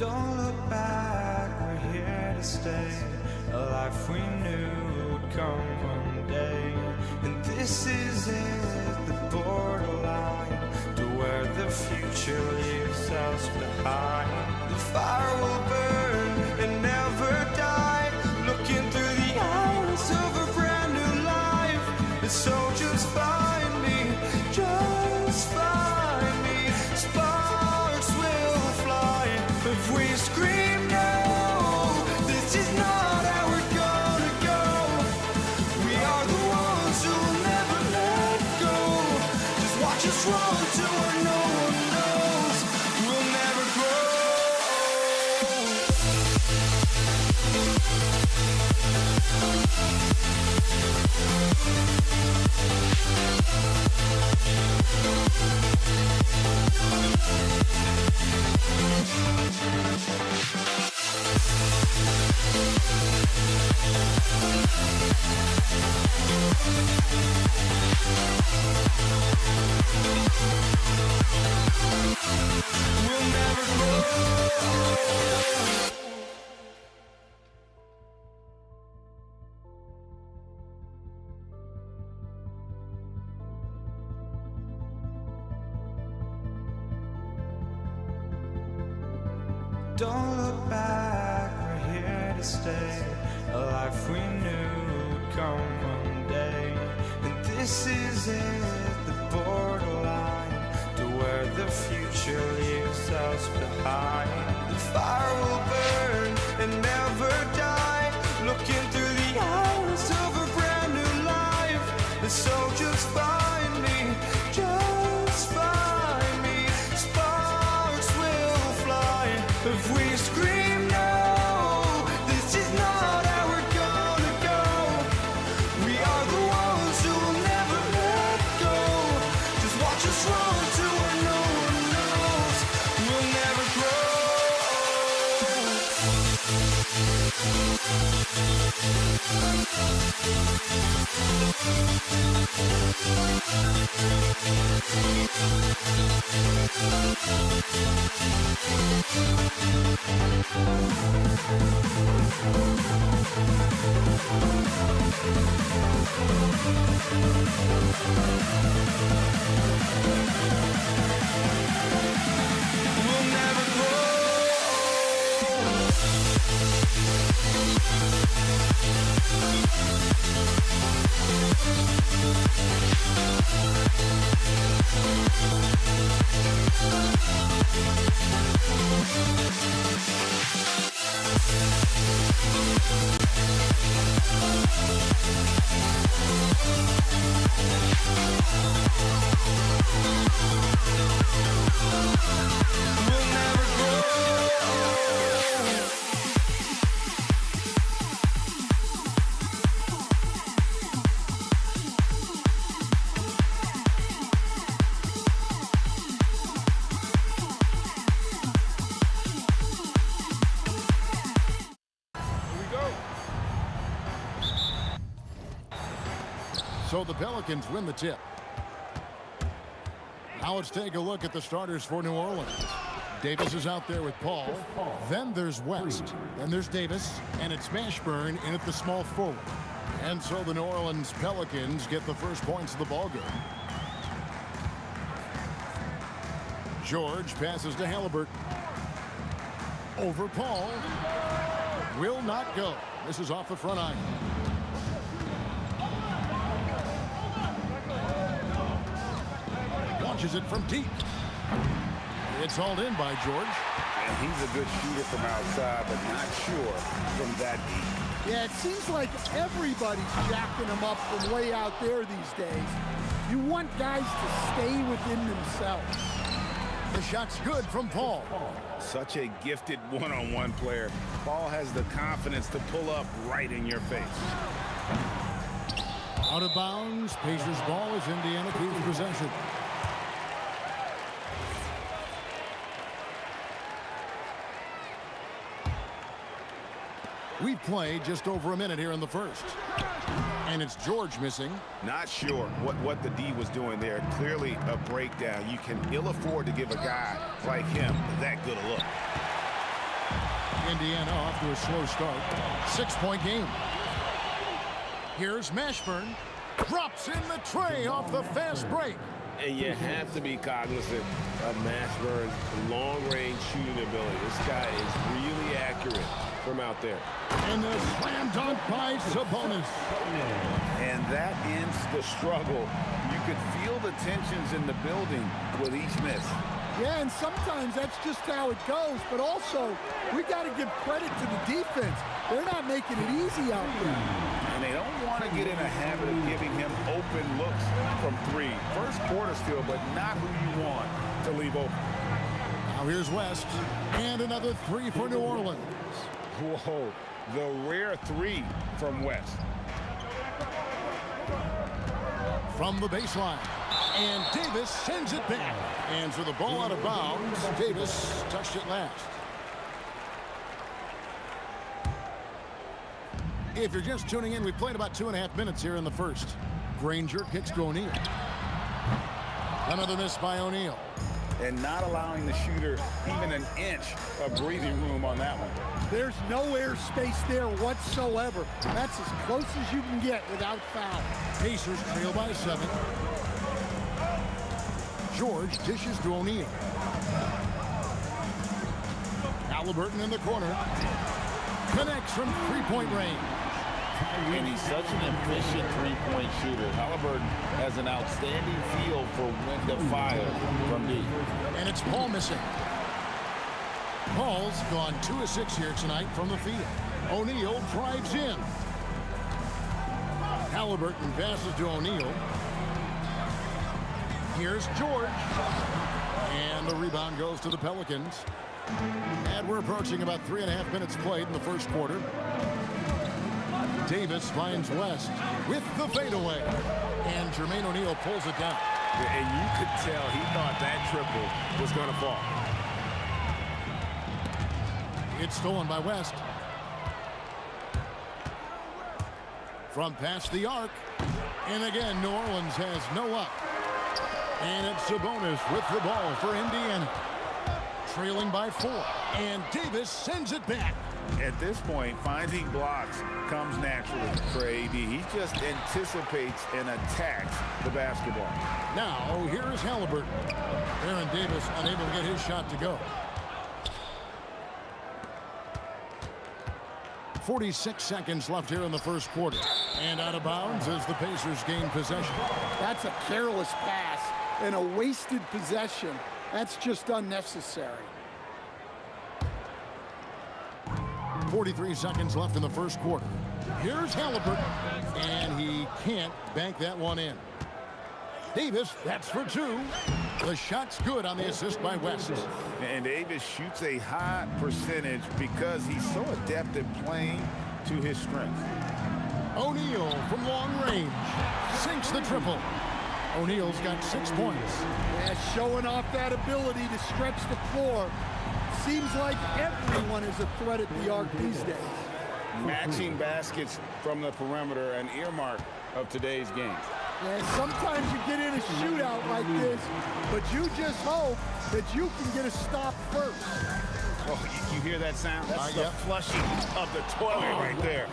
Don't look back, we're here to stay. A life we knew would come one day. And this is it, the borderline to where the future leaves us behind. The fire will burn and never die, looking through the eyes of a brand new life. And so just find me, just find me. Sparks will fly if we scream no. This is not how we're gonna go. We are the ones who'll never let go. Just watch us run to where no one knows. We'll never grow. We'll never grow. Don't look back, we're here to stay. A life we knew would come one day. And this is it, the borderline to where the future leaves us behind. The fire will burn and never die, looking through the eyes of a brand new life. And so just find me, just find me. Sparks will fly if we scream no. This is not how we're gonna go. We are the ones who will never let go. Just watch us run to where no one knows. We'll never grow. We'll never grow. We'll never grow. So the Pelicans win the tip. Now let's take a look at the starters for New Orleans. Davis is out there with Paul. Then there's West. Then there's Davis. And it's Mashburn in at the small forward. And so the New Orleans Pelicans get the first points of the ballgame. George passes to Halliburton. Over Paul. Will not go. This is off the front iron. Launches it from deep. It's hauled in by George. And he's a good shooter from outside, but not sure from that deep. Yeah, it seems like everybody's jacking them up from way out there these days. You want guys to stay within themselves. The shot's good from Paul. Such a gifted one-on-one player. Paul has the confidence to pull up right in your face. Out of bounds. Pacers ball as Indiana keeps possession. We've played just over a minute here in the first. And it's George missing. Not sure what the D was doing there. Clearly a breakdown. You can ill afford to give a guy like him that good a look. Indiana off to a slow start. 6-point game. Here's Mashburn. Drops in the tray off the fast break. And you have to be cognizant of Mashburn's long-range shooting ability. This guy is really accurate from out there. And the slam dunk by Sabonis. And that ends the struggle. You could feel the tensions in the building with each miss. Yeah, and sometimes that's just how it goes. But also, we got to give credit to the defense. They're not making it easy out there. And they don't want to get in a habit of giving him open looks from three. First quarter still, but not who you want to leave open. Now here's West. And another three for New Orleans. Whoa, the rare three from West. From the baseline. And Davis sends it back. And for the ball out of bounds, Davis touched it last. If you're just tuning in, we played about 2.5 minutes here in the first. Granger kicks to O'Neal. Another miss by O'Neal. And not allowing the shooter even an inch of breathing room on that one. There's no air space there whatsoever. That's as close as you can get without foul. Pacers trail by 7. George dishes to O'Neal. Halliburton in the corner. Connects from three-point range. And he's such an efficient three-point shooter. Halliburton has an outstanding feel for when to fire from deep. And it's Paul missing. Paul's gone 2 of 6 here tonight from the field. O'Neal drives in. Halliburton passes to O'Neal. Here's George. And the rebound goes to the Pelicans. And we're approaching about 3.5 minutes played in the first quarter. Davis finds West with the fadeaway. And Jermaine O'Neal pulls it down. And you could tell he thought that triple was going to fall. It's stolen by West. From past the arc. And again, New Orleans has no luck. And it's Sabonis with the ball for Indiana. Trailing by 4. And Davis sends it back. At this point, finding blocks comes naturally for AD. He just anticipates and attacks the basketball. Now, here is Halliburton. Aaron Davis unable to get his shot to go. 46 seconds left here in the first quarter. And out of bounds as the Pacers gain possession. That's a careless pass and a wasted possession. That's just unnecessary. 43 seconds left in the first quarter. Here's Halliburton. And he can't bank that one in. Davis, that's for 2. The shot's good on the assist by West. And Davis shoots a high percentage because he's so adept at playing to his strengths. O'Neal from long range sinks the triple. O'Neal's got 6 points. Yeah, showing off that ability to stretch the floor. Seems like everyone is a threat at the arc these days. Matching baskets from the perimeter, an earmark of today's game. Yeah, sometimes you get in a shootout like this, but you just hope that you can get a stop first. Oh, you hear that sound? That's the flushing of the toilet right there.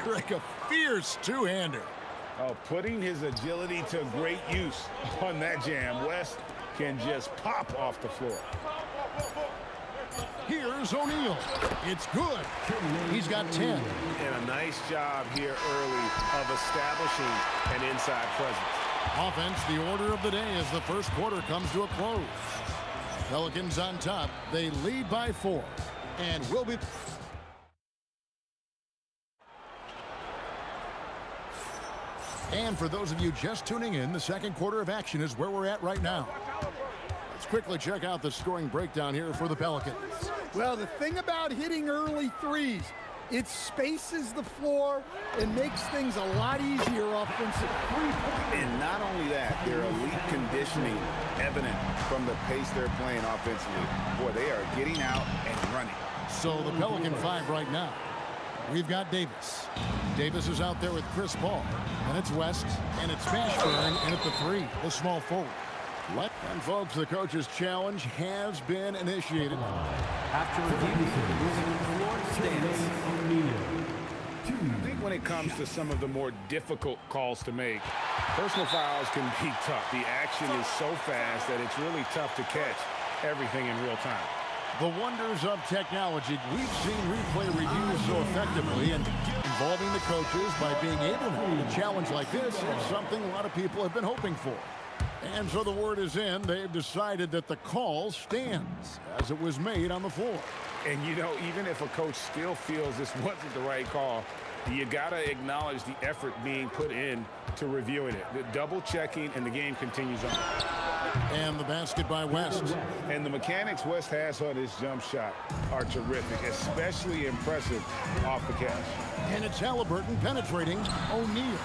Greg, a fierce two-hander. Oh, putting his agility to great use on that jam. West can just pop off the floor. Here's O'Neal. It's good. He's got 10. And a nice job here early of establishing an inside presence. Offense, the order of the day as the first quarter comes to a close. Pelicans on top. They lead by 4. And will be... And for those of you just tuning in, the second quarter of action is where we're at right now. Let's quickly check out the scoring breakdown here for the Pelicans. Well, the thing about hitting early threes, it spaces the floor and makes things a lot easier offensively. And not only that, their elite conditioning evident from the pace they're playing offensively. Boy, they are getting out and running. So the Pelican 5 right now. We've got Davis. Davis is out there with Chris Paul. And it's West. And it's Mashburn. And at the 3, the small forward. And folks, the coach's challenge has been initiated. After review, moving floor stance. I think when it comes to some of the more difficult calls to make, personal fouls can be tough. The action is so fast that it's really tough to catch everything in real time. The wonders of technology. We've seen replay reviews so effectively, and involving the coaches by being able to a challenge like this is something a lot of people have been hoping for. And so the word is in. They've decided that the call stands as it was made on the floor. And, you know, even if a coach still feels this wasn't the right call, you got to acknowledge the effort being put in to reviewing it. The double checking, and the game continues on. And the basket by West. And the mechanics West has on his jump shot are terrific, especially impressive off the catch. And it's Halliburton penetrating O'Neal.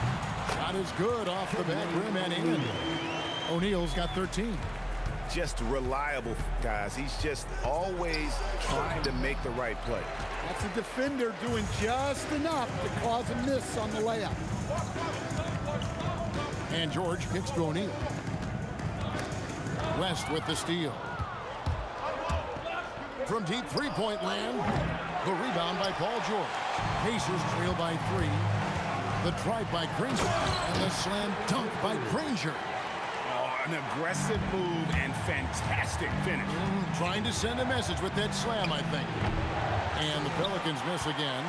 Shot is good off the back rim and in. O'Neal's got 13. Just reliable, guys. He's just always trying to make the right play. That's a defender doing just enough to cause a miss on the layup. And George kicks to O'Neal. West with the steal. From deep three-point land, the rebound by Paul George. Pacers trail by 3. The drive by Granger, and the slam dunk by Granger. An aggressive move and fantastic finish. Trying to send a message with that slam, I think. And the Pelicans miss again.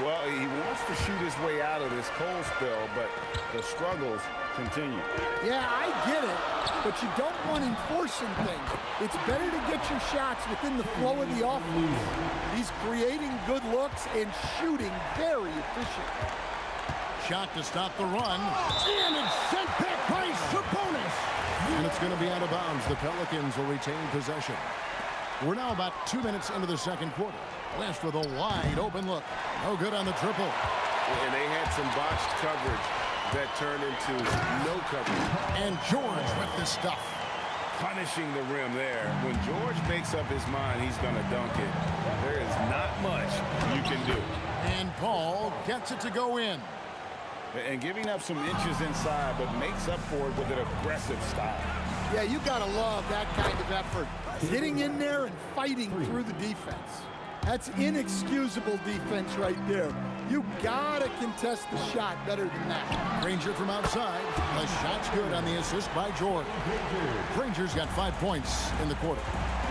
Well, he wants to shoot his way out of this cold spell, but the struggles continue. Yeah, I get it, but you don't want enforcing things. It's better to get your shots within the flow of the offense. He's creating good looks and shooting very efficient. Shot to stop the run. And it's sent back by Sabonis. And it's going to be out of bounds. The Pelicans will retain possession. We're now about 2 minutes into the second quarter. West with a wide open look. No good on the triple. And they had some botched coverage that turned into no coverage. And George with the stuff. Punishing the rim there. When George makes up his mind he's going to dunk it, there is not much you can do. And Paul gets it to go in. And giving up some inches inside, but makes up for it with an aggressive style. Yeah, you got to love that kind of effort. Getting in there and fighting through the defense. That's inexcusable defense right there. You got to contest the shot better than that. Granger from outside. The shot's good on the assist by George. Granger's got 5 points in the quarter.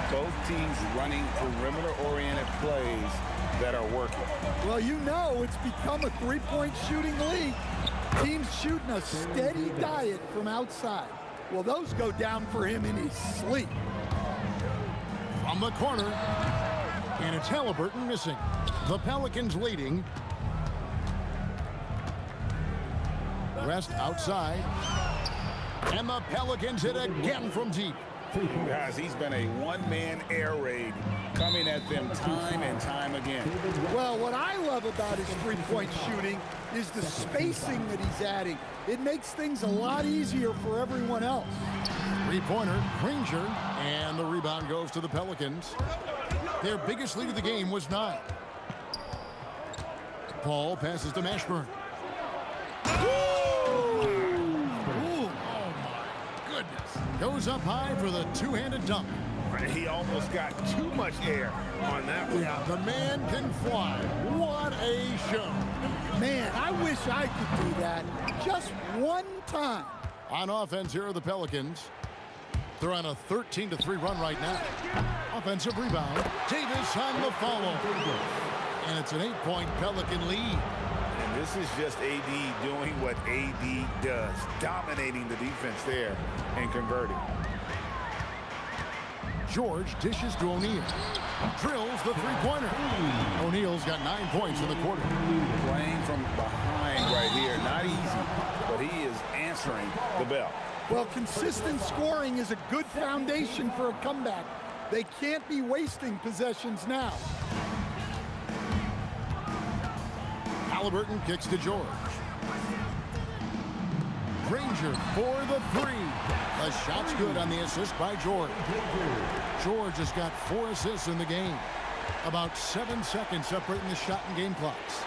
Both teams running perimeter-oriented plays that are working. Well, you know it's become a three-point shooting league. Teams shooting a steady diet from outside. Well, those go down for him in his sleep. From the corner, and it's Halliburton missing. The Pelicans leading. West outside. And the Pelicans hit again from deep. Guys, he's been a one-man air raid coming at them time and time again. Well, what I love about his three-point shooting is the spacing that he's adding. It makes things a lot easier for everyone else. Three-pointer, Granger, and the rebound goes to the Pelicans. Their biggest lead of the game was 9. Paul passes to Mashburn. Goes up high for the two-handed dunk. He almost got too much air on that one. Yeah, the man can fly. What a show. Man, I wish I could do that just one time. On offense, here are the Pelicans. They're on a 13-3 run right now. Offensive rebound. Davis on the follow. And it's an 8-point Pelican lead. And this is just AD doing what AD does, dominating the defense there and converting. George dishes to O'Neal. Drills the three-pointer. O'Neal's got 9 points in the quarter. Playing from behind right here. Not easy, but he is answering the bell. Well, consistent scoring is a good foundation for a comeback. They can't be wasting possessions now. Halliburton kicks to George. Granger for the 3. The shot's good on the assist by George. George has got 4 assists in the game. About 7 seconds separating the shot and game clocks.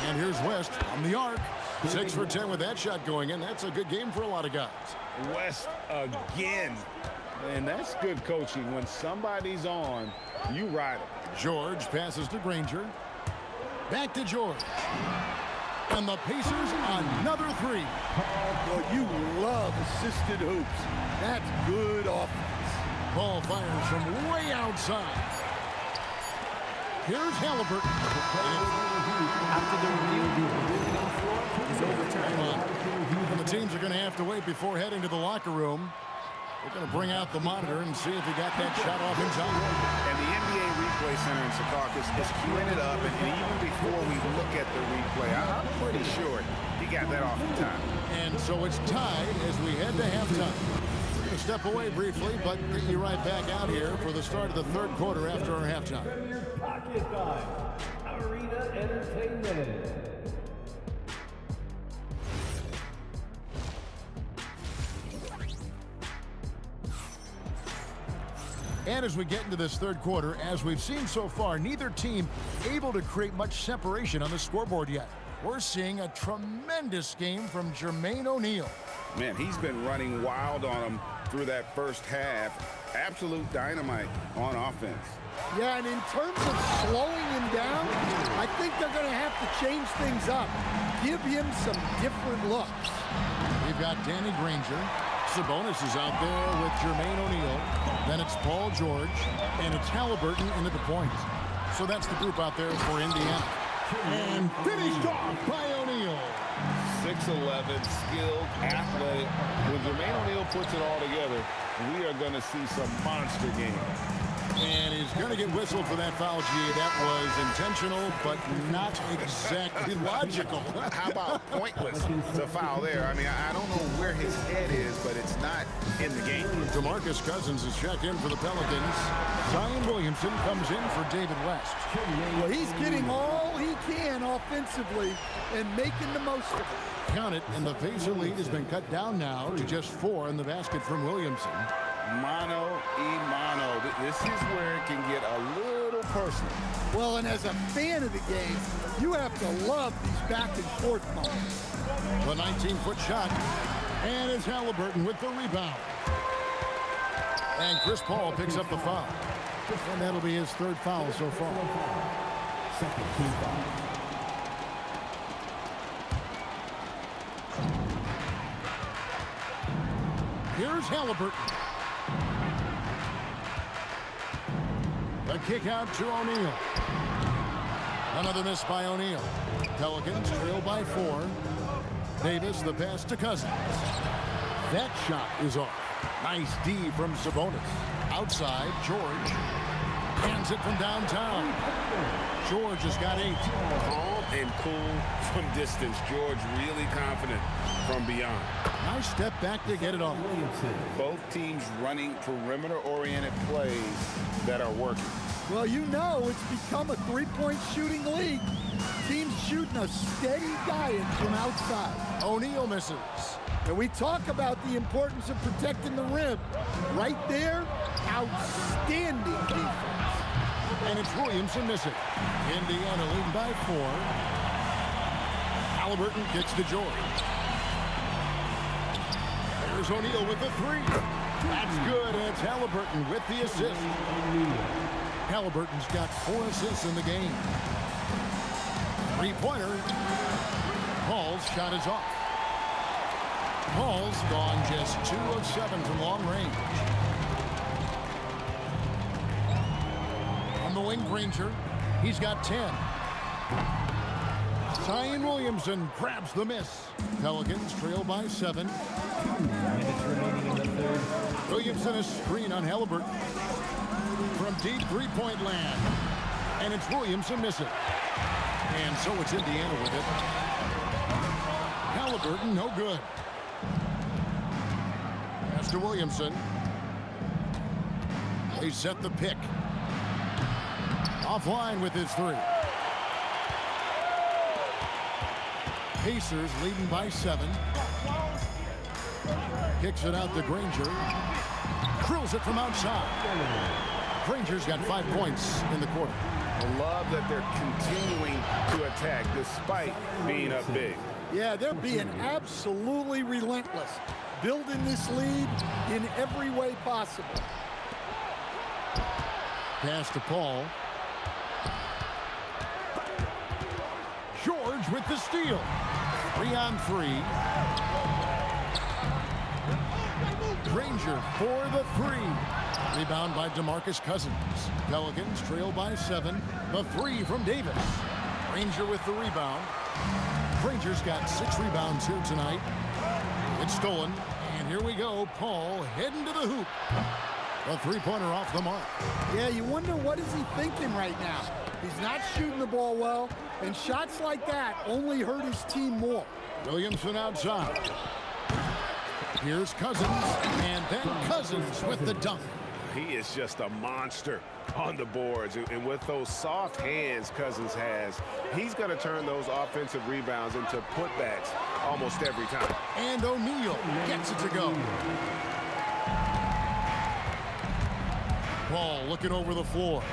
And here's West from the arc. 6 for 10 with that shot going in. That's a good game for a lot of guys. West again. And that's good coaching. When somebody's on, you ride it. George passes to Granger. Back to George. And the Pacers another three. Well, you love assisted hoops. That's good offense. Paul fires from way outside. Here's Halliburton. After the review, is overturned. And the teams are going to have to wait before heading to the locker room. They're going to bring out the monitor and see if he got that shot off in time. And the NBA Replay Center in Secaucus is queuing it up, and even before we look at the replay, I'm pretty sure he got that off in time. And so it's tied as we head to halftime. We're going to step away briefly, but get you right back out here for the start of the third quarter after our halftime. Pocket time. Arena Entertainment. And as we get into this third quarter, as we've seen so far, neither team able to create much separation on the scoreboard yet. We're seeing a tremendous game from Jermaine O'Neal. Man, he's been running wild on him through that first half. Absolute dynamite on offense. Yeah, and in terms of slowing him down, I think they're going to have to change things up. Give him some different looks. We've got Danny Granger. Sabonis is out there with Jermaine O'Neal. Then it's Paul George, and it's Halliburton into the point. So that's the group out there for Indiana. And finished off by O'Neal. 6'11", skilled, athletic. When Jermaine O'Neal puts it all together, we are going to see some monster games. And he's going to get whistled for that foul, G. That was intentional, but not exactly logical. How about pointless to foul there? I mean, I don't know where his head is, but it's not in the game. DeMarcus Cousins is checked in for the Pelicans. Zion Williamson comes in for David West. Well, he's getting all he can offensively and making the most of it. Count it, and the Pacer lead has been cut down now to just 4 in the basket from Williamson. Mano y mano. This is where it can get a little personal. Well, and as a fan of the game, you have to love these back and forth moments. The 19-foot shot, and it's Halliburton with the rebound. And Chris Paul picks up the foul. And that'll be his third foul so far. Second team foul. Here's Halliburton. The kick out to O'Neal. Another miss by O'Neal. Pelicans trail by 4. Davis, the pass to Cousins. That shot is off. Nice D from Sabonis. Outside, George. Hands it from downtown. George has got 8. Calm and cool from distance. George really confident from beyond. Nice step back to get it off. Both teams running perimeter-oriented plays that are working. Well, you know it's become a three-point shooting league. Teams shooting a steady guidance from outside. O'Neal misses. And we talk about the importance of protecting the rim. Right there, outstanding defense. And it's Williamson missing. Indiana leading by 4. Halliburton kicks to George. There's O'Neal with the 3. That's good, and it's Halliburton with the assist. Halliburton's got 4 assists in the game. 3-pointer. Paul's shot is off. Paul's gone just 2 of 7 from long range. On the wing, Granger. He's got 10. Zion Williamson grabs the miss. Pelicans trail by 7. Minutes remaining in the third. Williamson is screen on Halliburton. From deep three-point land. And it's Williamson missing. And so it's Indiana with it. Halliburton, no good. Pass to Williamson. They set the pick. Offline with his 3. Pacers leading by 7. Kicks it out to Granger. Drills it from outside. Granger's got 5 points in the quarter. I love that they're continuing to attack despite being up big. Yeah, they're being absolutely relentless. Building this lead in every way possible. Pass to Paul. George with the steal. 3-on-3. Granger for the three. Rebound by DeMarcus Cousins. Pelicans trail by 7. The three from Davis. Granger with the rebound. Granger's got 6 rebounds here tonight. It's stolen. And here we go. Paul heading to the hoop. A three-pointer off the mark. Yeah, you wonder what is he thinking right now. He's not shooting the ball well, and shots like that only hurt his team more. Williamson outside. Here's Cousins, and then Cousins with the dunk. He is just a monster on the boards. And with those soft hands Cousins has, he's going to turn those offensive rebounds into putbacks almost every time. And O'Neal gets it to go. Paul looking over the floor.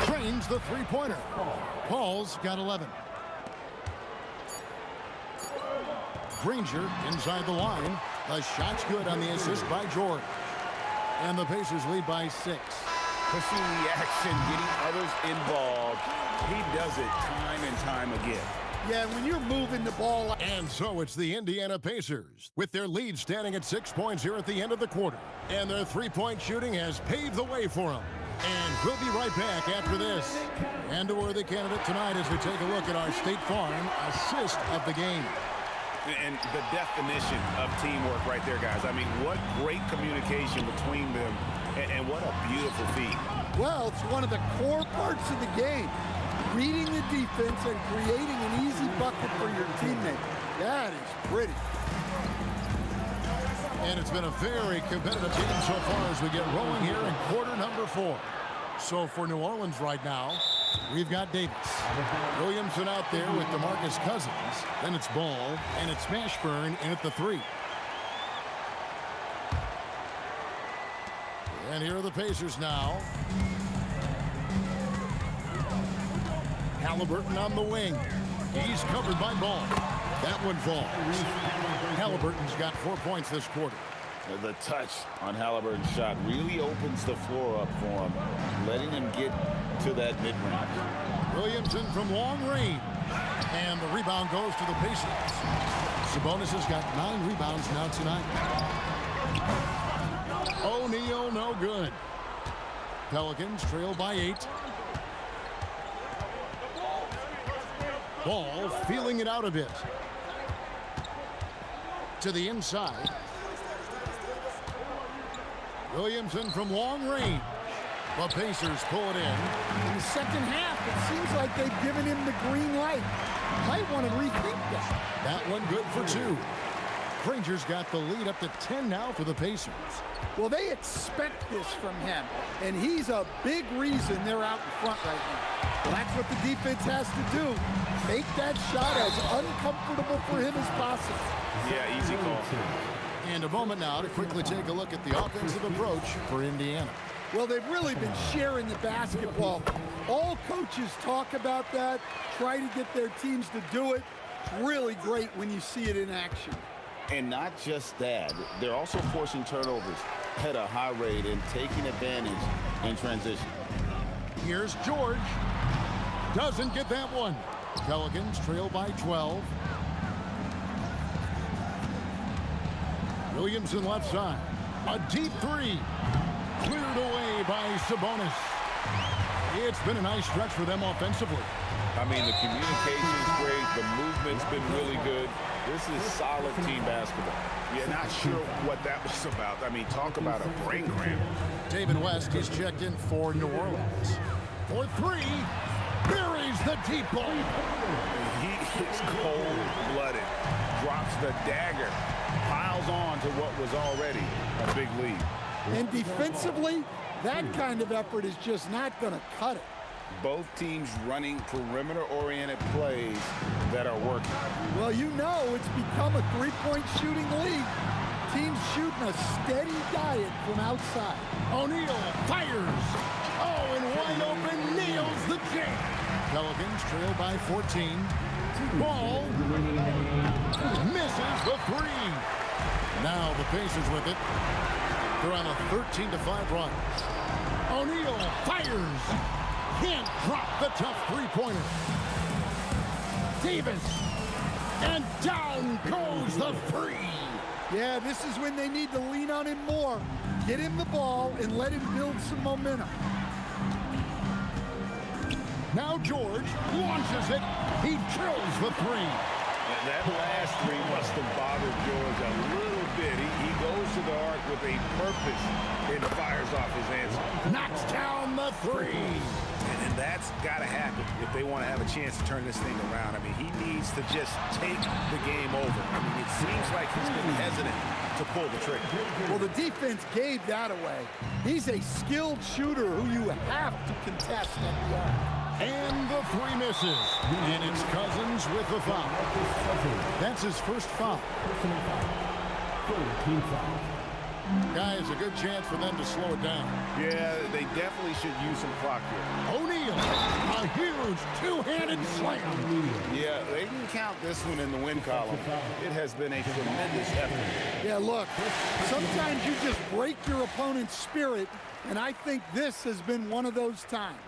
Cranes the three-pointer. Paul's got 11. Granger inside the line. The shot's good on the assist by George. And the Pacers lead by 6. Pushing the action, getting others involved. He does it time and time again. Yeah, when you're moving the ball. And so it's the Indiana Pacers, with their lead standing at 6 points here at the end of the quarter. And their three-point shooting has paved the way for them. And we'll be right back after this. And a worthy candidate tonight as we take a look at our State Farm assist of the game. And the definition of teamwork right there, guys. I mean, what great communication between them, and what a beautiful feat. Well, it's one of the core parts of the game. Reading the defense and creating an easy bucket for your teammate. That is pretty. And it's been a very competitive game so far as we get rolling here in quarter number 4. So for New Orleans right now, we've got Davis. Williamson out there with DeMarcus Cousins. Then it's Ball, and it's Mashburn in at the 3. And here are the Pacers now. Halliburton on the wing. He's covered by Ball. That one falls. Halliburton's got 4 points this quarter. The touch on Halliburton's shot really opens the floor up for him, letting him get to that mid-range. Williamson from long range. And the rebound goes to the Pacers. Sabonis has got 9 rebounds now tonight. O'Neal no good. Pelicans trail by 8. Ball feeling it out a bit. To the inside. Williamson from long range. The Pacers pull it in. In the second half, it seems like they've given him the green light. Might want to rethink that. That one good for 2. Granger's got the lead up to 10 now for the Pacers. Well, they expect this from him, and he's a big reason they're out in front right now. Well, that's what the defense has to do. Make that shot as uncomfortable for him as possible. Yeah, easy call. And a moment now to quickly take a look at the offensive approach for Indiana. Well, they've really been sharing the basketball. All coaches talk about that, try to get their teams to do it. It's really great when you see it in action. And not just that, they're also forcing turnovers at a high rate and taking advantage in transition. Here's George. Doesn't get that one. Pelicans trail by 12. Williamson left side. A deep 3. Cleared away by Sabonis. It's been a nice stretch for them offensively. I mean, the communication's great. The movement's been really good. This is solid team basketball. Yeah, not sure what that was about. I mean, talk about a brain cramp. David West is checked in for New Orleans. For 3. Buries the deep ball. He is cold-blooded. Drops the dagger. Piles on to what was already a big lead. And defensively, that kind of effort is just not going to cut it. Both teams running perimeter-oriented plays that are working. Well, you know it's become a three-point shooting league. Teams shooting a steady diet from outside. O'Neal fires. Oh, and wide open, nails the jam. Pelicans trail by 14. Ball misses the 3. Now the Pacers with it. They're on a 13-5 run. O'Neal fires. Can't drop the tough three-pointer. Davis. And down goes the three. Yeah, this is when they need to lean on him more. Get him the ball and let him build some momentum. Now George launches it. He drills the three. That last three must have bothered George a little bit. He goes to the arc with a purpose and fires off his answer. Knocks down the three. And that's got to happen if they want to have a chance to turn this thing around. I mean, he needs to just take the game over. I mean, it seems like he's been hesitant to pull the trigger. Well, the defense gave that away. He's a skilled shooter who you have to contest at the arc. And the three misses. And it's Cousins with the foul. That's his first foul. Guys, a good chance for them to slow it down. Yeah, they definitely should use some clock here. O'Neal, a huge two-handed slam. Yeah, they can count this one in the win column. It has been a tremendous effort. Yeah, look, sometimes you just break your opponent's spirit, and I think this has been one of those times.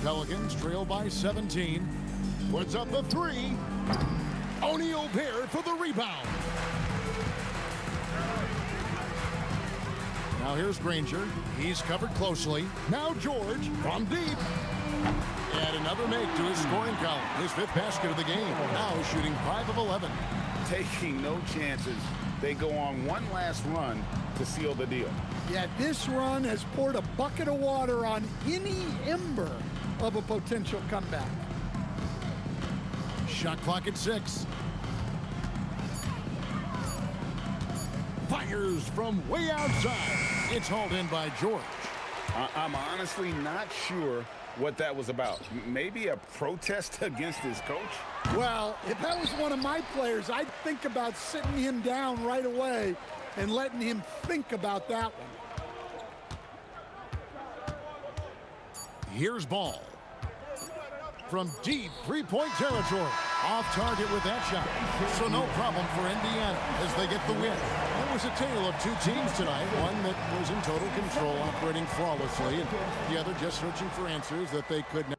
Pelicans trail by 17. Puts up the three. O'Neal there for the rebound. Now here's Granger. He's covered closely. Now George from deep. And another make to his scoring column. His fifth basket of the game. Now shooting 5 of 11. Taking no chances. They go on one last run to seal the deal. Yeah, this run has poured a bucket of water on any ember of a potential comeback. Shot clock at 6. Fires from way outside. It's hauled in by George. I'm honestly not sure what that was about. Maybe a protest against his coach? Well, if that was one of my players, I'd think about sitting him down right away and letting him think about that one. Here's Ball. From deep three-point territory. Off target with that shot. So no problem for Indiana as they get the win. It was a tale of two teams tonight. One that was in total control, operating flawlessly, and the other just searching for answers that they could not.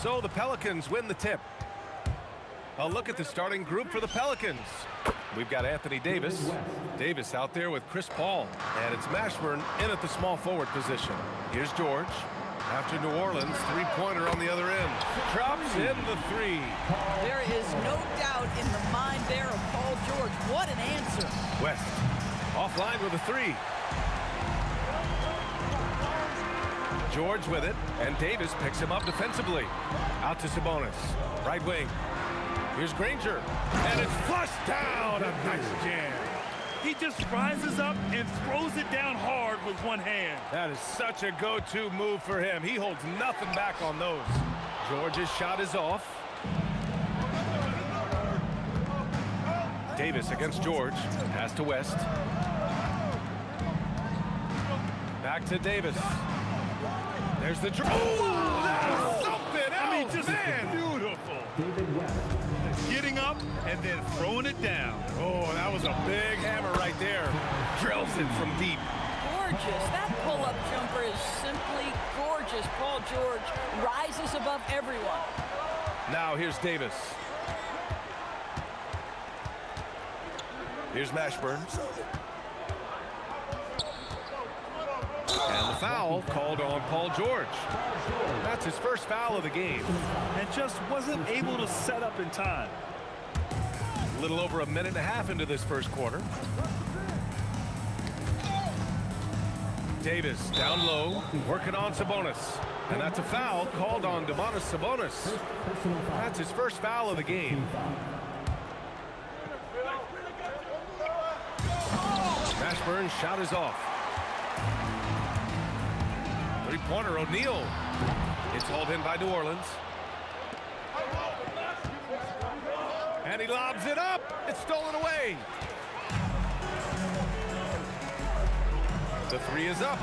So the Pelicans win the tip. A look at the starting group for the Pelicans. We've got Anthony Davis. Davis out there with Chris Paul. And it's Mashburn in at the small forward position. Here's George. After New Orleans, three-pointer on the other end. Drops in the three. There is no doubt in the mind there of Paul George. What an answer. West offline with a three. George with it, and Davis picks him up defensively. Out to Sabonis. Right wing. Here's Granger. And it's flushed down. A nice jam. He just rises up and throws it down hard with one hand. That is such a go-to move for him. He holds nothing back on those. George's shot is off. Davis against George. Pass to West. Back to Davis. There's the draw. Oh, that's something else. I mean, just beautiful. Getting up and then throwing it down. Oh, that was a big hammer right there. Drills it from deep. Gorgeous. That pull-up jumper is simply gorgeous. Paul George rises above everyone. Now here's Davis. Here's Mashburn. And the foul called on Paul George. That's his first foul of the game. And just wasn't able to set up in time. A little over a minute and a half into this first quarter. Davis down low, working on Sabonis. And that's a foul called on Domantas Sabonis. That's his first foul of the game. Mashburn's shot is off. Three-pointer, O'Neal. It's hauled in by New Orleans. And he lobs it up. It's stolen away. The three is up.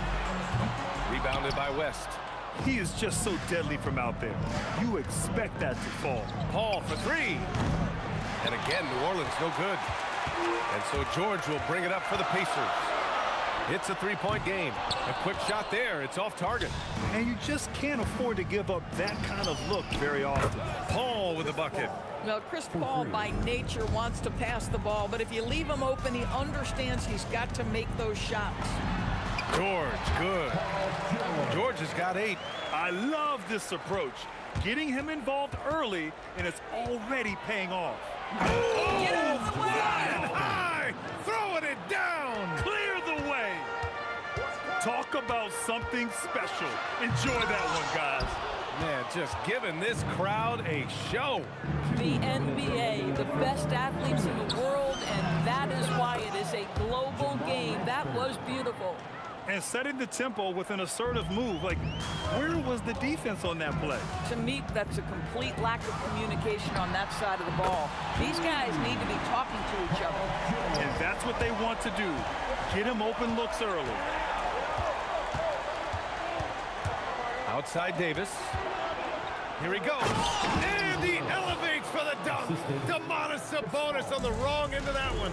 Rebounded by West. He is just so deadly from out there. You expect that to fall. Paul for three. And again, New Orleans no good. And so George will bring it up for the Pacers. It's a three-point game. A quick shot there. It's off target. And you just can't afford to give up that kind of look very often. Paul with the bucket. Well, Chris Paul by nature wants to pass the ball, but if you leave him open, he understands he's got to make those shots. George, good. George has got 8. I love this approach. Getting him involved early, and it's already paying off. Oh, get out of the way! Flying high, throwing it down. Clear the way. Talk about something special. Enjoy that one, guys. Man, just giving this crowd a show. The NBA, the best athletes in the world, and that is why it is a global game. That was beautiful. And setting the tempo with an assertive move. Like, where was the defense on that play? To me, that's a complete lack of communication on that side of the ball. These guys need to be talking to each other. And that's what they want to do. Get him open looks early. Outside Davis. Here he goes. And he elevates for the dunk. Domantas Sabonis on the wrong end of that one.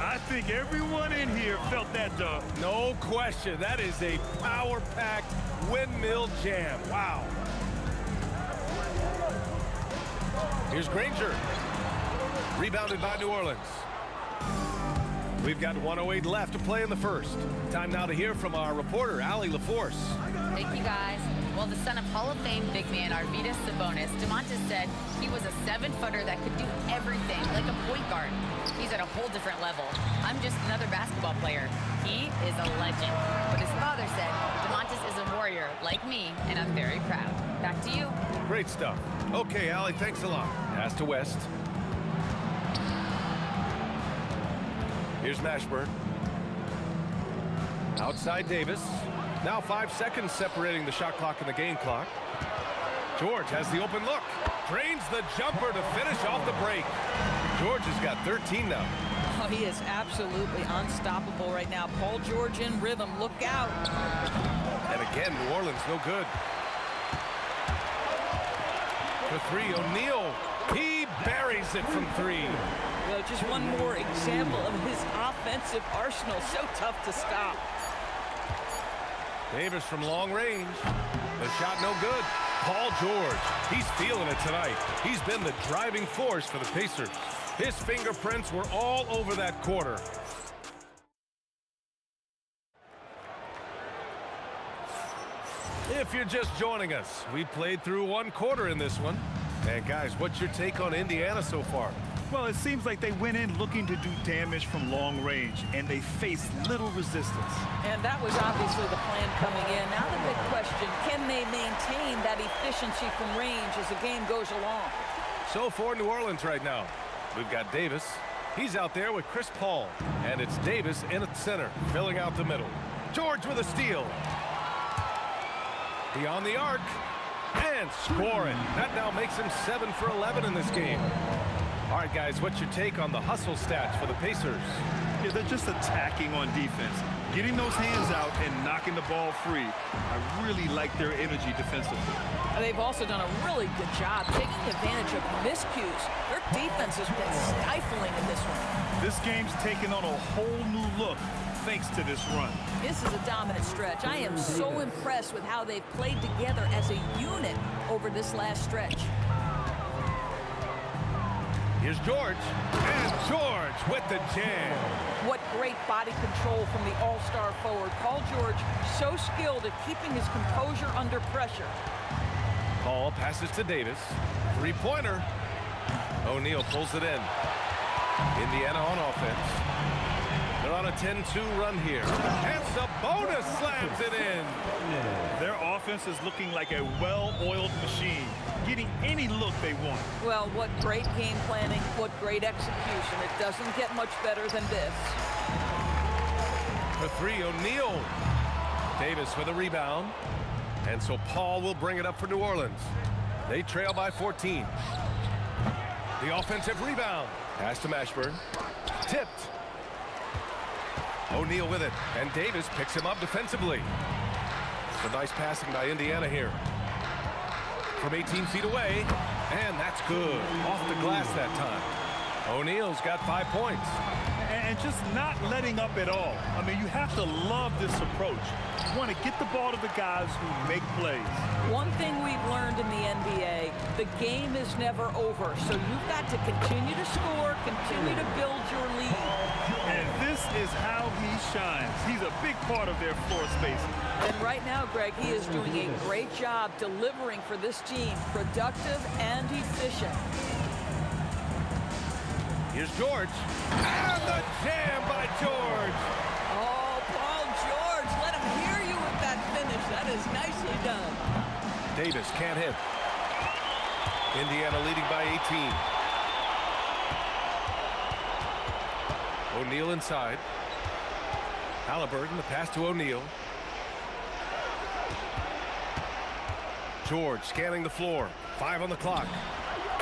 I think everyone in here felt that dunk. No question. That is a power-packed windmill jam. Wow. Here's Granger. Rebounded by New Orleans. We've got 1:08 left to play in the first. Time now to hear from our reporter, Allie LaForce. Thank you, guys. Well, the son of Hall of Fame big man Arvydas Sabonis, Domantas said he was a 7-footer that could do everything, like a point guard. He's at a whole different level. I'm just another basketball player. He is a legend. But his father said, Domantas is a warrior, like me, and I'm very proud. Back to you. Great stuff. Okay, Allie, thanks a lot. Pass to West. Here's Mashburn. Outside Davis. Now 5 seconds separating the shot clock and the game clock. George has the open look. Drains the jumper to finish off the break. George has got 13 now. Oh, he is absolutely unstoppable right now. Paul George in rhythm. Look out. And again, New Orleans no good. For three, O'Neal. He buries it from 3. Well, just one more example of his offensive arsenal. So tough to stop. Davis from long range. The shot no good. Paul George. He's feeling it tonight. He's been the driving force for the Pacers. His fingerprints were all over that quarter. If you're just joining us, we played through one quarter in this one. And guys, what's your take on Indiana so far? Well, it seems like they went in looking to do damage from long range, and they faced little resistance. And that was obviously the plan coming in. Now the big question, can they maintain that efficiency from range as the game goes along? So for New Orleans right now, we've got Davis. He's out there with Chris Paul. And it's Davis in at center, filling out the middle. George with a steal. Beyond the arc. And scoring. That now makes him 7 for 11 in this game. All right, guys, what's your take on the hustle stats for the Pacers? Yeah, they're just attacking on defense, getting those hands out and knocking the ball free. I really like their energy defensively. They've also done a really good job taking advantage of miscues. Their defense has been stifling in this one. This game's taken on a whole new look thanks to this run. This is a dominant stretch. I am so impressed with how they've played together as a unit over this last stretch. Here's George, and George with the jam. What great body control from the all-star forward. Paul George, so skilled at keeping his composure under pressure. Paul passes to Davis. Three-pointer. O'Neal pulls it in. Indiana on offense. They're on a 10-2 run here. And Sabonis slams it in. Their offense is looking like a well-oiled machine, getting any look they want. Well, what great game planning, what great execution. It doesn't get much better than this. For three, O'Neal. Davis with a rebound. And so Paul will bring it up for New Orleans. They trail by 14. The offensive rebound. Pass to Mashburn. Tipped. O'Neal with it. And Davis picks him up defensively. It's a nice passing by Indiana here. From 18 feet away. And that's good. Off the glass that time. O'Neal's got 5 points. And just not letting up at all. I mean, you have to love this approach. You want to get the ball to the guys who make plays. One thing we've learned in the NBA, the game is never over. So you've got to continue to score, continue to build your lead. And this is how he shines. He's a big part of their floor spacing. And right now, Greg, he is doing a great job delivering for this team, productive and efficient. Here's George. And the jam by George. Oh, Paul George, let him hear you with that finish. That is nicely done. Davis can't hit. Indiana leading by 18. O'Neal inside. Halliburton, the pass to O'Neal. George scanning the floor. 5 on the clock.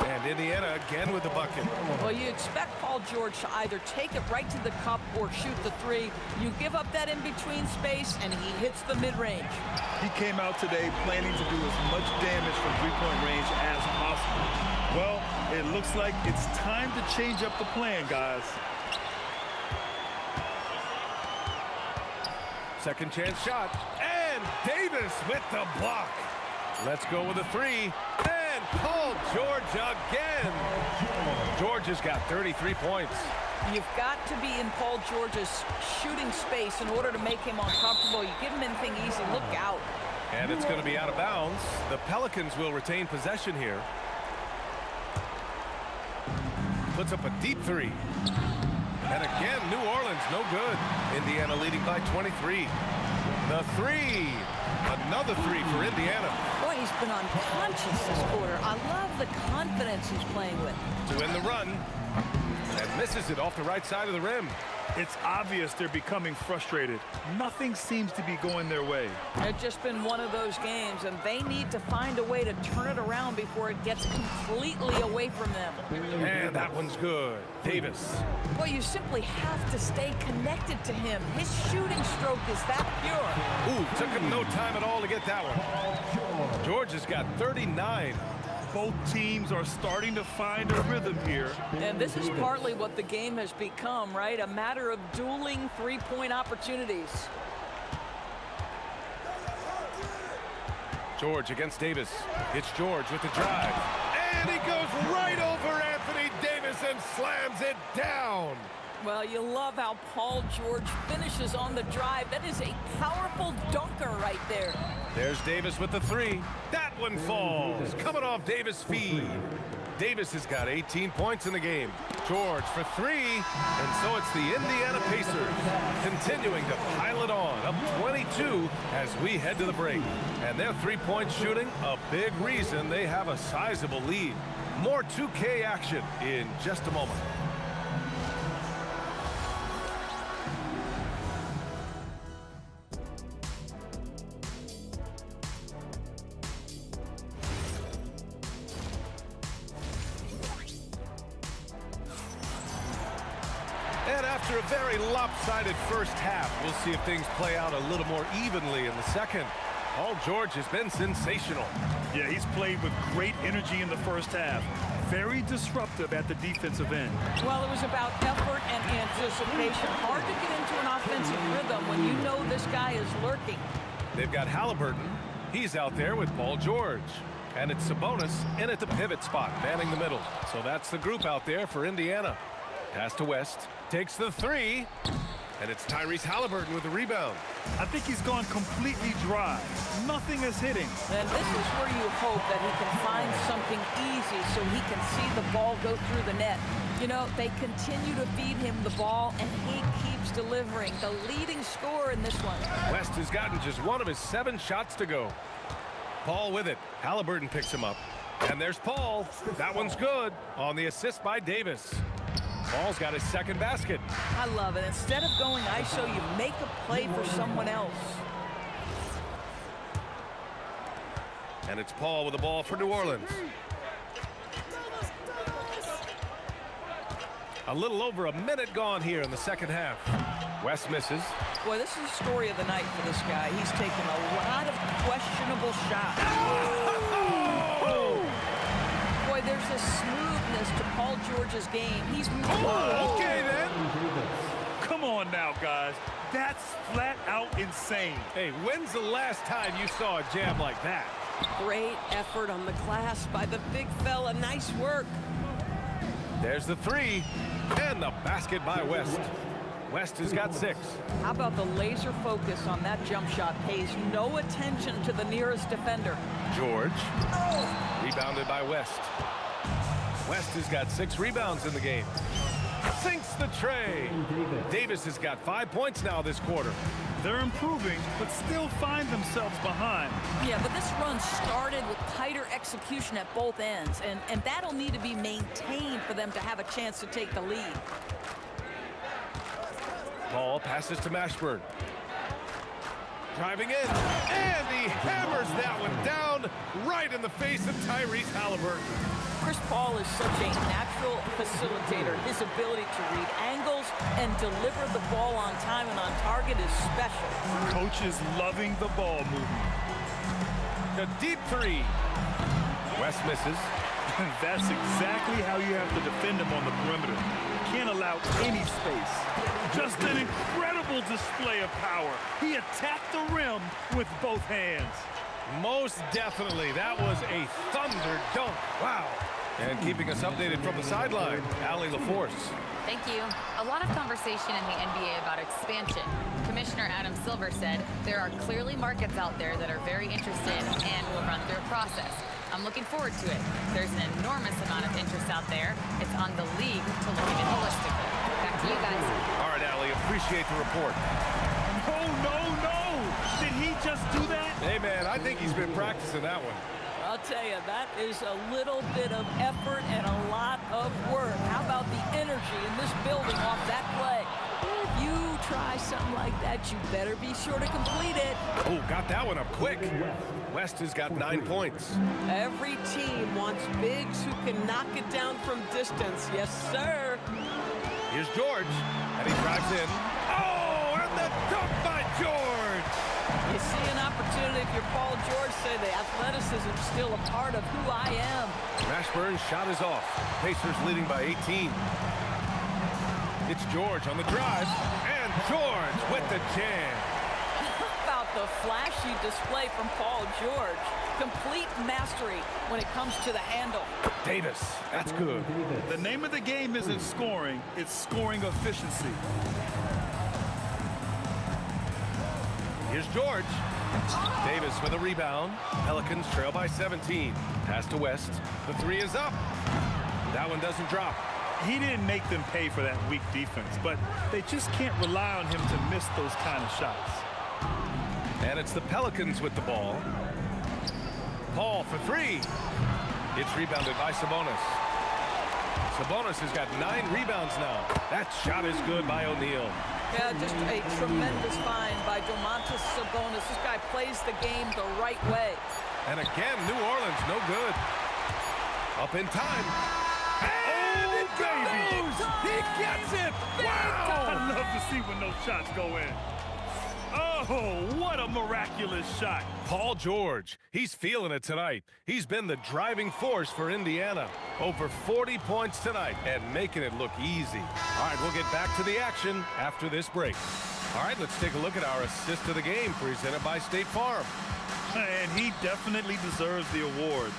And Indiana again with the bucket. Well, you expect Paul George to either take it right to the cup or shoot the three. You give up that in-between space, and he hits the mid-range. He came out today planning to do as much damage from three-point range as possible. Well, it looks like it's time to change up the plan, guys. Second chance shot. And Davis with the block. Let's go with a three. And Paul George again. George has got 33 points. You've got to be in Paul George's shooting space in order to make him uncomfortable. You give him anything easy, look out. And it's going to be out of bounds. The Pelicans will retain possession here. Puts up a deep three. And again, New Orleans, no good. Indiana leading by 23. The three. Another three for Indiana. Boy, he's been unconscious this quarter. I love the confidence he's playing with. To win the run. And misses it off the right side of the rim. It's obvious they're becoming frustrated. Nothing seems to be going their way. It's just been one of those games, and they need to find a way to turn it around before it gets completely away from them. And that one's good. Davis. Well, you simply have to stay connected to him. His shooting stroke is that pure. Ooh, took him no time at all to get that one. George has got 39. Both teams are starting to find a rhythm here. And this is partly what the game has become, right? A matter of dueling three-point opportunities. George against Davis. It's George with the drive. And he goes right over Anthony Davis and slams it down. Well, you love how Paul George finishes on the drive. That is a powerful dunker right there. There's Davis with the three. That one falls. Coming off Davis' feed. Davis has got 18 points in the game. George for three. And so it's the Indiana Pacers continuing to pile it on. Up 22 as we head to the break. And their three-point shooting, a big reason they have a sizable lead. More 2K action in just a moment. And after a very lopsided first half, we'll see if things play out a little more evenly in the second. Paul George has been sensational. Yeah, he's played with great energy in the first half. Very disruptive at the defensive end. Well, it was about effort and anticipation. Hard to get into an offensive rhythm when you know this guy is lurking. They've got Halliburton. He's out there with Paul George. And it's Sabonis in at the pivot spot, manning the middle. So that's the group out there for Indiana. Pass to West. Takes the three. And it's Tyrese Halliburton with the rebound. I think he's gone completely dry. Nothing is hitting. And this is where you hope that he can find something easy so he can see the ball go through the net. You know, they continue to feed him the ball, and he keeps delivering. The leading scorer in this one. West has gotten just one of his 7 shots to go. Paul with it. Halliburton picks him up. And there's Paul. That one's good on the assist by Davis. Paul's got his second basket. I love it. Instead of going ISO, you make a play for someone else. And it's Paul with the ball for New Orleans. A little over a minute gone here in the second half. West misses. Boy, this is the story of the night for this guy. He's taken a lot of questionable shots. Boy, there's a smoothness to Paul George's game. He's okay then. Come on now, guys. That's flat out insane. Hey, when's the last time you saw a jam like that? Great effort on the glass by the big fella. Nice work. There's the three and the basket by West. West has got 6. How about the laser focus on that jump shot? Pays no attention to the nearest defender. George. Rebounded by West. West has got 6 rebounds in the game. Sinks the tray. Davis has got 5 points now this quarter. They're improving, but still find themselves behind. Yeah, but this run started with tighter execution at both ends, and that'll need to be maintained for them to have a chance to take the lead. Paul passes to Mashburn. Driving in, and he hammers that one down right in the face of Tyrese Halliburton. Chris Paul is such a natural facilitator. His ability to read angles and deliver the ball on time and on target is special. Coach is loving the ball movement. The deep three. West misses. That's exactly how you have to defend him on the perimeter. Can't allow any space. Just an incredible display of power. He attacked the rim with both hands. Most definitely. That was a thunder dunk. Wow. And keeping us updated from the sideline, Allie LaForce. Thank you. A lot of conversation in the NBA about expansion. Commissioner Adam Silver said there are clearly markets out there that are very interested and will run through a process. I'm looking forward to it. There's an enormous amount of interest out there. It's on the league to look at it holistically. Back to you guys. All right, Allie, appreciate the report. No. Did he just do that? Hey, man, I think he's been practicing that one. I'll tell you, that is a little bit of effort and a lot of work. How about the energy in this building off that play? If you try something like that, you better be sure to complete it. Oh, got that one up quick. West has got 9 points. Every team wants bigs who can knock it down from distance. Yes, sir. Here's George, and he drives in. Oh, and the dunk by George! You see an opportunity if you're Paul George, say the athleticism still a part of who I am. Mashburn's shot is off. Pacers leading by 18. It's George on the drive, and George with the jam. How about the flashy display from Paul George. Complete mastery when it comes to the handle. Davis, that's good. The name of the game isn't scoring, it's scoring efficiency. Here's George. Davis with a rebound. Pelicans trail by 17. Pass to West. The three is up. That one doesn't drop. He didn't make them pay for that weak defense, but they just can't rely on him to miss those kind of shots. And it's the Pelicans with the ball. Paul for three. It's rebounded by Sabonis. Sabonis has got 9 rebounds now. That shot is good by O'Neal. Yeah, just a tremendous find by Domantas Sabonis. This guy plays the game the right way. And again, New Orleans, no good. Up in time. And it goes! He gets it! Wow! I love to see when those shots go in. Oh, what a miraculous shot. Paul George, he's feeling it tonight. He's been the driving force for Indiana. Over 40 points tonight and making it look easy. All right, we'll get back to the action after this break. All right, let's take a look at our assist of the game presented by State Farm. And he definitely deserves the award.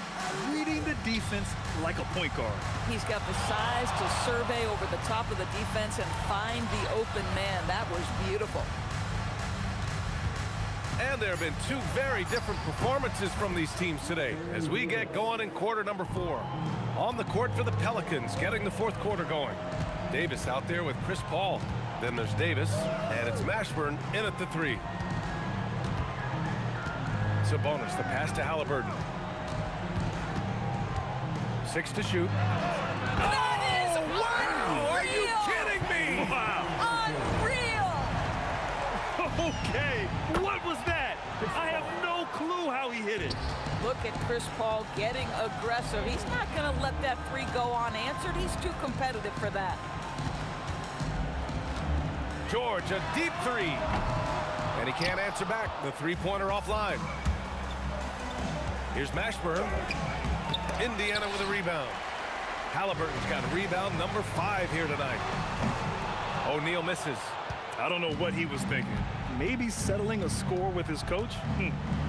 Reading the defense like a point guard. He's got the size to survey over the top of the defense and find the open man. That was beautiful. And there have been 2 very different performances from these teams today as we get going in quarter number 4. On the court for the Pelicans, getting the 4th quarter going. Davis out there with Chris Paul. Then there's Davis, and it's Mashburn in at the 3. Sabonis, the pass to Halliburton. 6 to shoot. That is wow! Are you kidding me? Wow. Unreal! Okay, what was that? I have no clue how he hit it. Look at Chris Paul getting aggressive. He's not going to let that 3 go unanswered. He's too competitive for that. George, a deep 3. And he can't answer back. The 3-pointer offline. Here's Mashburn. Indiana with a rebound. Halliburton's got rebound number 5 here tonight. O'Neal misses. I don't know what he was thinking. Maybe settling a score with his coach?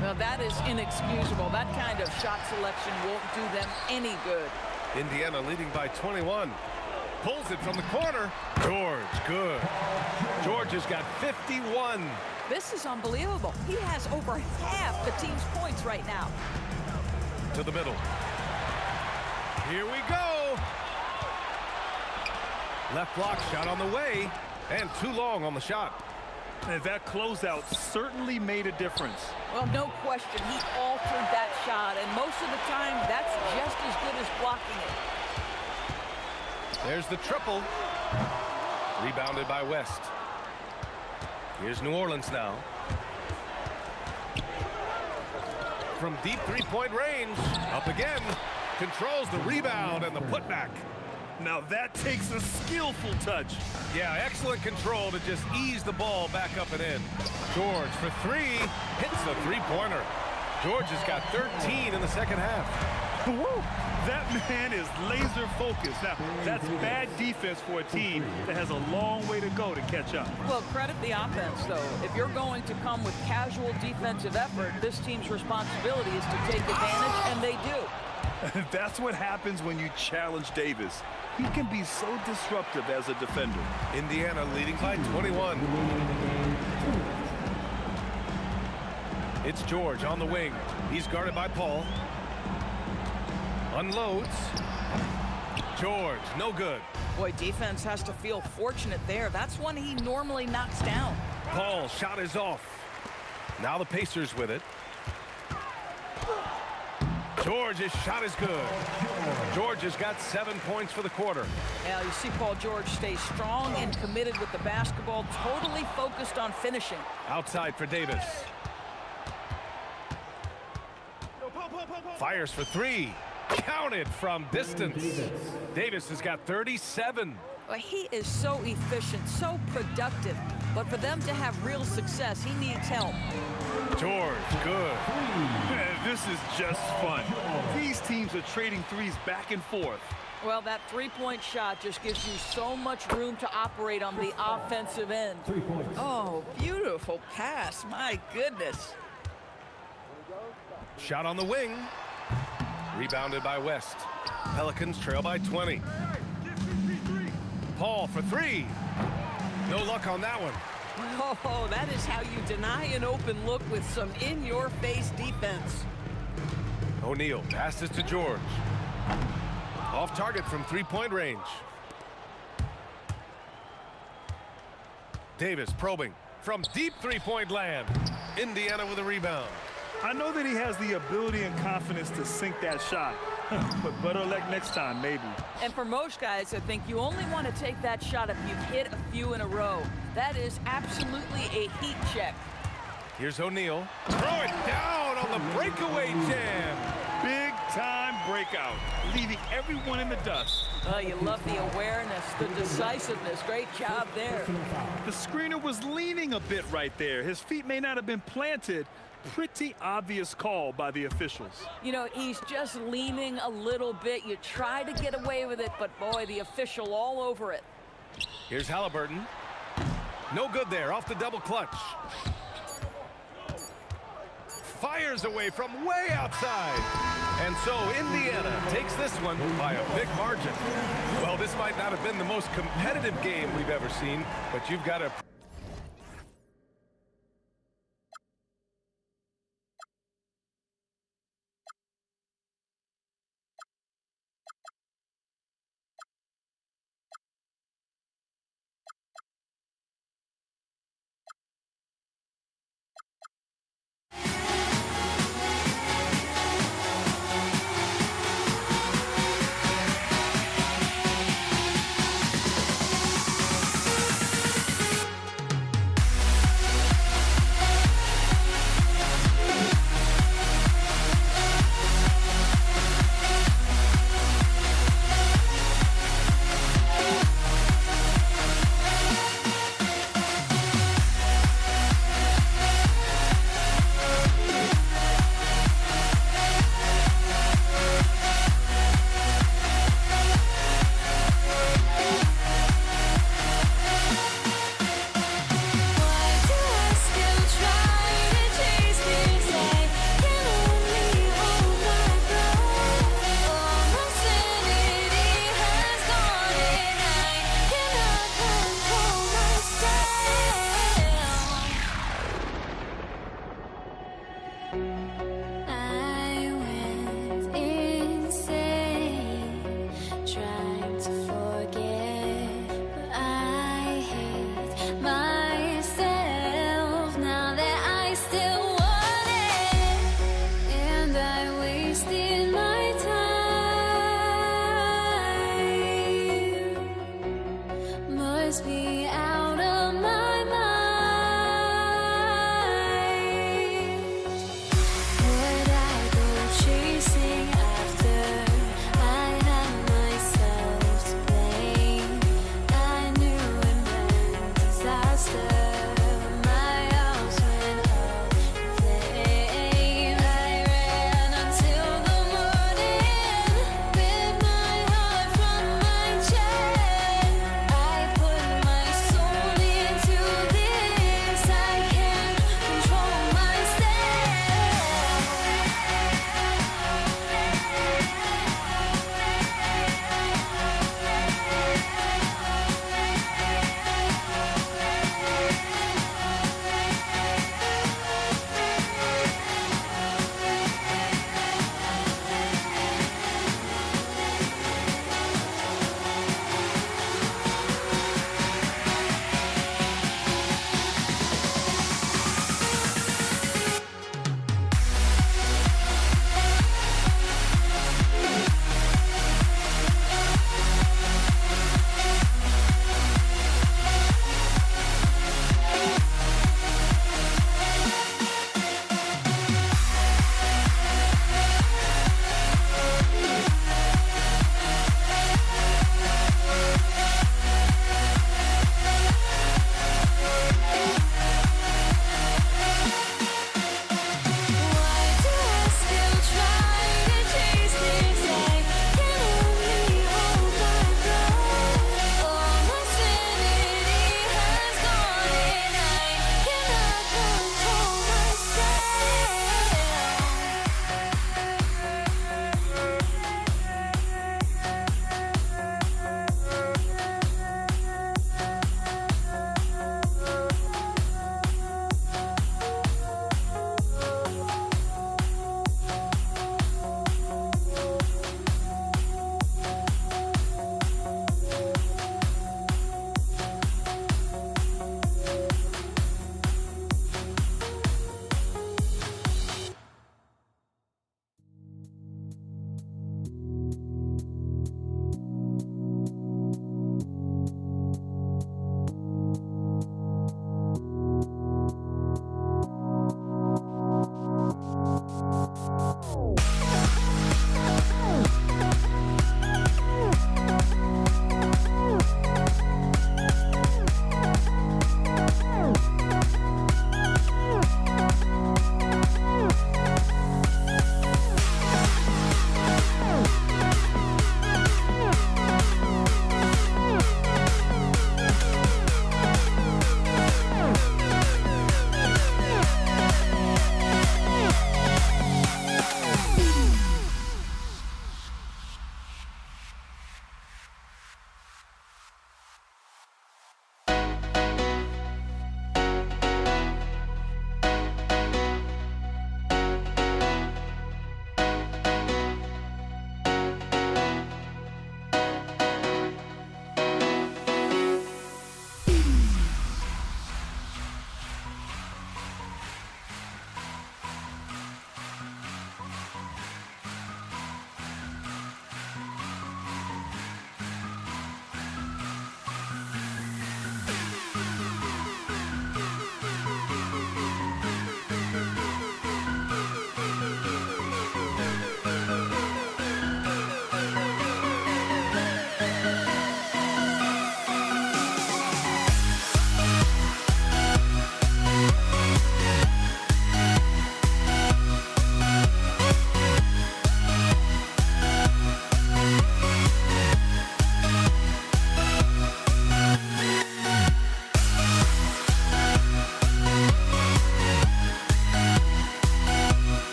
Well, that is inexcusable. That kind of shot selection won't do them any good. Indiana leading by 21. Pulls it from the corner. George, good. George has got 51. This is unbelievable. He has over half the team's points right now. To the middle. Here we go. Left block shot on the way. And too long on the shot. And that closeout certainly made a difference. Well, no question. He altered that shot. And most of the time, that's just as good as blocking it. There's the triple. Rebounded by West. Here's New Orleans now. From deep 3-point range. Up again. Controls the rebound and the putback. Now that takes a skillful touch. Yeah, excellent control to just ease the ball back up and in. George for 3. Hits the 3-pointer. George has got 13 in the second half. Woo! That man is laser focused. Now, that's bad defense for a team that has a long way to go to catch up. Well, credit the offense, though. If you're going to come with casual defensive effort, this team's responsibility is to take advantage, and they do. That's what happens when you challenge Davis. He can be so disruptive as a defender. Indiana leading by 21. It's George on the wing. He's guarded by Paul. Unloads. George, no good. Boy, defense has to feel fortunate there. That's one he normally knocks down. Paul, shot is off. Now the Pacers with it. George's shot is good. George has got 7 points for the quarter. Now, you see Paul George stay strong and committed with the basketball, totally focused on finishing. Outside for Davis. Fires for 3. Counted from distance. Davis has got 37. Well, he is so efficient, so productive. But for them to have real success, he needs help. George, good. Man, this is just fun. These teams are trading threes back and forth. Well, that three-point shot just gives you so much room to operate on the offensive end. 3 points. Oh, beautiful pass. My goodness. Shot on the wing. Rebounded by West. Pelicans trail by 20. Paul for three. No luck on that one. Oh, that is how you deny an open look with some in-your-face defense. O'Neal passes to George. Off target from three-point range. Davis probing from deep three-point land. Indiana with a rebound. I know that he has the ability and confidence to sink that shot, but better luck next time, maybe. And for most guys, I think you only want to take that shot if you've hit a few in a row. That is absolutely a heat check. Here's O'Neal. Throw it down on the breakaway jam. Big time breakout, leaving everyone in the dust. Oh, you love the awareness, the decisiveness. Great job there. The screener was leaning a bit right there. His feet may not have been planted. Pretty obvious call by the officials. You know, he's just leaning a little bit. You try to get away with it, but boy, the official all over it. Here's Halliburton. No good there, off the double clutch. Fires away from way outside. And so Indiana takes this one by a big margin. Well, this might not have been the most competitive game we've ever seen, but you've got to...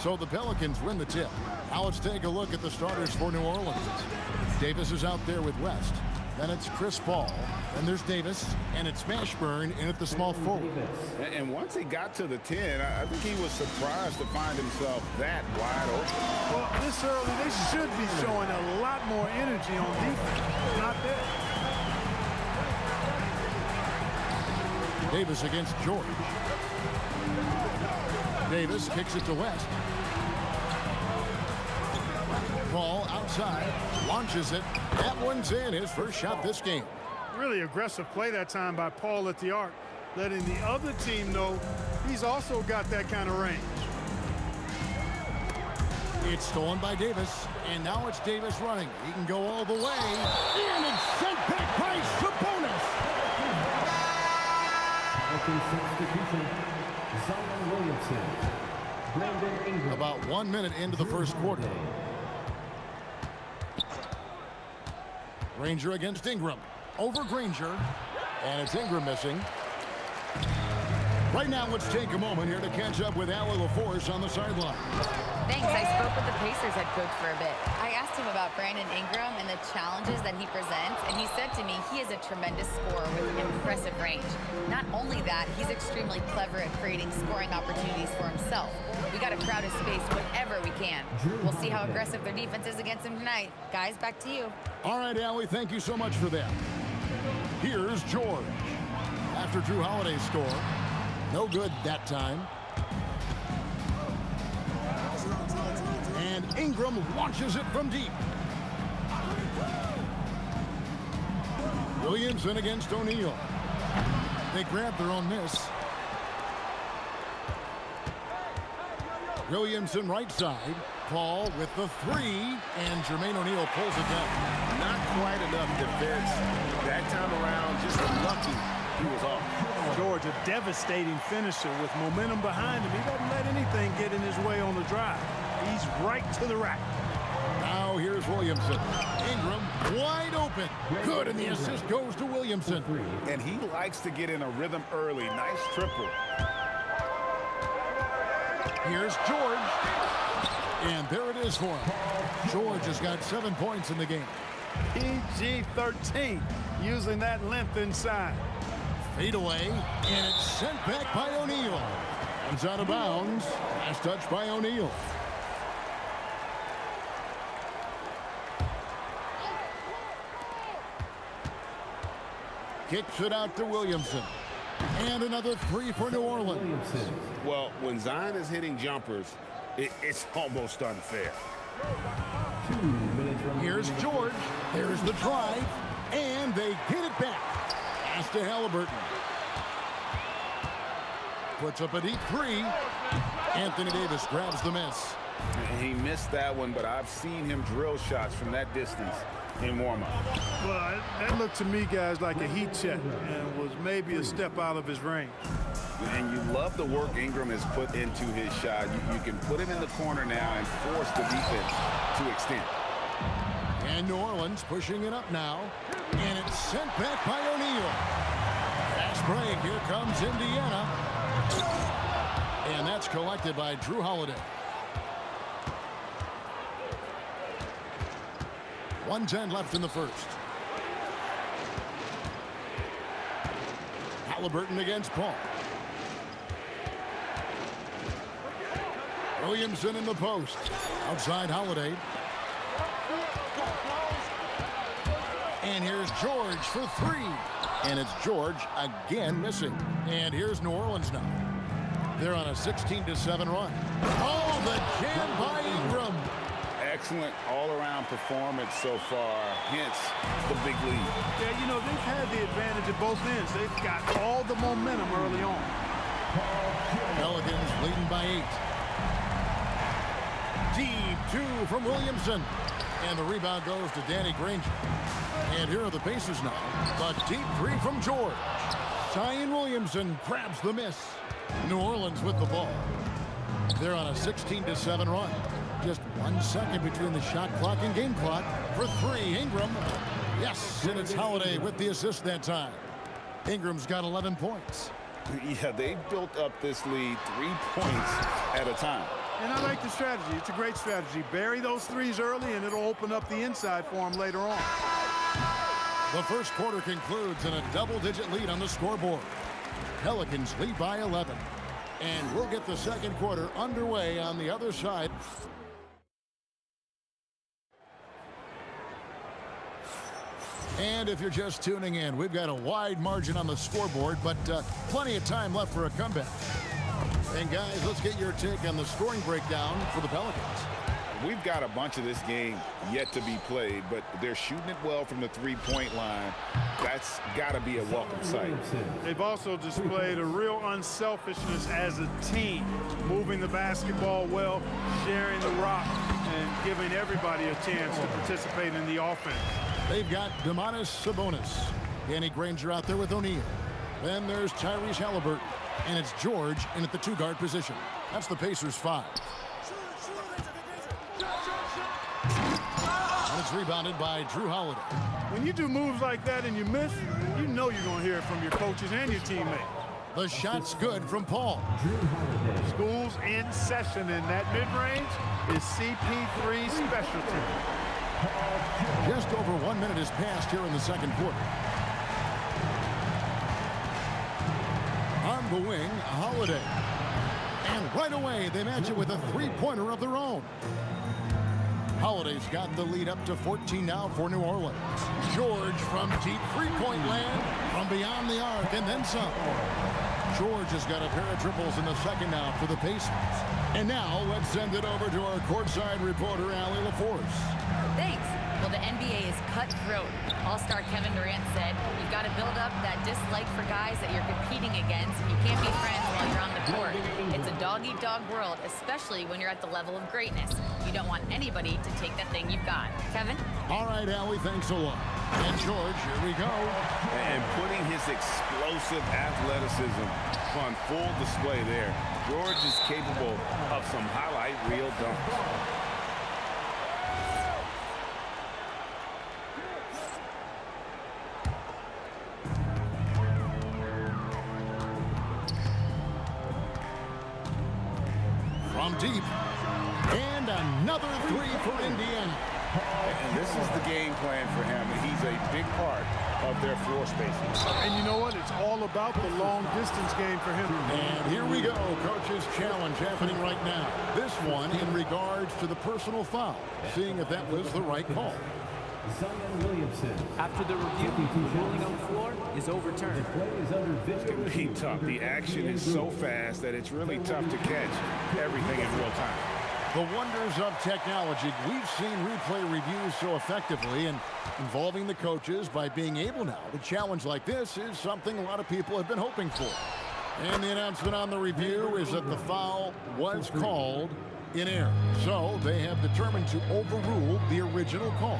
So the Pelicans win the tip. Now let's take a look at the starters for New Orleans. Davis is out there with West. Then it's Chris Paul. Then there's Davis. And it's Mashburn in at the small forward. And once he got to the 10, I think he was surprised to find himself that wide open. Well, this early, they should be showing a lot more energy on defense. Not there. Davis against George. Davis kicks it to West. Paul outside, launches it. That one's in, his first shot this game. Really aggressive play that time by Paul at the arc, letting the other team know he's also got that kind of range. It's stolen by Davis, and now it's Davis running. He can go all the way, and it's sent back by Sabonis. Substitution. Zion Williamson. Brandon Ingram. About 1 minute into the first quarter. Granger against Ingram. Over Granger. And it's Ingram missing. Right now, let's take a moment here to catch up with Allie LaForce on the sideline. Thanks. I spoke with the Pacers head coach for a bit. I asked him about Brandon Ingram and the challenges that he presents, and he said to me he is a tremendous scorer with impressive range. Not only that, he's extremely clever at creating scoring opportunities for himself. We got to crowd his space whenever we can. We'll see how aggressive their defense is against him tonight. Guys, back to you. All right, Allie, thank you so much for that. Here's George. After Drew Holiday's score. No good that time. And Ingram launches it from deep. Williamson against O'Neal. They grab their own miss. Williamson right side. Paul with the three. And Jermaine O'Neal pulls it down. Not quite enough defense. That time around, just lucky he was off. George, a devastating finisher with momentum behind him. He doesn't let anything get in his way on the drive. He's right to the rack. Now here's Williamson. Ingram wide open. Good, and the assist goes to Williamson. And he likes to get in a rhythm early. Nice triple. Here's George. And there it is for him. George has got 7 points in the game. PG-13, using that length inside. Fade away, and it's sent back by O'Neal. It's out of bounds. Last touch by O'Neal. Kicks it out to Williamson. And another three for New Orleans. Well, when Zion is hitting jumpers, it's almost unfair. Here's George. There's the drive. And they get it back. Pass to Halliburton. Puts up a deep three. Anthony Davis grabs the miss. He missed that one, but I've seen him drill shots from that distance in warm-up. Well, that looked to me, guys, like a heat check and was maybe a step out of his range. And you love the work Ingram has put into his shot. You can put him in the corner now and force the defense to extend. And New Orleans pushing it up now. And it's sent back by O'Neal. Fast break. Here comes Indiana. And that's collected by Drew Holiday. 1:10 left in the first. Halliburton against Paul. Williamson in the post. Outside Holiday. And here's George for three. And it's George again missing. And here's New Orleans now. They're on a 16-7 run. Oh, the jam by Ingram. Excellent all-around performance so far, hence the big lead. Yeah, you know, they've had the advantage at both ends. They've got all the momentum early on. Pelicans leading by 8. Deep two from Williamson. And the rebound goes to Danny Granger. And here are the Pacers now. The deep three from George. Zion Williamson grabs the miss. New Orleans with the ball. They're on a 16-7 run. Just 1 second between the shot clock and game clock. For three, Ingram. Yes, and it's Holiday with the assist that time. Ingram's got 11 points. Yeah, they've built up this lead 3 points at a time. And I like the strategy. It's a great strategy. Bury those threes early, and it'll open up the inside for him later on. The first quarter concludes in a double-digit lead on the scoreboard. Pelicans lead by 11. And we'll get the second quarter underway on the other side. And if you're just tuning in, we've got a wide margin on the scoreboard, but plenty of time left for a comeback. And guys, let's get your take on the scoring breakdown for the Pelicans. We've got a bunch of this game yet to be played, but they're shooting it well from the three-point line. That's got to be a welcome sight. They've also displayed a real unselfishness as a team, moving the basketball well, sharing the rock, and giving everybody a chance to participate in the offense. They've got Sabonis. Danny Granger out there with O'Neal. Then there's Tyrese Halliburton. And it's George in at the two-guard position. That's the Pacers' 5. And it's rebounded by Drew Holiday. When you do moves like that and you miss, you know you're going to hear it from your coaches and your teammates. The shot's good from Paul. School's in session, and that mid-range is CP3's specialty. Just over 1 minute has passed here in the second quarter. On the wing, Holiday. And right away, they match it with a three-pointer of their own. Holiday's got the lead up to 14 now for New Orleans. George from deep three-point land, from beyond the arc, and then some. George has got a pair of triples in the second now for the Pacers. And now, let's send it over to our courtside reporter, Allie LaForce. Thanks. Well, the NBA is cutthroat. All-star Kevin Durant said, you've got to build up that dislike for guys that you're competing against, and you can't be friends while you're on the court. It's a dog-eat-dog world, especially when you're at the level of greatness. You don't want anybody to take that thing you've got. Kevin? All right, Allie, thanks a lot. And George, here we go. And putting his explosive athleticism on full display there. George is capable of some highlight reel dunks. From deep. And another three for Indiana. And this is the game plan for him. He's a big part of their floor spacing. And you know what? It's all about the long-distance game for him. And here we go. Coach's challenge happening right now. This one in regards to the personal foul. Seeing if that was the right call. Zion Williamson. After the review, the ruling on the floor is overturned. The play is under It's going to be tough. The action is so fast that it's really tough to catch everything in real time. The wonders of technology. We've seen replay reviews so effectively, and involving the coaches by being able now to challenge like this is something a lot of people have been hoping for. And the announcement on the review is that the foul was called in error. So they have determined to overrule the original call.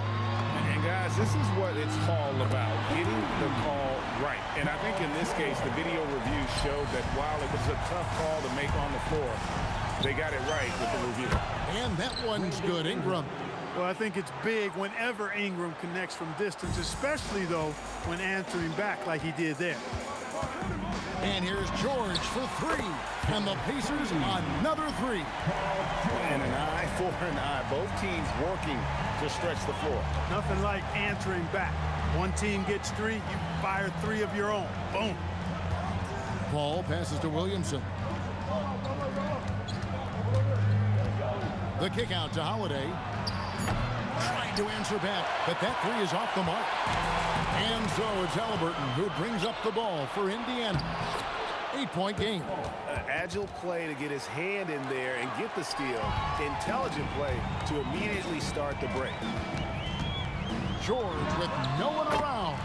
And guys, this is what it's all about, getting the call right. And I think in this case, the video review showed that while it was a tough call to make on the floor, they got it right with the review. And that one's good. Ingram. Well, I think it's big whenever Ingram connects from distance, especially, though, when answering back like he did there. And here's George for three. And the Pacers another three. And an eye for an eye. Both teams working to stretch the floor. Nothing like answering back. One team gets three, you fire three of your own. Boom. Paul passes to Williamson. The kick out to Holiday. Trying to answer back, but that three is off the mark. And so it's Halliburton who brings up the ball for Indiana. 8-point game. Agile play to get his hand in there and get the steal. Intelligent play to immediately start the break. George with no one around.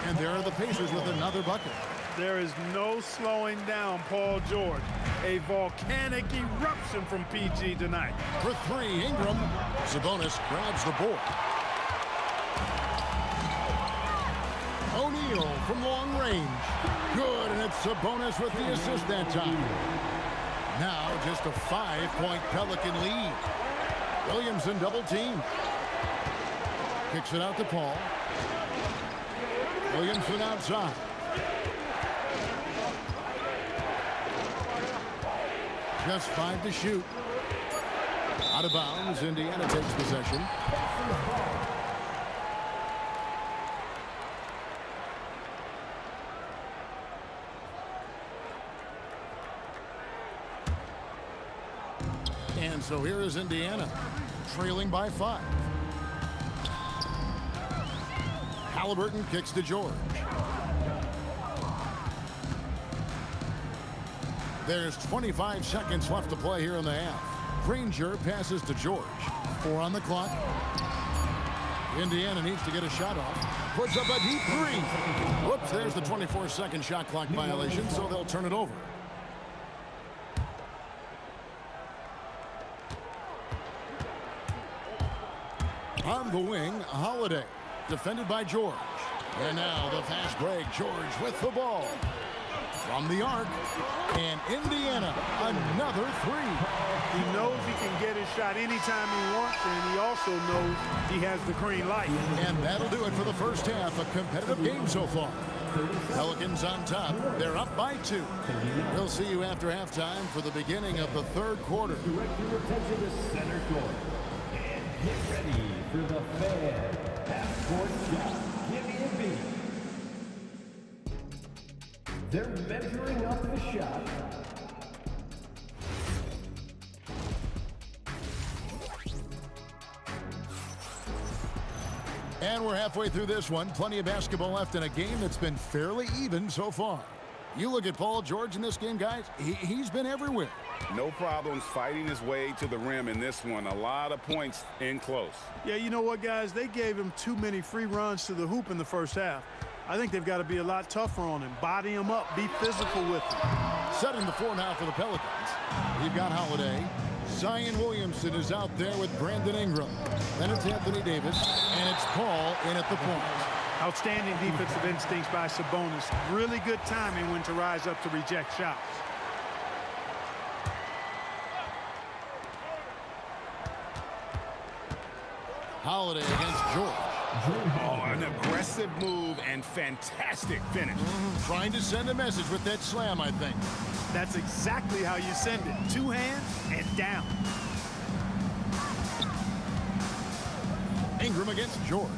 And there are the Pacers with another bucket. There is no slowing down Paul George. A volcanic eruption from PG tonight. For three, Ingram. Sabonis grabs the board. O'Neal from long range. Good, and it's Sabonis with the assist that time. Now just a 5-point Pelican lead. Williamson double team. Kicks it out to Paul. Williamson outside. Just 5 to shoot. Out of bounds, Indiana takes possession. And so here is Indiana, trailing by 5. Halliburton kicks to George. There's 25 seconds left to play here in the half. Granger passes to George. 4 on the clock. Indiana needs to get a shot off. Puts up a deep 3. Whoops, there's the 24-second shot clock violation, so they'll turn it over. On the wing, Holiday. Defended by George. And now the fast break. George with the ball. From the arc. And Indiana, another 3. He knows he can get his shot anytime he wants, and he also knows he has the green light. And that'll do it for the first half. A competitive game so far. Pelicans on top. They're up by 2. We'll see you after halftime for the beginning of the third quarter. Direct your attention to center court. And get ready for the fan half-court shot. Give me a beat. They're measuring up the shot. And we're halfway through this one. Plenty of basketball left in a game that's been fairly even so far. You look at Paul George in this game, guys. He's been everywhere. No problems fighting his way to the rim in this one. A lot of points in close. Yeah, you know what, guys? They gave him too many free runs to the hoop in the first half. I think they've got to be a lot tougher on him. Body him up. Be physical with him. Setting the floor now for the Pelicans. You've got Holiday. Zion Williamson is out there with Brandon Ingram. Then it's Anthony Davis. And it's Paul in at the point. Outstanding defensive instincts by Sabonis. Really good timing when to rise up to reject shots. Holiday against George. Oh, an aggressive move and fantastic finish. Trying to send a message with that slam, I think. That's exactly how you send it. 2 hands and down. Ingram against George.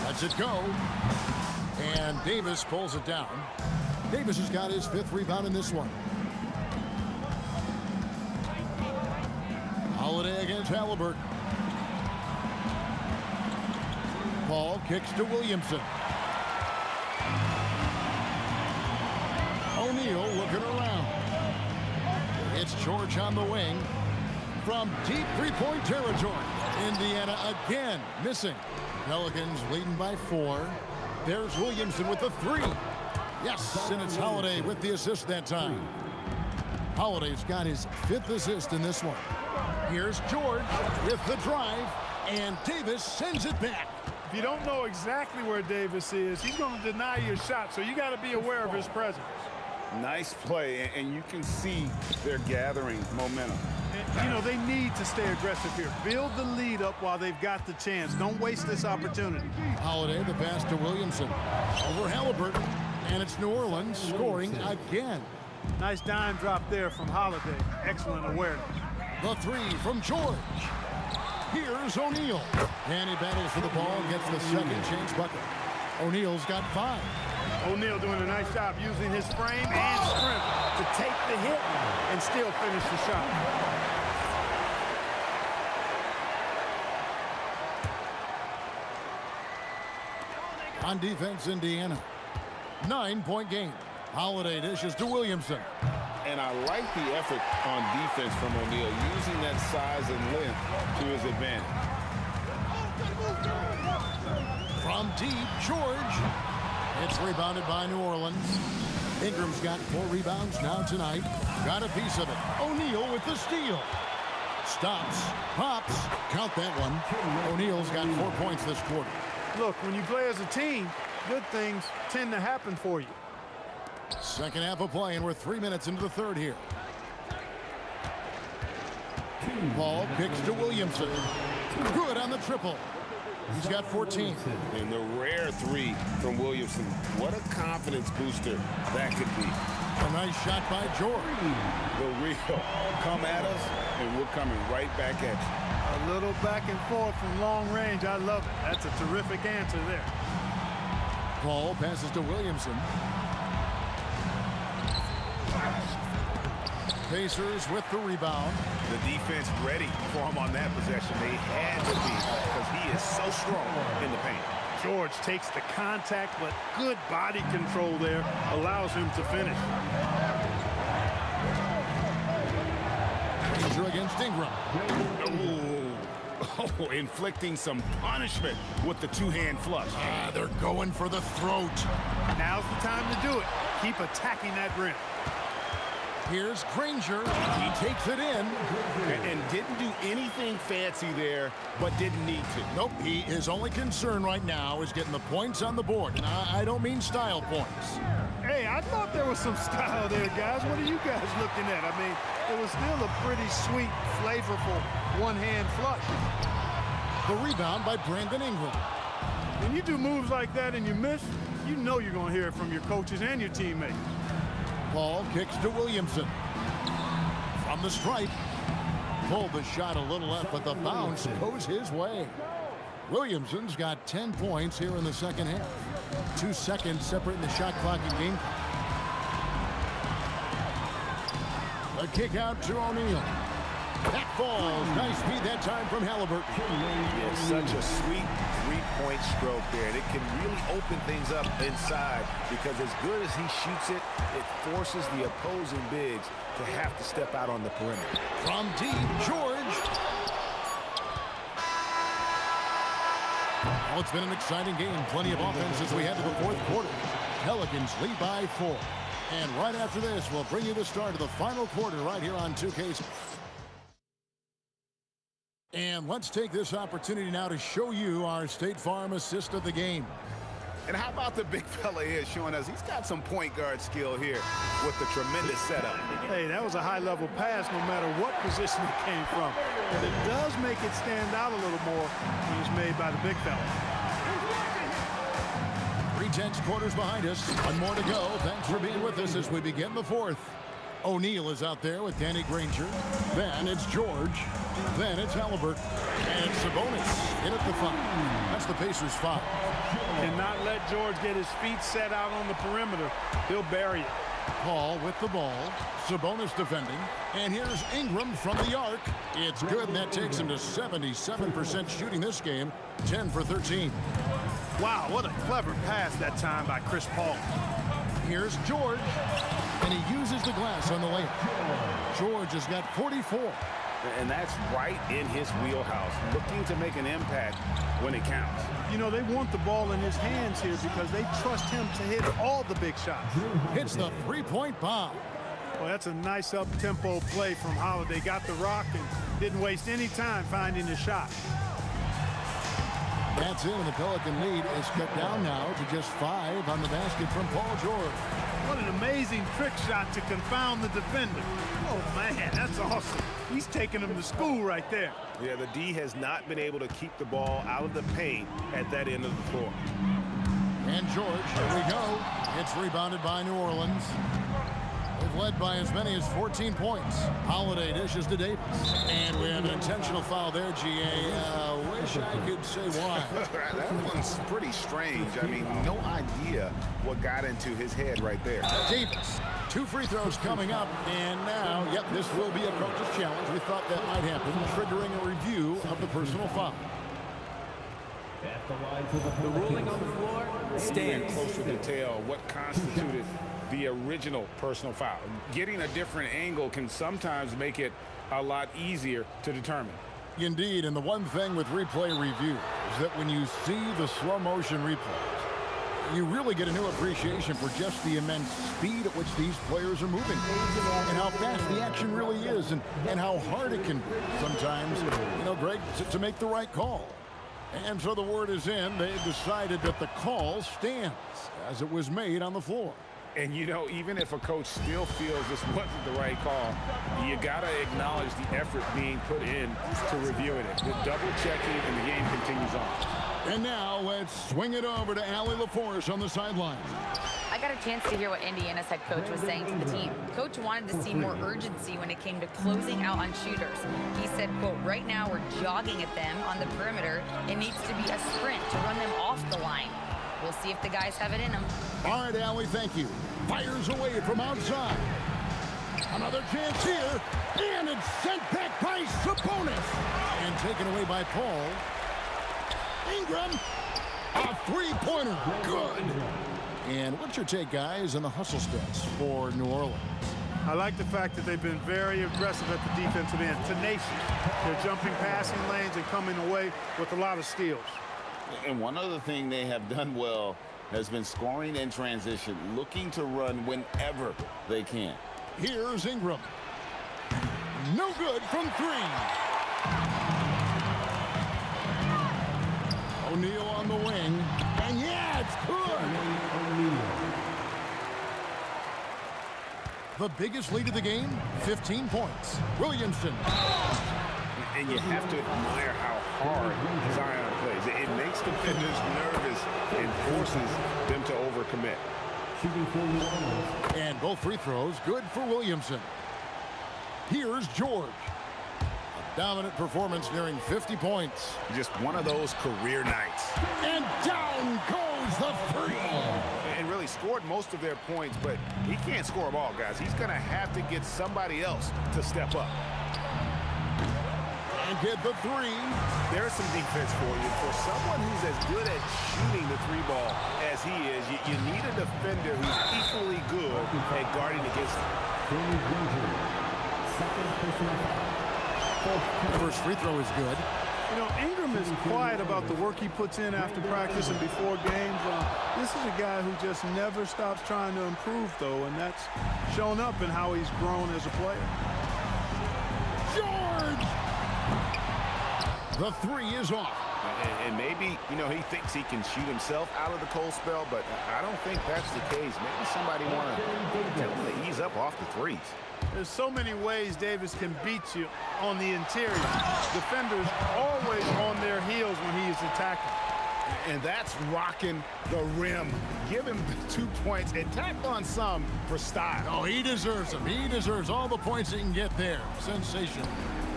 Lets it go. And Davis pulls it down. Davis has got his 5th rebound in this one. Holiday against Halliburton. Paul kicks to Williamson. O'Neal looking around. It's George on the wing. From deep 3-point territory. Indiana again missing. Pelicans leading by 4. There's Williamson with the 3. Yes, and it's Holiday with the assist that time. Holiday's got his 5th assist in this one. Here's George with the drive, and Davis sends it back. If you don't know exactly where Davis is, he's going to deny your shot, so you got to be aware of his presence. Nice play, and you can see they're gathering momentum. And, you know, they need to stay aggressive here. Build the lead up while they've got the chance. Don't waste this opportunity. Holiday, the pass to Williamson. Over Halliburton, and it's New Orleans scoring again. Nice dime drop there from Holiday. Excellent awareness. The 3 from George. Here's O'Neal. And he battles for the ball and gets the second chance bucket. O'Neal's got 5. O'Neal doing a nice job using his frame and strength to take the hit and still finish the shot. On defense, Indiana. 9-point game. Holiday dishes to Williamson. And I like the effort on defense from O'Neal, using that size and length to his advantage. From deep, George. It's rebounded by New Orleans. Ingram's got 4 rebounds now tonight. Got a piece of it. O'Neal with the steal. Stops, pops, count that one. O'Neal's got 4 points this quarter. Look, when you play as a team, good things tend to happen for you. Second half of play, and we're 3 minutes into the third here. Ball kicks to Williamson. Good on the triple. He's got 14. And the rare 3 from Williamson. What a confidence booster that could be. A nice shot by George. The real. Come at us, and we're coming right back at you. A little back and forth from long range. I love it. That's a terrific answer there. Paul passes to Williamson. Pacers with the rebound. The defense ready for him on that possession. They had to be because he is so strong in the paint. George takes the contact, but good body control there allows him to finish. Danger against Ingram. Oh, inflicting some punishment with the two-hand flush. They're going for the throat. Now's the time to do it. Keep attacking that rim. Here's Granger. He takes it in. And didn't do anything fancy there, but didn't need to. Nope, his only concern right now is getting the points on the board. And I don't mean style points. Hey, I thought there was some style there, guys. What are you guys looking at? I mean, it was still a pretty sweet, flavorful one-hand flush. The rebound by Brandon Ingram. When you do moves like that and you miss, you know you're going to hear it from your coaches and your teammates. Paul kicks to Williamson. From the stripe. Pulled the shot a little left, but the bounce goes his way. Williamson's got 10 points here in the second half. 2 seconds separating the shot clock and game clock. A kick out to O'Neal. That falls. Nice speed that time from Halliburton. It's such a sweet three-point stroke there. And it can really open things up inside because as good as he shoots it, it forces the opposing bigs to have to step out on the perimeter. From deep, George. Well, it's been an exciting game. Plenty of offense as we head to the fourth quarter. Pelicans lead by 4. And right after this, we'll bring you the start of the final quarter right here on 2K. And let's take this opportunity now to show you our State Farm assist of the game. And how about the big fella here showing us he's got some point guard skill here with the tremendous setup. Hey, that was a high-level pass no matter what position it came from. But it does make it stand out a little more when it's made by the big fella. 3/10 quarters behind us. One more to go. Thanks for being with us as we begin the fourth. O'Neal is out there with Danny Granger. Then it's George. Then it's Halliburton. And it's Sabonis in at the 5. That's the Pacers' 5. Cannot let George get his feet set out on the perimeter. He'll bury it. Paul with the ball. Sabonis defending. And here's Ingram from the arc. It's good, and that takes him to 77% shooting this game. 10 for 13. Wow, what a clever pass that time by Chris Paul. Here's George. And he uses the glass on the layup. George has got 44. And that's right in his wheelhouse, looking to make an impact when it counts. You know, they want the ball in his hands here because they trust him to hit all the big shots. Hits the three-point bomb. Well, that's a nice up-tempo play from Holiday. Got the rock and didn't waste any time finding the shot. That's it, and the Pelican lead is cut down now to just 5 on the basket from Paul George. What an amazing trick shot to confound the defender. Oh, man, that's awesome. He's taking him to school right there. Yeah, the D has not been able to keep the ball out of the paint at that end of the floor. And George, here we go. It's rebounded by New Orleans. They've led by as many as 14 points. Holiday dishes to Davis. And we have an intentional foul there, GA. Wish I could say why. That one's pretty strange. I mean, no idea what got into his head right there. Davis, 2 free throws coming up. And now, yep, this will be a coach's challenge. We thought that might happen, triggering a review of the personal foul. The ruling on the floor stands. Closer detail what constituted the original personal foul. Getting a different angle can sometimes make it a lot easier to determine. Indeed, and the one thing with replay review is that when you see the slow motion replays, you really get a new appreciation for just the immense speed at which these players are moving and how fast the action really is and how hard it can be sometimes, you know, Greg, to make the right call. And so the word is in. They've decided that the call stands as it was made on the floor. And, you know, even if a coach still feels this wasn't the right call, you got to acknowledge the effort being put in to reviewing it. The double-checking, and the game continues on. And now let's swing it over to Allie LaForce on the sideline. I got a chance to hear what Indiana's head coach was saying to the team. Coach wanted to see more urgency when it came to closing out on shooters. He said, quote, right now we're jogging at them on the perimeter. It needs to be a sprint to run them off the line. We'll see if the guys have it in them. All right, Allie, thank you. Fires away from outside. Another chance here, and it's sent back by Sabonis. And taken away by Paul. Ingram, a three-pointer, good. And what's your take, guys, on the hustle stats for New Orleans? I like the fact that they've been very aggressive at the defensive end, tenacious. They're jumping passing lanes and coming away with a lot of steals. And one other thing they have done well has been scoring in transition, looking to run whenever they can. Here's Ingram. No good from three. O'Neal on the wing. And yeah, it's good. The biggest lead of the game, 15 points. Williamson. And you have to admire how hard Zion plays. It makes defenders nervous and forces them to overcommit. And both free throws good for Williamson. Here's George. A dominant performance nearing 50 points. Just one of those career nights. And down goes the three. And really scored most of their points, but he can't score them all, guys. He's going to have to get somebody else to step up. And get the three. There's some defense for you. For someone who's as good at shooting the three ball as he is, you need a defender who's equally good at guarding against him. The first free throw is good. You know, Ingram is quiet about the work he puts in after practice and before games. This is a guy who just never stops trying to improve, though, and that's shown up in how he's grown as a player. George! The three is off. And maybe, you know, he thinks he can shoot himself out of the cold spell, but I don't think that's the case. Maybe somebody want to tell him to ease up off the threes. There's so many ways Davis can beat you on the interior. Defenders always on their heels when he is attacking. And that's rocking the rim. Give him 2 points and tack on some for style. Oh, he deserves them. He deserves all the points he can get there. Sensational.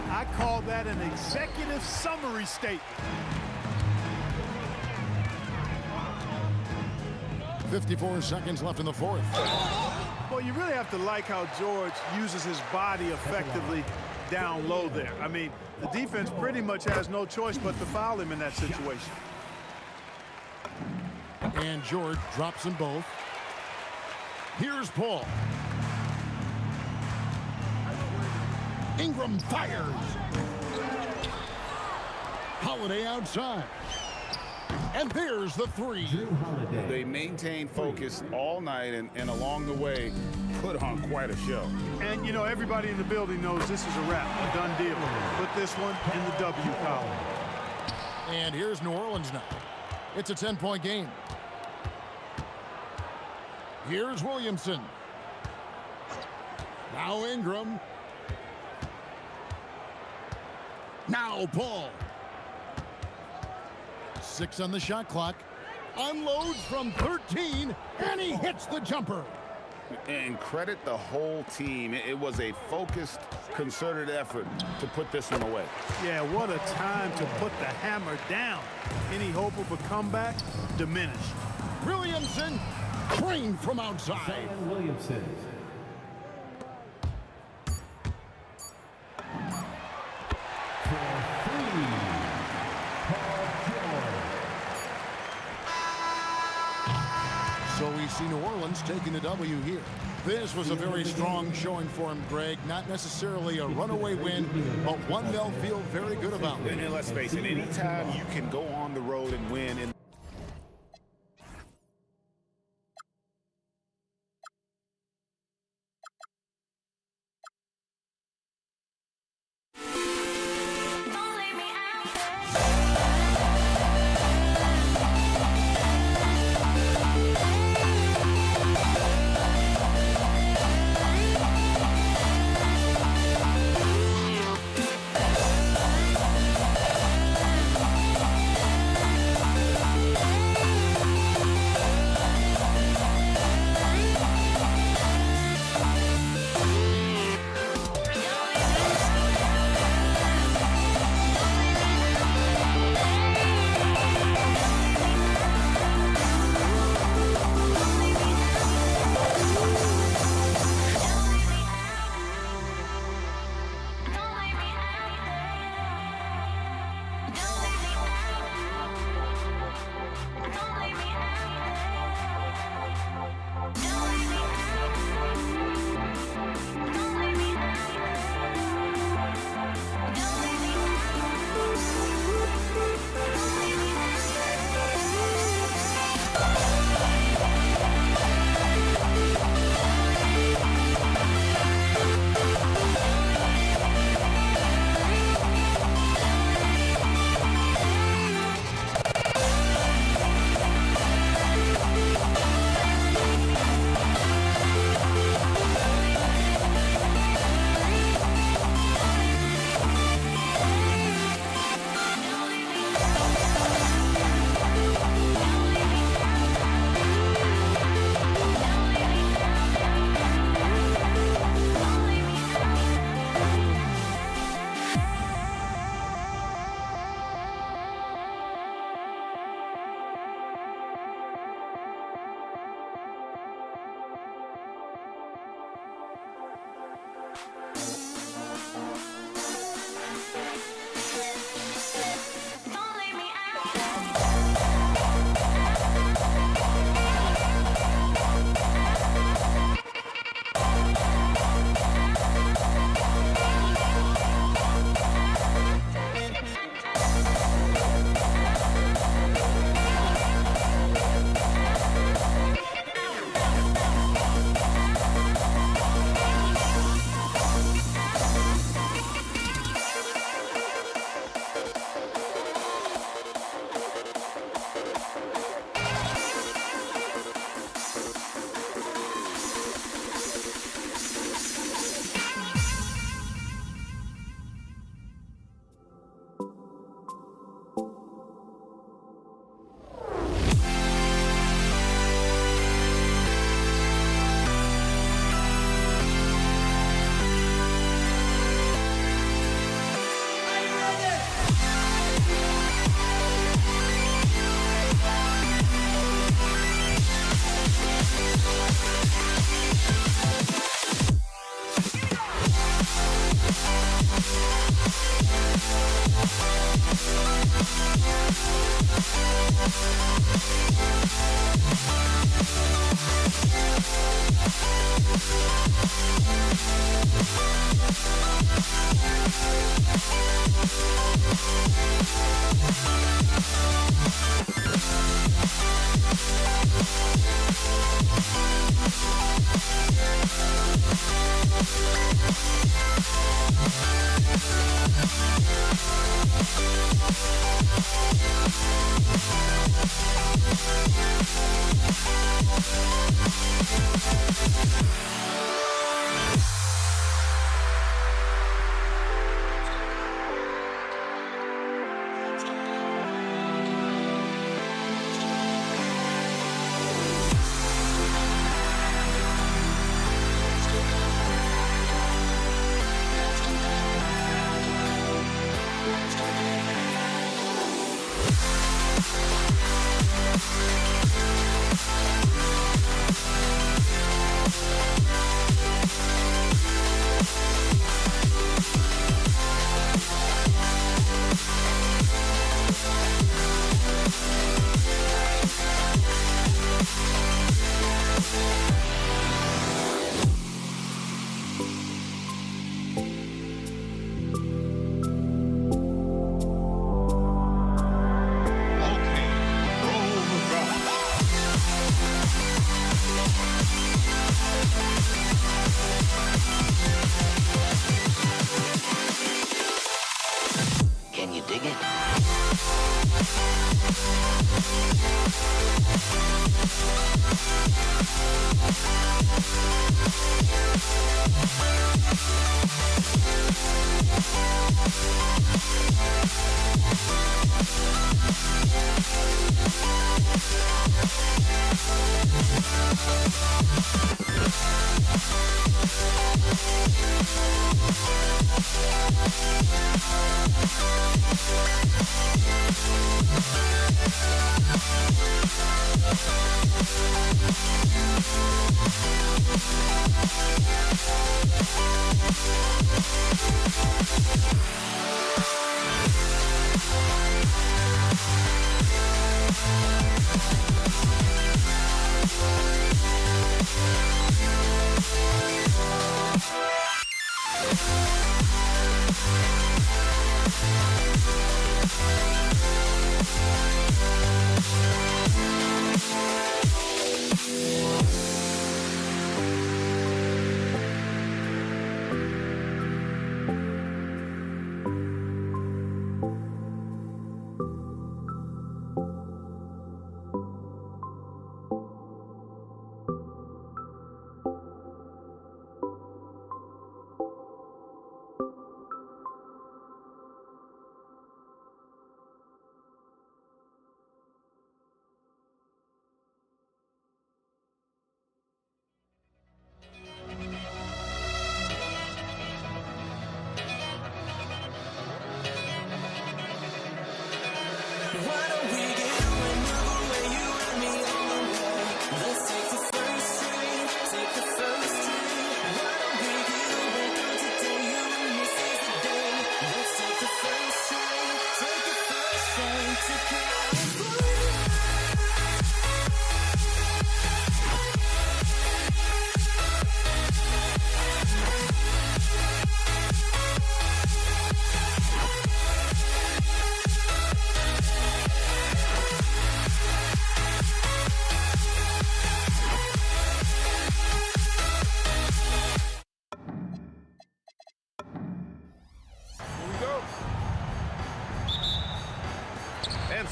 I call that an executive summary statement. 54 seconds left in the fourth. Well, you really have to like how George uses his body effectively down low there. I mean, the defense pretty much has no choice but to foul him in that situation. And George drops them both. Here's Paul. Ingram fires. Holiday outside. And there's the three. They maintained focus all night and along the way put on quite a show. And, you know, everybody in the building knows this is a wrap, a done deal. Put this one in the W column. And here's New Orleans now. It's a 10-point game. Here's Williamson. Now Ingram. Now Paul. 6 on the shot clock. Unloads from 13, and he hits the jumper. And credit the whole team. It was a focused, concerted effort to put this one away. Yeah, what a time to put the hammer down. Any hope of a comeback diminished. Williamson, trained from outside. Williamson. So we see New Orleans taking the W here. This was a very strong showing for him, Greg. Not necessarily a runaway win, but one they'll feel very good about. And let's face it, anytime you can go on the road and win in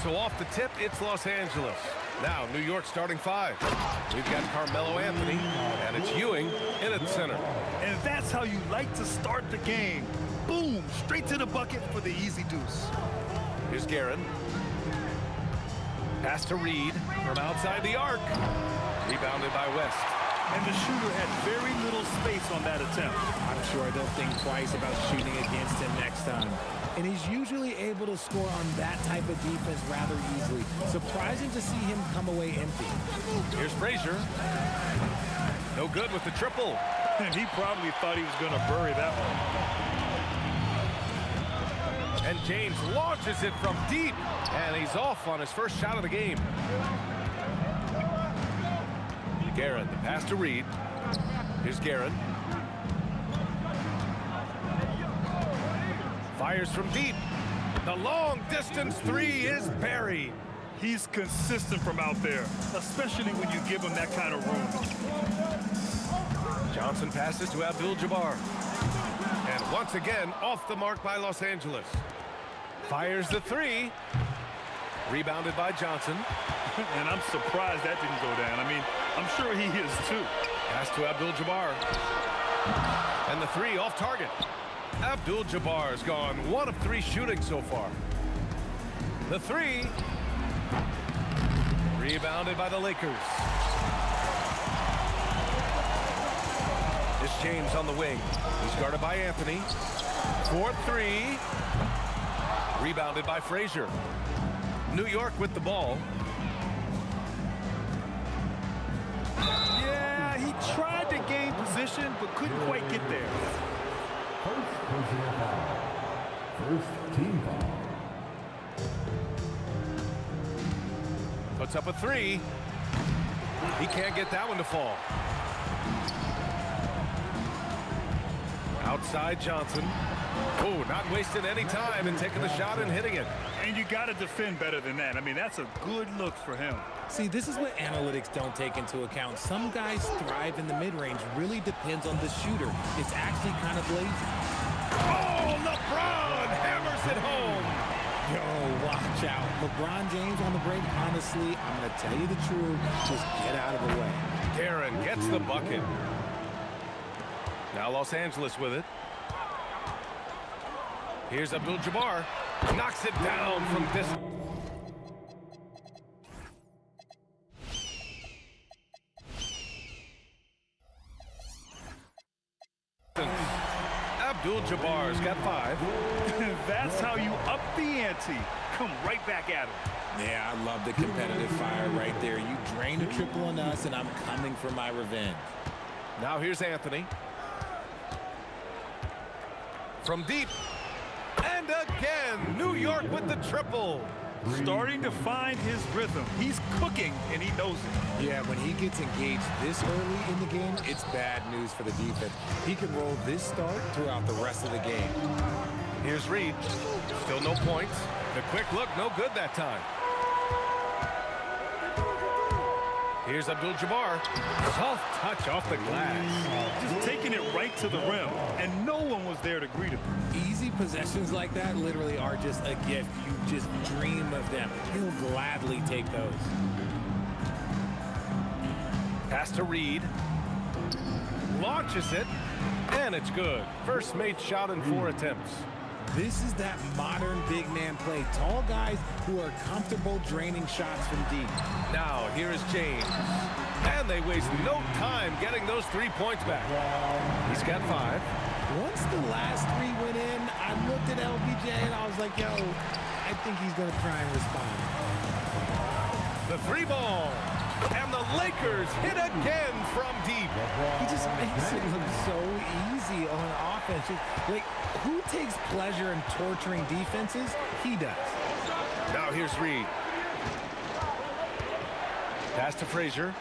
So off the tip, it's Los Angeles. Now, New York starting 5. We've got Carmelo Anthony, and it's Ewing in at center. And that's how you like to start the game. Boom, straight to the bucket for the easy deuce. Here's Guerin. Pass to Reed from outside the arc. Rebounded by West. And the shooter had very little space on that attempt. I'm sure they'll think twice about shooting against him next time. And he's usually able to score on that type of defense rather easily. Surprising to see him come away empty. Here's Frazier. No good with the triple. And he probably thought he was going to bury that one. And James launches it from deep. And he's off on his first shot of the game. Guerin, the pass to Reed. Here's Guerin. Fires from deep. The long distance three is buried. He's consistent from out there, especially when you give him that kind of room. Johnson passes to Abdul-Jabbar. And once again, off the mark by Los Angeles. Fires the three. Rebounded by Johnson. And I'm surprised that didn't go down. I mean, I'm sure he is too. Pass to Abdul-Jabbar. And the three off target. Abdul-Jabbar's gone 1 of 3 shooting so far. The three. Rebounded by the Lakers. It's James on the wing. He's guarded by Anthony. 4-3. Rebounded by Frazier. New York with the ball. Yeah, he tried to gain position, but couldn't quite get there. First personal foul. First team foul. Puts up a three. He can't get that one to fall. Outside Johnson. Oh, not wasting any time and taking the shot and hitting it. And you got to defend better than that. I mean, that's a good look for him. See, this is what analytics don't take into account. Some guys thrive in the mid-range. Really depends on the shooter. It's actually kind of lazy. Oh, LeBron hammers it home. Yo, watch out. LeBron James on the break, honestly, I'm going to tell you the truth. Just get out of the way. Guerin gets the bucket. Now Los Angeles with it. Here's Abdul-Jabbar. Knocks it down from distance. Abdul-Jabbar's got 5. That's how you up the ante. Come right back at him. Yeah, I love the competitive fire right there. You drained a triple on us, and I'm coming for my revenge. Now here's Anthony. From deep. And again, New York with the triple. Starting to find his rhythm. He's cooking, and he knows it. Yeah, when he gets engaged this early in the game, it's bad news for the defense. He can roll this start throughout the rest of the game. Here's Reed. Still no points. The quick look, no good that time. Here's Abdul-Jabbar. Soft touch off the glass. Just taking it right to the rim, and no one was there to greet him. Easy possessions like that literally are just a gift. You just dream of them. He'll gladly take those. Pass to Reed. Launches it, and it's good. First made shot in 4 attempts. This is that modern big man play. Tall guys who are comfortable draining shots from deep. Now, here is James. And they waste no time getting those 3 points back. He's got 5. Once the last 3 went in, I looked at LBJ and I was like, yo, I think he's going to try and respond. The 3 ball. And the Lakers hit again from deep. He just makes it look so easy on offense. Like, who takes pleasure in torturing defenses? He does. Now here's Reed. Pass to Frazier.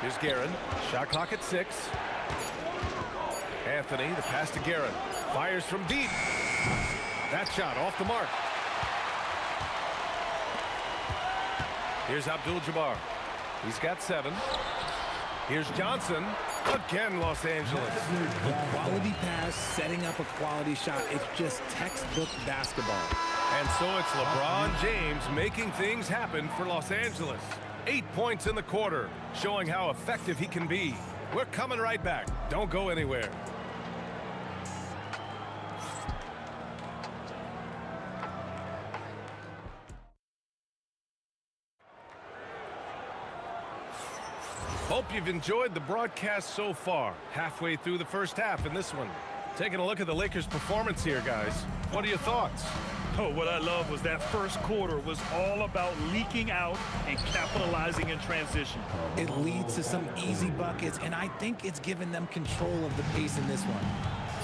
Here's Guerin. Shot clock at 6. Anthony, the pass to Guerin. Fires from deep. That shot off the mark. Here's Abdul-Jabbar. He's got 7. Here's Johnson. Again, Los Angeles. A quality pass, setting up a quality shot. It's just textbook basketball. And so it's LeBron James making things happen for Los Angeles. 8 points in the quarter, showing how effective he can be. We're coming right back. Don't go anywhere. Hope you've enjoyed the broadcast so far. Halfway through the first half in this one. Taking a look at the Lakers' performance here, guys. What are your thoughts? Oh, what I love was that first quarter was all about leaking out and capitalizing in transition. It leads to some easy buckets, and I think it's given them control of the pace in this one.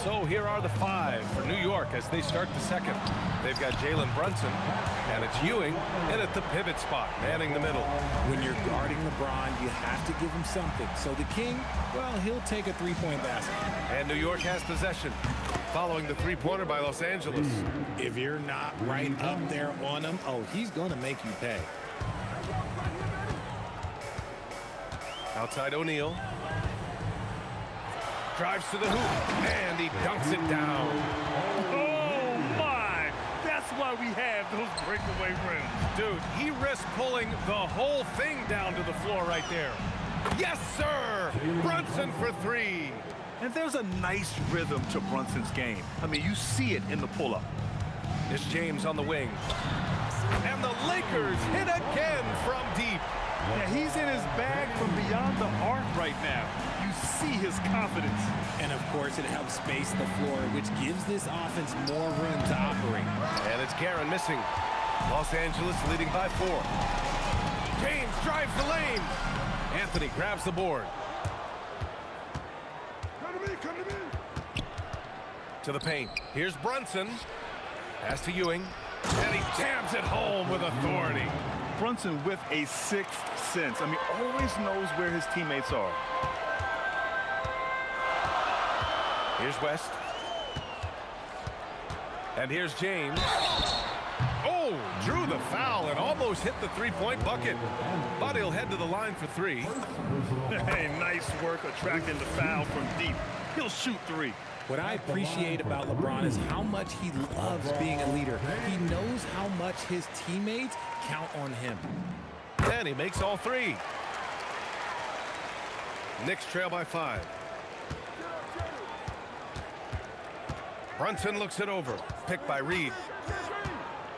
So here are the 5 for New York as they start the second. They've got Jalen Brunson, and it's Ewing in at the pivot spot, manning the middle. When you're guarding LeBron, you have to give him something. So the King, well, he'll take a three-point basket. And New York has possession, following the three-pointer by Los Angeles. If you're not right up there on him, oh, he's going to make you pay. Outside O'Neal. Drives to the hoop, and he dunks it down. Oh, my! That's why we have those breakaway rims. Dude, he risked pulling the whole thing down to the floor right there. Yes, sir! Brunson for 3. And there's a nice rhythm to Brunson's game. I mean, you see it in the pull-up. It's James on the wing. And the Lakers hit again from deep. Yeah, he's in his bag from beyond the arc right now. You see his confidence. And, of course, it helps space the floor, which gives this offense more room to operate. And it's Karen missing. Los Angeles leading by 4. James drives the lane. Anthony grabs the board. Come to me. To the paint. Here's Brunson. Pass to Ewing. And he jams it home with authority. Brunson with a sixth sense. I mean, always knows where his teammates are. Here's West. And here's James. Oh, drew the foul and almost hit the three-point bucket. But he'll head to the line for 3. Hey, nice work attracting the foul from deep. He'll shoot 3. What I appreciate about LeBron is how much he loves being a leader. He knows how much his teammates count on him. And he makes all 3. Knicks trail by 5. Brunson looks it over. Picked by Reed.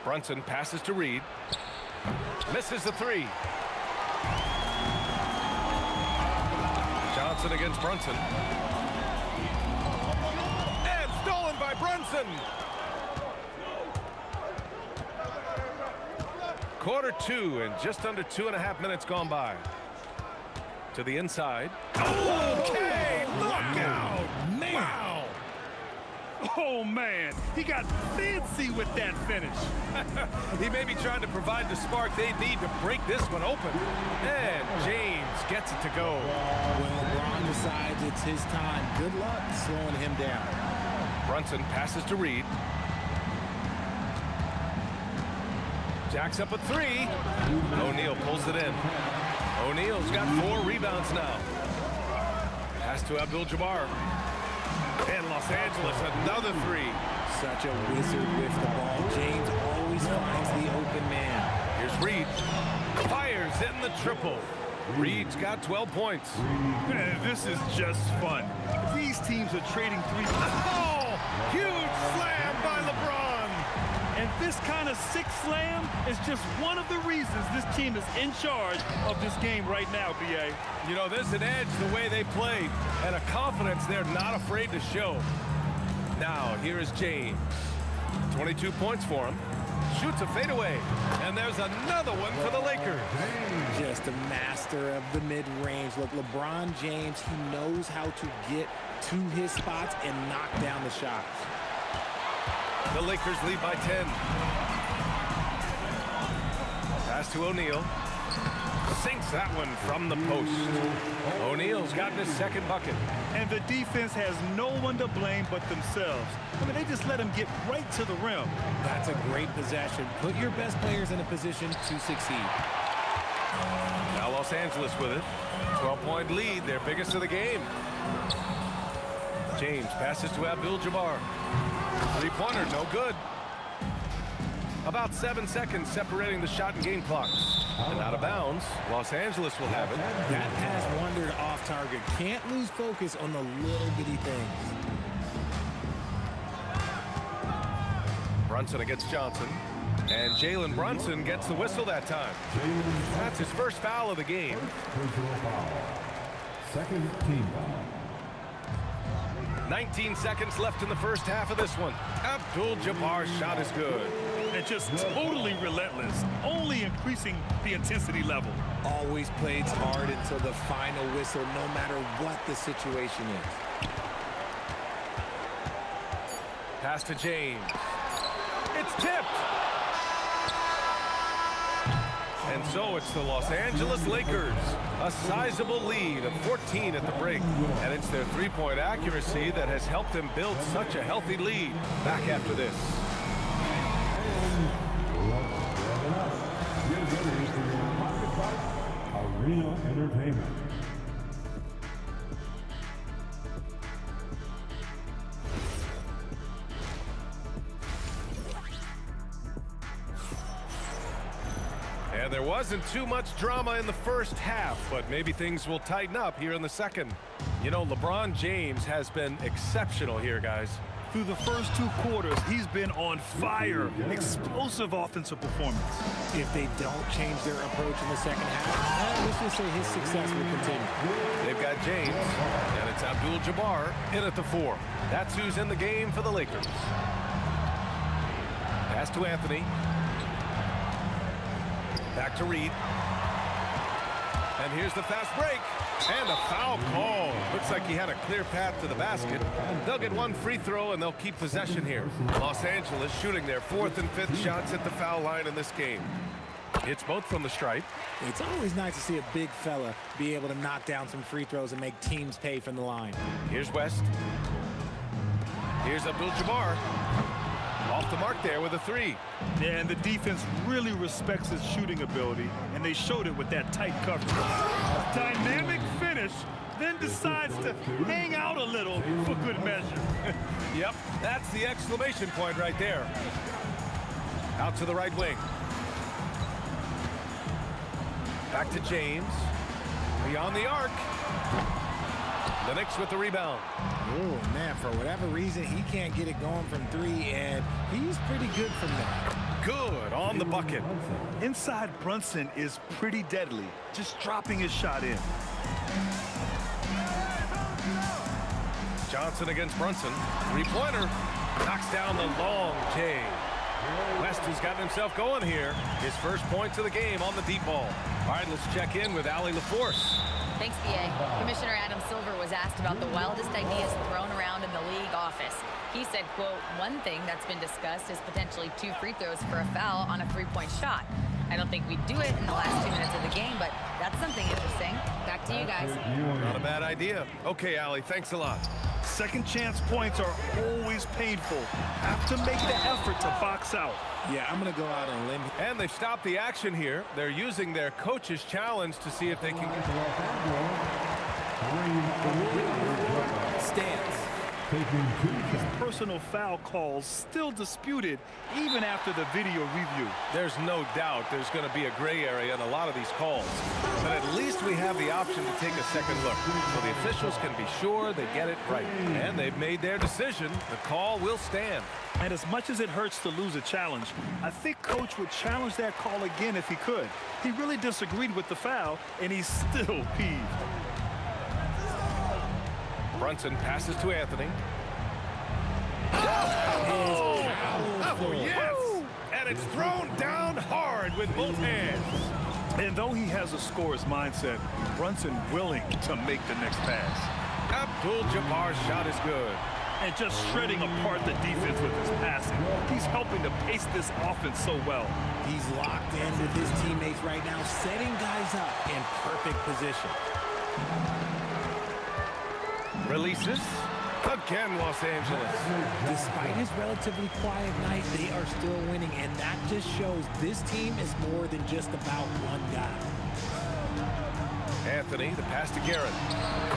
Brunson passes to Reed. Misses the 3. Johnson against Brunson. And stolen by Brunson. Quarter 2 and just under 2.5 minutes gone by. To the inside. Okay, look out! Man. Wow! Oh, man, he got fancy with that finish. He may be trying to provide the spark they need to break this one open. And James gets it to go. When LeBron decides it's his time, good luck slowing him down. Brunson passes to Reed. Jacks up a 3. O'Neal pulls it in. O'Neal's got 4 rebounds now. Pass to Abdul-Jabbar. And Los Angeles, another 3. Such a wizard with the ball. James always finds the open man. Here's Reed. Fires in the triple. Reed's got 12 points. Man, this is just fun. These teams are trading 3. Oh! Huge slam by LeBron. And this kind of sick slam is just one of the reasons this team is in charge of this game right now, B.A. You know, there's an edge the way they played and a confidence they're not afraid to show. Now, here is James. 22 points for him. Shoots a fadeaway. And there's another one for the Lakers. Just a master of the mid-range. Look, LeBron James, he knows how to get to his spots and knock down the shots. The Lakers lead by 10. Pass to O'Neal. Sinks that one from the post. O'Neal's gotten his second bucket. And the defense has no one to blame but themselves. I mean, they just let him get right to the rim. That's a great possession. Put your best players in a position to succeed. Now Los Angeles with it. 12-point lead, their biggest of the game. James passes to Abdul-Jabbar. Three-pointer, no good. About 7 seconds separating the shot and game clocks. And out of bounds, Los Angeles will have it. That pass wandered off target. Can't lose focus on the little bitty things. Brunson against Johnson. And Jalen Brunson gets the whistle that time. That's his first foul of the game. Second team foul. 19 seconds left in the first half of this one. Abdul-Jabbar's shot is good. And just totally relentless, only increasing the intensity level. Always plays hard until the final whistle, no matter what the situation is. Pass to James. It's tipped. And so it's the Los Angeles Lakers. A sizable lead of 14 at the break. And it's their three-point accuracy that has helped them build such a healthy lead. Back after this. Arena Entertainment. And there wasn't too much drama in the first half, but maybe things will tighten up here in the second. You know, LeBron James has been exceptional here, guys. Through the first 2 quarters, he's been on fire. Explosive offensive performance. If they don't change their approach in the second half, let's just say his success will continue. They've got James, and it's Abdul-Jabbar in at the 4. That's who's in the game for the Lakers. Pass to Anthony. Back to Reed. And here's the fast break. And a foul call. Looks like he had a clear path to the basket. They'll get 1 free throw, and they'll keep possession here. Los Angeles shooting their 4th and 5th shots at the foul line in this game. It's both from the stripe. It's always nice to see a big fella be able to knock down some free throws and make teams pay from the line. Here's West. Here's Abdul-Jabbar. Off the mark there with a 3. Yeah, and the defense really respects his shooting ability, and they showed it with that tight coverage. A dynamic finish, then decides to hang out a little for good measure. Yep, that's the exclamation point right there. Out to the right wing. Back to James. Beyond the arc. The Knicks with the rebound. Oh, man, for whatever reason, he can't get it going from 3, and he's pretty good from there. Good on the bucket. Inside Brunson is pretty deadly, just dropping his shot in. Johnson against Brunson. 3-pointer. Knocks down the long J. West has gotten himself going here. His first points of the game on the deep ball. All right, let's check in with Allie LaForce. Thanks, BA. Commissioner Adam Silver was asked about the wildest ideas thrown around in the league office. He said, quote, "One thing that's been discussed is potentially 2 free throws for a foul on a 3-point shot. I don't think we'd do it in the last 2 minutes of the game, but that's something interesting." Back to you guys. Not a bad idea. Okay, Allie, thanks a lot. Second chance points are always painful. Have to make the effort to box out. Yeah, I'm going to go out on a limb. And they've stopped the action here. They're using their coach's challenge to see if they can get Stance. His personal foul calls still disputed even after the video review. There's no doubt there's going to be a gray area in a lot of these calls. But at least we have the option to take a second look. So the officials can be sure they get it right. And they've made their decision. The call will stand. And as much as it hurts to lose a challenge, I think Coach would challenge that call again if he could. He really disagreed with the foul, and he's still peeved. Brunson passes to Anthony. Oh, yes! And it's thrown down hard with both hands. And though he has a scorer's mindset, Brunson willing to make the next pass. Abdul-Jabbar's shot is good. And just shredding apart the defense with his passing. He's helping to pace this offense so well. He's locked in with his teammates right now, setting guys up in perfect position. Releases. Again, Los Angeles. Despite his relatively quiet night, they are still winning, and that just shows this team is more than just about one guy. Anthony, the pass to Garrett.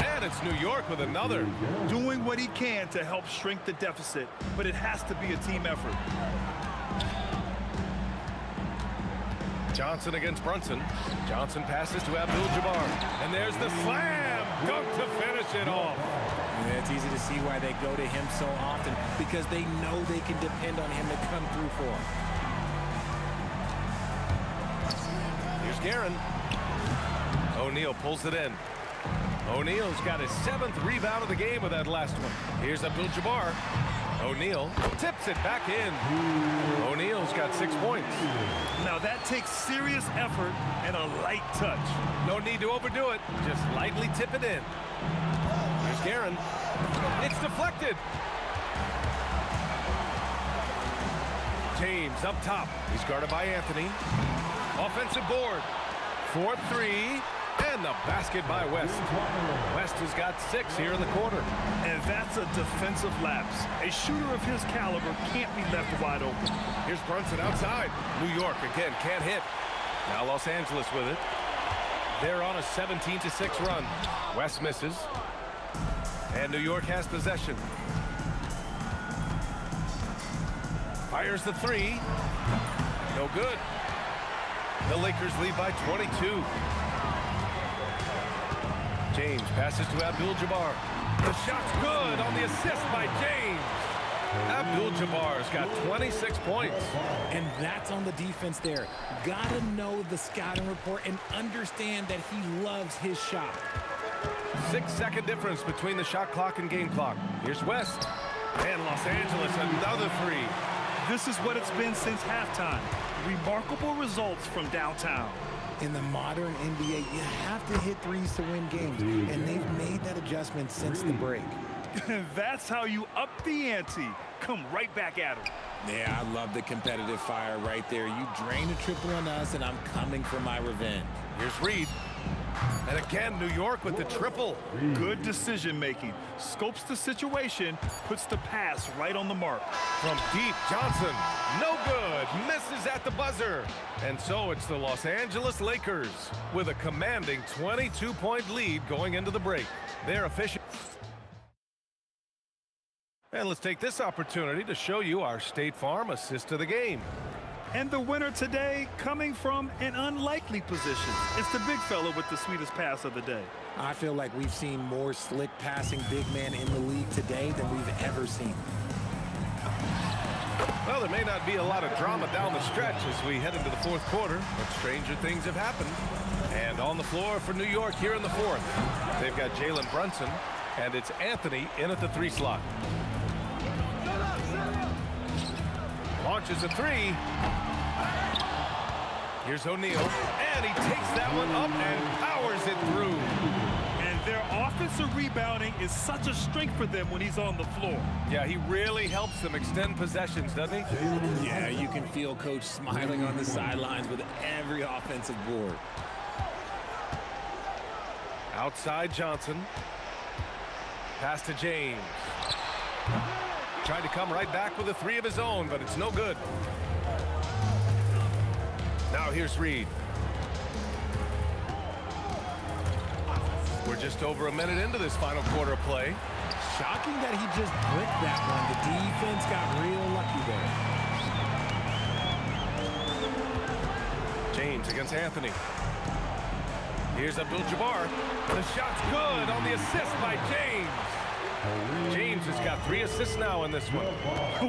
And it's New York with another. Doing what he can to help shrink the deficit, but it has to be a team effort. Johnson against Brunson. Johnson passes to Abdul-Jabbar. And there's the slam dunk to finish it off. Yeah, it's easy to see why they go to him so often, because they know they can depend on him to come through for them. Here's Guerin. O'Neal pulls it in. O'Neal's got his 7th rebound of the game with that last one. Here's Abdul-Jabbar. O'Neal tips it back in. O'Neal's got 6 points. Now that takes serious effort and a light touch. No need to overdo it. Just lightly tip it in. Here's Guerin. It's deflected. James up top. He's guarded by Anthony. Offensive board. 4-3. And the basket by West. West has got 6 here in the quarter. And that's a defensive lapse. A shooter of his caliber can't be left wide open. Here's Brunson outside. New York again can't hit. Now Los Angeles with it. They're on a 17-6 run. West misses. And New York has possession. Fires the 3. No good. The Lakers lead by 22. James passes to Abdul-Jabbar. The shot's good on the assist by James. Abdul-Jabbar's got 26 points. And that's on the defense there. Gotta know the scouting report and understand that he loves his shot. 6-second difference between the shot clock and game clock. Here's West. And Los Angeles, another 3. This is what it's been since halftime. Remarkable results from downtown. In the modern NBA, you have to hit threes to win games, and they've made that adjustment since the break. That's how you up the ante. Come right back at him. Yeah, I love the competitive fire right there. You drain a triple on us, and I'm coming for my revenge. Here's Reed. And again, New York with the triple. Good decision-making. Scopes the situation, puts the pass right on the mark. From deep, Johnson. No good. Misses at the buzzer. And so it's the Los Angeles Lakers with a commanding 22-point lead going into the break. They're efficient. And let's take this opportunity to show you our State Farm assist of the game. And the winner today coming from an unlikely position. It's the big fella with the sweetest pass of the day. I feel like we've seen more slick passing big man in the league today than we've ever seen. Well, there may not be a lot of drama down the stretch as we head into the fourth quarter, but stranger things have happened. And on the floor for New York here in the fourth, they've got Jalen Brunson, and it's Anthony in at the 3 slot. Launches a 3. Here's O'Neal, and he takes that one up and powers it through. And their offensive rebounding is such a strength for them when he's on the floor. Yeah, he really helps them extend possessions, doesn't he? Yeah, you can feel Coach smiling on the sidelines with every offensive board. Outside Johnson. Pass to James. Tried to come right back with a 3 of his own, but it's no good. Now here's Reed. We're just over a minute into this final quarter of play. Shocking that he just bricked that one. The defense got real lucky there. James against Anthony. Here's Abdul-Jabbar. The shot's good on the assist by James. James has got 3 assists now in this one.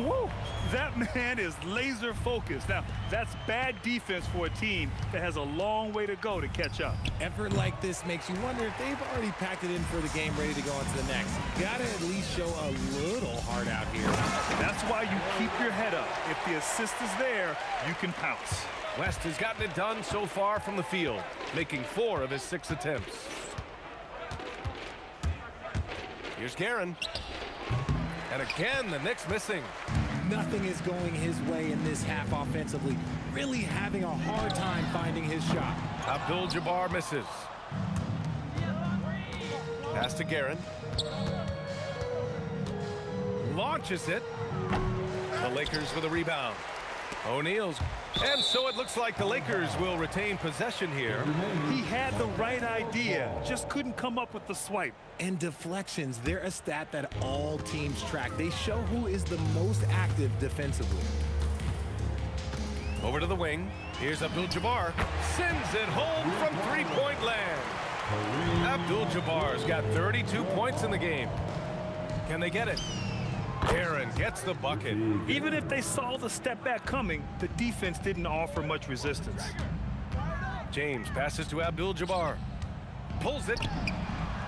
Woo! That man is laser focused. Now, that's bad defense for a team that has a long way to go to catch up. Effort like this makes you wonder if they've already packed it in for the game, ready to go on to the next. Gotta at least show a little heart out here. That's why you keep your head up. If the assist is there, you can pounce. West has gotten it done so far from the field, making 4 of his 6 attempts. Here's Guerin. And again, the Knicks missing. Nothing is going his way in this half offensively. Really having a hard time finding his shot. Abdul-Jabbar misses. Pass to Guerin. Launches it. The Lakers with a rebound. O'Neal's. And so it looks like the Lakers will retain possession here. He had the right idea, just couldn't come up with the swipe. And deflections, they're a stat that all teams track. They show who is the most active defensively. Over to the wing. Here's Abdul-Jabbar. Sends it home from 3-point land. Abdul-Jabbar's got 32 points in the game. Can they get it? Guerin gets the bucket. Even if they saw the step back coming, the defense didn't offer much resistance. James passes to Abdul-Jabbar. Pulls it.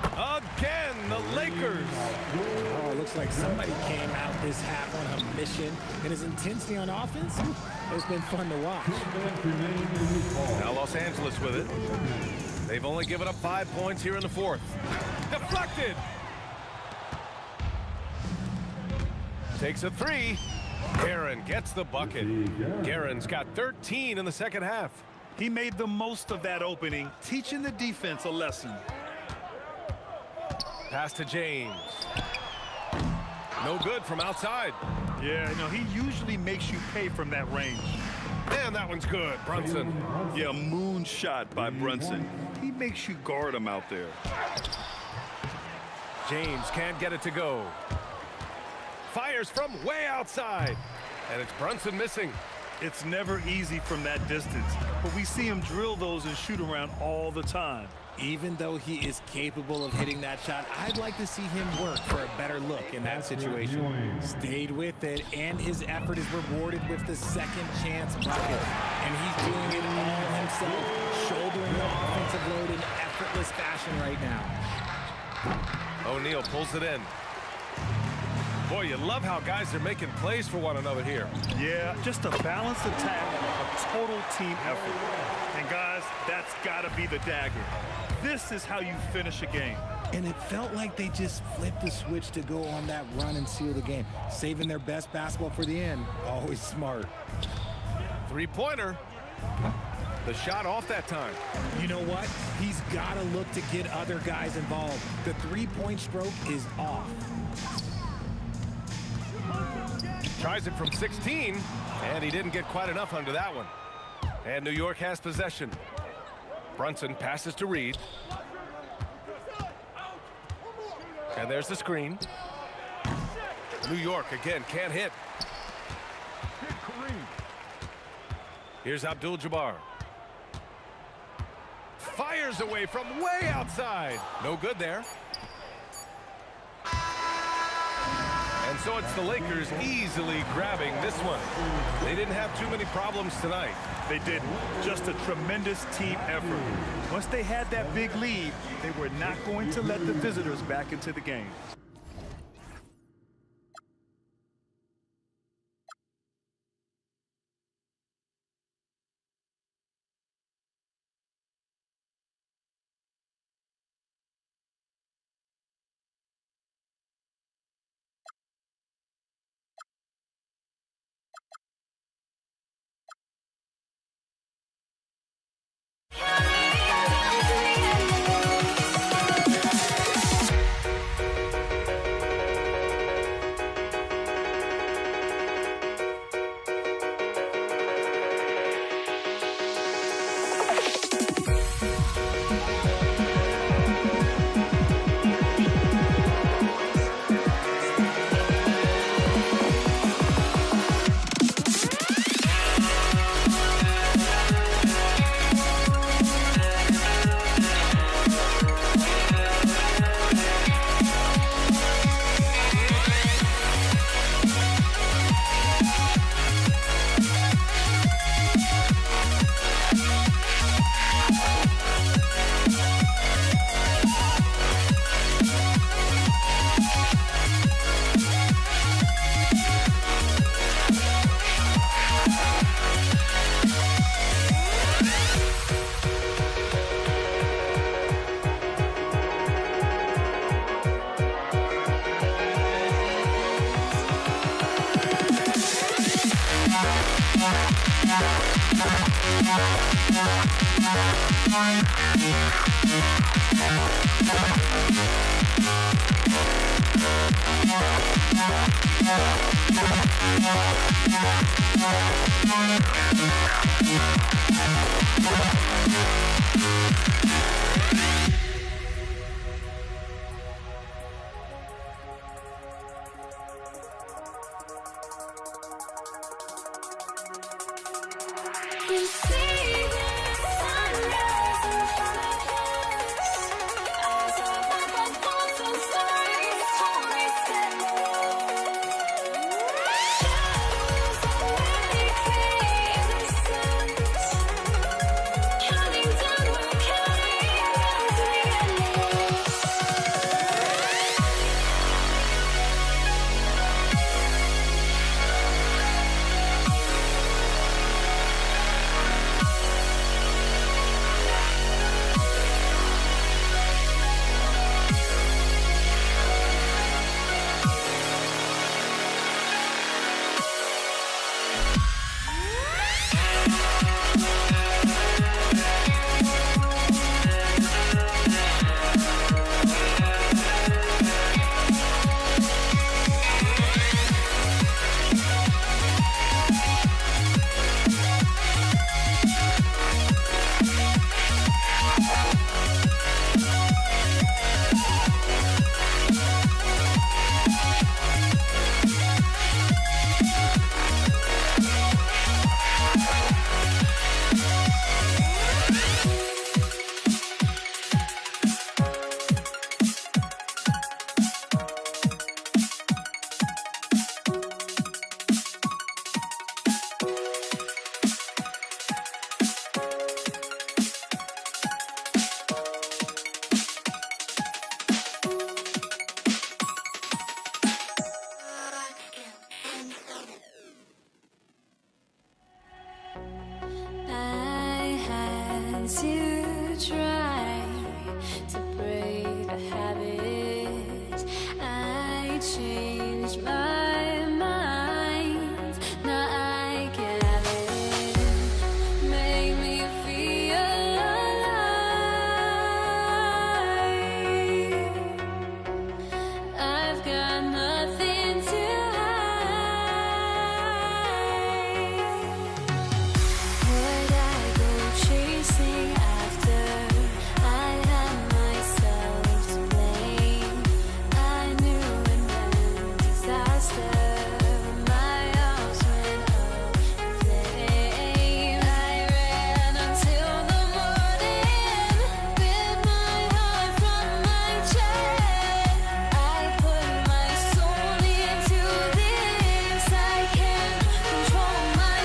Again, the Lakers. Oh, it looks like somebody came out this half on a mission. And his intensity on offense, it's been fun to watch. Now Los Angeles with it. They've only given up 5 points here in the fourth. Deflected. Takes a 3. Guerin gets the bucket. Guerin's got 13 in the second half. He made the most of that opening, teaching the defense a lesson. Pass to James. No good from outside. Yeah, he usually makes you pay from that range. And that one's good. Brunson. Yeah, moon shot by Brunson. He makes you guard him out there. James can't get it to go. Fires from way outside. And it's Brunson missing. It's never easy from that distance, but we see him drill those and shoot around all the time. Even though he is capable of hitting that shot, I'd like to see him work for a better look in that situation. Stayed with it, and his effort is rewarded with the second chance bucket. And he's doing it all himself, shouldering the offensive load in effortless fashion right now. O'Neal pulls it in. Boy, you love how guys are making plays for one another here. Yeah, just a balanced attack, a total team effort. And guys, that's got to be the dagger. This is how you finish a game. And it felt like they just flipped the switch to go on that run and seal the game, saving their best basketball for the end. Always smart. Three-pointer. The shot off that time. You know what? He's got to look to get other guys involved. The three-point stroke is off. Tries it from 16, and he didn't get quite enough under that one. And New York has possession. Brunson passes to Reed. And there's the screen. New York again can't hit. Here's Abdul-Jabbar. Fires away from way outside. No good there. And so it's the Lakers easily grabbing this one. They didn't have too many problems tonight. They didn't. Just a tremendous team effort. Once they had that big lead, they were not going to let the visitors back into the game. changed my mind. Now I can have it. Make me feel alive. I've got nothing to hide. Would I go chasing after? I had myself to blame. I knew it meant disaster. My arms went up in flames. I ran until the morning, with my heart from my chest. I put my soul into this. I can't control my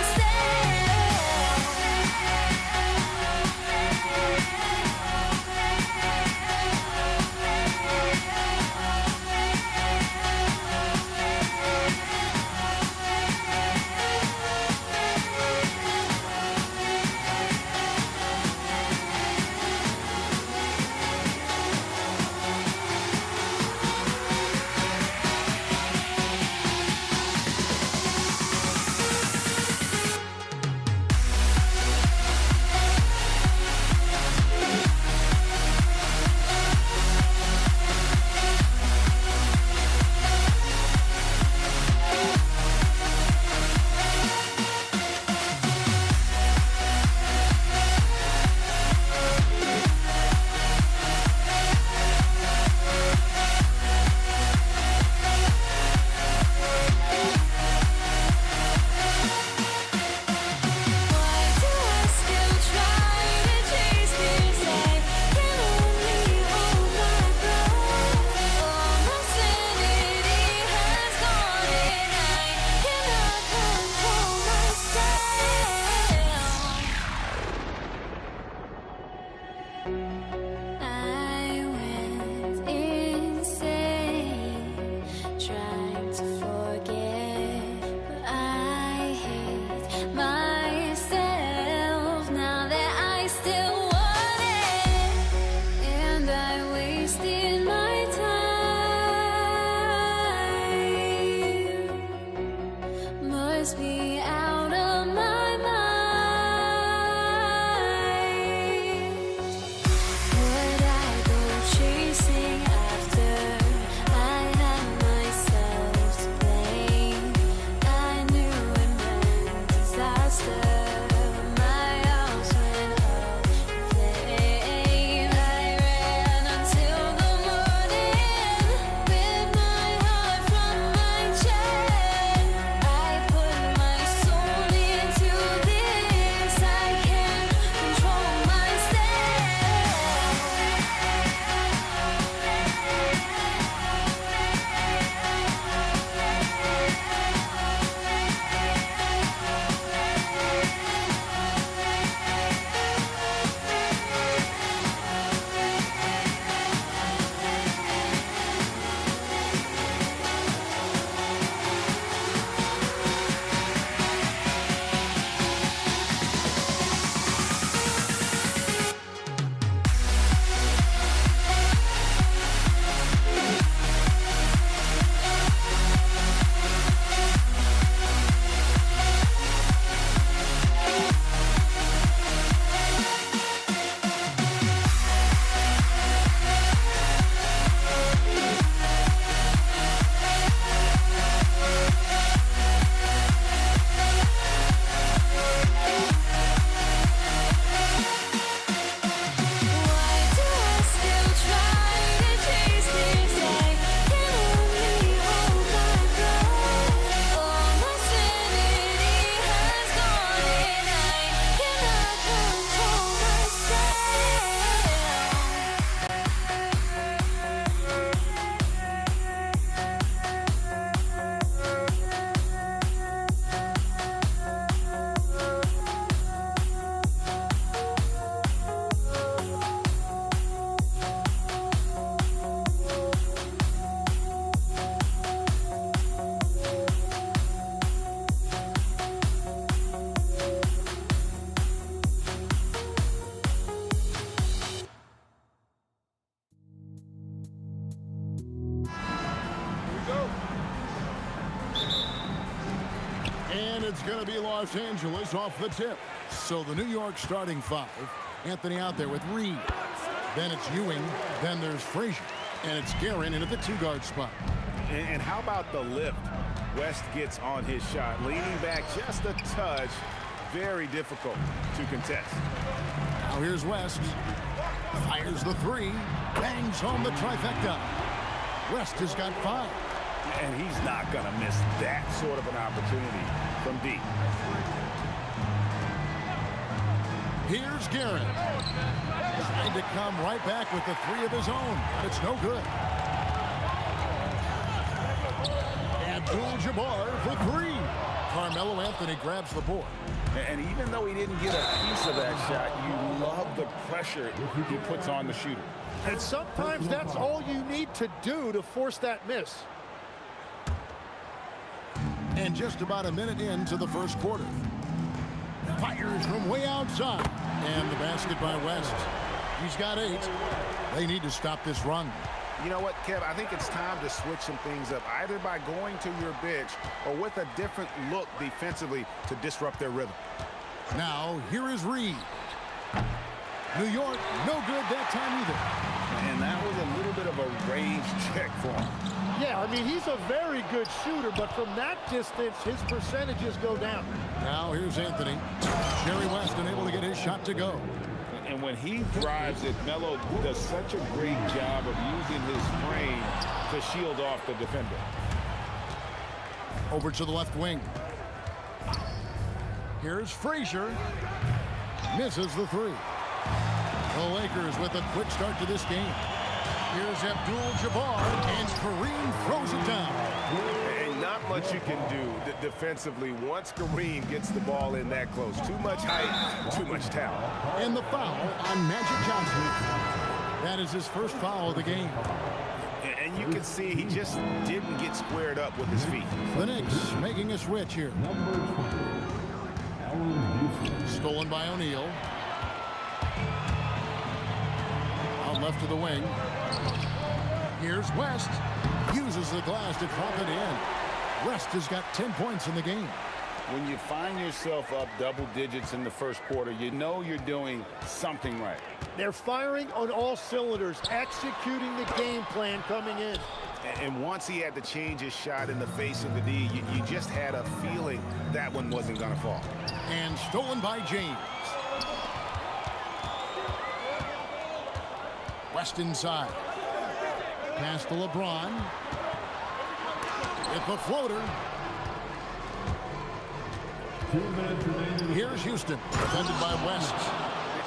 it's going to be Los Angeles off the tip. So the New York starting five. Anthony out there with Reed. Then it's Ewing. Then there's Frazier. And it's Guerin in at the 2-guard spot. And how about the lift? West gets on his shot, leaning back just a touch. Very difficult to contest. Now here's West. Fires the 3. Bangs home the trifecta. West has got 5. And he's not going to miss that sort of an opportunity from deep. Here's Guerin. Trying to come right back with the 3 of his own. But it's no good. Abdul-Jabbar for 3. Carmelo Anthony grabs the board. And even though he didn't get a piece of that shot, you love the pressure he puts on the shooter. And sometimes that's all you need to do to force that miss. And just about a minute into the first quarter. Fires from way outside. And the basket by West. He's got 8. They need to stop this run. You know what, Kev? I think it's time to switch some things up, either by going to your bench or with a different look defensively to disrupt their rhythm. Now, here is Reed. New York, no good that time either. And that was a little bit of a range check for him. Yeah, I mean, he's a very good shooter, but from that distance, his percentages go down. Now, here's Anthony. Jerry West unable to get his shot to go. And when he drives it, Melo does such a great job of using his frame to shield off the defender. Over to the left wing. Here's Frazier. Misses the 3. The Lakers with a quick start to this game. Here's Abdul-Jabbar, and Kareem throws it down. And not much you can do defensively once Kareem gets the ball in that close. Too much height, too much talent. And the foul on Magic Johnson. That is his first foul of the game. And you can see he just didn't get squared up with his feet. The Knicks making a switch here. Stolen by O'Neal. Out left to the wing. Here's West. Uses the glass to drop it in. West has got 10 points in the game. When you find yourself up double digits in the first quarter, you know you're doing something right. They're firing on all cylinders, executing the game plan coming in. And once he had to change his shot in the face of the D, you just had a feeling that one wasn't going to fall. And stolen by James. West inside. Pass to LeBron. Hit the floater. 2 minutes remaining. Here's Houston, defended by West.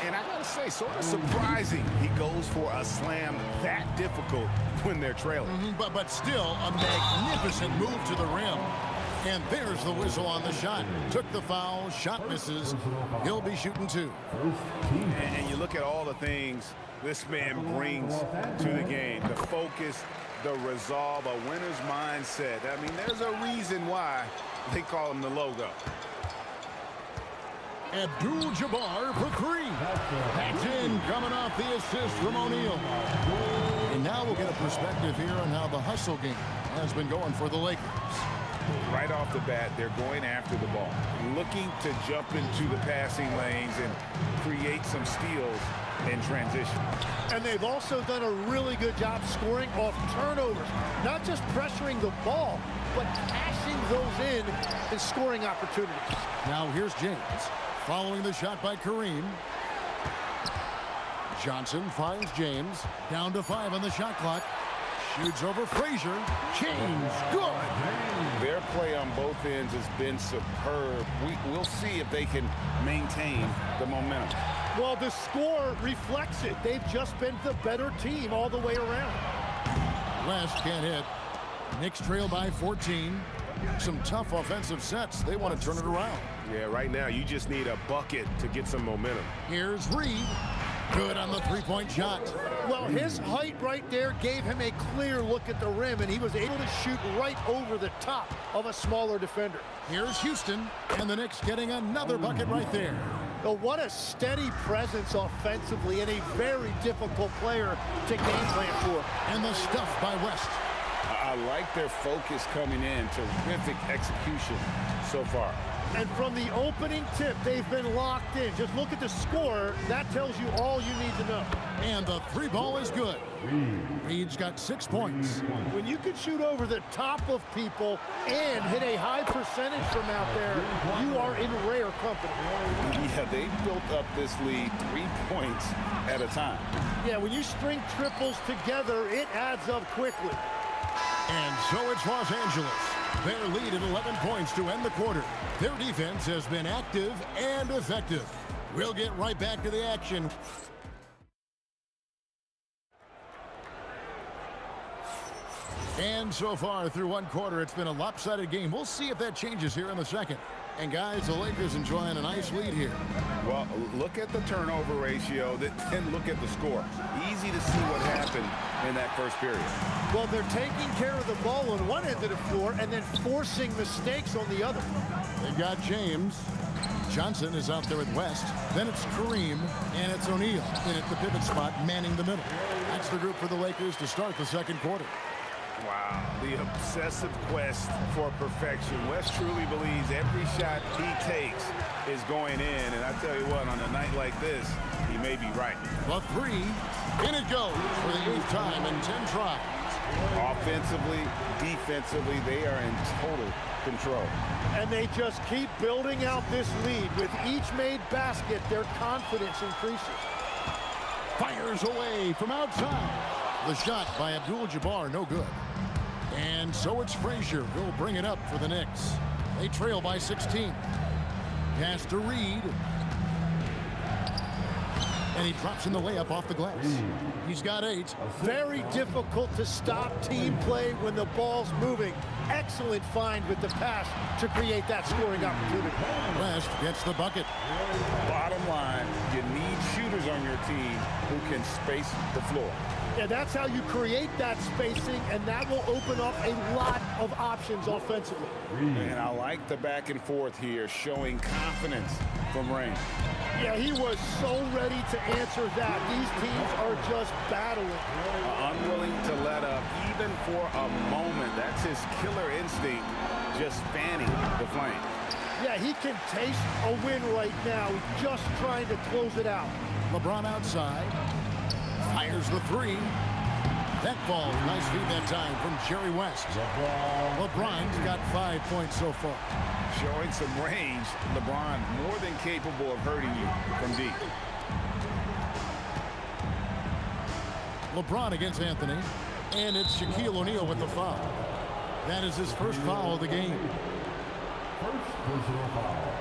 And I gotta say, sort of surprising he goes for a slam that difficult when they're trailing. But still a magnificent move to the rim. And there's the whistle on the shot. Took the foul, shot misses. He'll be shooting 2. And you look at all the things this man brings to the game. The focus, the resolve, a winner's mindset. I mean, there's a reason why they call him the logo. Abdul-Jabbar for 3. That's in, coming off the assist from O'Neal. And now we'll get a perspective here on how the hustle game has been going for the Lakers. Right off the bat, they're going after the ball, looking to jump into the passing lanes and create some steals in transition. And they've also done a really good job scoring off turnovers, not just pressuring the ball, but passing those in and scoring opportunities. Now here's James, following the shot by Kareem. Johnson finds James, down to 5 on the shot clock. Shoots over Frazier. James, good. Their play on both ends has been superb. We'll see if they can maintain the momentum. Well, the score reflects it. They've just been the better team all the way around. West can't hit. Knicks trail by 14. Some tough offensive sets. They want to turn it around. Yeah, right now you just need a bucket to get some momentum. Here's Reed. Good on the three-point shot. Well, his height right there gave him a clear look at the rim, and he was able to shoot right over the top of a smaller defender. Here's Houston, and the Knicks getting another bucket right there. Oh, what a steady presence offensively and a very difficult player to game plan for. And the stuff by West. I like their focus coming in. Terrific execution so far. And from the opening tip, they've been locked in. Just look at the score. That tells you all you need to know. And the three ball is good. Reed's got 6 points. When you can shoot over the top of people and hit a high percentage from out there, you are in rare company. Yeah, they built up this lead 3 points at a time. Yeah, when you string triples together, it adds up quickly. And so it's Los Angeles. Their lead at 11 points to end the quarter. Their defense has been active and effective. We'll get right back to the action. And so far through one quarter, it's been a lopsided game. We'll see if that changes here in the second. And guys, the Lakers enjoying a nice lead here. Well, look at the turnover ratio, then look at the score. Easy to see what happened in that first period. Well, they're taking care of the ball on one end of the floor and then forcing mistakes on the other. They've got James. Johnson is out there at West. Then it's Kareem, and it's O'Neal in at the pivot spot, manning the middle. That's the group for the Lakers to start the second quarter. Wow, the obsessive quest for perfection. West truly believes every shot he takes is going in. And I tell you what, on a night like this, he may be right. The three, in it goes for the 8th time in 10 tries. Offensively, defensively, they are in total control. And they just keep building out this lead. With each made basket, their confidence increases. Fires away from outside. The shot by Abdul-Jabbar, no good. And so it's Frazier who'll bring it up for the Knicks. They trail by 16. Pass to Reed. And he drops in the layup off the glass. He's got 8. Very difficult to stop team play when the ball's moving. Excellent find with the pass to create that scoring opportunity. West gets the bucket. Bottom line, you need shooters on your team who can space the floor. Yeah, that's how you create that spacing, and that will open up a lot of options offensively. And I like the back and forth here, showing confidence from Rain. Yeah, he was so ready to answer that. These teams are just battling. Unwilling to let up, even for a moment. That's his killer instinct, just fanning the flame. Yeah, he can taste a win right now, just trying to close it out. LeBron outside. Fires the three. That ball, nice feed that time from Jerry West. LeBron's got 5 points so far. Showing some range, LeBron more than capable of hurting you from deep. LeBron against Anthony, and it's Shaquille O'Neal with the foul. That is his first foul of the game. First personal foul.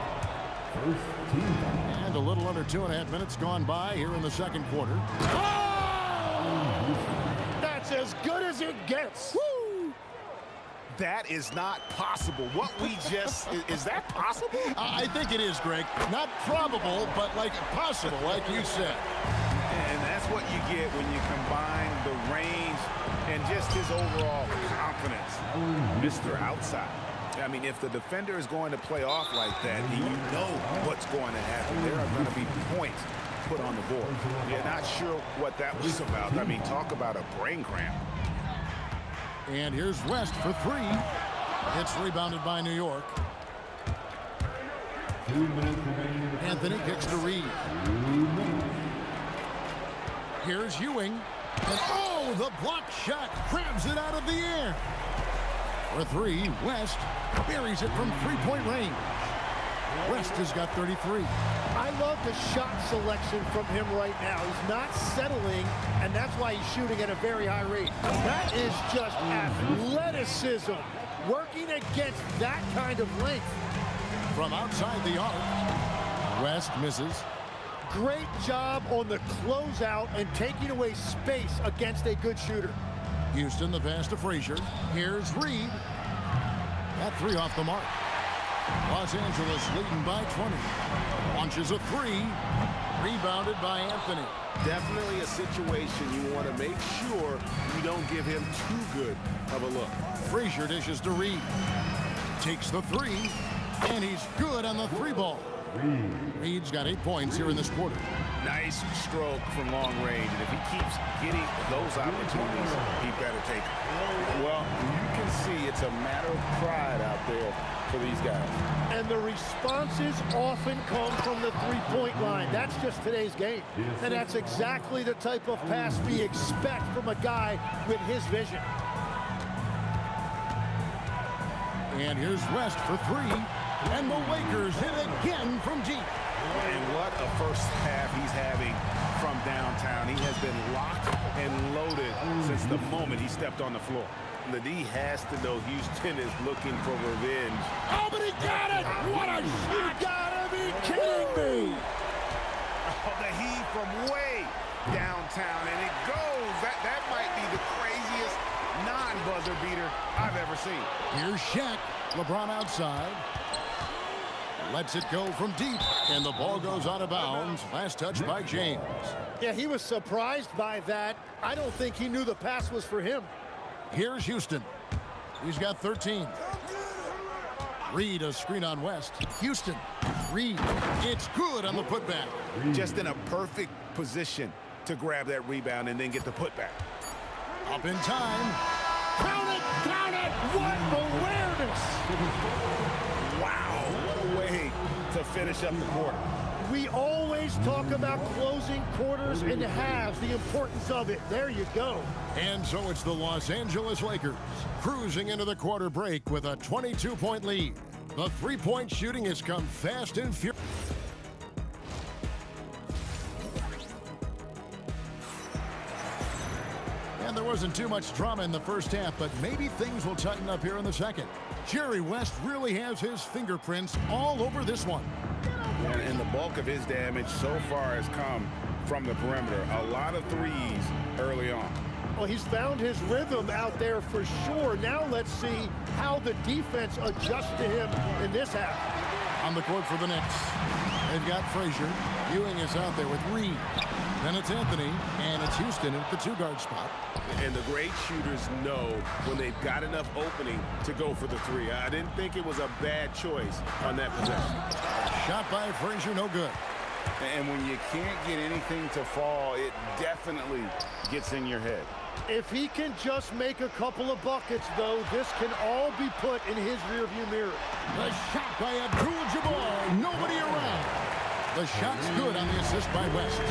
First team foul. And a little under 2.5 minutes gone by here in the second quarter. Oh! That's as good as it gets. Woo! That is not possible. What we just, is that possible? I think it is, Greg. Not probable, but like possible, like you said. And that's what you get when you combine the range and just his overall confidence. Mr. Outside. I mean, if the defender is going to play off like that, then you know what's going to happen. There are going to be points put on the board. You're not sure what that was about. I mean, talk about a brain cramp. And here's West for three. It's rebounded by New York. 2 minutes remaining. Anthony kicks to Reed. Here's Ewing. And oh, the block shot grabs it out of the air. For three, West buries it from three-point range. West has got 33. I love the shot selection from him right now. He's not settling, and that's why he's shooting at a very high rate. That is just athleticism, working against that kind of length. From outside the arc, West misses. Great job on the closeout and taking away space against a good shooter. Houston, the pass to Frazier. Here's Reed. That three off the mark. Los Angeles leading by 20. Launches a three. Rebounded by Anthony. Definitely a situation you want to make sure you don't give him too good of a look. Frazier dishes to Reed. Takes the three. And he's good on the three ball. Reed's got 8 points here in this quarter. Nice stroke from long range. And if he keeps getting those opportunities, he better take them. Well, you can see it's a matter of pride out there for these guys. And the responses often come from the three-point line. That's just today's game. And that's exactly the type of pass we expect from a guy with his vision. And here's West for three. And the Lakers hit again from deep. And what a first half he's having from downtown. He has been locked and loaded since the moment he stepped on the floor. The D has to know Houston is looking for revenge. Oh, but he got it! What a shot! You gotta be kidding me! Oh, the heat from way downtown, and it goes. That might be the craziest non-buzzer beater I've ever seen. Here's Shaq. LeBron outside. Lets it go from deep, and the ball goes out of bounds. Last touch by James. Yeah, he was surprised by that. I don't think he knew the pass was for him. Here's Houston. He's got 13. Reed, a screen on West. Houston. Reed. It's good on the putback. Just in a perfect position to grab that rebound and then get the putback. Up in time. Count it! Count it! What awareness! Wow, what a way to finish up the quarter. We always talk about closing quarters and halves, the importance of it. There you go. And so it's the Los Angeles Lakers cruising into the quarter break with a 22-point lead. The three-point shooting has come fast and furious. And there wasn't too much drama in the first half, but maybe things will tighten up here in the second. Jerry West really has his fingerprints all over this one. And the bulk of his damage so far has come from the perimeter. A lot of threes early on. Well, he's found his rhythm out there for sure. Now let's see how the defense adjusts to him in this half. On the court for the Knicks, they've got Frazier. Ewing is out there with Reed. Then it's Anthony, and it's Houston at the two-guard spot. And the great shooters know when they've got enough opening to go for the three. I didn't think it was a bad choice on that possession. Shot by Frazier, no good. And when you can't get anything to fall, it definitely gets in your head. If he can just make a couple of buckets, though, this can all be put in his rearview mirror. The shot by Abdul-Jabbar, nobody around. The shot's good on the assist by West.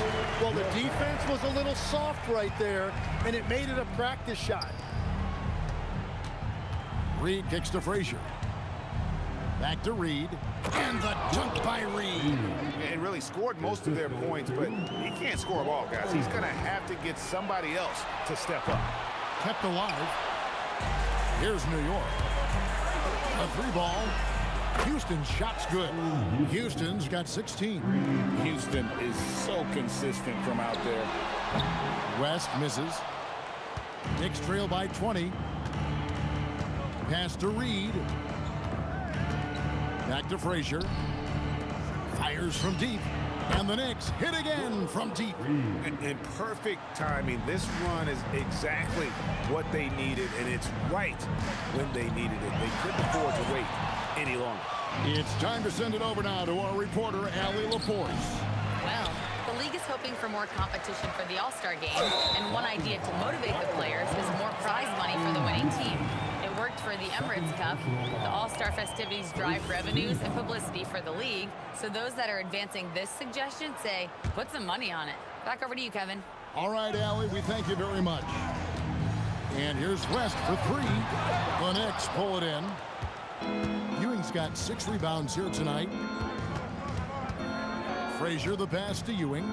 Well, the defense was a little soft right there, and it made it a practice shot. Reed kicks to Frazier. Back to Reed. And the dunk by Reed. And really scored most of their points, but he can't score them all, guys. He's going to have to get somebody else to step up. Kept alive. Here's New York. A three ball. Houston's shot's good. Houston's got 16. Houston is so consistent from out there. West misses. Knicks trail by 20. Pass to Reed. Back to Frazier. Fires from deep. And the Knicks hit again from deep. In perfect timing. This run is exactly what they needed, and it's right when they needed it. They couldn't afford to wait any longer. It's time to send it over now to our reporter, Allie LaForce. Well, the league is hoping for more competition for the All-Star game, and one idea to motivate the players is more prize money for the winning team. It worked for the Emirates Cup. The All-Star festivities drive revenues and publicity for the league, so those that are advancing this suggestion say, put some money on it. Back over to you, Kevin. All right, Allie, we thank you very much. And here's West for three. The Knicks pull it in. Ewing's got 6 rebounds here tonight. Frazier the pass to Ewing.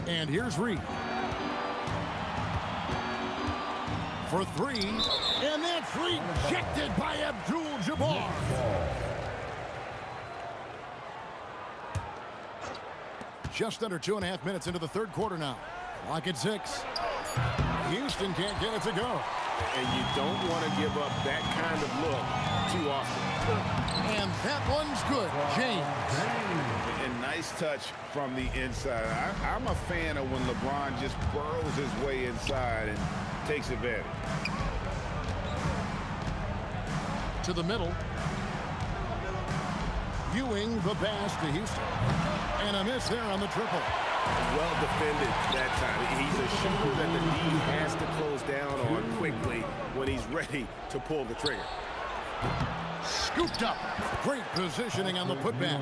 And here's Reed. For three. And that's rejected by Abdul-Jabbar. Just under 2.5 minutes into the third quarter now. Clock at 6. Houston can't get it to go. And you don't want to give up that kind of look too often. And that one's good. James. And nice touch from the inside. I'm a fan of when LeBron just burrows his way inside and takes advantage. To the middle. Ewing the pass to Houston. And a miss there on the triple. Well defended that time. He's a shooter that the D has to close down on quickly when he's ready to pull the trigger. scooped up. Great positioning on the putback.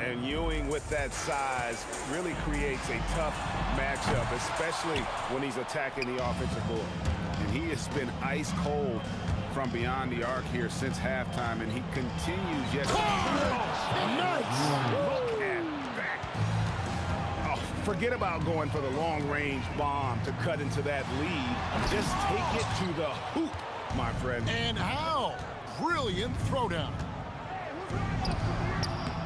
And Ewing with that size really creates a tough matchup, especially when he's attacking the offensive board. And he has been ice cold from beyond the arc here since halftime, and he continues yet. Nice! Look at that. Oh, forget about going for the long-range bomb to cut into that lead. Just take it to the hoop, my friend. And how? Brilliant throwdown.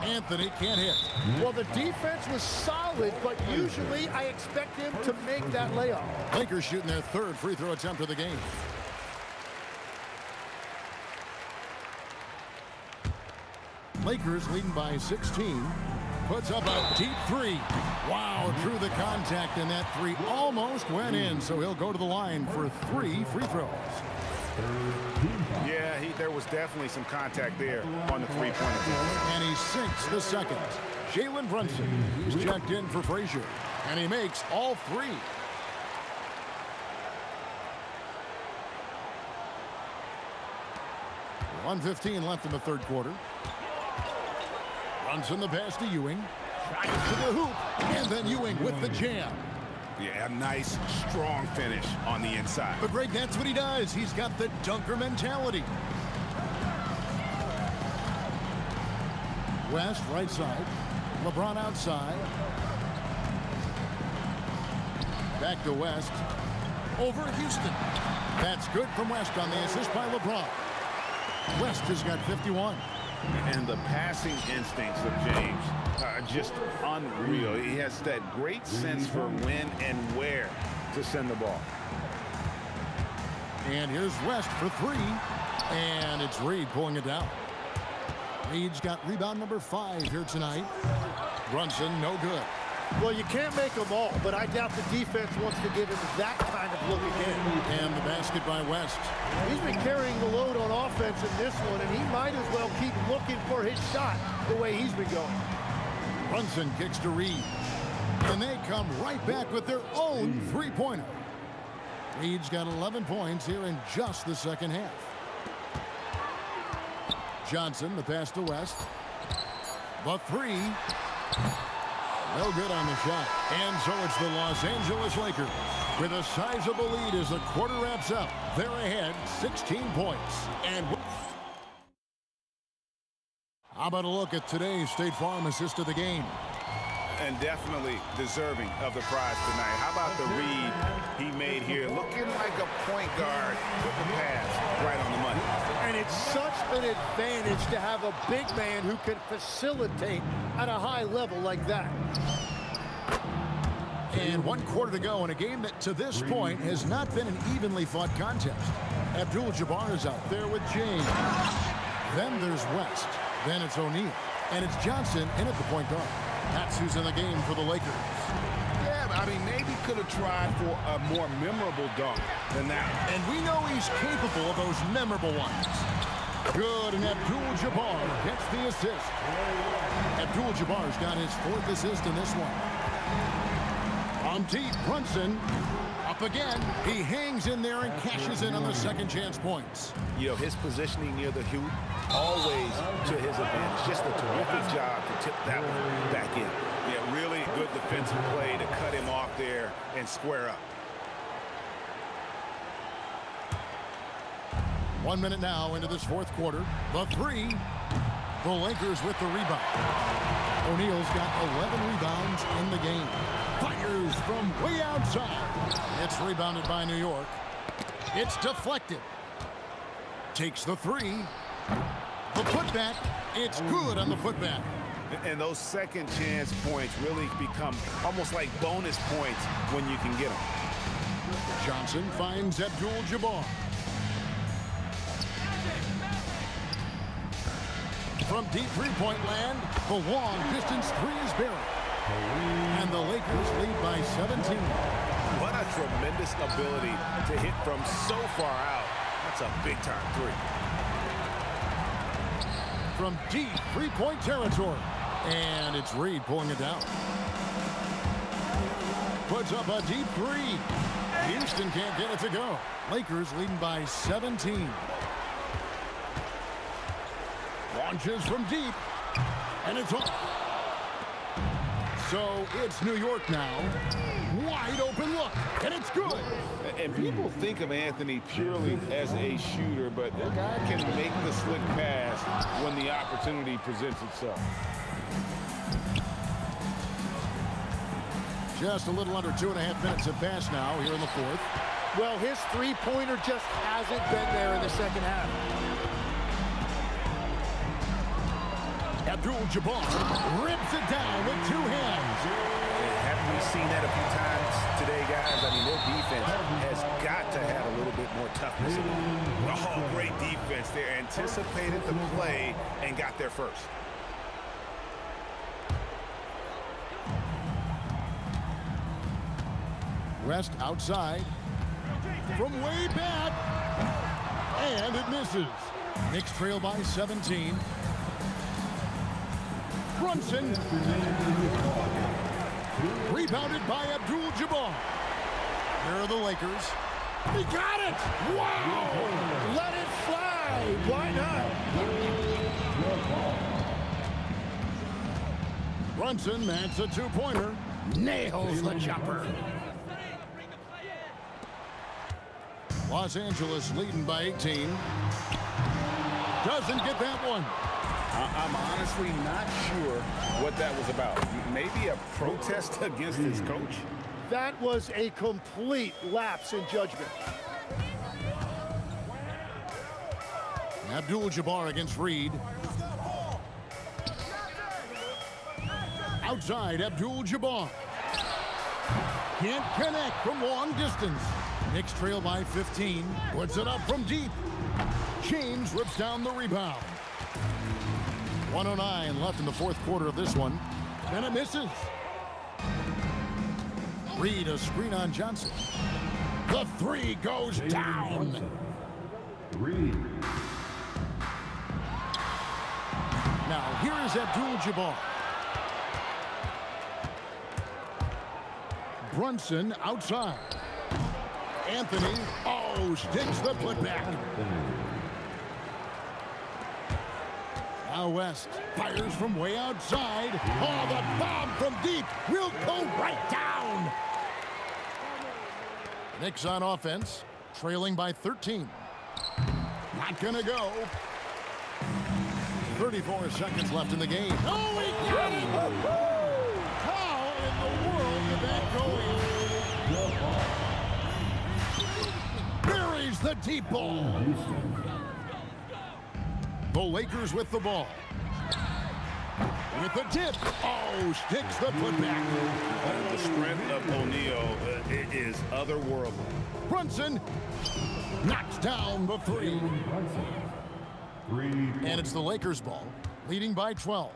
Anthony can't hit. Well, the defense was solid, but usually I expect him to make that layup. Lakers shooting their third free throw attempt of the game. Lakers leading by 16. Puts up a deep three. Wow, through the contact, and that three almost went in, so he'll go to the line for 3 free throws. Yeah, there was definitely some contact there on the three-pointer. And he sinks the second. Jalen Brunson, he's checked in for Frazier, and he makes all 3. .115 left in the third quarter. Brunson the pass to Ewing. Drives to the hoop, and then Ewing with the jam. Yeah, a nice, strong finish on the inside. But Greg, that's what he does. He's got the dunker mentality. West, right side. LeBron outside. Back to West. Over Houston. That's good from West on the assist by LeBron. West has got 51. And the passing instincts of James are just unreal. He has that great sense for when and where to send the ball. And here's West for 3. And it's Reed pulling it down. Reed's got rebound number 5 here tonight. Brunson, no good. Well, you can't make them all, but I doubt the defense wants to give him that kind of look again. And the basket by West. He's been carrying the load on offense in this one, and he might as well keep looking for his shot the way he's been going. Brunson kicks to Reed. And they come right back with their own three-pointer. Reed's got 11 points here in just the second half. Johnson, the pass to West. The 3. No good on the shot. And so it's the Los Angeles Lakers with a sizable lead as the quarter wraps up. They're ahead 16 points. And how about a look at today's State Farm assist of the game? And definitely deserving of the prize tonight. How about the read he made here? Looking like a point guard with the pass right on the money. And it's such an advantage to have a big man who can facilitate at a high level like that. And 1 quarter to go in a game that to this point has not been an evenly fought contest. Abdul-Jabbar is out there with James. Then there's West. Then it's O'Neal. And it's Johnson in at the point guard. That's who's in the game for the Lakers. Yeah, I mean, maybe could have tried for a more memorable dunk than that. And we know he's capable of those memorable ones. Good, and Abdul-Jabbar gets the assist. Abdul-Jabbar's got his 4th assist in this one. On deep, Brunson up again. He hangs in there and cashes in on the second chance points. You know, his positioning near the hoop, always to his advantage. Just a terrific job to tip that one back in. Yeah, really good defensive play to cut him off there and square up. 1 minute now into this 4th quarter. The 3. The Lakers with the rebound. O'Neal's got 11 rebounds in the game. Fires from way outside. It's rebounded by New York. It's deflected. Takes the 3. The putback. It's good on the putback. And those second chance points really become almost like bonus points when you can get them. Johnson finds Abdul-Jabbar. From deep three-point land, the long distance 3 is buried. And the Lakers lead by 17. What a tremendous ability to hit from so far out. That's a big-time 3. From deep three-point territory. And it's Reed pulling it down. Puts up a deep 3. Houston can't get it to go. Lakers leading by 17. Launches from deep. And it's off. So it's New York now. Wide open look. And it's good. And people think of Anthony purely as a shooter, but the guy can make the slick pass when the opportunity presents itself. Just a little under 2.5 minutes have passed now here in the fourth. Well, his three-pointer just hasn't been there in the second half. Abdul-Jabbar rips it down with two hands. Haven't we seen that a few times today, guys? I mean, their defense has got to have a little bit more toughness in it. Oh, great defense. They anticipated the play and got there first. West outside. From way back. And it misses. Knicks trail by 17. Brunson. Rebounded by Abdul-Jabbar. Here are the Lakers. He got it! Wow! Let it fly! Why not? Brunson, that's a two-pointer. Nails the jumper. Los Angeles leading by 18. Doesn't get that one. I'm honestly not sure what that was about. Maybe a protest against his coach? That was a complete lapse in judgment. Abdul-Jabbar against Reed. Outside, Abdul-Jabbar. Can't connect from long distance. Knicks trail by 15. Puts it up from deep. James rips down the rebound. 1:09 left in the fourth quarter of this one. And it misses. Reed, a screen on Johnson. The three goes down. Reed. Now, here is Abdul-Jabbar. Brunson outside. Anthony, sticks the putback. Now West fires from way outside. Oh, the bomb from deep will go right down. Knicks on offense, trailing by 13. Not gonna go. 34 seconds left in the game. Oh, he got it! How in the world did that go in? Buries the deep ball. The Lakers with the ball. With the tip. Sticks the putback. The strength of O'Neal is otherworldly. Brunson knocks down the three. And it's the Lakers ball, leading by 12.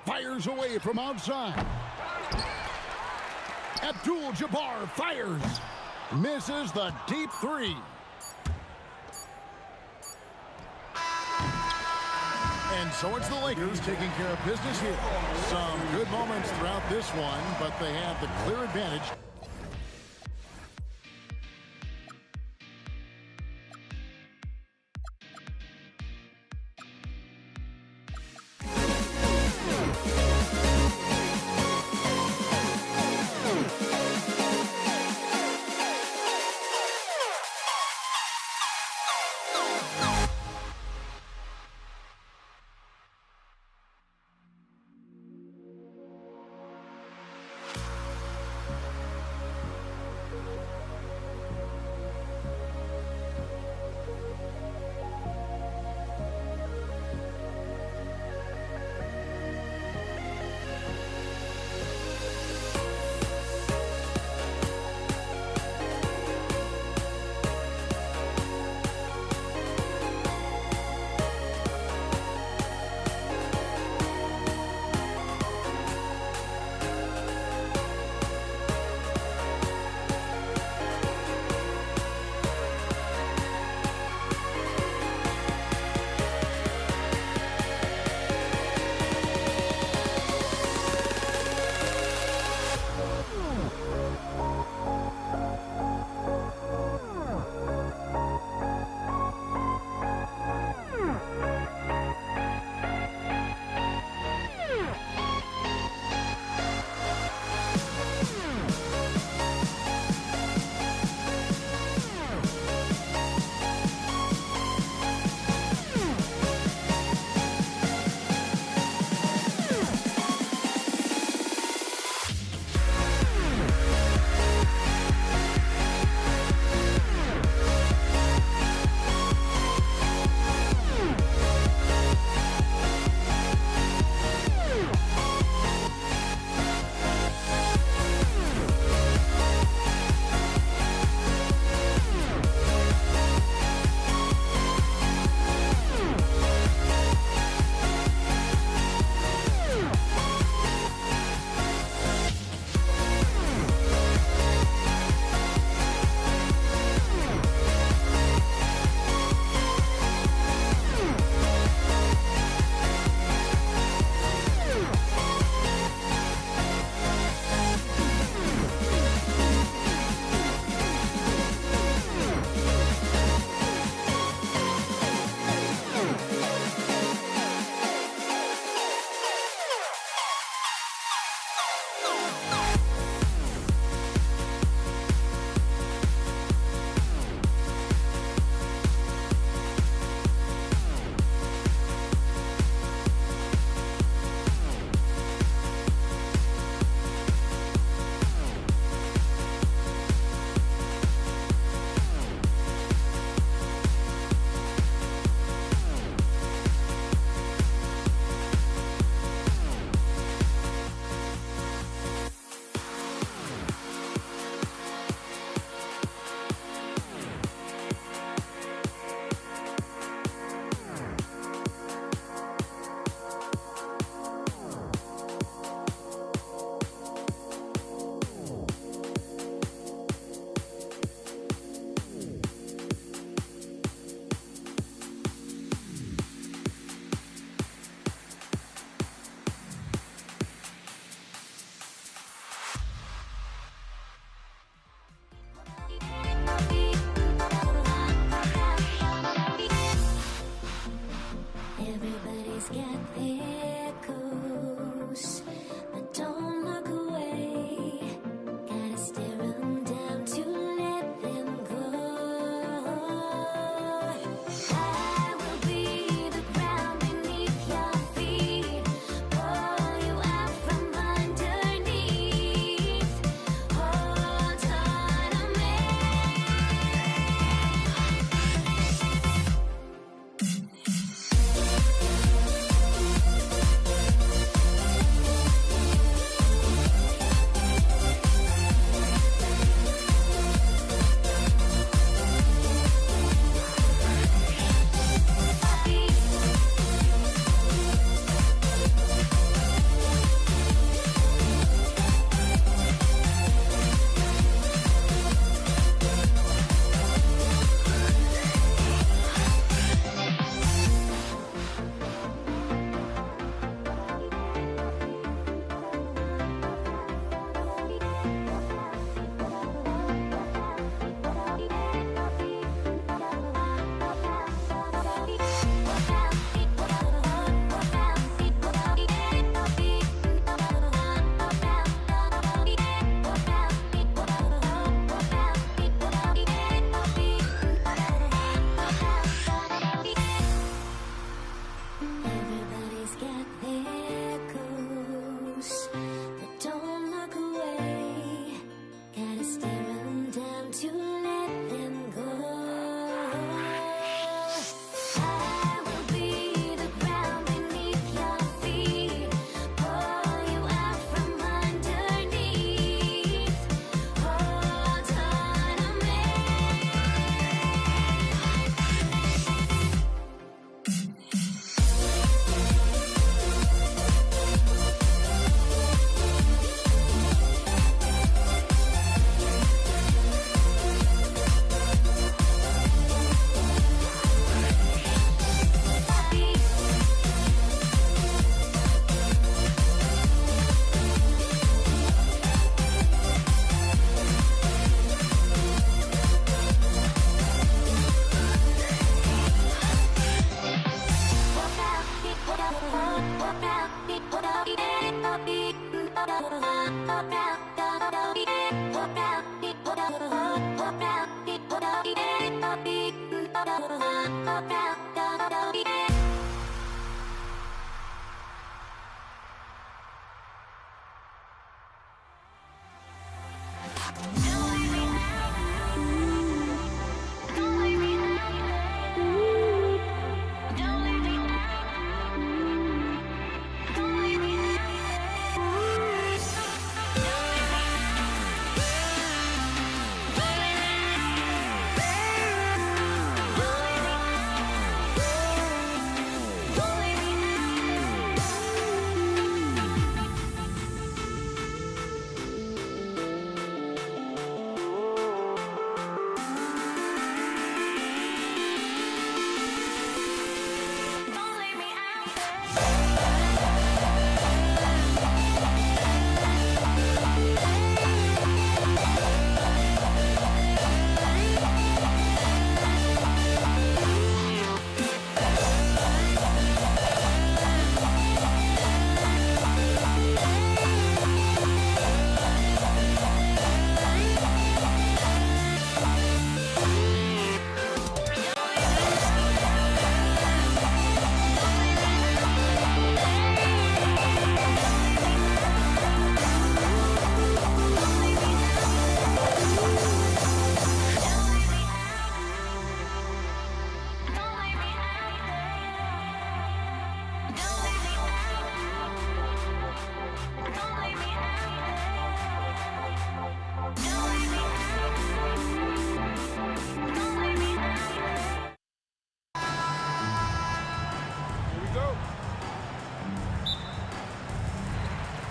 Fires away from outside. Abdul-Jabbar fires. Misses the deep three. And so it's the Lakers taking care of business here. Some good moments throughout this one, but they have the clear advantage. Everybody's got their ghosts, but don't look away. Gotta stare 'em down to let them go. I will be the ground beneath your feet, pull you out from underneath. Hold on to me. Everybody's got their ghosts, but don't look away. Gotta stare 'em down to let them go. I will be the ground beneath your feet, pull you out from underneath. Hold on to me.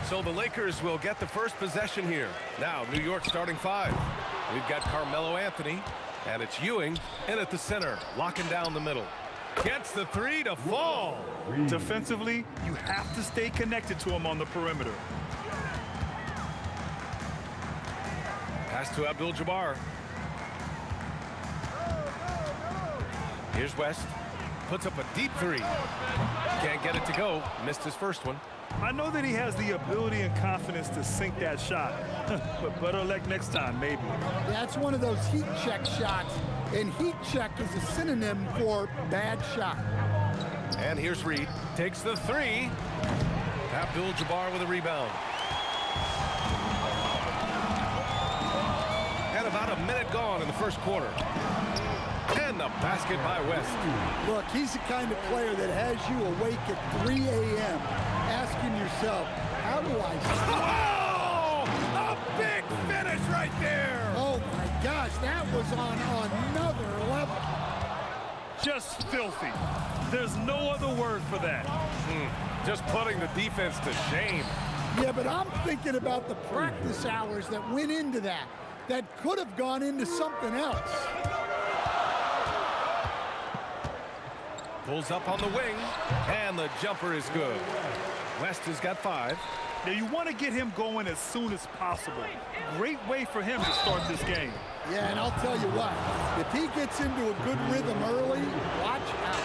So the Lakers will get the first possession here. Now, New York starting five. We've got Carmelo Anthony, and it's Ewing in at the center, locking down the middle. Gets the three to fall. Defensively, you have to stay connected to him on the perimeter. Pass to Abdul-Jabbar. Here's West. puts up a deep three. Can't get it to go. Missed his first one. I know that he has the ability and confidence to sink that shot, but better luck next time, maybe. That's one of those heat check shots, and heat check is a synonym for bad shot. And here's Reed. Takes the three. Abdul-Jabbar with a rebound. And about a minute gone in the first quarter. And the basket by West. Look, he's the kind of player that has you awake at 3 a.m. asking yourself, how do I... Oh! A big finish right there! Oh, my gosh, that was on another level. Just filthy. There's no other word for that. Just putting the defense to shame. Yeah, but I'm thinking about the practice hours that went into that could have gone into something else. Pulls up on the wing, and the jumper is good. West has got 5. Now, you want to get him going as soon as possible. Great way for him to start this game. Yeah, and I'll tell you what, if he gets into a good rhythm early, watch out.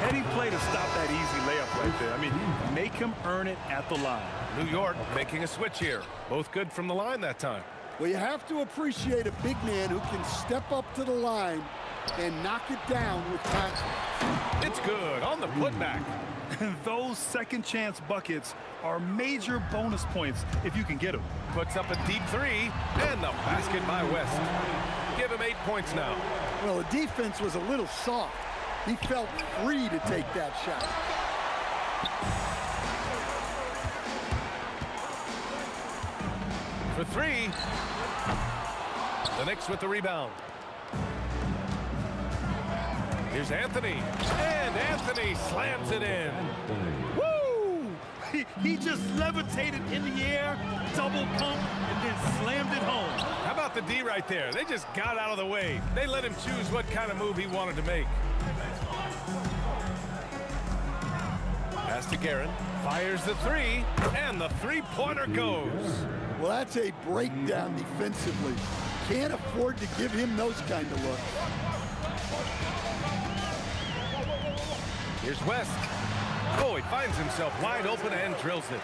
Heady play to stop that easy layup right there. I mean, make him earn it at the line. New York making a switch here. Both good from the line that time. Well, you have to appreciate a big man who can step up to the line and knock it down with confidence. It's good on the putback. Those second chance buckets are major bonus points if you can get them. Puts up a deep three, and the basket by West. Give him 8 points now. Well, the defense was a little soft. He felt free to take that shot. For 3. The Knicks with the rebound. Here's Anthony, and Anthony slams it in. Woo! He just levitated in the air, double pump, and then slammed it home. How about the D right there? They just got out of the way. They let him choose what kind of move he wanted to make. Pass to Guerin, fires the 3, and the three-pointer goes. Well, that's a breakdown defensively. Can't afford to give him those kind of looks. Here's West. Oh, he finds himself wide open and drills it.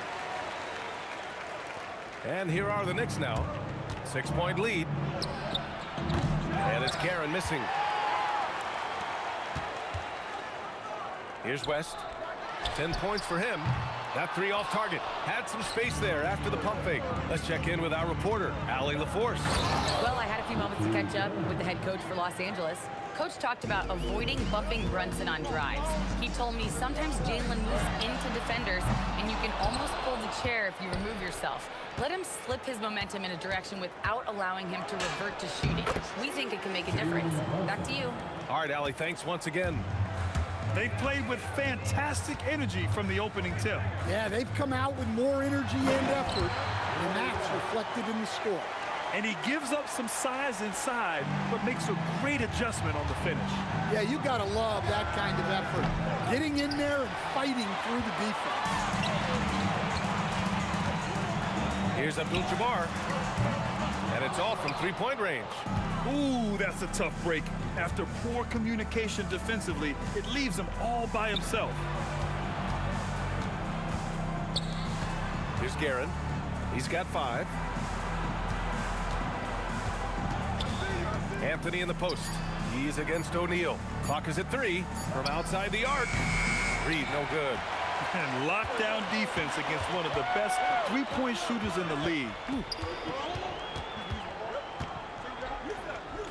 And here are the Knicks now. 6-point lead. And it's Guerin missing. Here's West. 10 points for him. That 3 off target. Had some space there after the pump fake. Let's check in with our reporter, Allie LaForce. Well, I had a few moments to catch up with the head coach for Los Angeles. Coach talked about avoiding bumping Brunson on drives. He told me sometimes Jalen moves into defenders, and you can almost pull the chair if you remove yourself. Let him slip his momentum in a direction without allowing him to revert to shooting. We think it can make a difference. Back to you. All right, Allie, thanks once again. They played with fantastic energy from the opening tip. Yeah, they've come out with more energy and effort, and that's reflected in the score. And he gives up some size inside, but makes a great adjustment on the finish. Yeah, you gotta love that kind of effort. Getting in there and fighting through the defense. Here's Abdul-Jabbar. And it's all from three-point range. Ooh, that's a tough break. After poor communication defensively, it leaves him all by himself. Here's Guerin. He's got 5. Anthony in the post. He's against O'Neal. Clock is at 3 from outside the arc. Reed, no good. And lockdown defense against one of the best three-point shooters in the league.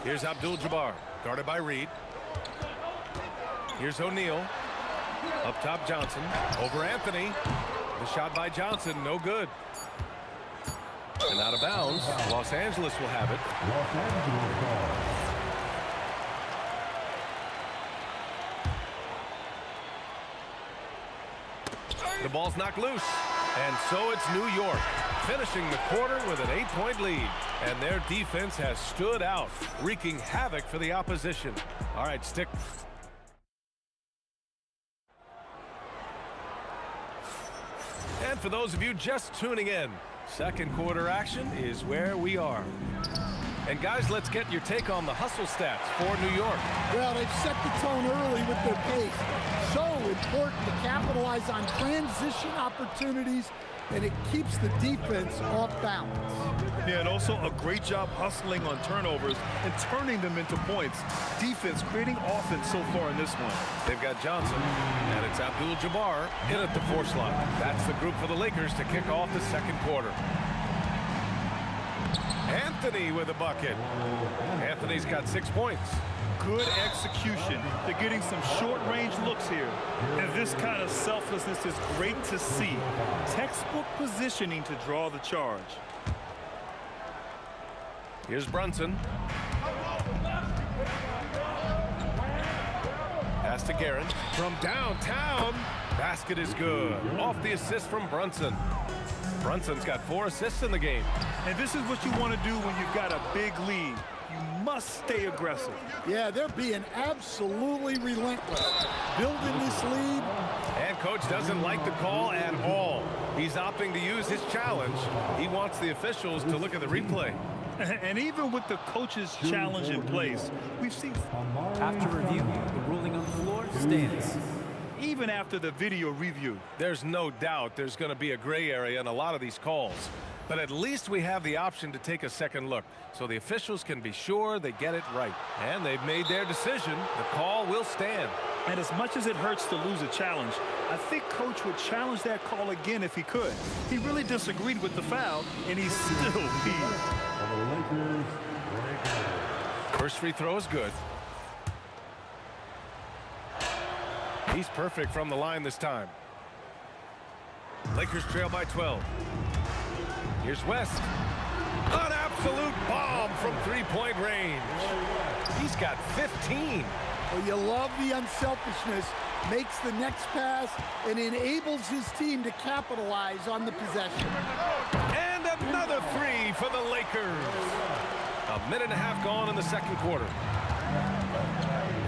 Here's Abdul-Jabbar, guarded by Reed. Here's O'Neal. Up top, Johnson. Over Anthony. The shot by Johnson, no good. And out of bounds, Los Angeles will have it. The ball's knocked loose. And so it's New York, finishing the quarter with an 8-point lead. And their defense has stood out, wreaking havoc for the opposition. All right, stick. And for those of you just tuning in, second quarter action is where we are. And guys, let's get your take on the hustle stats for New York. Well, they've set the tone early with their pace. So important to capitalize on transition opportunities, and it keeps the defense off balance. Yeah, and also a great job hustling on turnovers and turning them into points. Defense creating offense so far in this one. They've got Johnson, and it's Abdul-Jabbar in at the 4 slot. That's the group for the Lakers to kick off the second quarter. Anthony with a bucket. Anthony's got 6 points. Good execution. They're getting some short-range looks here. And this kind of selflessness is great to see. Textbook positioning to draw the charge. Here's Brunson. Pass to Guerin. From downtown. Basket is good. Off the assist from Brunson. Brunson's got 4 assists in the game. And this is what you want to do when you've got a big lead. You must stay aggressive. Yeah, they're being absolutely relentless. Building this lead. And coach doesn't like the call at all. He's opting to use his challenge. He wants the officials to look at the replay. And even with the coach's challenge in place, we've seen... After review, the ruling on the floor stands. Even after the video review. There's no doubt there's going to be a gray area in a lot of these calls. But at least we have the option to take a second look, so the officials can be sure they get it right. And they've made their decision. The call will stand. And as much as it hurts to lose a challenge, I think Coach would challenge that call again if he could. He really disagreed with the foul, and he's still peeved. First free throw is good. He's perfect from the line this time. Lakers trail by 12. Here's West. An absolute bomb from three-point range. He's got 15. Well, you love the unselfishness. Makes the next pass and enables his team to capitalize on the possession. And another three for the Lakers. A minute and a half gone in the second quarter.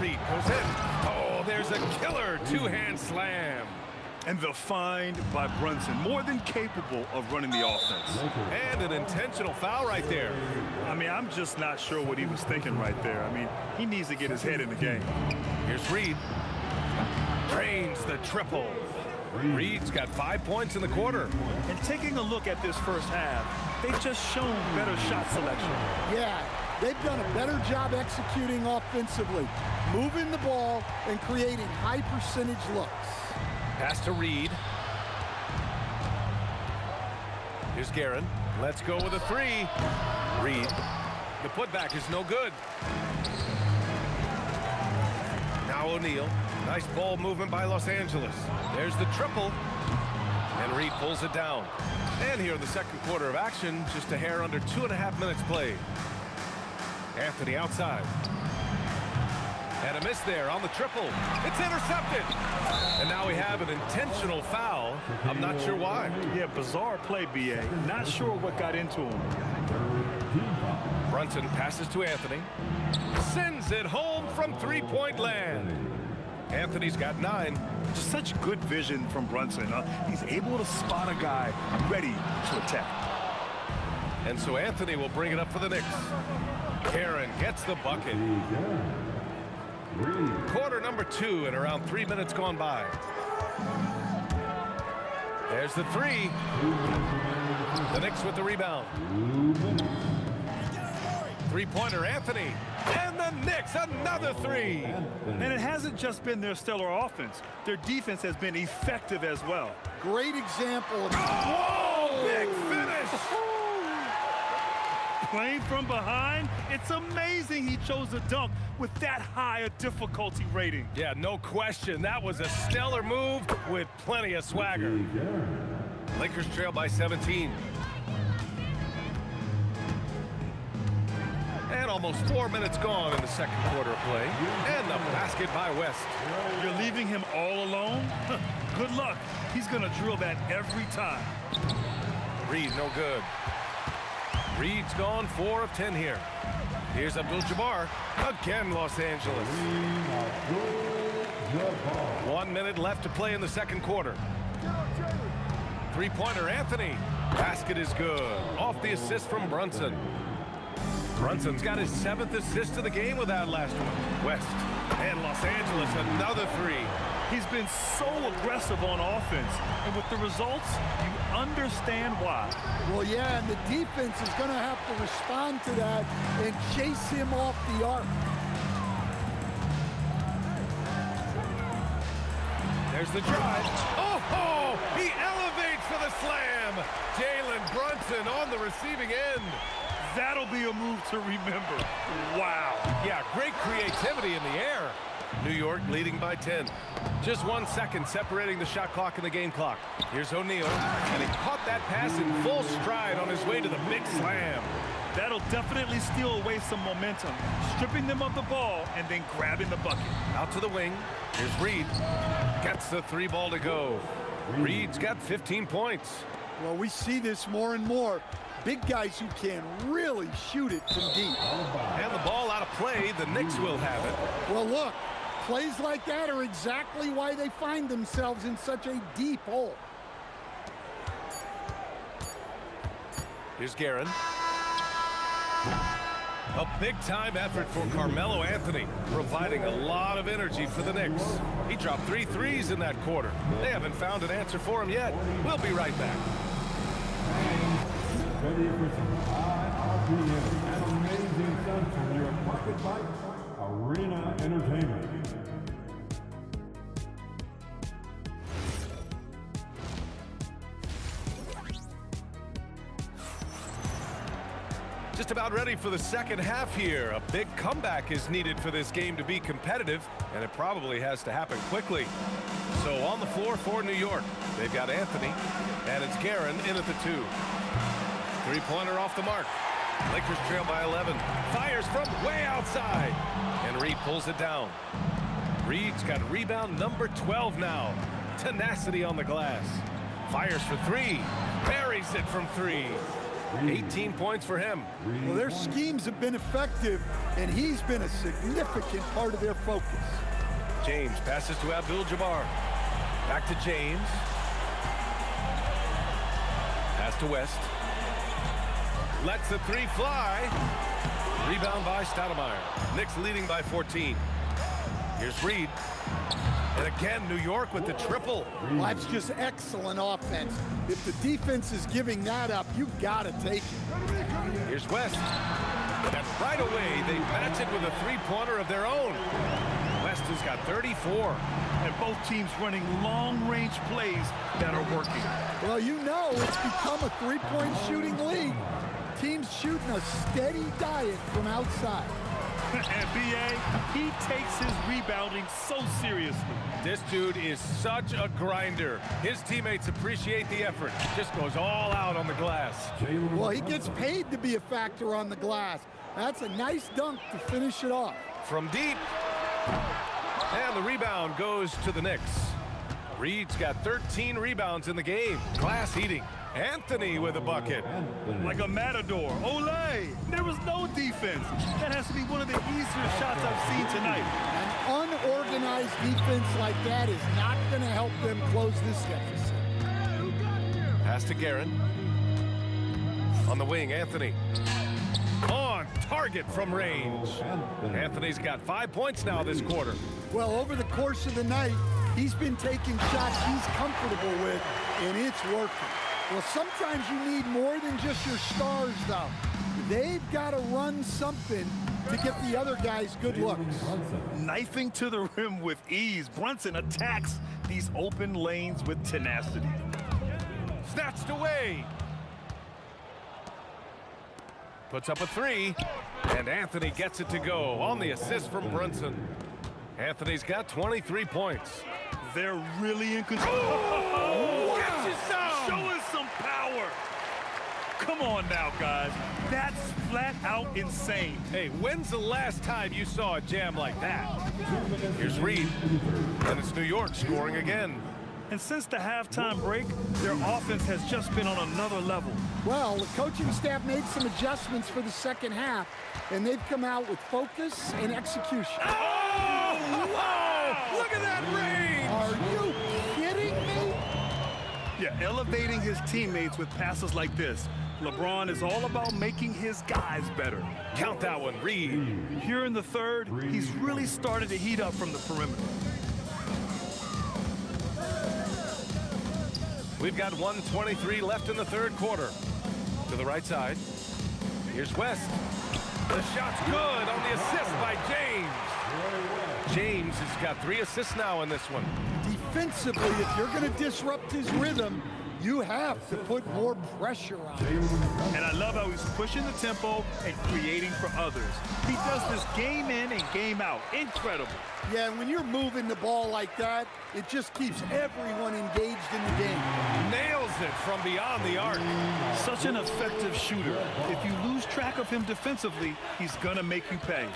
Reed goes in. Oh, there's a killer two-hand slam. And the find by Brunson, more than capable of running the offense. And an intentional foul right there. I mean, I'm just not sure what he was thinking right there. I mean, he needs to get his head in the game. Here's Reed. Drains the triple. Reed's got 5 points in the quarter. And taking a look at this first half, they've just shown better shot selection. Yeah, they've done a better job executing offensively, moving the ball and creating high percentage looks. Pass to Reed. Here's Guerin. Let's go with a three. Reed. The putback is no good. Now O'Neal. Nice ball movement by Los Angeles. There's the triple. And Reed pulls it down. And here in the second quarter of action, just a hair under 2.5 minutes played. Anthony outside. And a miss there on the triple. It's intercepted. And now we have an intentional foul. I'm not sure why. Yeah, bizarre play, B.A. Not sure what got into him. Brunson passes to Anthony. Sends it home from three-point land. Anthony's got 9. Such good vision from Brunson. He's able to spot a guy ready to attack. And so Anthony will bring it up for the Knicks. Guerin gets the bucket. Quarter number 2 and around 3 minutes gone by. There's the three. The Knicks with the rebound. Three-pointer Anthony. And the Knicks another three. And it hasn't just been their stellar offense. Their defense has been effective as well. Great example of... Whoa! Big finish! Playing from behind, it's amazing he chose a dunk with that high a difficulty rating. Yeah, no question. That was a stellar move with plenty of swagger. Lakers trail by 17. And almost 4 minutes gone in the second quarter of play. And the basket by West. You're leaving him all alone? Good luck. He's going to drill that every time. Reed, no good. Reed's gone 4 of 10 here. Here's Abdul-Jabbar. Again, Los Angeles. 1 minute left to play in the second quarter. Three-pointer Anthony. Basket is good. Off the assist from Brunson. Brunson's got his 7th assist of the game with that last one. West and Los Angeles, another 3. He's been so aggressive on offense, and with the results, you understand why. Well, yeah, and the defense is going to have to respond to that and chase him off the arc. There's the drive. Oh, he elevates for the slam. Jalen Brunson on the receiving end. That'll be a move to remember. Wow. Yeah, great creativity in the air. New York leading by 10. Just 1 second separating the shot clock and the game clock. Here's O'Neal, and he caught that pass in full stride on his way to the big slam. That'll definitely steal away some momentum, stripping them of the ball and then grabbing the bucket. Out to the wing. Here's Reed. Gets the 3 ball to go. Reed's got 15 points. Well, we see this more and more. Big guys who can really shoot it from deep. And the ball out of play. The Knicks will have it. Well, look, plays like that are exactly why they find themselves in such a deep hole. Here's Guerin. A big-time effort for Carmelo Anthony, providing a lot of energy for the Knicks. He dropped 3 threes in that quarter. They haven't found an answer for him yet. We'll be right back. Ready for some iRPM, an amazing stunt from your Pocket Bike Arena Entertainment. Just about ready for the second half here. A big comeback is needed for this game to be competitive, and it probably has to happen quickly. So on the floor for New York, they've got Anthony, and it's Guerin in at the 2. 3-pointer off the mark. Lakers trail by 11. Fires from way outside, and Reed pulls it down. Reed's got rebound number 12 now. Tenacity on the glass. Fires for 3. Buries it from 3. 18 points for him. Well, their schemes have been effective, and he's been a significant part of their focus. James passes to Abdul-Jabbar. Back to James. Pass to West. Lets the 3 fly. Rebound by Stoudemire. Knicks leading by 14. Here's Reed. And again, New York with the triple. Well, that's just excellent offense. If the defense is giving that up, you've got to take it. Here's West. And right away, they match it with a 3-pointer of their own. West has got 34. And both teams running long-range plays that are working. Well, you know it's become a 3-point shooting league. Teams shooting a steady diet from outside. And B.A., he takes his rebounding so seriously. This dude is such a grinder. His teammates appreciate the effort. Just goes all out on the glass. Well, he gets paid to be a factor on the glass. That's a nice dunk to finish it off. From deep. And the rebound goes to the Knicks. Reed's got 13 rebounds in the game. Glass eating. Anthony with a bucket. Like a matador. Olay! There was no defense. That has to be one of the easier shots I've seen tonight. An unorganized defense like that is not going to help them close this deficit. Pass to Guerin. On the wing, Anthony. On target from range. Anthony's got 5 points now this quarter. Well, over the course of the night, he's been taking shots he's comfortable with, and it's working. Well, sometimes you need more than just your stars, though. They've got to run something to get the other guys good looks. Knifing to the rim with ease, Brunson attacks these open lanes with tenacity. Snatched away. Puts up a 3, and Anthony gets it to go on the assist from Brunson. Anthony's got 23 points. They're really in control. Oh, wow. Showing some power. Come on now, guys. That's flat out insane. Hey, when's the last time you saw a jam like that? Here's Reed, and it's New York scoring again. And since the halftime break, their offense has just been on another level. Well, the coaching staff made some adjustments for the second half, and they've come out with focus and execution. Oh, wow! Look at that range! Are you kidding me? Yeah, elevating his teammates with passes like this. LeBron is all about making his guys better. Count that one, Reed. Here in the third, he's really started to heat up from the perimeter. We've got 1:23 left in the third quarter. To the right side. Here's West. The shot's good on the assist by James. James has got 3 assists now in this one. Defensively, if you're going to disrupt his rhythm, you have to put more pressure on him. And I love how he's pushing the tempo and creating for others. He does this game in and game out. Incredible. Yeah, and when you're moving the ball like that, it just keeps everyone engaged in the game. Nails it from beyond the arc. Such an effective shooter. If you lose track of him defensively, he's going to make you pay.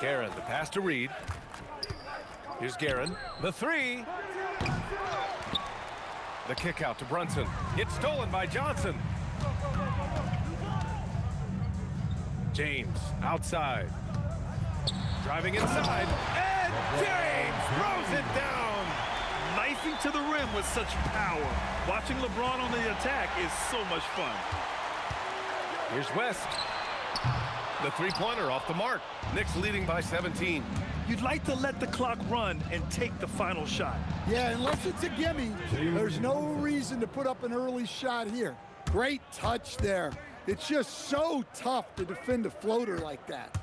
Guerin, the pass to Reed. Here's Guerin. The 3. The kick out to Brunson. It's stolen by Johnson. James outside. Driving inside. And James throws it down. Knifing to the rim with such power. Watching LeBron on the attack is so much fun. Here's West. The three-pointer off the mark. Knicks leading by 17. You'd like to let the clock run and take the final shot. Yeah, unless it's a gimme, there's no reason to put up an early shot here. Great touch there. It's just so tough to defend a floater like that.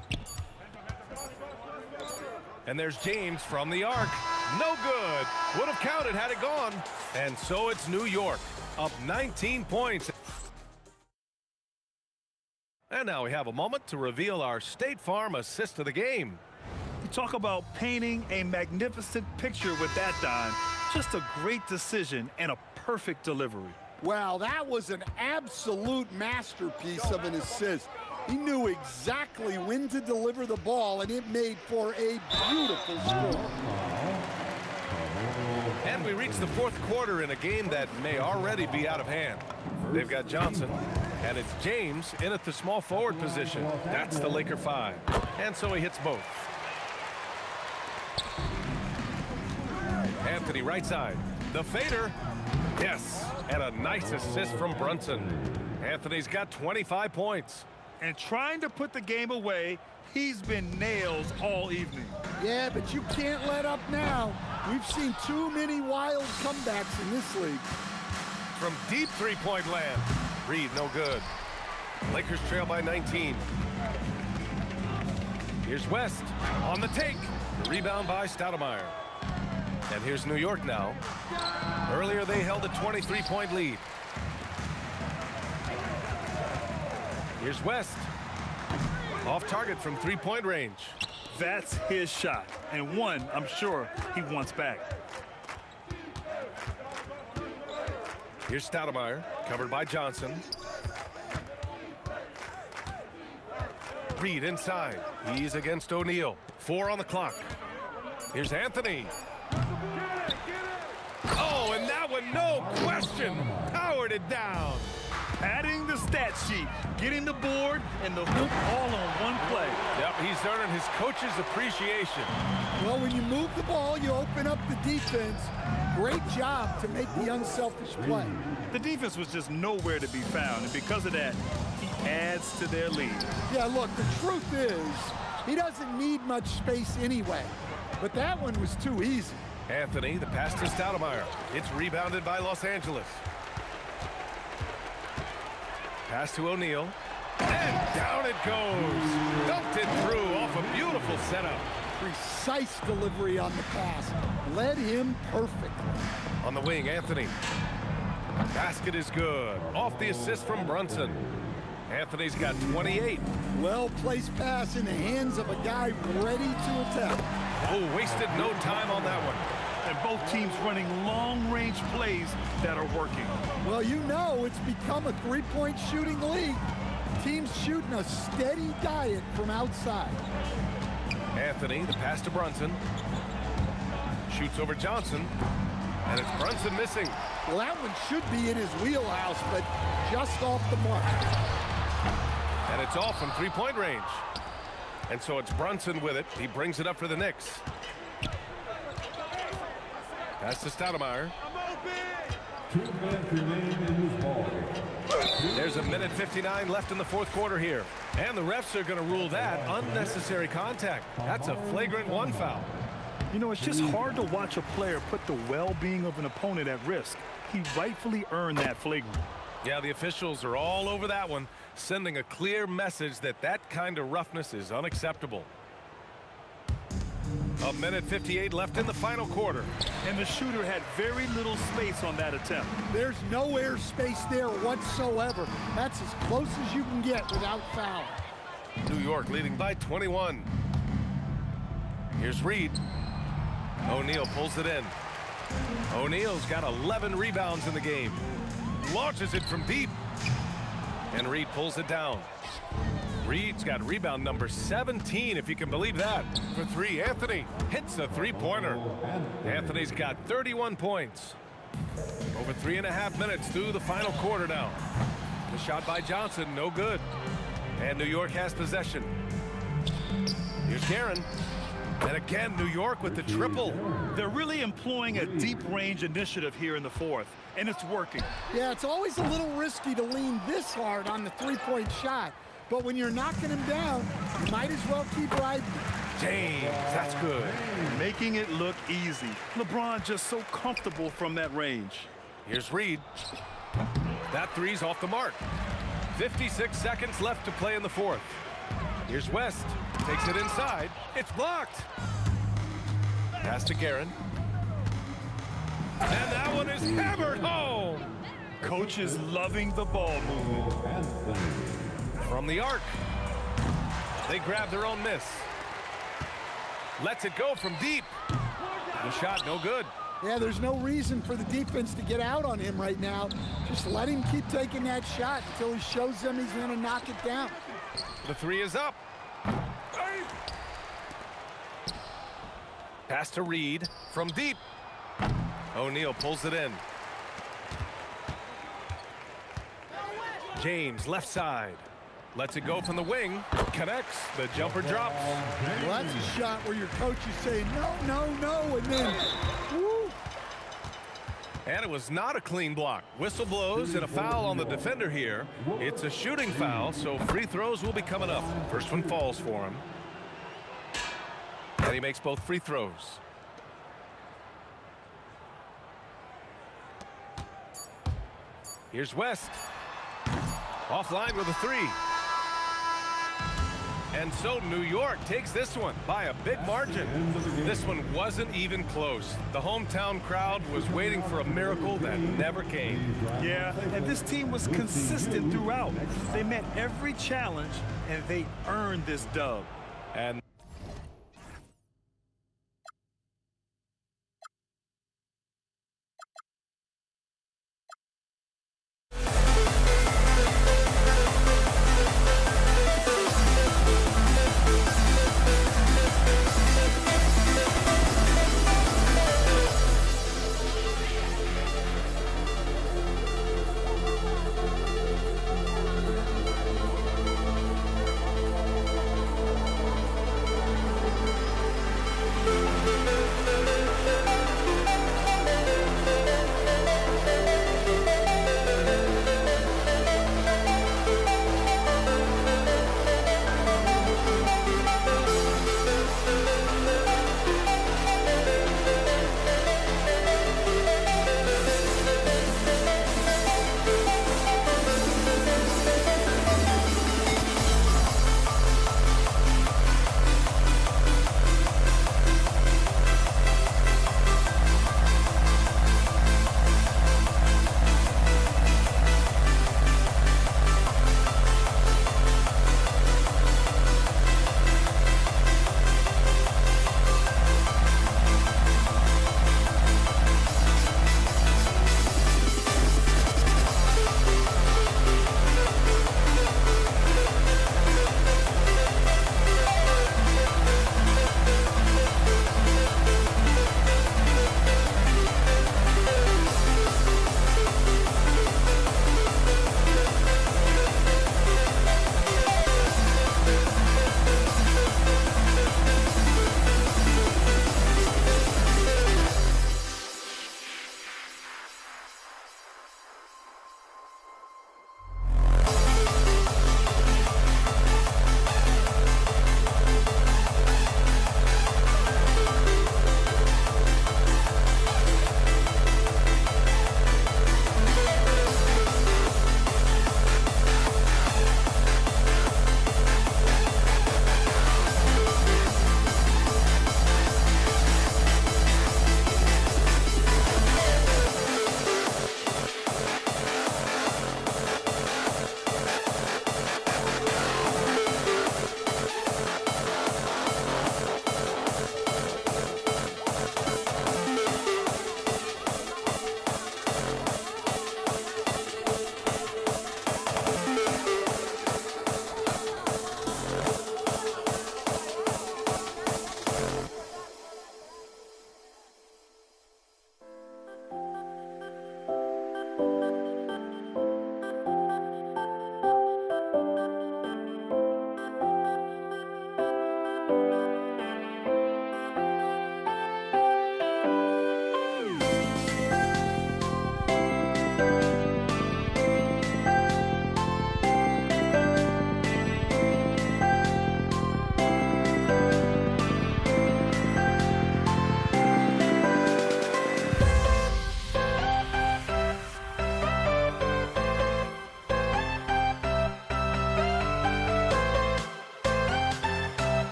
And there's James from the arc. No good. Would have counted had it gone. And so it's New York, up 19 points. And now we have a moment to reveal our State Farm assist of the game. You talk about painting a magnificent picture with that, Don. Just a great decision and a perfect delivery. Wow, that was an absolute masterpiece of an assist. He knew exactly when to deliver the ball, and it made for a beautiful score. And we reach the fourth quarter in a game that may already be out of hand. They've got Johnson, and it's James in at the small forward position. That's the Laker 5. And so he hits both. Anthony right side. The fader. Yes, and a nice assist from Brunson. Anthony's got 25 points. And trying to put the game away, he's been nails all evening. Yeah, but you can't let up now. We've seen too many wild comebacks in this league. From deep three-point land. Reed, no good. Lakers trail by 19. Here's West on the take. The rebound by Stoudemire. And here's New York now. Earlier they held a 23-point lead. Here's West. Off target from three-point range. That's his shot, and one I'm sure he wants back. Here's Stoudemire, covered by Johnson. Reed inside. He's against O'Neal. 4 on the clock. Here's Anthony. Oh, and that one, no question, powered it down. Adding the stat sheet, getting the board and the hoop all on one play. Yep, he's earning his coach's appreciation. Well, when you move the ball, you open up the defense. Great job to make the unselfish play. The defense was just nowhere to be found, and because of that, he adds to their lead. Yeah, look, the truth is, he doesn't need much space anyway. But that one was too easy. Anthony, the pass to Stoudemire. It's rebounded by Los Angeles. Pass to O'Neal. And down it goes. Dumped it through off a beautiful setup. Precise delivery on the pass. Led him perfectly. On the wing, Anthony. Basket is good. Off the assist from Brunson. Anthony's got 28. Well-placed pass in the hands of a guy ready to attack. Oh, wasted no time on that one. And both teams running long-range plays that are working. Well, you know it's become a three-point shooting league. Teams shooting a steady diet from outside. Anthony, the pass to Brunson. Shoots over Johnson. And it's Brunson missing. Well, that one should be in his wheelhouse, but just off the mark. And it's off from three-point range. And so it's Brunson with it. He brings it up for the Knicks. Pass to Stoudemire. 2 minutes remain in this ball. There's a minute 59 left in the fourth quarter here. And the refs are going to rule that unnecessary contact. That's a flagrant 1 foul. You know, it's just hard to watch a player put the well-being of an opponent at risk. He rightfully earned that flagrant. Yeah, the officials are all over that one, sending a clear message that that kind of roughness is unacceptable. A minute 58 left in the final quarter. And the shooter had very little space on that attempt. There's no air space there whatsoever. That's as close as you can get without foul. New York leading by 21. Here's Reed. O'Neal pulls it in. O'Neal's got 11 rebounds in the game. Launches it from deep. And Reed pulls it down. Reed's got rebound number 17, if you can believe that. For 3, Anthony hits a three-pointer. Anthony's got 31 points. Over 3.5 minutes through the final quarter now. The shot by Johnson, no good. And New York has possession. Here's Guerin. And again, New York with the triple. They're really employing a deep-range initiative here in the fourth, and it's working. Yeah, it's always a little risky to lean this hard on the three-point shot. But when you're knocking him down, you might as well keep riding. James, that's good. Making it look easy. LeBron just so comfortable from that range. Here's Reed. That three's off the mark. 56 seconds left to play in the fourth. Here's West. Takes it inside. It's blocked. Pass to Guerin. And that one is hammered home. Coach is loving the ball movement. From the arc. They grab their own miss. Lets it go from deep. The shot no good. Yeah, there's no reason for the defense to get out on him right now. Just let him keep taking that shot until he shows them he's going to knock it down. The three is up. Pass to Reed from deep. O'Neal pulls it in. James left side. Lets it go from the wing. Connects. The jumper drops. Well, that's a shot where your coach is saying, no, no, no, and then, woo. And it was not a clean block. Whistle blows and a foul on the defender here. It's a shooting foul, so free throws will be coming up. First one falls for him. And he makes both free throws. Here's West. Offline with a three. And so New York takes this one by a big margin. This one wasn't even close. The hometown crowd was waiting for a miracle that never came. Yeah, and this team was consistent throughout. They met every challenge, and they earned this dub. And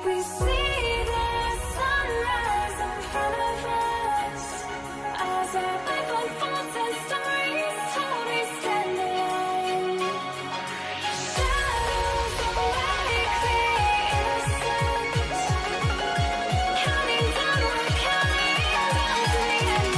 We see the sunrise in front of us as our life unfolds and stories told we stand alone. Shadows awake the innocence, counting down, we're counting down to the end.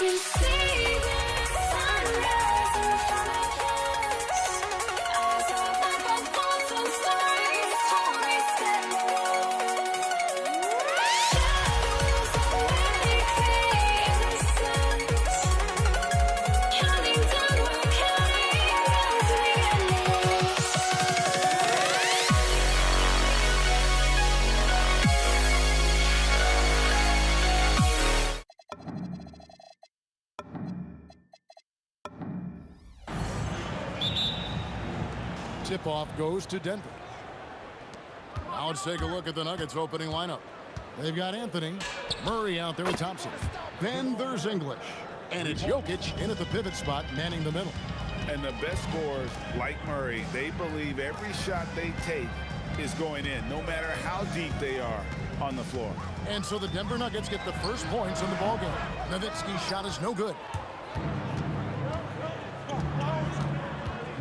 We see the sunrise in front of us as our life unfolds and stories told we stand alone. Shadows awake the innocence, counting down, we're counting down to the end. Tip-off goes to Denver. Now let's take a look at the Nuggets opening lineup. They've got Anthony, Murray out there with Thompson. Then there's English. And it's Jokic in at the pivot spot, manning the middle. And the best scorers, like Murray, they believe every shot they take is going in, no matter how deep they are on the floor. And so the Denver Nuggets get the first points in the ballgame. Nowitzki's shot is no good.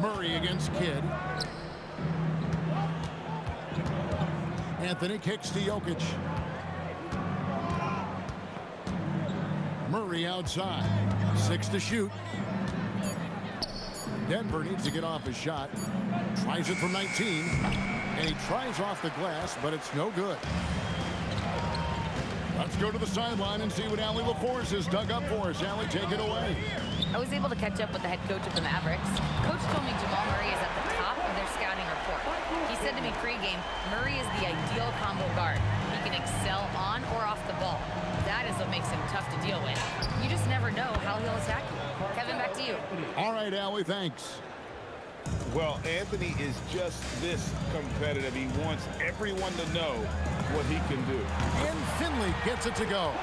Murray against Kidd. Anthony kicks to Jokic. Murray outside. 6 to shoot. Denver needs to get off his shot. Tries it from 19. And he tries off the glass, but it's no good. Let's go to the sideline and see what Allie LaForce has dug up for us. Allie, take it away. I was able to catch up with the head coach of the Mavericks. Coach told me Jamal Murray is at the top of their scouting report. He said to me pregame, Murray is the ideal combo guard. He can excel on or off the ball. That is what makes him tough to deal with. You just never know how he'll attack you. Kevin, back to you. All right, Allie, thanks. Well, Anthony is just this competitive. He wants everyone to know what he can do. And Finley gets it to go.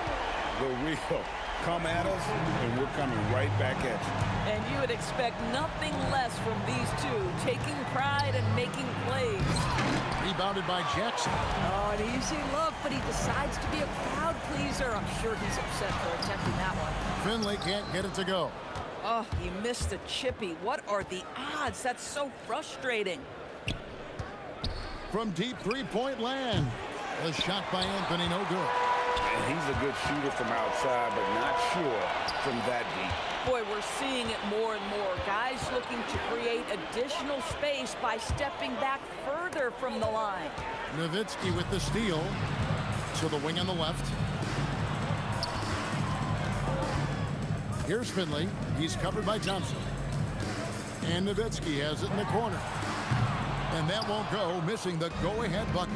The real. Come at us, and we're coming right back at you. And you would expect nothing less from these two, taking pride and making plays. Rebounded by Jackson. Oh, an easy look, but he decides to be a crowd pleaser. I'm sure he's upset for attempting that one. Finley can't get it to go. Oh, he missed the chippy. What are the odds? That's so frustrating. From deep three-point land. The shot by Anthony, no good. And he's a good shooter from outside, but not sure from that deep. Boy, we're seeing it more and more. Guys looking to create additional space by stepping back further from the line. Nowitzki with the steal. To the wing on the left. Here's Finley. He's covered by Thompson. And Nowitzki has it in the corner. And that won't go, missing the go-ahead bucket.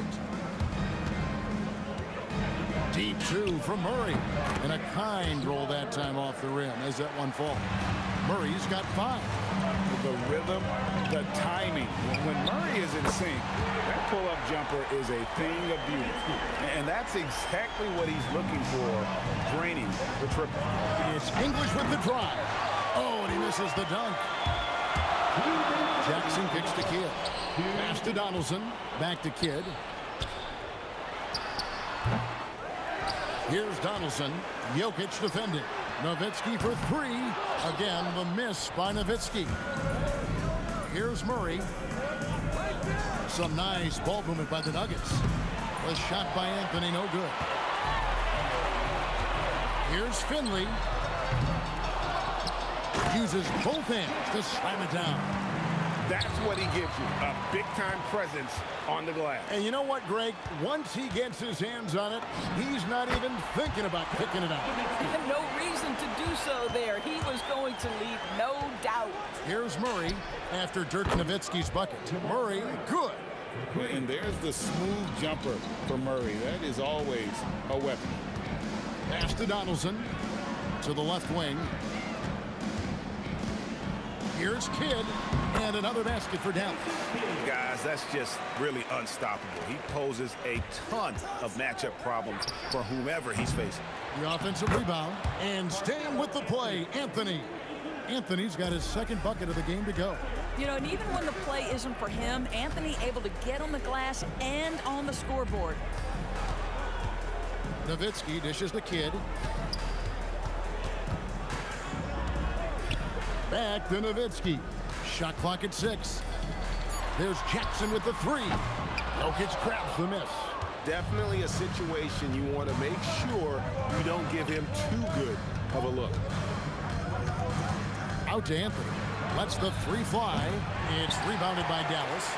Deep two from Murray. And a kind roll that time off the rim as that one falls. Murray's got 5. The rhythm, the timing. When Murray is in sync, that pull-up jumper is a thing of beauty. And that's exactly what he's looking for, draining the triple. It's English with the drive. Oh, and he misses the dunk. Jackson kicks to Kidd. Pass to Donaldson. Back to Kidd. Here's Donaldson. Jokic defending. Nowitzki for 3. Again, the miss by Nowitzki. Here's Murray. Some nice ball movement by the Nuggets. The shot by Anthony, no good. Here's Finley. Uses both hands to slam it down. That's what he gives you, a big-time presence on the glass. And you know what, Greg? Once he gets his hands on it, he's not even thinking about kicking it out. No reason to do so there. He was going to leave, no doubt. Here's Murray after Dirk Nowitzki's bucket. Murray, good. And there's the smooth jumper for Murray. That is always a weapon. Pass to Donaldson to the left wing. Here's Kidd, and another basket for Dallas. Guys, that's just really unstoppable. He poses a ton of matchup problems for whomever he's facing. The offensive rebound, and staying with the play, Anthony. Anthony's got his second bucket of the game to go. You know, and even when the play isn't for him, Anthony able to get on the glass and on the scoreboard. Nowitzki dishes to Kidd. Back to Nowitzki. Shot clock at 6. There's Jackson with the 3. Jokic grabs the miss. Definitely a situation you want to make sure you don't give him too good of a look. Out to Anthony. Lets the 3 fly. It's rebounded by Dallas.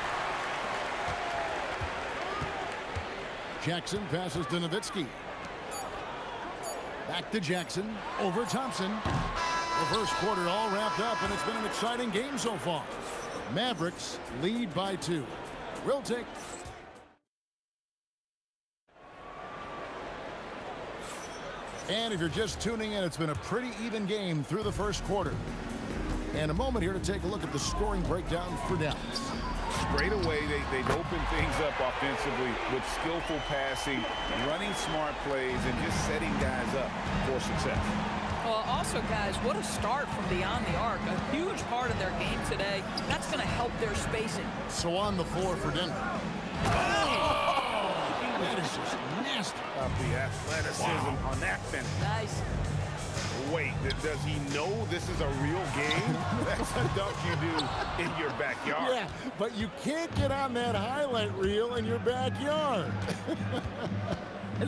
Jackson passes to Nowitzki. Back to Jackson. Over Thompson. The first quarter all wrapped up, and it's been an exciting game so far. Mavericks lead by 2. We'll take... And if you're just tuning in, it's been a pretty even game through the first quarter. And a moment here to take a look at the scoring breakdown for Dallas. Straight away, they've opened things up offensively with skillful passing, running smart plays, and just setting guys up for success. Well, also, guys, what a start from beyond the arc. A huge part of their game today. That's going to help their spacing. So on the floor for Denver. Oh! That is just nasty. The athleticism on that finish. Nice. Wait, does he know this is a real game? That's a dunk you do in your backyard. Yeah, but you can't get on that highlight reel in your backyard.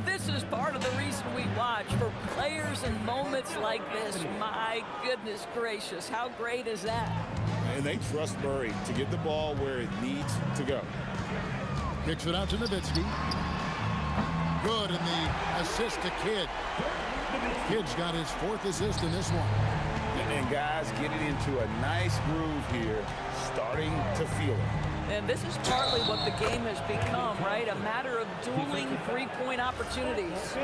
This is part of the reason we watch, for players in moments like this. My goodness gracious, how great is that? And they trust Murray to get the ball where it needs to go. Kicks it out to Nowitzki. Good, and the assist to Kidd. Kidd's got his 4th assist in this one. And guys getting into a nice groove here, starting to feel it. And this is partly what the game has become, right? A matter of dueling three-point opportunities.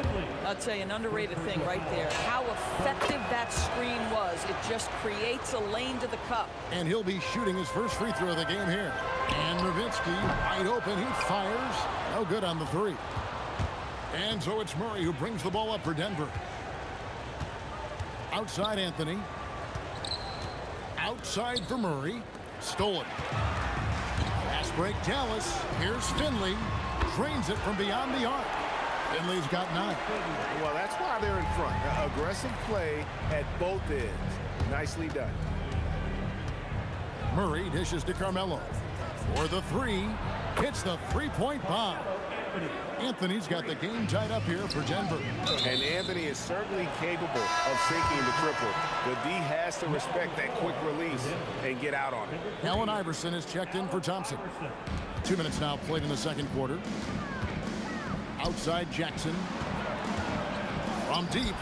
I'll tell you, an underrated thing right there. How effective that screen was. It just creates a lane to the cup. And he'll be shooting his first free throw of the game here. And Nowitzki, wide open, he fires. No good on the 3. And so it's Murray who brings the ball up for Denver. Outside Anthony. Outside for Murray. Stolen. Fast break Dallas. Here's Finley. Drains it from beyond the arc. Finley's got 9. Well, that's why they're in front. Aggressive play at both ends. Nicely done. Murray dishes to Carmelo. For the 3. Hits the 3-point bomb. Anthony's got the game tied up here for Denver. And Anthony is certainly capable of sinking the triple. But D has to respect that quick release and get out on it. Allen Iverson is checked in for Thompson. 2 minutes now played in the second quarter. Outside Jackson. From deep.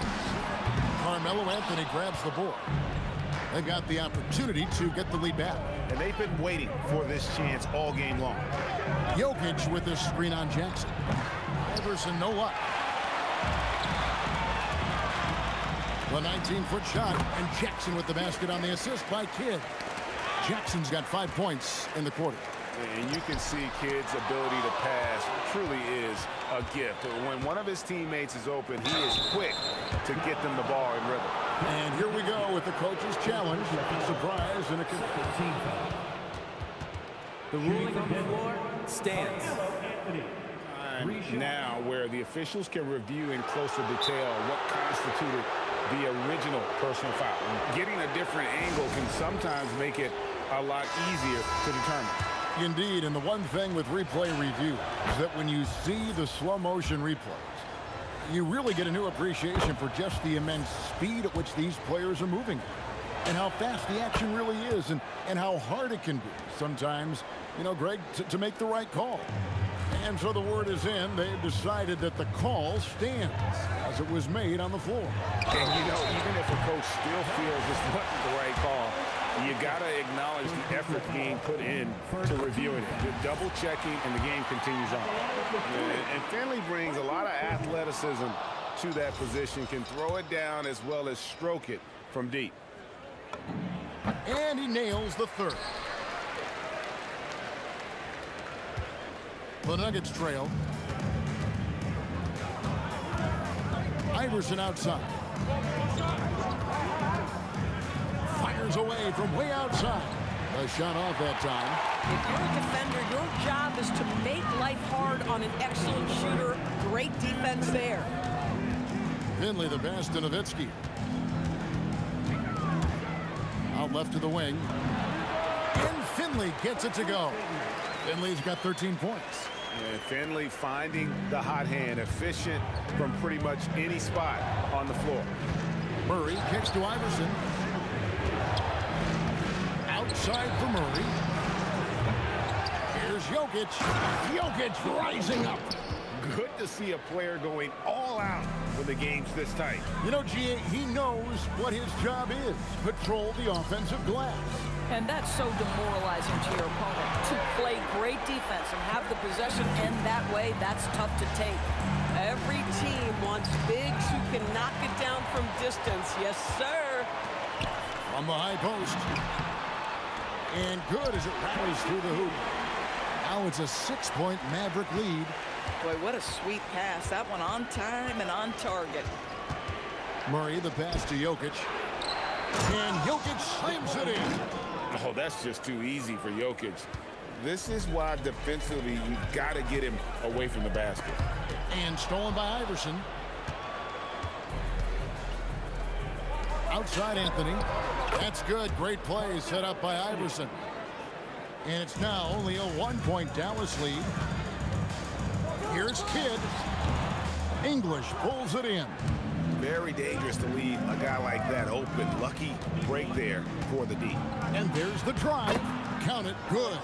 Carmelo Anthony grabs the board. They've got the opportunity to get the lead back. And they've been waiting for this chance all game long. Jokic with the screen on Jackson. Iverson, no luck. The 19-foot shot, and Jackson with the basket on the assist by Kidd. Jackson's got 5 points in the quarter. And you can see Kidd's ability to pass truly is a gift. When one of his teammates is open, he is quick to get them the ball in rhythm. And here we go with the coach's challenge. Surprise and a team foul. The ruling on the floor stands. Now where the officials can review in closer detail what constituted the original personal foul. Getting a different angle can sometimes make it a lot easier to determine. Indeed, and the one thing with replay review is that when you see the slow motion replays, you really get a new appreciation for just the immense speed at which these players are moving and how fast the action really is and how hard it can be sometimes, you know, Greg, to make the right call. And so the word is in. They've decided that the call stands as it was made on the floor. And, you know, even if a coach still feels this wasn't the right call, you got to acknowledge the effort being put in to reviewing it. The double checking, and the game continues on. And Finley brings a lot of athleticism to that position, can throw it down as well as stroke it from deep. And he nails the third. The Nuggets trail. Iverson outside. Fires away from way outside. A shot off that time. If you're a defender, your job is to make life hard on an excellent shooter. Great defense there. Finley the pass to Nowitzki. Out left to the wing. And Finley gets it to go. Finley's got 13 points. And Finley finding the hot hand, efficient from pretty much any spot on the floor. Murray kicks to Iverson. Outside for Murray. Here's Jokic. Jokic rising up. Good to see a player going all out when the game's this tight. You know, G.A., he knows what his job is. Patrol the offensive glass. And that's so demoralizing to your opponent. To play great defense and have the possession end that way, that's tough to take. Every team wants bigs who can knock it down from distance. Yes, sir. From the high post. And good as it rallies through the hoop. Now it's a 6-point Maverick lead. Boy, what a sweet pass. That one on time and on target. Murray, the pass to Jokic. And Jokic slams it in. Oh, that's just too easy for Jokic. This is why defensively you've got to get him away from the basket. And stolen by Iverson. Outside Anthony. That's good. Great play set up by Iverson. And it's now only a 1-point Dallas lead. Here's Kidd. English pulls it in. Very dangerous to leave a guy like that open. Lucky break there for the D. And there's the drive. Count it. Good.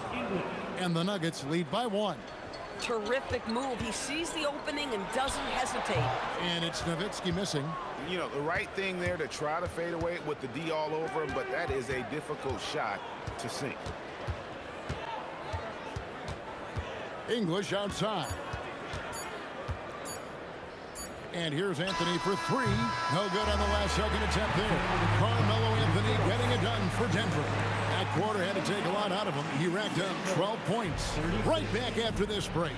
And the Nuggets lead by 1. Terrific move. He sees the opening and doesn't hesitate. And it's Nowitzki missing. You know, the right thing there to try to fade away with the D all over him, but that is a difficult shot to sink. English outside. And here's Anthony for 3. No good on the last second attempt there. Carmelo Anthony getting it done for Denver. That quarter had to take a lot out of him. He racked up 12 points. Right back after this break.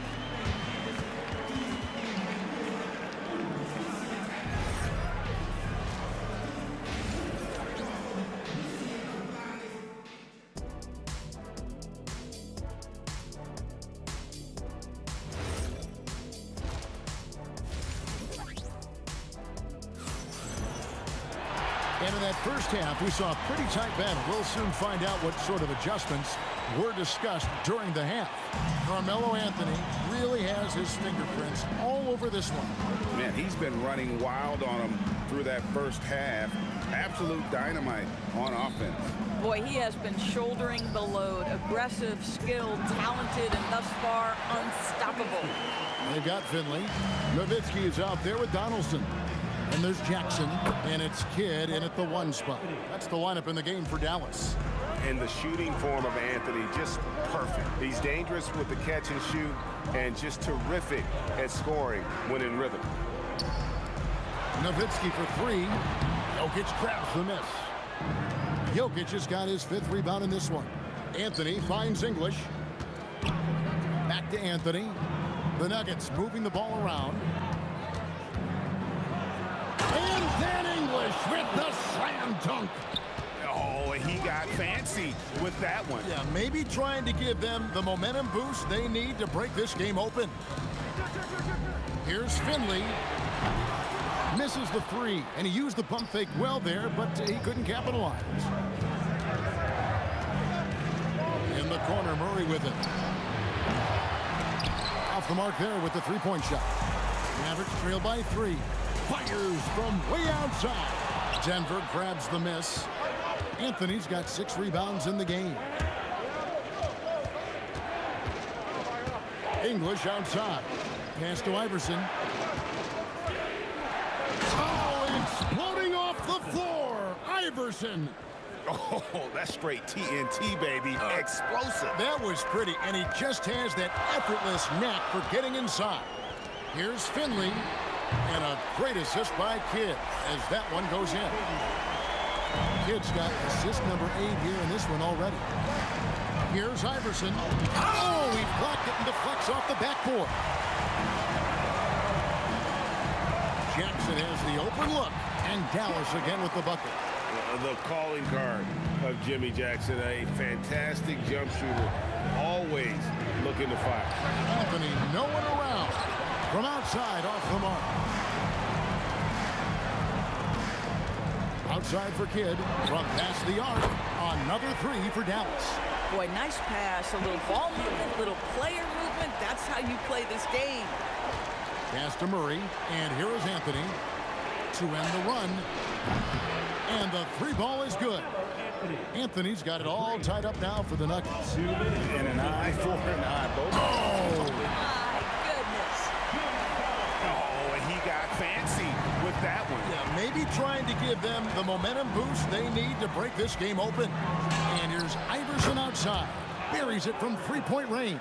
And in that first half, we saw a pretty tight battle. We'll soon find out what sort of adjustments were discussed during the half. Carmelo Anthony really has his fingerprints all over this one. Man, he's been running wild on him through that first half. Absolute dynamite on offense. Boy, he has been shouldering the load. Aggressive, skilled, talented, and thus far unstoppable. They've got Finley. Nowitzki is out there with Donaldson. And there's Jackson, and it's Kidd in at the 1 spot. That's the lineup in the game for Dallas. And the shooting form of Anthony, just perfect. He's dangerous with the catch and shoot, and just terrific at scoring when in rhythm. Nowitzki for three. Jokic grabs the miss. Jokic has got his 5th rebound in this one. Anthony finds English. Back to Anthony. The Nuggets moving the ball around. And then English with the slam dunk. Oh, and he got fancy with that one. Yeah, maybe trying to give them the momentum boost they need to break this game open. Here's Finley. Misses the 3, and he used the pump fake well there, but he couldn't capitalize. In the corner, Murray with it. Off the mark there with the 3-point shot. Mavericks trail by 3. Fires from way outside. Denver grabs the miss. Anthony's got 6 rebounds in the game. English outside. Pass to Iverson. Oh, exploding off the floor. Iverson. Oh, that's straight TNT, baby. Explosive. That was pretty, and he just has that effortless knack for getting inside. Here's Finley, and a great assist by Kidd as that one goes in. Kidd's got assist number 8 here in this one already. Here's Iverson. Oh, he blocked it and deflects off the backboard. Jackson has the open look, and Dallas again with the bucket. The calling card of Jimmy Jackson, a fantastic jump shooter, always looking to fire. Anthony, no one around. From outside, off the mark. Outside for Kidd, from past the arc. Another 3 for Dallas. Boy, nice pass, a little ball movement, little player movement. That's how you play this game. Pass to Murray, and here is Anthony to end the run. And the 3 ball is good. Anthony's got it all tied up now for the Nuggets. And an eye for an eye. Both. Oh! My goodness. Oh, and he got fancy with that one. Yeah, maybe trying to give them the momentum boost they need to break this game open. And here's Iverson outside. Buries it from 3-point range.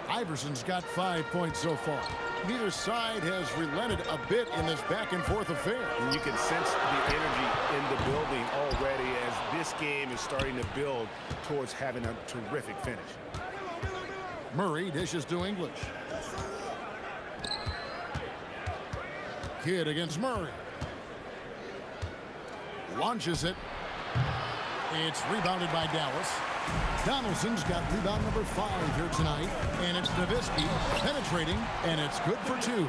Iverson's got 5 points so far. Neither side has relented a bit in this back-and-forth affair. And you can sense the energy in the building already as this game is starting to build towards having a terrific finish. Murray dishes to English. Kidd against Murray. Launches it. It's rebounded by Dallas. Donaldson's got rebound number 5 here tonight, and it's Nowitzki penetrating, and it's good for 2.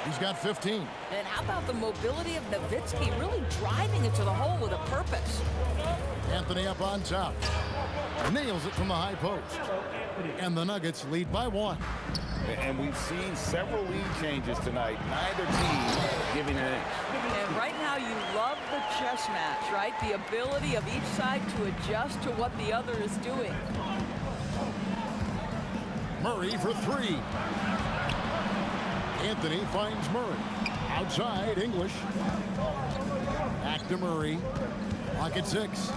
He's got 15. And how about the mobility of Nowitzki really driving it to the hole with a purpose? Anthony up on top. Nails it from the high post. And the Nuggets lead by 1. And we've seen several lead changes tonight. Neither team giving an inch. And right now you love the chess match, right? The ability of each side to adjust to what the other is doing. Murray for 3. Anthony finds Murray. Outside, English. Back to Murray. Lock at 6.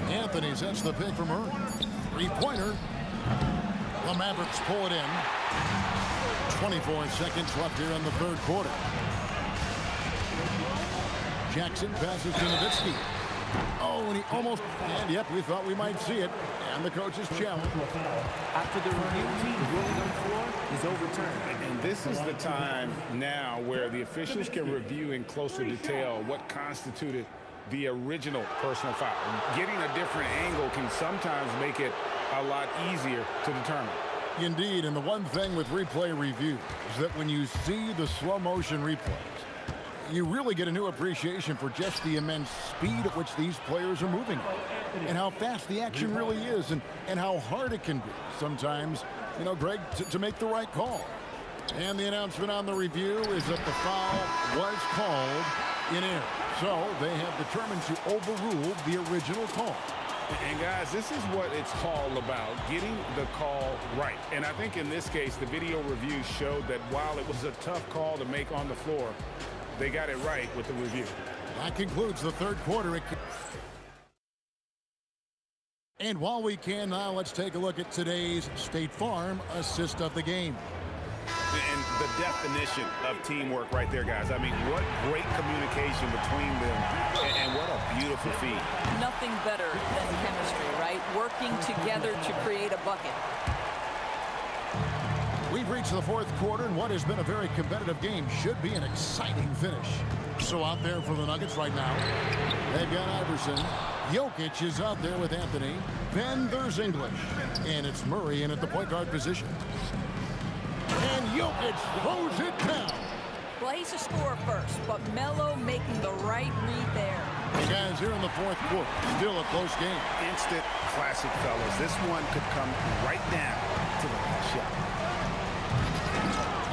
Anthony sets the pick for Murray. 3-pointer. The Mavericks pull it in. 24 seconds left here in the 3rd quarter. Jackson passes to Nowitzki. Oh, and he almost, and yep, we thought we might see it. And the coach's challenge. After the review, the ruling on the floor is overturned. And this is the time now where the officials can review in closer detail what constituted the original personal foul. Getting a different angle can sometimes make it a lot easier to determine. Indeed, and the one thing with replay review is that when you see the slow motion replays, you really get a new appreciation for just the immense speed at which these players are moving and how fast the action really is and how hard it can be sometimes, you know, Greg, to make the right call. And the announcement on the review is that the foul was called in error. So they have determined to overrule the original call. And guys, this is what it's all about, getting the call right. And I think in this case, the video review showed that while it was a tough call to make on the floor, they got it right with the review. That concludes the 3rd quarter. And while we can now, let's take a look at today's State Farm assist of the game. And the definition of teamwork right there, guys. I mean, what great communication between them, and what a beautiful feat. Nothing better than chemistry, right? Working together to create a bucket. We've reached the fourth quarter, and what has been a very competitive game should be an exciting finish. So out there for the Nuggets right now, they've got Iverson. Jokic is out there with Anthony. Then there's English. And it's Murray in at the point guard position. And Jokic throws it down. Well, he's a scorer first, but Melo making the right read there. Hey guys, here in the fourth quarter, still a close game. Instant classic, fellas. This one could come right down to the last shot.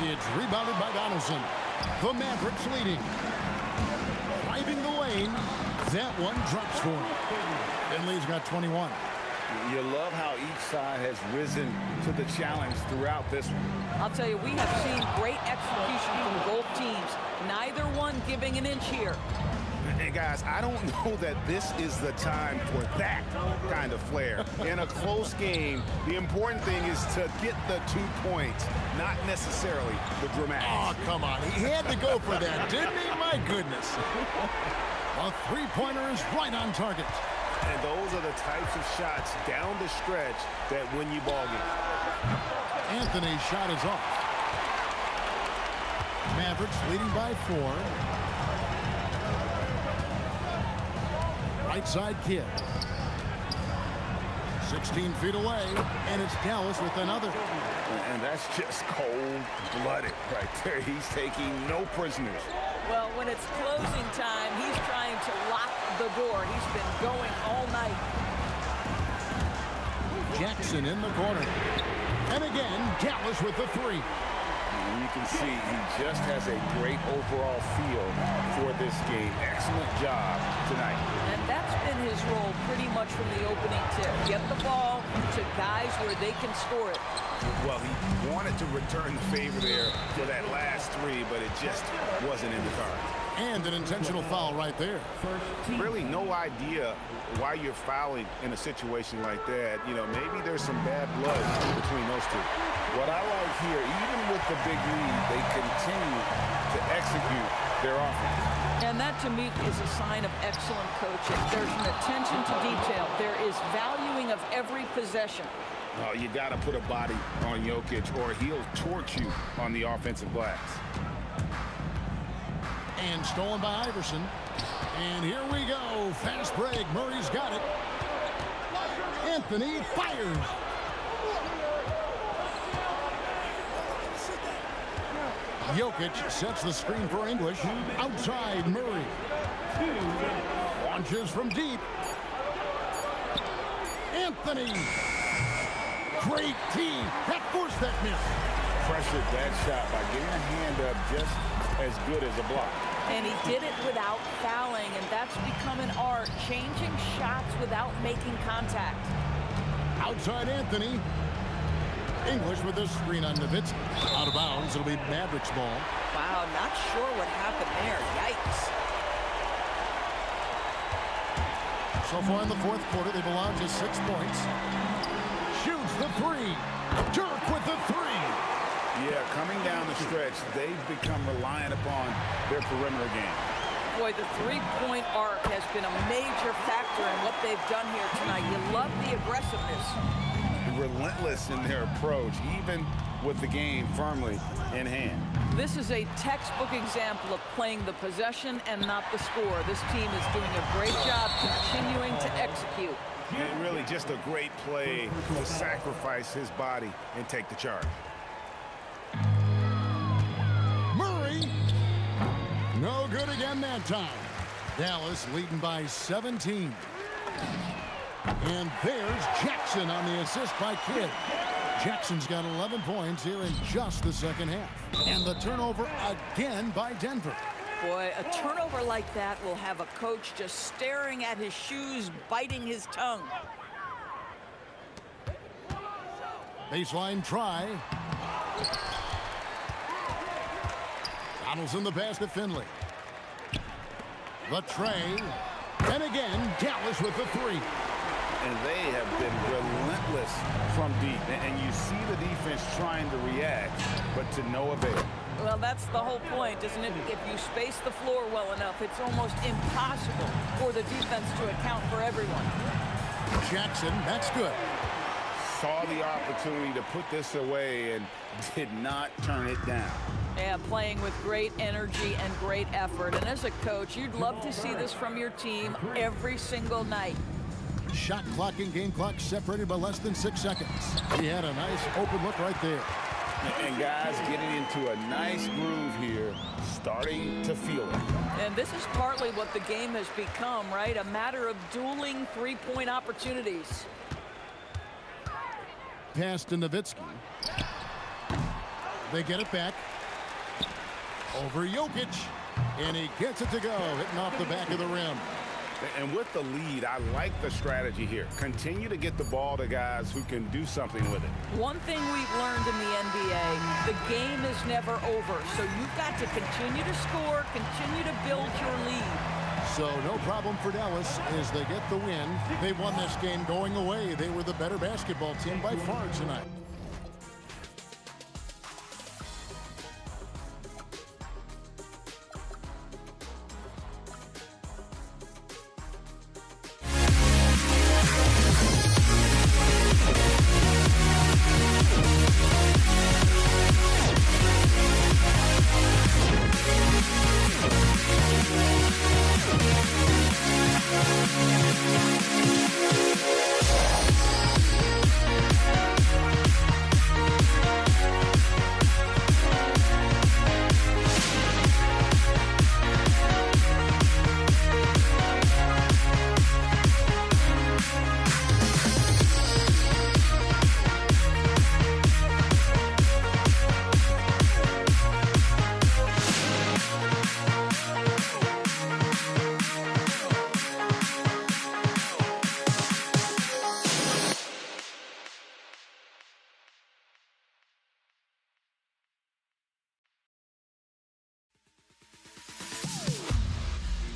It's rebounded by Donaldson. The Mavericks leading. Driving the lane. That one drops for him. Finley's got 21. You love how each side has risen to the challenge throughout this one. I'll tell you, we have seen great execution from both teams. Neither one giving an inch here. And guys, I don't know that this is the time for that kind of flair. In a close game, the important thing is to get the 2 points, not necessarily the dramatics. Oh, come on. He had to go for that, didn't he? My goodness. A three-pointer is right on target. And those are the types of shots down the stretch that win you ball games. Anthony's shot is off. Mavericks leading by 4. Right side kid. 16 feet away, and it's Dallas with another. And that's just cold-blooded right there. He's taking no prisoners. Well, when it's closing time, he's trying to lock the door. He's been going all night. Jackson in the corner. And again, Dallas with the 3. You can see he just has a great overall feel for this game. Excellent job tonight. And that's been his role pretty much from the opening tip. Get the ball to guys where they can score it. Well, he wanted to return the favor there for that last 3, but it just wasn't in the cards. And an intentional foul right there. Really no idea why you're fouling in a situation like that. You know, maybe there's some bad blood between those two. What I like here, even with the big lead, they continue to execute their offense. And that, to me, is a sign of excellent coaching. There's an attention to detail. There is valuing of every possession. Oh, you got to put a body on Jokic, or he'll torch you on the offensive glass. And stolen by Iverson. And here we go. Fast break. Murray's got it. Anthony fires. Jokic sets the screen for English. Outside, Murray. Launches from deep. Anthony. Great team. That forced that miss. Pressured that shot by getting a hand up just as good as a block. And he did it without fouling, and that's become an art, changing shots without making contact. Outside Anthony. English with this screen on Nowitzki. Out of bounds. It'll be Mavericks ball. Wow, not sure what happened there. Yikes. So far in the fourth quarter, they've allowed just 6 points. Shoots the 3. Dirk with the 3. Yeah, coming down the stretch, they've become reliant upon their perimeter game. Boy, the three-point arc has been a major factor in what they've done here tonight. You love the aggressiveness. Relentless in their approach, even with the game firmly in hand. This is a textbook example of playing the possession and not the score. This team is doing a great job continuing to execute. And really just a great play to sacrifice his body and take the charge. Murray. No good again that time. Dallas leading by 17. And there's Jackson on the assist by Kidd. Jackson's got 11 points here in just the second half. And the turnover again by Denver. Boy, a turnover like that will have a coach just staring at his shoes, biting his tongue. Baseline try. Donaldson the pass to Finley. The tray. And again, Dallas with the 3. and they have been relentless from deep. And you see the defense trying to react, but to no avail. Well, that's the whole point, isn't it? If you space the floor well enough, it's almost impossible for the defense to account for everyone. Jackson, that's good. Saw the opportunity to put this away and did not turn it down. Yeah, playing with great energy and great effort. And as a coach, you'd love to see this from your team every single night. Shot clock and game clock separated by less than 6 seconds. He had a nice open look right there. And guys getting into a nice groove here, starting to feel it. And this is partly what the game has become, right? A matter of dueling three-point opportunities. Pass to Nowitzki. They get it back. Over Jokic. And he gets it to go, hitting off the back of the rim. And with the lead, I like the strategy here. Continue to get the ball to guys who can do something with it. One thing we've learned in the NBA, the game is never over. So you've got to continue to score, continue to build your lead. So no problem for Dallas as they get the win. They won this game going away. They were the better basketball team by far tonight.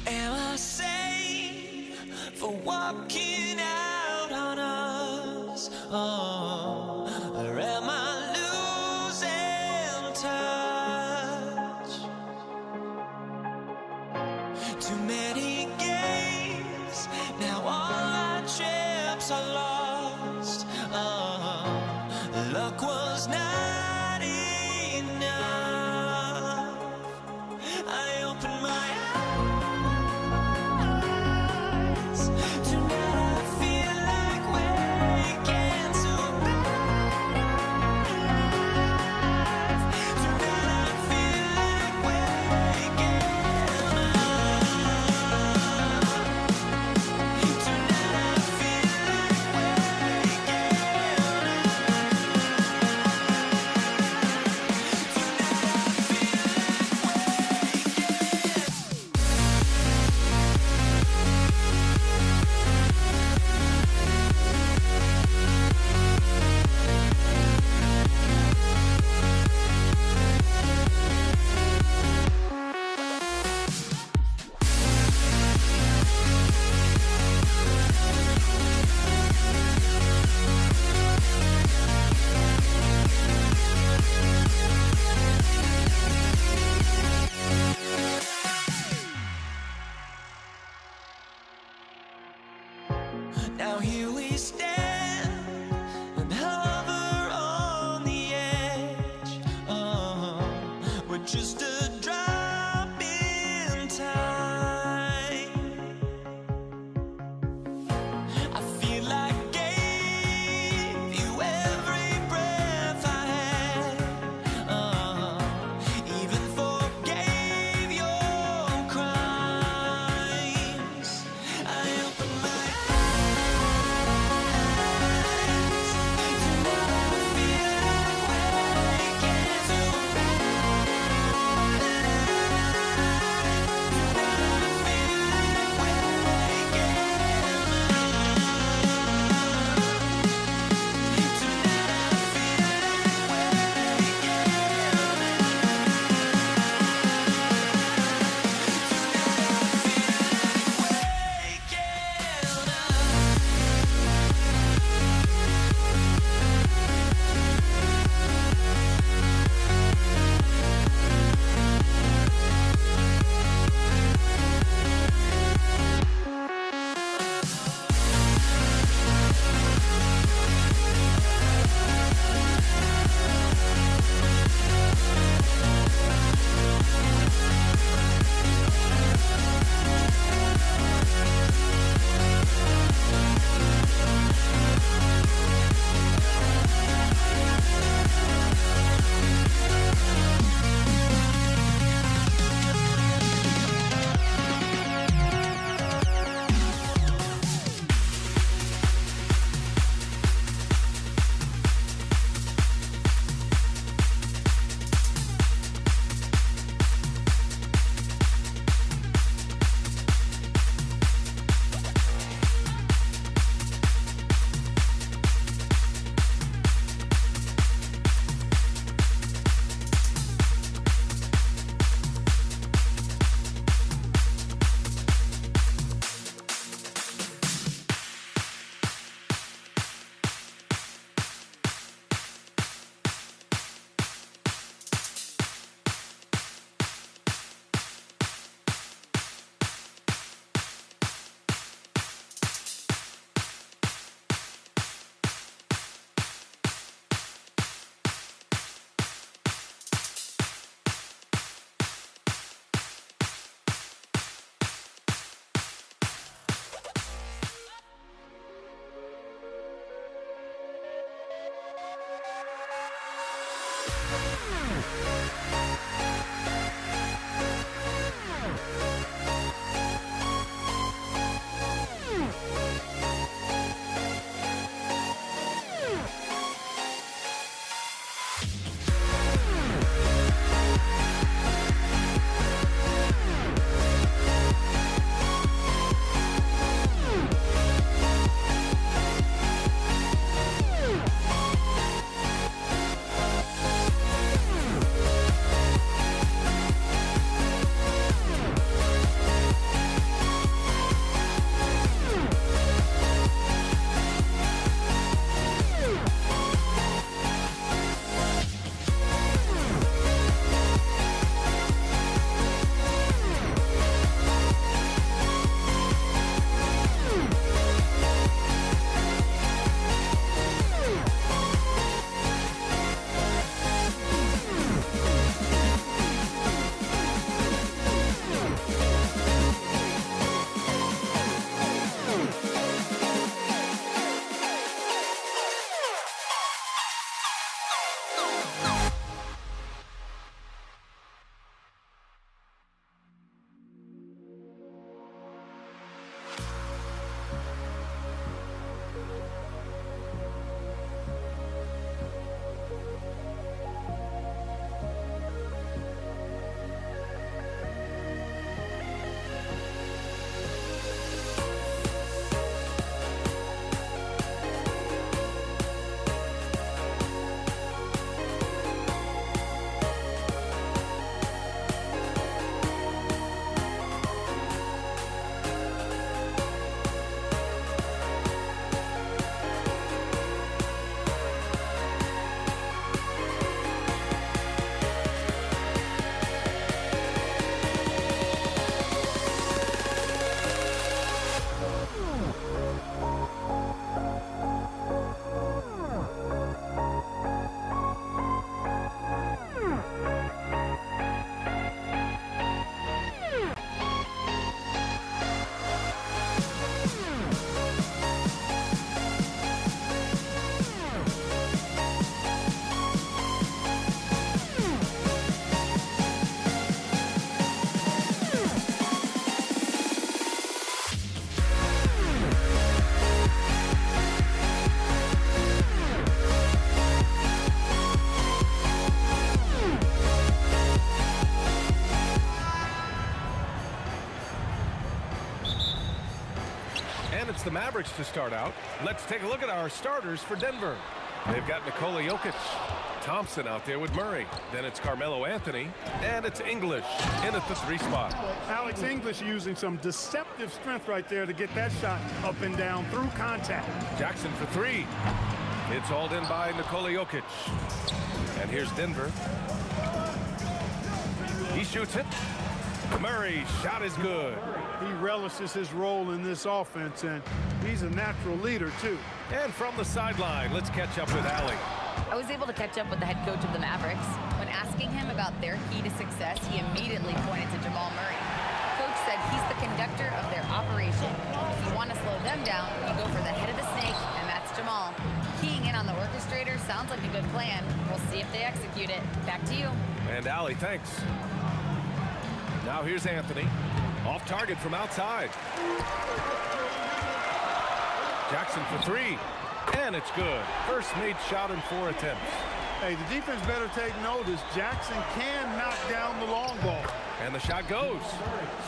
Am I sane for walking out on us? Oh, or am I losing touch? Too many games, now all our chips are lost. Oh, luck was not enough. I opened my now here we stand and hover on the edge. Oh, we're just a drop in time. I feel like I gave you every breath I had. Even forgave your crimes. I opened my And it's the Mavericks to start out. Let's take a look at our starters for Denver. They've got Nikola Jokic, Thompson out there with Murray. Then it's Carmelo Anthony, and it's English in at the 3 spot. Alex English using some deceptive strength right there to get that shot up and down through contact. Jackson for 3. It's hauled in by Nikola Jokic. And here's Denver. He shoots it. Murray's shot is good. He relishes his role in this offense, and he's a natural leader, too. And from the sideline, let's catch up with Allie. I was able to catch up with the head coach of the Mavericks. When asking him about their key to success, he immediately pointed to Jamal Murray. Coach said he's the conductor of their operation. If you want to slow them down, you go for the head of the snake, and that's Jamal. Keying in on the orchestrator sounds like a good plan. We'll see if they execute it. Back to you. And Allie, thanks. Now here's Anthony. Off target from outside. Jackson for 3. And it's good. First made shot in 4 attempts. Hey, the defense better take notice. Jackson can knock down the long ball. And the shot goes.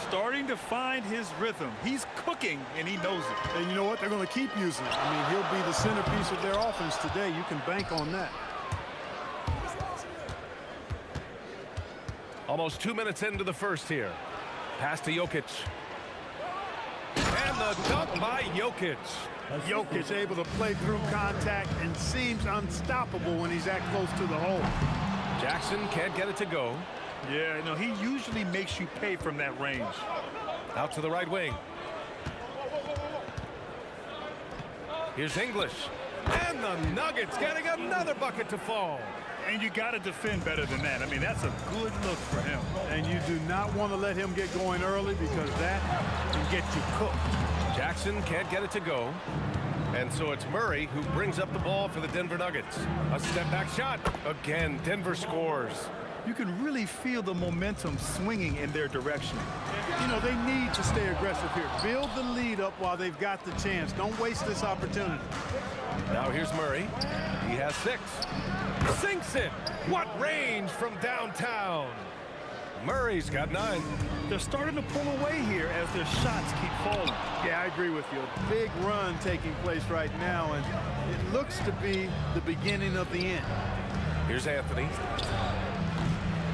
Starting to find his rhythm. He's cooking, and he knows it. And you know what? They're going to keep using it. I mean, he'll be the centerpiece of their offense today. You can bank on that. Almost 2 minutes into the first here. Pass to Jokic. And the dunk by Jokic. Jokic able to play through contact and seems unstoppable when he's that close to the hole. Jackson can't get it to go. Yeah, no, he usually makes you pay from that range. Out to the right wing. Here's English. And the Nuggets getting another bucket to fall. And you got to defend better than that. I mean, that's a good look for him. And you do not want to let him get going early because that can get you cooked. Jackson can't get it to go. And so it's Murray who brings up the ball for the Denver Nuggets. A step-back shot. Again, Denver scores. You can really feel the momentum swinging in their direction. You know, they need to stay aggressive here. Build the lead up while they've got the chance. Don't waste this opportunity. Now here's Murray. He has 6. Sinks it. What range from downtown. Murray's got 9. They're starting to pull away here as their shots keep falling. Yeah, I agree with you. A big run taking place right now, and it looks to be the beginning of the end. Here's Anthony.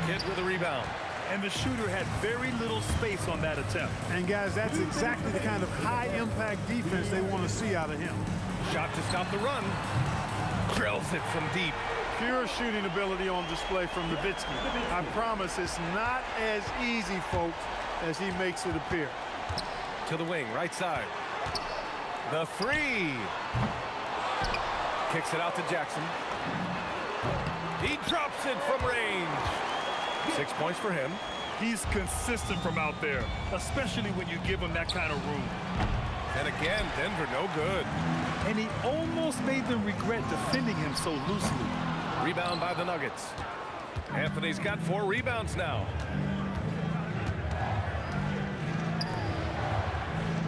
Kid with a rebound. And the shooter had very little space on that attempt. And guys, that's exactly the kind of high-impact defense they want to see out of him. Shot to stop the run. Drills it from deep. Pure shooting ability on display from Nowitzki. I promise it's not as easy, folks, as he makes it appear. To the wing, right side. The 3. Kicks it out to Jackson. He drops it from range. 6 points for him. He's consistent from out there, especially when you give him that kind of room. And again, Denver no good. And he almost made them regret defending him so loosely. Rebound by the Nuggets. Anthony's got 4 rebounds now.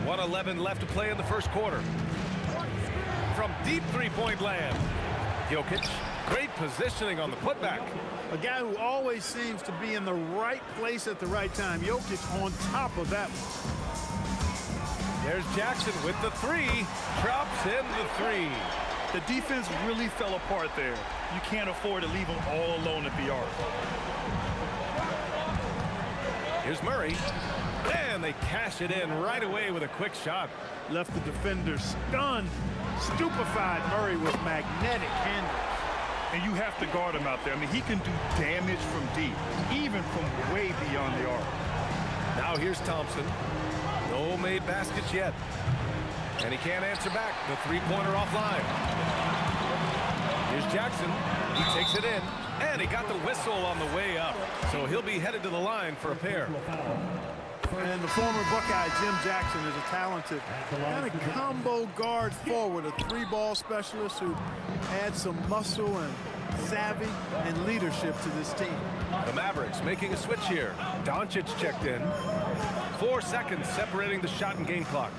1:11 left to play in the first quarter. From deep 3-point land. Jokic, great positioning on the putback. A guy who always seems to be in the right place at the right time. Jokic on top of that one. There's Jackson with the 3. Drops in the 3. The defense really fell apart there. You can't afford to leave them all alone at the arc. Here's Murray. And they cash it in right away with a quick shot. Left the defender stunned, stupefied. Murray with magnetic handles. And you have to guard him out there. I mean, he can do damage from deep, even from way beyond the arc. Now here's Thompson. No made baskets yet. And he can't answer back. The 3-pointer offline. Here's Jackson. He takes it in. And he got the whistle on the way up. So he'll be headed to the line for a pair. And the former Buckeye, Jim Jackson, is a talented kind of combo guard forward, a 3-ball specialist who adds some muscle and savvy and leadership to this team. The Mavericks making a switch here. Doncic checked in. 4 seconds separating the shot and game clocks.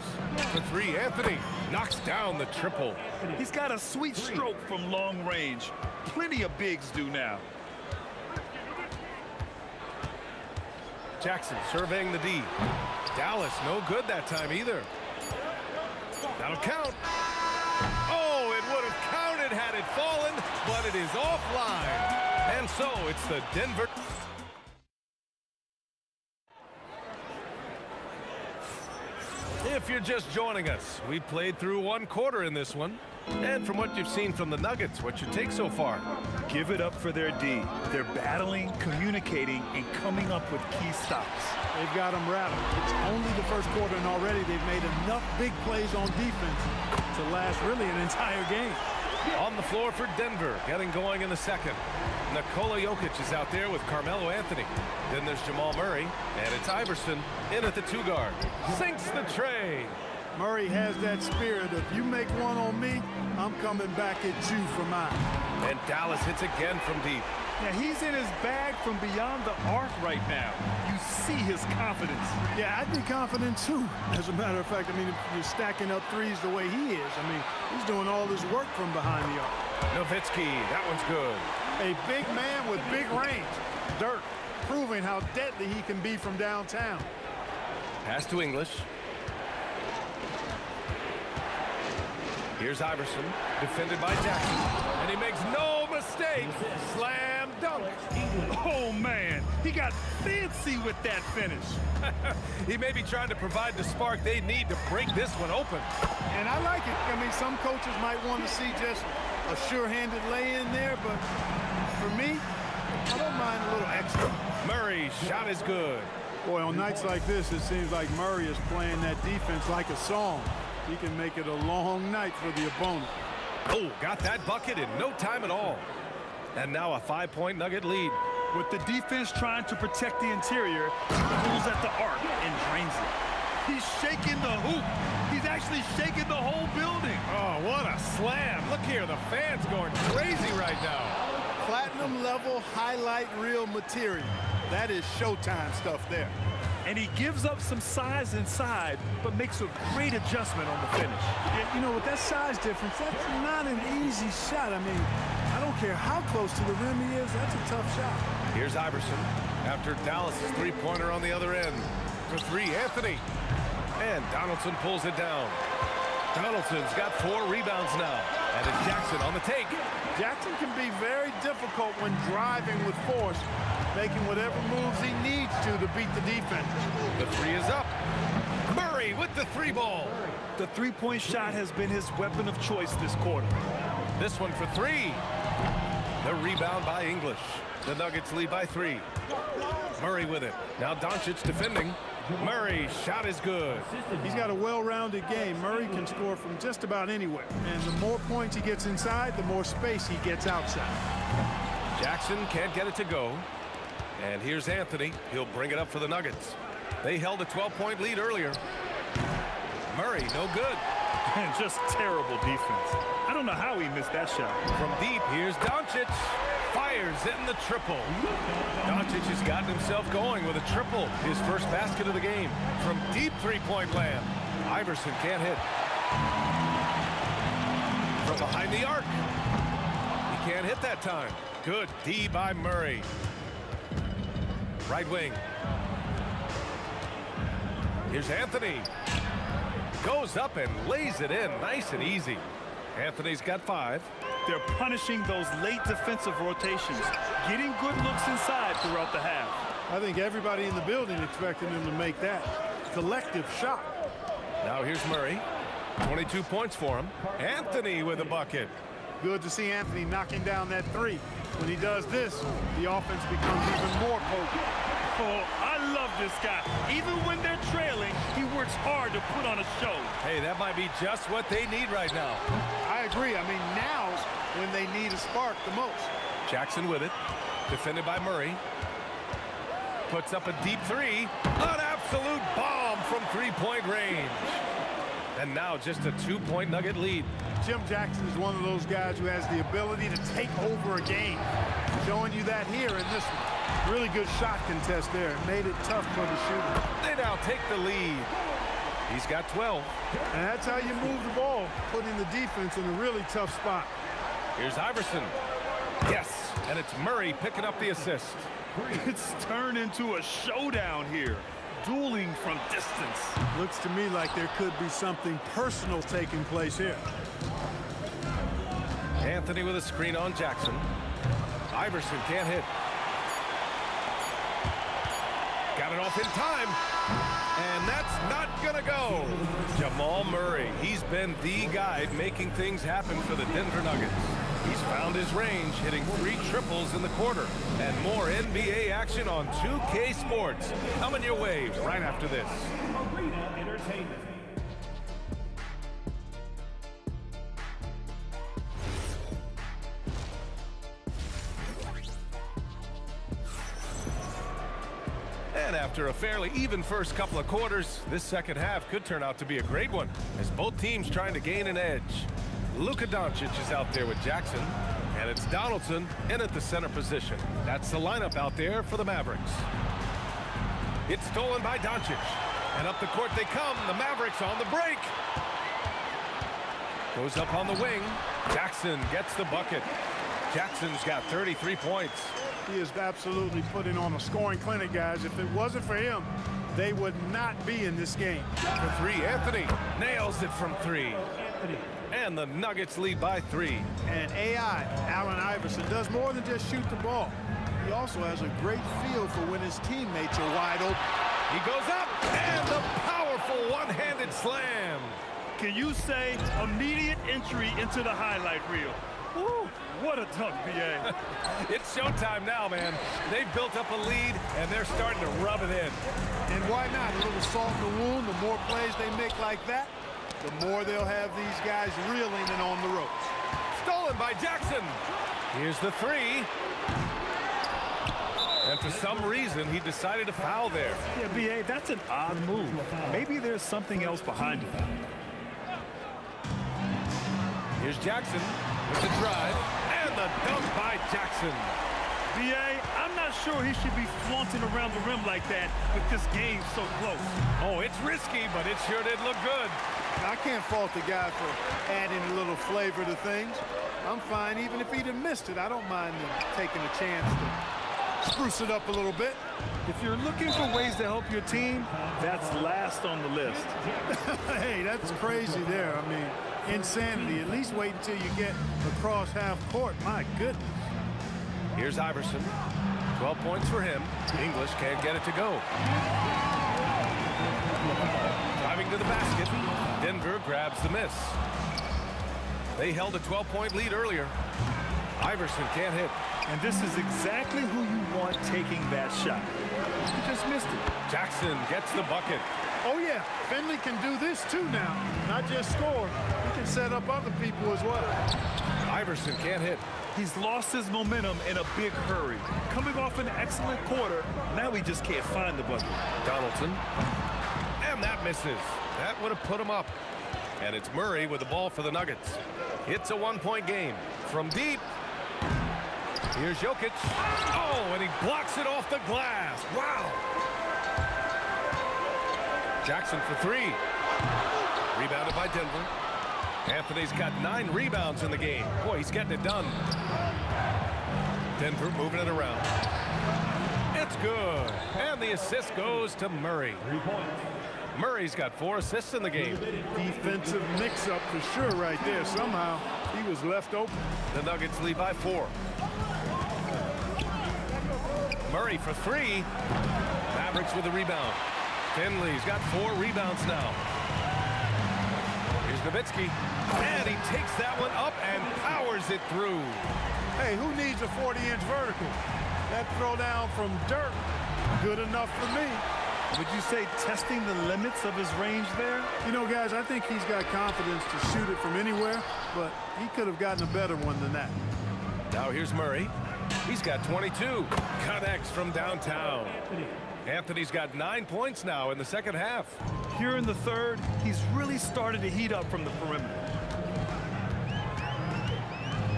For 3, Anthony knocks down the triple. He's got a sweet stroke from long range. Plenty of bigs do now. Jackson surveying the D. Dallas no good that time either. That'll count. Oh, it would have counted had it fallen, but it is offline. And so it's the Denver. If you're just joining us, we played through one quarter in this one. And from what you've seen from the Nuggets, what's your take so far? Give it up for their D. They're battling, communicating, and coming up with key stops. They've got them rattled. It's only the first quarter, and already they've made enough big plays on defense to last really an entire game. On the floor for Denver, getting going in the second. Nikola Jokic is out there with Carmelo Anthony. Then there's Jamal Murray, and it's Iverson in at the 2 guard. Sinks the tray. Murray has that spirit. If you make one on me, I'm coming back at you for mine. And Dallas hits again from deep. Yeah, he's in his bag from beyond the arc right now. You see his confidence. Yeah, I'd be confident too. As a matter of fact, I mean, if you're stacking up threes the way he is, I mean, he's doing all this work from behind the arc. Nowitzki, that one's good. A big man with big range. Dirk, proving how deadly he can be from downtown. Pass to English. Here's Iverson, defended by Jackson, and he makes no mistake. Slam dunk. Oh, man, he got fancy with that finish. He may be trying to provide the spark they need to break this one open. And I like it. I mean, some coaches might want to see just a sure-handed lay-in there, but for me, I don't mind a little extra. Murray's shot is good. Boy, on nights like this, it seems like Murray is playing that defense like a song. He can make it a long night for the opponent. Oh, got that bucket in no time at all. And now a 5-point Nugget lead. With the defense trying to protect the interior, he pulls at the arc and drains it. He's shaking the hoop. He's actually shaking the whole building. Oh, what a slam. Look here, the fans going crazy right now. Platinum level highlight reel material. That is Showtime stuff there. And he gives up some size inside, but makes a great adjustment on the finish. Yeah, you know, with that size difference, that's not an easy shot. I mean, I don't care how close to the rim he is, that's a tough shot. Here's Iverson after Dallas' three-pointer on the other end. For 3, Anthony. And Donaldson pulls it down. Donaldson's got 4 rebounds now. And it's Jackson on the take. Jackson can be very difficult when driving with force, making whatever moves he needs to beat the defense. The 3 is up. Murray with the 3 ball. The three-point shot has been his weapon of choice this quarter. This one for 3. The rebound by English. The Nuggets lead by 3. Murray with it. Now Doncic defending. Murray's shot is good. He's got a well-rounded game. Murray can score from just about anywhere. And the more points he gets inside, the more space he gets outside. Jackson can't get it to go. And here's Anthony. He'll bring it up for the Nuggets. They held a 12-point lead earlier. Murray, no good. And just terrible defense. I don't know how he missed that shot. From deep, here's Doncic. Fires in the triple. Doncic has gotten himself going with a triple. His first basket of the game. From deep three-point land. Iverson can't hit. From behind the arc. He can't hit that time. Good D by Murray. Right wing. Here's Anthony. Goes up and lays it in nice and easy. Anthony's got 5. They're punishing those late defensive rotations, getting good looks inside throughout the half. I think everybody in the building expecting him to make that collective shot. Now here's Murray. 22 points for him. Anthony with a bucket. Good to see Anthony knocking down that 3. When he does this, the offense becomes even more potent. Oh, I love this guy. Even when they're trailing, he works hard to put on a show. Hey, that might be just what they need right now. I agree. I mean, now's when they need a spark the most. Jackson with it. Defended by Murray. Puts up a deep 3. An absolute bomb from three-point range. And now just a 2-point Nugget lead. Jim Jackson is one of those guys who has the ability to take over a game. Showing you that here in this one. Really good shot contest there. Made it tough for the shooter. They now take the lead. He's got 12. And that's how you move the ball, putting the defense in a really tough spot. Here's Iverson. Yes, and it's Murray picking up the assist. It's turned into a showdown here. dueling from distance. Looks to me like there could be something personal taking place here. Anthony with a screen on Jackson. Iverson can't hit. Got it off in time. And that's not gonna go. Jamal Murray, he's been the guy making things happen for the Denver Nuggets. He's found his range, hitting 3 triples in the quarter. And more NBA action on 2K Sports. Coming your way right after this. Arena Entertainment. And after a fairly even first couple of quarters, this second half could turn out to be a great one, as both teams trying to gain an edge. Luka Doncic is out there with Jackson, and it's Donaldson in at the center position. That's the lineup out there for the Mavericks. It's stolen by Doncic, and up the court they come. The Mavericks on the break. Goes up on the wing. Jackson gets the bucket. Jackson's got 33 points. He is absolutely putting on a scoring clinic, guys. If it wasn't for him, they would not be in this game. For 3, Anthony nails it from 3. And the Nuggets lead by 3. And AI, Allen Iverson, does more than just shoot the ball. He also has a great feel for when his teammates are wide open. He goes up, and the powerful one-handed slam. Can you say immediate entry into the highlight reel? Woo, what a dunk, BA. It's showtime now, man. They've built up a lead, and they're starting to rub it in. And why not? A little salt in the wound. The more plays they make like that, the more they'll have these guys reeling and on the ropes. Stolen by Jackson. Here's the 3. And for some reason, he decided to foul there. Yeah, BA, that's an odd move. Maybe there's something else behind it. Here's Jackson with the drive and the dunk by Jackson. BA, I'm not sure he should be flaunting around the rim like that with this game so close. Oh, it's risky, but it sure did look good. I can't fault the guy for adding a little flavor to things. I'm fine even if he'd have missed it. I don't mind him taking a chance to spruce it up a little bit. If you're looking for ways to help your team, that's last on the list. Hey, that's crazy there. I mean, insanity. At least wait until you get across half court. My goodness. Here's Iverson. 12 points for him. English can't get it to go. Driving to the basket. Denver grabs the miss. They held a 12-point lead earlier. Iverson can't hit. And this is exactly who you want taking that shot. He just missed it. Jackson gets the bucket. Oh, yeah. Finley can do this, too, now. Not just score. He can set up other people as well. Iverson can't hit. He's lost his momentum in a big hurry. Coming off an excellent quarter, now he just can't find the bucket. Donaldson. And that misses. That would have put him up. And it's Murray with the ball for the Nuggets. It's a 1-point game. From deep. Here's Jokic. Oh, and he blocks it off the glass. Wow. Jackson for 3. Rebounded by Denver. Anthony's got 9 rebounds in the game. Boy, he's getting it done. Denver moving it around. It's good. And the assist goes to Murray. 3 points. Murray's got 4 assists in the game. Defensive mix-up for sure right there. Somehow he was left open. The Nuggets lead by 4. Murray for 3. Mavericks with the rebound. Finley's got 4 rebounds now. Here's Nowitzki. And he takes that one up and powers it through. Hey, who needs a 40-inch vertical? That throw down from dirt, good enough for me. Would you say testing the limits of his range there? You know, guys, I think he's got confidence to shoot it from anywhere, but he could have gotten a better one than that. Now here's Murray. He's got 22. Connects from downtown. Anthony's got 9 points now in the second half. Here in the third, he's really started to heat up from the perimeter.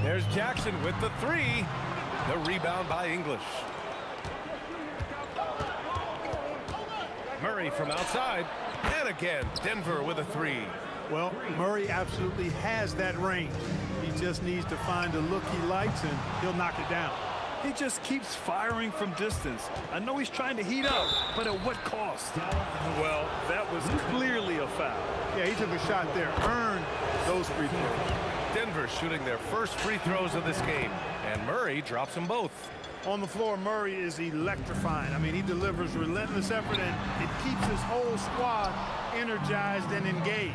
There's Jackson with the 3. The rebound by English. Murray from outside. And again, Denver with a 3. Well, Murray absolutely has that range. He just needs to find a look he likes, and he'll knock it down. He just keeps firing from distance. I know he's trying to heat up, but at what cost? Well, that was clearly a foul. Yeah, he took a shot there. Earned those free throws. Denver shooting their first free throws of this game, and Murray drops them both. On the floor, Murray is electrifying. I mean, he delivers relentless effort, and it keeps his whole squad energized and engaged.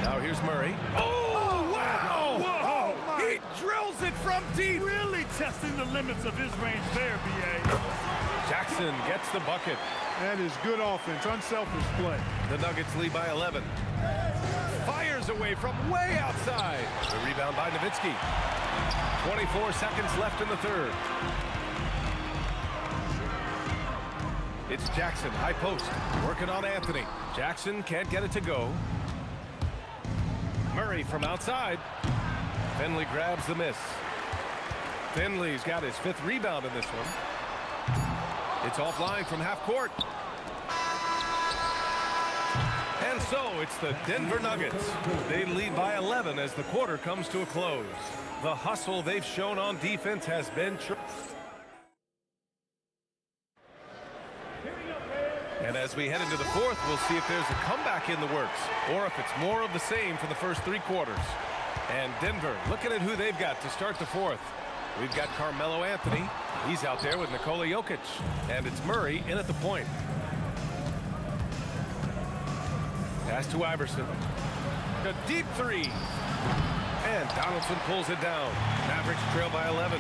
Now here's Murray. Oh, wow! Whoa! He drills it from deep. Really testing the limits of his range there, B.A. Jackson gets the bucket. That is good offense, unselfish play. The Nuggets lead by 11. Fires away from way outside. The rebound by Nowitzki. 24 seconds left in the third. It's Jackson, high post, working on Anthony. Jackson can't get it to go. Murray from outside. Finley grabs the miss. Finley's got his 5th rebound in this one. It's offline from half court. And so it's the Denver Nuggets. They lead by 11 as the quarter comes to a close. The hustle they've shown on defense has been true. And as we head into the fourth, we'll see if there's a comeback in the works or if it's more of the same for the first 3 quarters. And Denver looking at who they've got to start the fourth. We've got Carmelo Anthony. He's out there with Nikola Jokic. And it's Murray in at the point. Pass to Iverson. The deep 3. And Donaldson pulls it down. Mavericks trail by 11.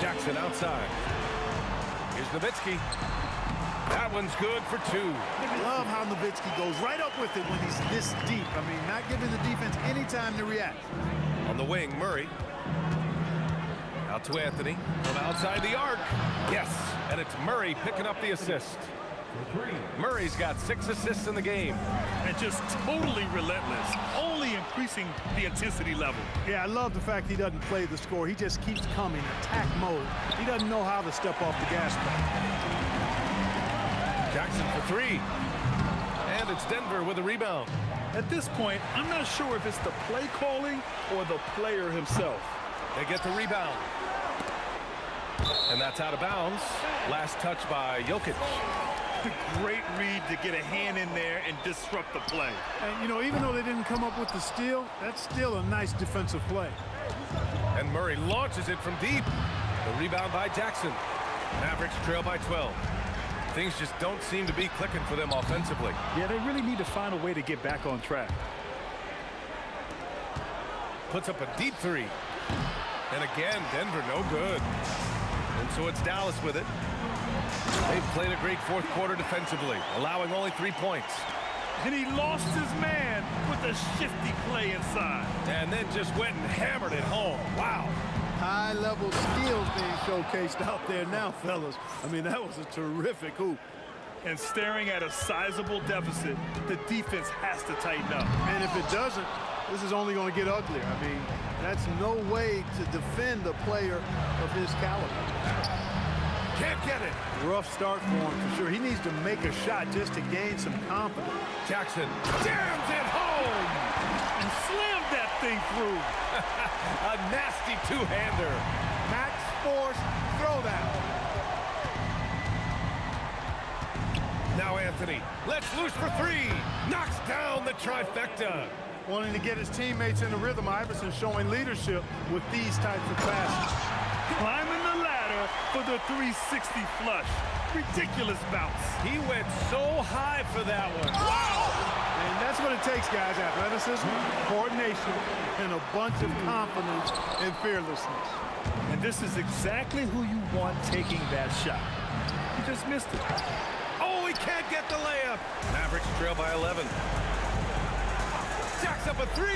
Jackson outside. Here's Nowitzki. That one's good for 2. Love how Nowitzki goes right up with it when he's this deep. I mean, not giving the defense any time to react. On the wing, Murray. Out to Anthony from outside the arc. Yes, and it's Murray picking up the assist. Murray's got 6 assists in the game. And just totally relentless, only increasing the intensity level. Yeah, I love the fact he doesn't play the score. He just keeps coming, attack mode. He doesn't know how to step off the gas pedal. Jackson for 3. And it's Denver with a rebound. At this point, I'm not sure if it's the play calling or the player himself. They get the rebound. And that's out of bounds. Last touch by Jokic. Great read to get a hand in there and disrupt the play. And, you know, even though they didn't come up with the steal, that's still a nice defensive play. And Murray launches it from deep. The rebound by Jackson. Mavericks trail by 12. Things just don't seem to be clicking for them offensively. Yeah, they really need to find a way to get back on track. Puts up a deep 3. And again, Denver no good. And so it's Dallas with it. They've played a great fourth quarter defensively, allowing only 3 points. And he lost his man with a shifty play inside. And then just went and hammered it home. Wow. High-level skills being showcased out there now, fellas. I mean, that was a terrific hoop. And staring at a sizable deficit, the defense has to tighten up. And if it doesn't, this is only going to get uglier. I mean, that's no way to defend a player of his caliber. Can't get it. Rough start for him, for sure. He needs to make a shot just to gain some confidence. Jackson jams it home. And slammed that thing through. A nasty 2-hander. Max force, throw that. Now Anthony lets loose for 3. Knocks down the trifecta. Wanting to get his teammates in the rhythm, Iverson showing leadership with these types of passes. Climbing the ladder for the 360 flush. Ridiculous bounce. He went so high for that one. Wow! And that's what it takes, guys. Athleticism, coordination, and a bunch of confidence and fearlessness. And this is exactly who you want taking that shot. He just missed it. Oh, he can't get the layup. Mavericks trail by 11. Jacks up a 3.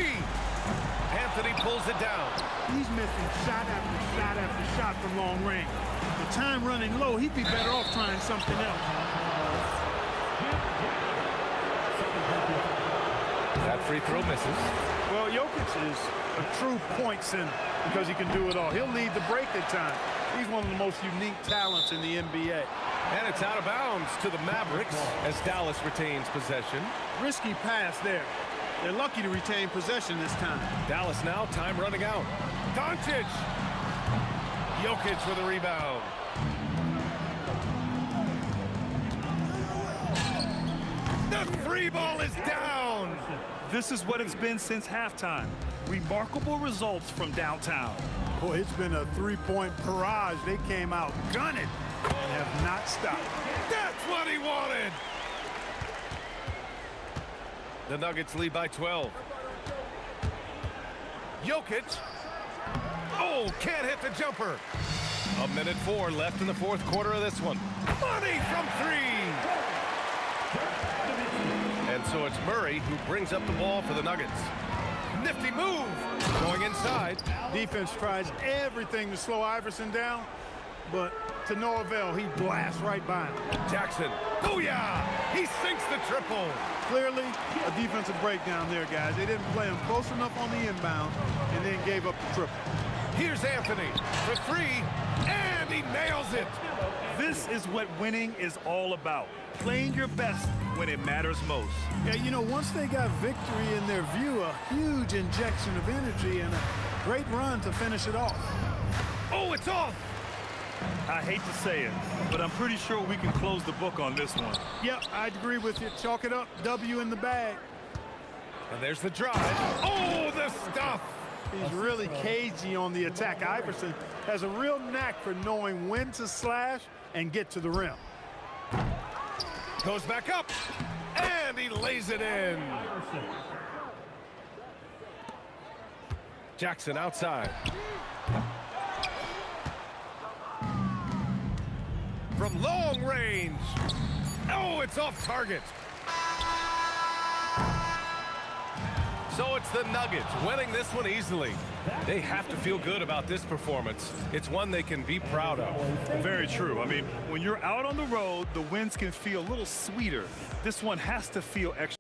Anthony pulls it down. He's missing shot after shot after shot from long range. The time running low, he'd be better off trying something else. That free throw misses. Well, Jokic is a true point center because he can do it all. He'll lead the break at times. He's one of the most unique talents in the NBA. And it's out of bounds to the Mavericks as Dallas retains possession. Risky pass there. They're lucky to retain possession this time. Dallas now, time running out. Doncic! Jokic with a rebound. The three ball is down! This is what it's been since halftime. Remarkable results from downtown. Boy, it's been a three-point barrage. They came out gunning and have not stopped. That's what he wanted! The Nuggets lead by 12. Jokic. Oh, can't hit the jumper. 1:04 left in the fourth quarter of this one. Money from three! And so it's Murray who brings up the ball for the Nuggets. Nifty move! Going inside. Defense tries everything to slow Iverson down, but to no avail. He blasts right by him. Jackson. Booyah! He sinks the triple. Clearly, a defensive breakdown there, guys. They didn't play him close enough on the inbound and then gave up the triple. Here's Anthony for three, and he nails it. This is what winning is all about. Playing your best when it matters most. Yeah, you know, once they got victory in their view, a huge injection of energy and a great run to finish it off. Oh, it's off! I hate to say it, but I'm pretty sure we can close the book on this one. Yeah, I'd agree with you. Chalk it up. W in the bag. And there's the drive. Oh, the stuff! He's really cagey on the attack. Iverson has a real knack for knowing when to slash and get to the rim. Goes back up, and he lays it in. Jackson outside. From long range. Oh, it's off target. So it's the Nuggets winning this one easily. They have to feel good about this performance. It's one they can be proud of. Very true. I mean, when you're out on the road, the wins can feel a little sweeter. This one has to feel extra.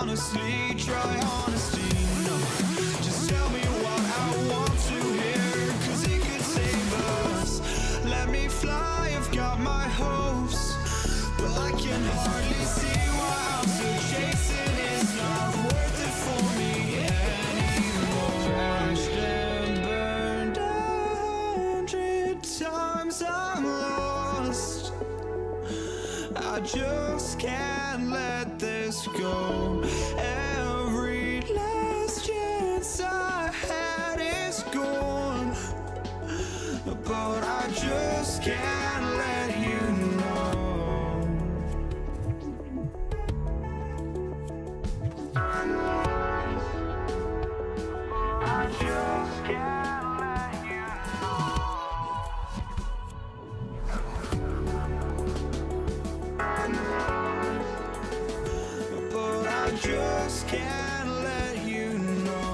honestly, try honesty, no. Just tell me what I want to hear, 'cause it could save us. Let me fly, I've got my hopes, but I can hardly see why I'm still chasing. It's not worth it for me anymore. Crashed and burned 100 times, I'm lost. I just can't let this go. Every last chance I had is gone, but I just can't let can't let you know. But I just can't let you know.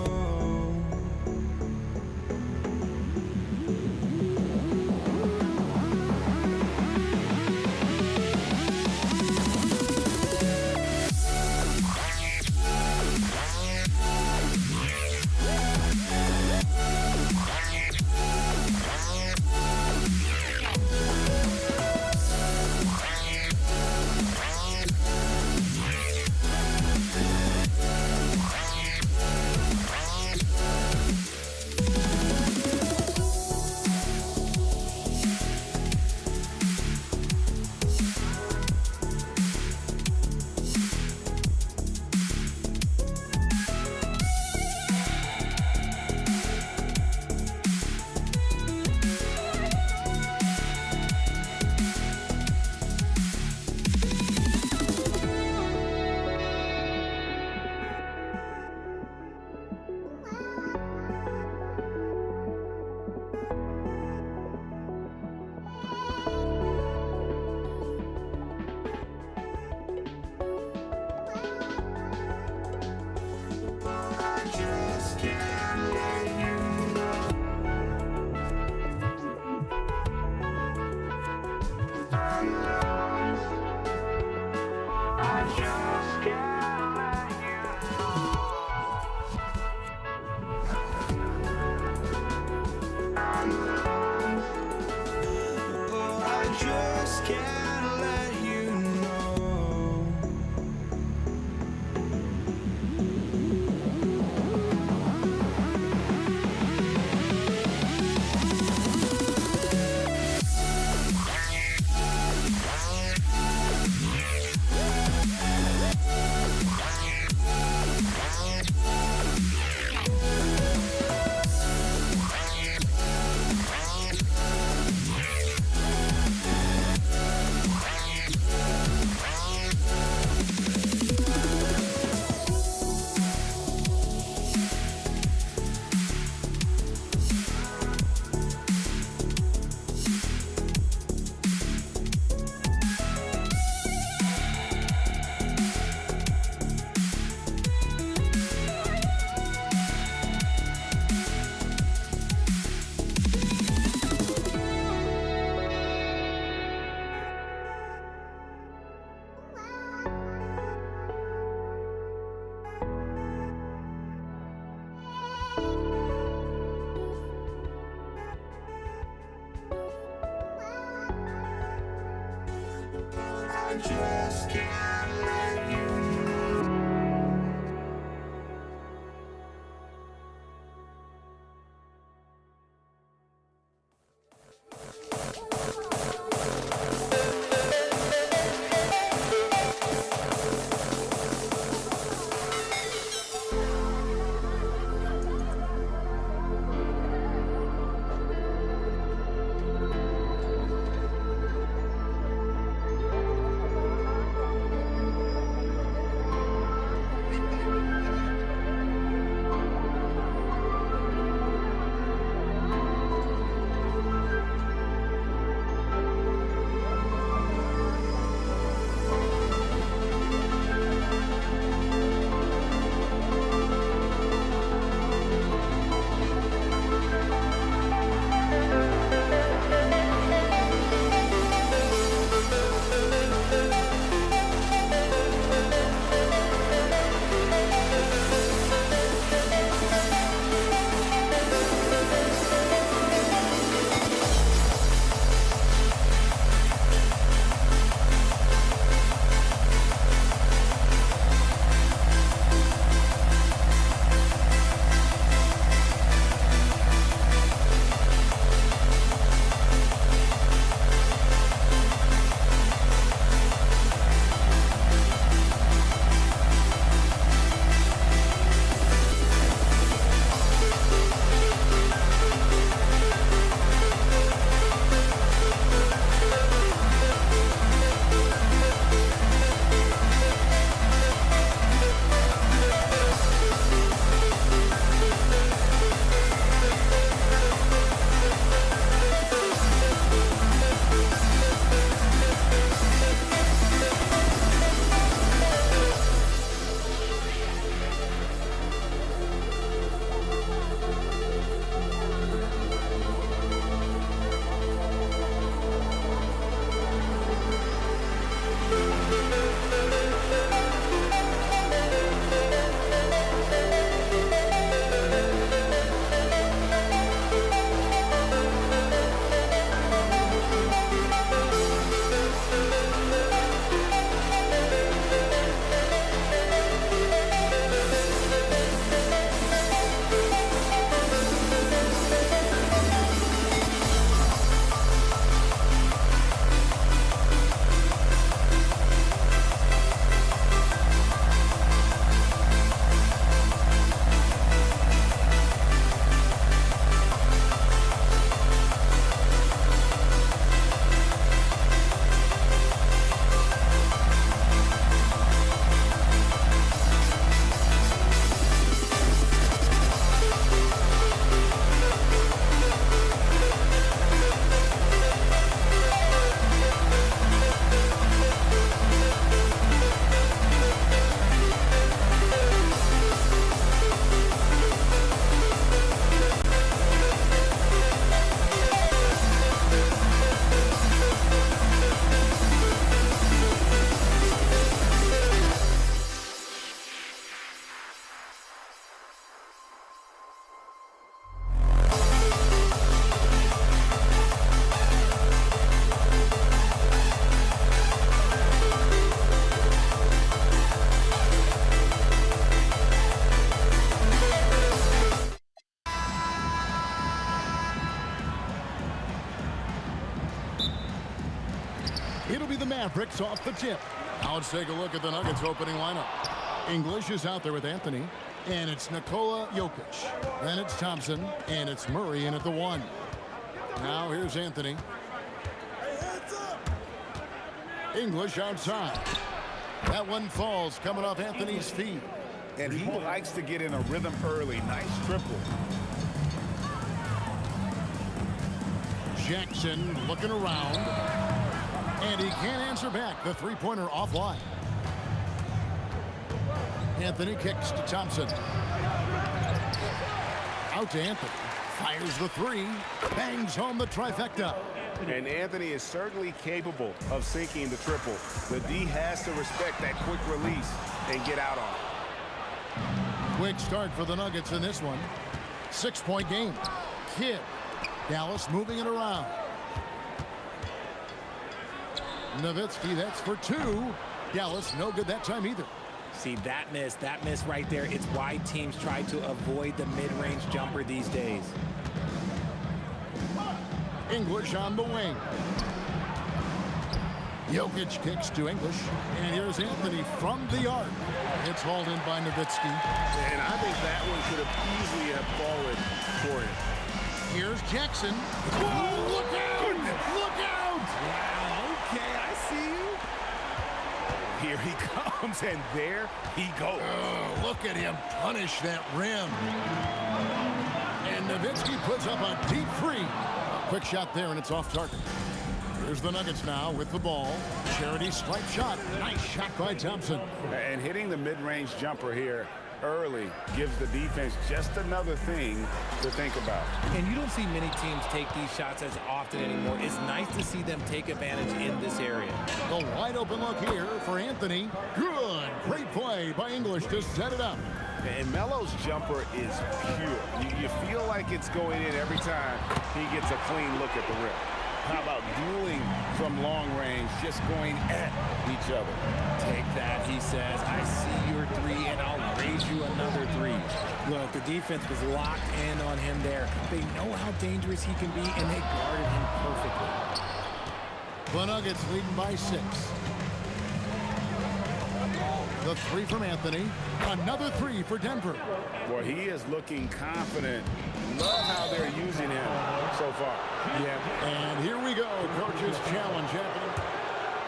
just can't let you know. It'll be the Mavericks off the tip. Now let's take a look at the Nuggets opening lineup. English is out there with Anthony, and it's Nikola Jokic. Then it's Thompson, and it's Murray in at the 1. Now here's Anthony. English outside. That one falls coming off Anthony's feet. And he likes to get in a rhythm early. Nice triple. Jackson looking around. And he can't answer back. The three-pointer offline. Anthony kicks to Thompson. Out to Anthony. Fires the 3. Bangs home the trifecta. And Anthony is certainly capable of sinking the triple. The D has to respect that quick release and get out on it. Quick start for the Nuggets in this one. 6-point game. Kidd. Dallas moving it around. Nowitzki, that's for 2. Dallas, no good that time either. See, that miss right there, it's why teams try to avoid the mid-range jumper these days. English on the wing. Jokic kicks to English. And here's Anthony from the arc. It's hauled in by Nowitzki. And I think that one could have easily have fallen for him. Here's Jackson. Whoa, look out! Look out! Wow, okay, I see you. Here he comes, and there he goes. Oh, look at him punish that rim. And Nowitzki puts up a deep 3. Quick shot there, and it's off target. Here's the Nuggets now with the ball. Charity stripe shot. Nice shot by Thompson. And hitting the mid-range jumper here early gives the defense just another thing to think about. And you don't see many teams take these shots as often anymore. It's nice to see them take advantage in this area. The wide open look here for Anthony. Good. Great play by English to set it up. And Melo's jumper is pure. You feel like it's going in every time he gets a clean look at the rim. How about dueling from long range, just going at each other? Take that, he says. I see your 3, and I'll raise you another 3. Look, the defense was locked in on him there. They know how dangerous he can be, and they guarded him perfectly. The Nuggets leading by 6. The 3 from Anthony. Another 3 for Denver. Boy, he is looking confident. Love how they're using him so far. Yeah. And here we go. Coach's challenge happening.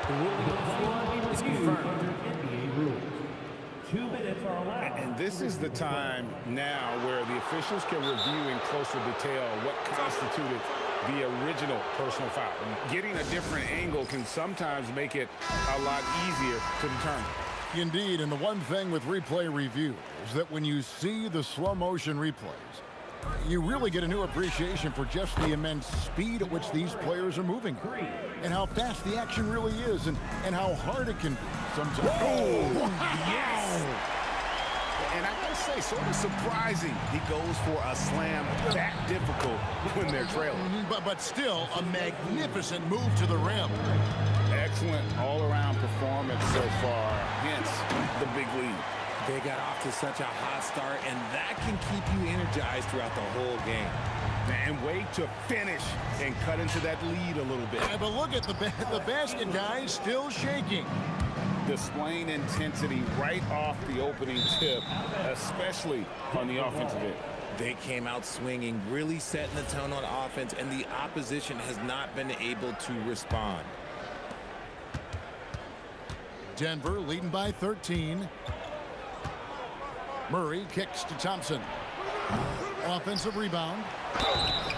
The ruling on the floor is confirmed. NBA rules. 2 minutes are allowed. And this is the time now where the officials can review in closer detail what constituted the original personal foul. Getting a different angle can sometimes make it a lot easier to determine. Indeed, and the one thing with replay review is that when you see the slow motion replays, you really get a new appreciation for just the immense speed at which these players are moving and how fast the action really is and how hard it can be sometimes. Oh, yes! And I gotta say, sort of surprising he goes for a slam that difficult when they're trailing. But still, a magnificent move to the rim. Excellent all-around performance so far, hence the big lead. They got off to such a hot start, and that can keep you energized throughout the whole game. And wait to finish and cut into that lead a little bit. Yeah, but look at the basket, guys, still shaking. Displaying intensity right off the opening tip, especially on the offensive end. They came out swinging, really setting the tone on offense, and the opposition has not been able to respond. Denver leading by 13. Murray kicks to Thompson. Offensive rebound.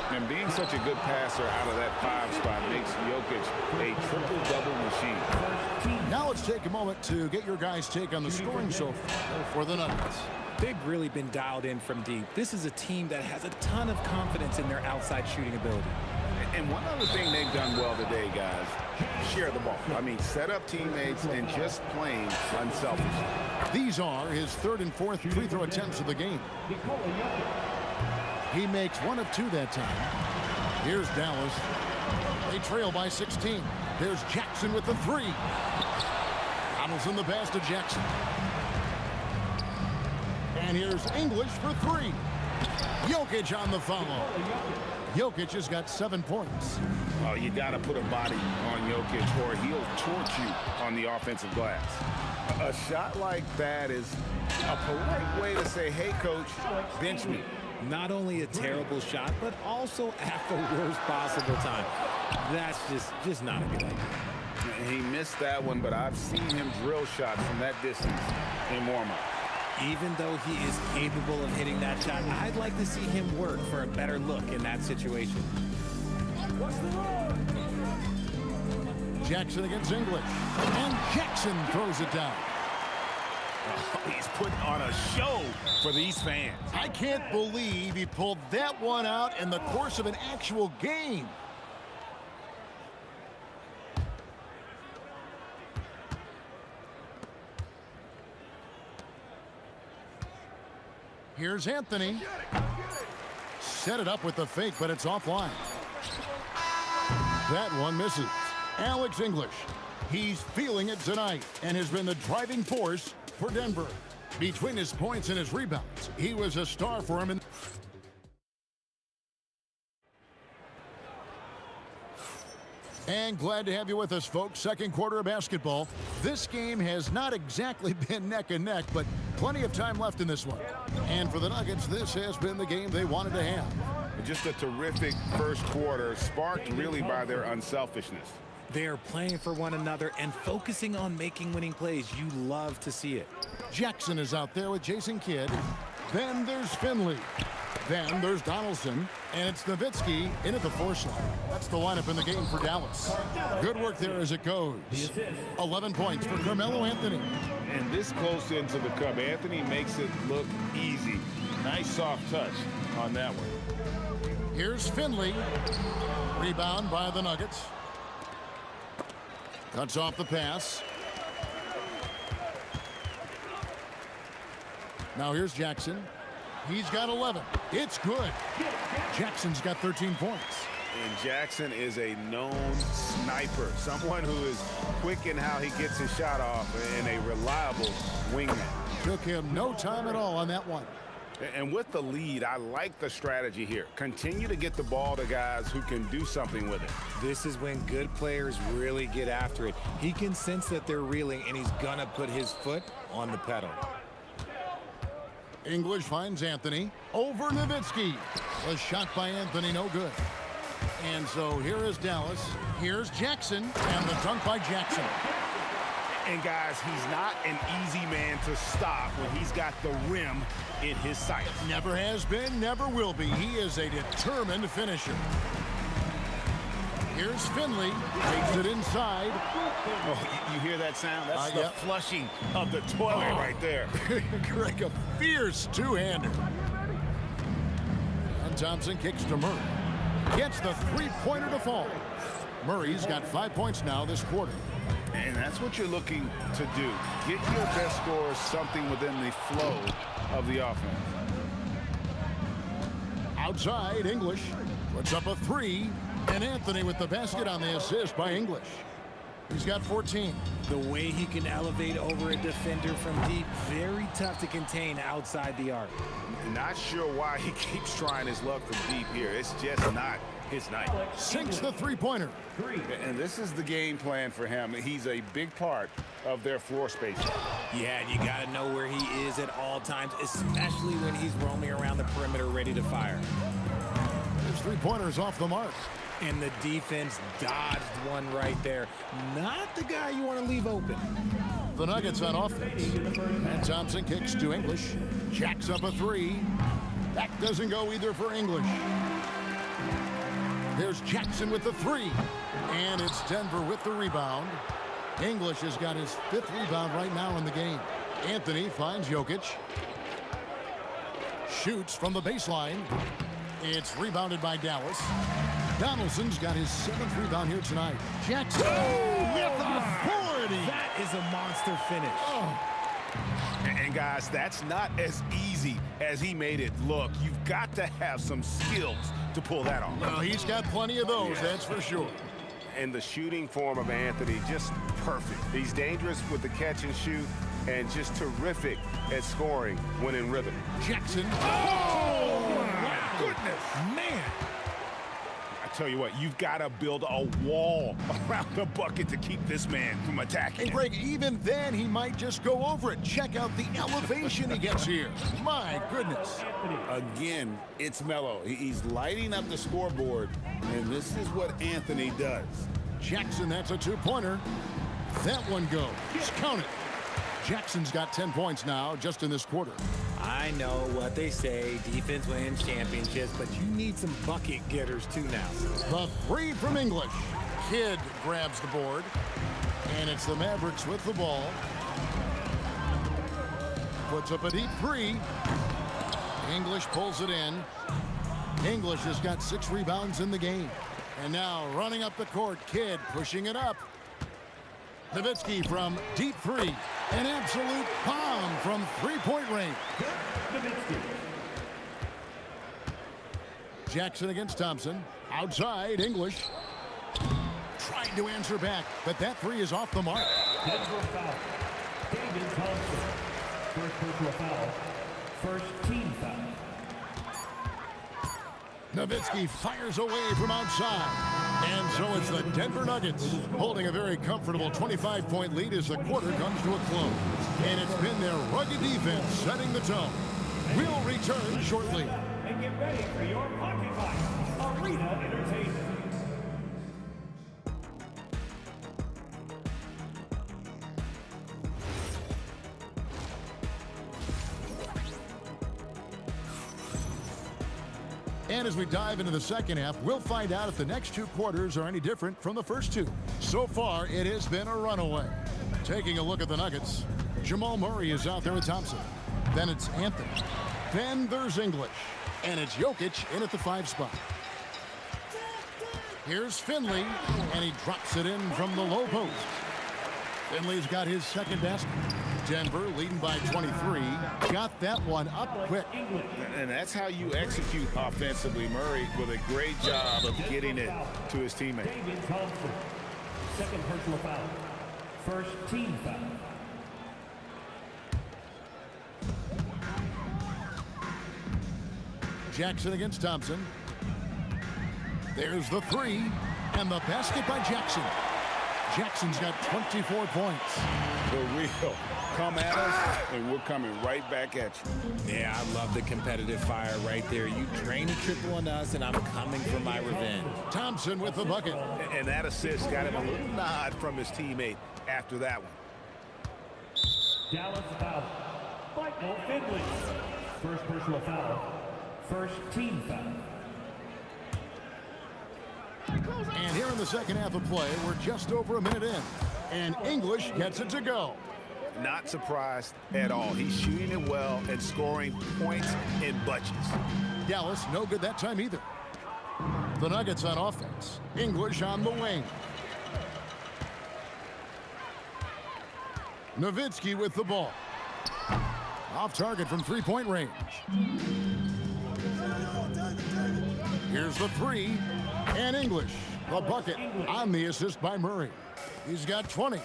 And being such a good passer out of that 5 spot makes Jokic a triple-double machine. Now let's take a moment to get your guys' take on the scoring so far for the Nuggets. They've really been dialed in from deep. This is a team that has a ton of confidence in their outside shooting ability. And one other thing they've done well today, guys, share the ball. I mean, set up teammates and just playing unselfishly. These are his 3rd and 4th free throw attempts of the game. He makes 1 of 2 that time. Here's Dallas. They trail by 16. There's Jackson with the 3. Donaldson the pass to Jackson. And here's English for 3. Jokic on the follow. Jokic has got 7 points. Oh, you got to put a body on Jokic or he'll torch you on the offensive glass. A shot like that is a polite way to say, hey, coach, bench me. Not only a terrible shot, but also at the worst possible time. That's just not a good idea. He missed that one, but I've seen him drill shots from that distance in warm-up. Even though he is capable of hitting that shot, I'd like to see him work for a better look in that situation. Jackson against English. And Jackson throws it down. Oh, he's putting on a show for these fans. I can't believe he pulled that one out in the course of an actual game. Here's Anthony. Set it up with the fake, but it's offline. That one misses. Alex English. He's feeling it tonight and has been the driving force for Denver. Between his points and his rebounds, he was a star for him. And glad to have you with us, folks. Second quarter of basketball. This game has not exactly been neck and neck, but plenty of time left in this one. And for the Nuggets, this has been the game they wanted to have. Just a terrific first quarter, sparked really by their unselfishness. They are playing for one another and focusing on making winning plays. You love to see it. Jackson is out there with Jason Kidd. Then there's Finley. Then there's Donaldson. And it's Nowitzki in at the force line. That's the lineup in the game for Dallas. Good work there as it goes. 11 points for Carmelo Anthony. And this close into the cup, Anthony makes it look easy. Nice soft touch on that one. Here's Finley. Rebound by the Nuggets. Cuts off the pass. Now here's Jackson. He's got 11. It's good. Jackson's got 13 points. And Jackson is a known sniper, someone who is quick in how he gets his shot off and a reliable wingman. Took him no time at all on that one. And with the lead, I like the strategy here. Continue to get the ball to guys who can do something with it. This is when good players really get after it. He can sense that they're reeling, and he's going to put his foot on the pedal. English finds Anthony over Nowitzki. A shot by Anthony, no good. And so here is Dallas. Here's Jackson, and the dunk by Jackson. And guys, he's not an easy man to stop when he's got the rim in his sights. Never has been, never will be. He is a determined finisher. Here's Finley, takes it inside. Oh, you hear that sound? That's the flushing of the toilet right there. Like a fierce two-hander. And Thompson kicks to Murray. Gets the three-pointer to fall. Murray's got 5 points now this quarter. And that's what you're looking to do. Get your best scorers something within the flow of the offense. Outside, English puts up a three. And Anthony with the basket on the assist by English. He's got 14. The way he can elevate over a defender from deep, very tough to contain outside the arc. Not sure why he keeps trying his luck from deep here. It's just not his night. Sinks the three-pointer. And this is the game plan for him. He's a big part of their floor space. Yeah, you got to know where he is at all times, especially when he's roaming around the perimeter ready to fire. His three-pointer's off the mark. And the defense dodged one right there. Not the guy you want to leave open. The Nuggets on offense. And Thompson kicks to English. Jacks up a three. That doesn't go either for English. There's Jackson with the three. And it's Denver with the rebound. English has got his 5th rebound right now in the game. Anthony finds Jokic. Shoots from the baseline. It's rebounded by Dallas. Donaldson's got his 7th rebound here tonight. Jackson with authority. That is a monster finish. Oh. And guys, that's not as easy as he made it look. You've got to have some skills to pull that off. Well, he's got plenty of those, that's for sure. And the shooting form of Anthony, just perfect. He's dangerous with the catch and shoot and just terrific at scoring when in rhythm. Jackson. Oh! goodness. Man. I tell you what, you've got to build a wall around the bucket to keep this man from attacking. And Greg, even then, he might just go over it. Check out the elevation he gets here. My goodness. Again, it's Melo. He's lighting up the scoreboard, and this is what Anthony does. Jackson, that's a two-pointer. That one goes. Count it. Jackson's got 10 points now just in this quarter. I know what they say, defense wins championships, but you need some bucket getters too now. The three from English. Kidd grabs the board, and it's the Mavericks with the ball. Puts up a deep three. English pulls it in. English has got 6 rebounds in the game. And now running up the court, Kidd pushing it up. Nowitzki from deep three. An absolute bomb from three-point range. Jackson against Thompson. Outside, English. Trying to answer back, but that three is off the mark. Denver foul. David Thompson. First personal foul. First team foul. Nowitzki fires away from outside. And so it's the Denver Nuggets holding a very comfortable 25-point lead as the quarter comes to a close. And it's been their rugged defense setting the tone. We'll return shortly. And get ready for your pocket fight. Arena Entertainment. And as we dive into the second half, we'll find out if the next 2 quarters are any different from the first 2. So far, it has been a runaway. Taking a look at the Nuggets, Jamal Murray is out there with Thompson. Then it's Anthony. Then there's English. And it's Jokic in at the 5 spot. Here's Finley, and he drops it in from the low post. Finley's got his second basket. Denver leading by 23. Got that one up quick. And that's how you execute offensively. Murray with a great job of getting it to his teammate. David Thompson. Second personal foul. First team foul. Jackson against Thompson. There's the three, and the basket by Jackson. Jackson's got 24 points. The real come at us, and we're coming right back at you. Yeah, I love the competitive fire right there. You drain a triple on us, and I'm coming for my revenge. Thompson with the bucket. And that assist got him a little nod from his teammate after that one. Dallas foul. Michael Finley. First personal foul. First team foul. And here in the second half of play, we're just over a minute in. And English gets it to go. Not surprised at all. He's shooting it well and scoring points in bunches. Dallas no good that time either. The Nuggets on offense. English on the wing. Nowitzki with the ball. Off target from three-point range. Here's the three. And English, the bucket on the assist by Murray. He's got 20.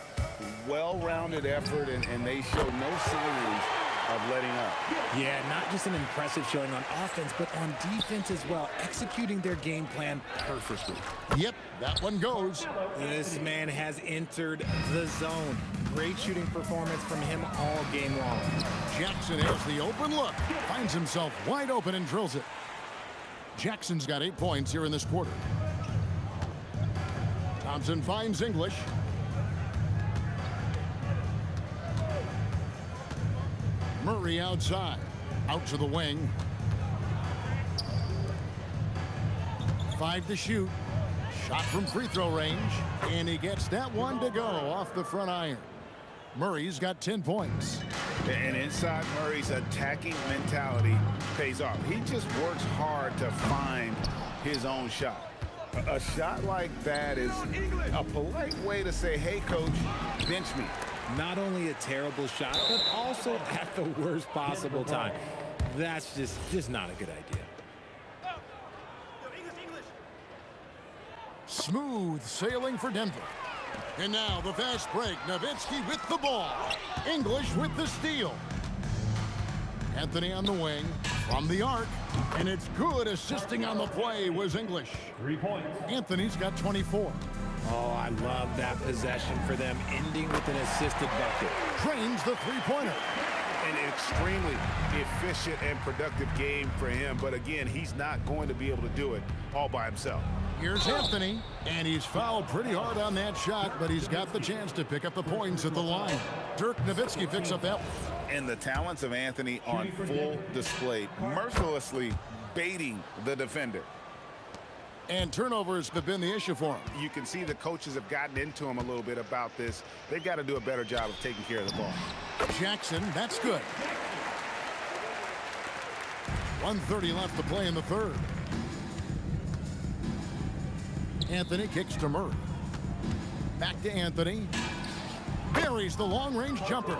Well-rounded effort, and they show no signs of letting up. Yeah, not just an impressive showing on offense, but on defense as well, executing their game plan perfectly. Yep, that one goes. This man has entered the zone. Great shooting performance from him all game long. Jackson has the open look, finds himself wide open and drills it. Jackson's got 8 points here in this quarter. Thompson finds English. Murray outside, out to the wing. 5 to shoot. Shot from free throw range, and he gets that one to go off the front iron. Murray's got 10 points. And inside Murray's attacking mentality pays off. He just works hard to find his own shot. A shot like that is a polite way to say, hey, coach, bench me. Not only a terrible shot, but also at the worst possible time. That's just not a good idea. Smooth sailing for Denver. And now the fast break. Nowitzki with the ball. English with the steal. Anthony on the wing. From the arc, and it's good. Assisting on the play was English. 3 points. Anthony's got 24. Oh, I love that possession for them, ending with an assisted bucket. Drains the three-pointer. An extremely efficient and productive game for him, but again, he's not going to be able to do it all by himself. Here's Anthony, and he's fouled pretty hard on that shot, but he's got the chance to pick up the points at the line. Dirk Nowitzki picks up that one. And the talents of Anthony on full display, mercilessly baiting the defender. And turnovers have been the issue for him. You can see the coaches have gotten into him a little bit about this. They've got to do a better job of taking care of the ball. Jackson, that's good. 1:30 left to play in the third. Anthony kicks to Murray. Back to Anthony. Buries the long-range jumper.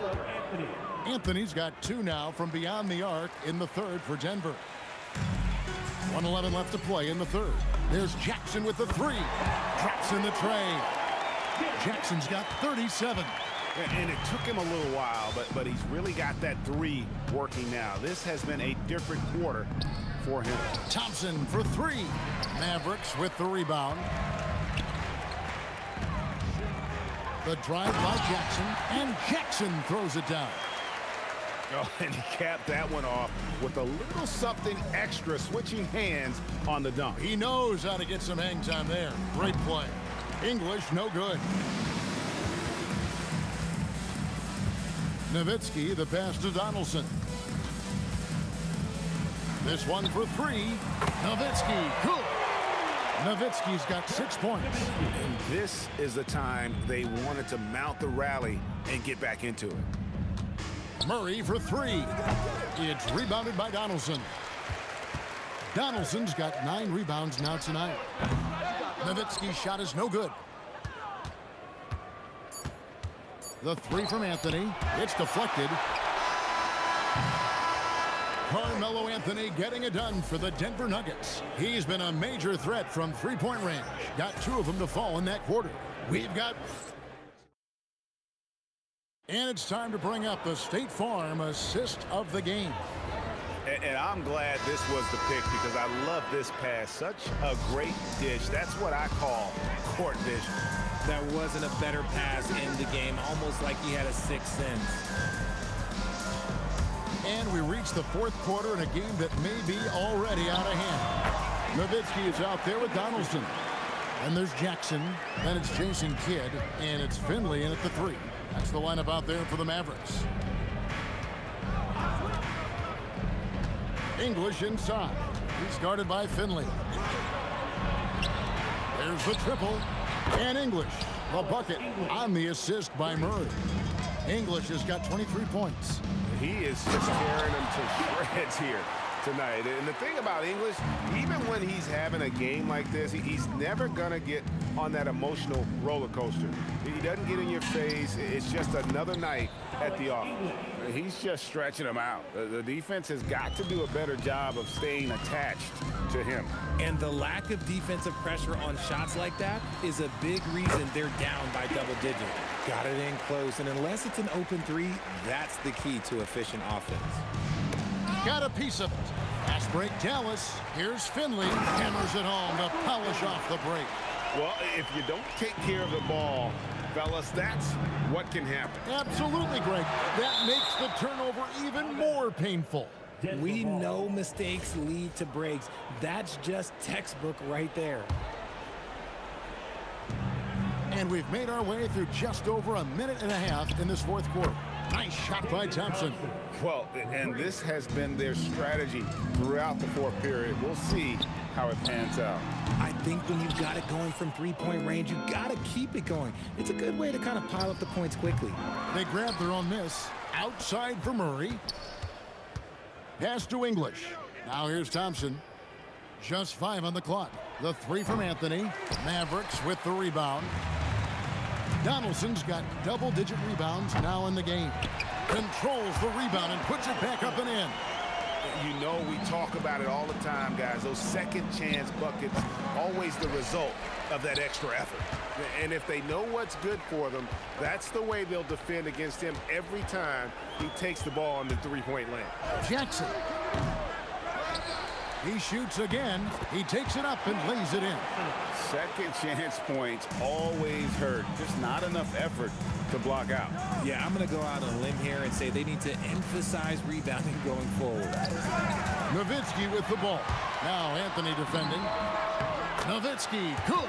Anthony's got 2 now from beyond the arc in the third for Denver. 1:11 left to play in the third. There's Jackson with the 3. Drops in the tray. Jackson's got 37. And it took him a little while, but he's really got that 3 working now. This has been a different quarter for him. Thompson for 3. Mavericks with the rebound. The drive by Jackson, and Jackson throws it down. Oh, and he capped that one off with a little something extra, switching hands on the dunk. He knows how to get some hang time there. Great play. English, no good. Nowitzki, the pass to Donaldson. This one for 3. Nowitzki, good. Nowitzki's got 6 points. And this is the time they wanted to mount the rally and get back into it. Murray for 3. It's rebounded by Donaldson. Donaldson's got 9 rebounds now tonight. Nowitzki's shot is no good. The 3 from Anthony. It's deflected. Carmelo Anthony getting it done for the Denver Nuggets. He's been a major threat from three-point range. Got 2 of them to fall in that quarter. We've got... And it's time to bring up the State Farm assist of the game. And I'm glad this was the pick because I love this pass. Such a great dish. That's what I call court vision. There wasn't a better pass in the game, almost like he had a sixth sense. And we reach the fourth quarter in a game that may be already out of hand. Nowitzki is out there with Donaldson. And there's Jackson. Then it's Jason Kidd. And it's Finley in at the 3. That's the lineup out there for the Mavericks. English inside. He's guarded by Finley. There's the triple. And English, the bucket on the assist by Murray. English has got 23 points. He is just carrying them to shreds here tonight. And the thing about English, even when he's having a game like this, he's never going to get on that emotional roller coaster. He doesn't get in your face. It's just another night at the office. He's just stretching them out. The defense has got to do a better job of staying attached to him. And the lack of defensive pressure on shots like that is a big reason they're down by double digits. Got it in close, and unless it's an open 3, that's the key to efficient offense. Got a piece of it. Fast break Dallas. Here's Finley. Hammers it home to polish off the break. Well, if you don't take care of the ball, fellas, that's what can happen. Absolutely, Greg. That makes the turnover even more painful. We know mistakes lead to breaks. That's just textbook right there. And we've made our way through just over a minute and a half in this fourth quarter. Nice shot by Thompson. Well, and this has been their strategy throughout the fourth period. We'll see how it pans out. I think when you've got it going from three-point range, you've got to keep it going. It's a good way to kind of pile up the points quickly. They grab their own miss. Outside for Murray. Pass to English. Now here's Thompson. Just 5 on the clock. The 3 from Anthony. Mavericks with the rebound. Donaldson's got double-digit rebounds now in the game. Controls the rebound and puts it back up and in. You know we talk about it all the time, guys. Those second-chance buckets, always the result of that extra effort. And if they know what's good for them, that's the way they'll defend against him every time he takes the ball in the three-point lane. Jackson. He shoots again. He takes it up and lays it in. Second chance points always hurt. Just not enough effort to block out. Yeah, I'm going to go out on a limb here and say they need to emphasize rebounding going forward. Nowitzki with the ball. Now Anthony defending. Nowitzki, good.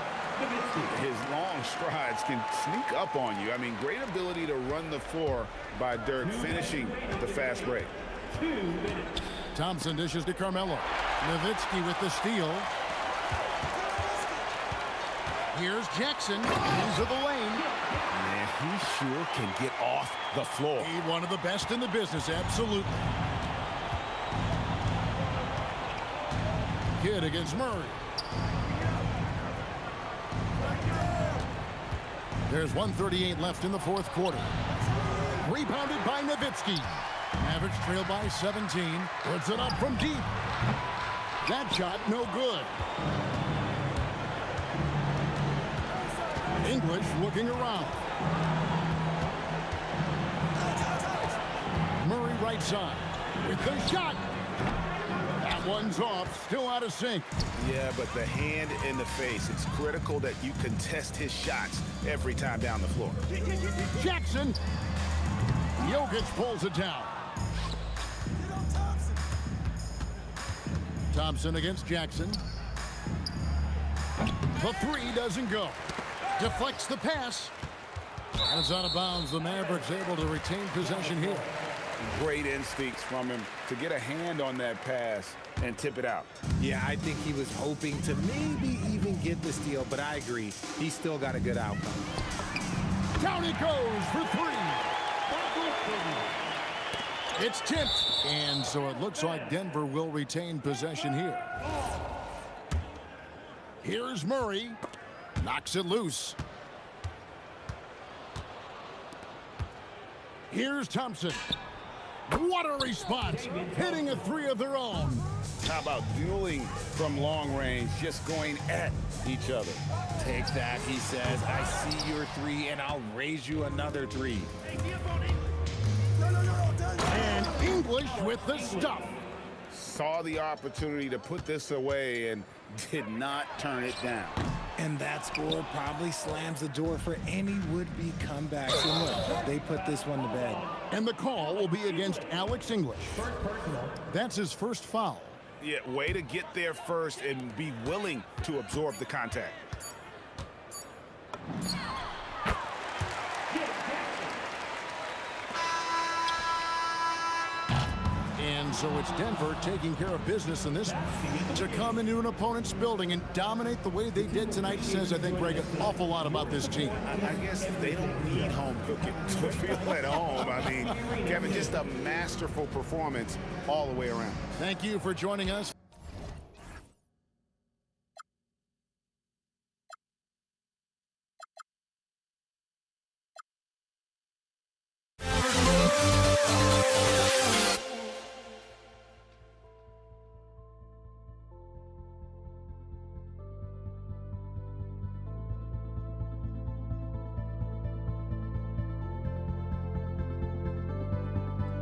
His long strides can sneak up on you. I mean, great ability to run the floor by Dirk, finishing the fast break. Thompson dishes to Carmelo. Nowitzki with the steal. Here's Jackson into the lane. Man, he sure can get off the floor. He's one of the best in the business, absolutely. Kidd against Murray. There's 1:38 left in the fourth quarter. Rebounded by Nowitzki. Mavericks trail by 17. Puts it up from deep. That shot no good. English looking around. Murray right side with the shot. That one's off, still out of sync. Yeah, but the hand in the face. It's critical that you contest his shots every time down the floor. Jackson. Jokic pulls it down. Thompson against Jackson. The three doesn't go. Deflects the pass. And it's out of bounds. The Mavericks able to retain possession here. Great instincts from him to get a hand on that pass and tip it out. Yeah, I think he was hoping to maybe even get the steal, but I agree. He still got a good outcome. Down it goes for three. It's tipped. And so it looks like Denver will retain possession here. Here's Murray. Knocks it loose. Here's Thompson. What a response. Hitting a three of their own. How about dueling from long range, just going at each other? Take that, he says. I see your three, and I'll raise you another three. And English with the stuff. Saw the opportunity to put this away and did not turn it down. And that score probably slams the door for any would-be comebacks. And look, they put this one to bed. And the call will be against Alex English. That's his first foul. Yeah, way to get there first and be willing to absorb the contact. And so it's Denver taking care of business in this one. To come into an opponent's building and dominate the way they did tonight says, I think, Greg, an awful lot about this team. I guess they don't need home cooking to feel at home. I mean, Kevin, just a masterful performance all the way around. Thank you for joining us.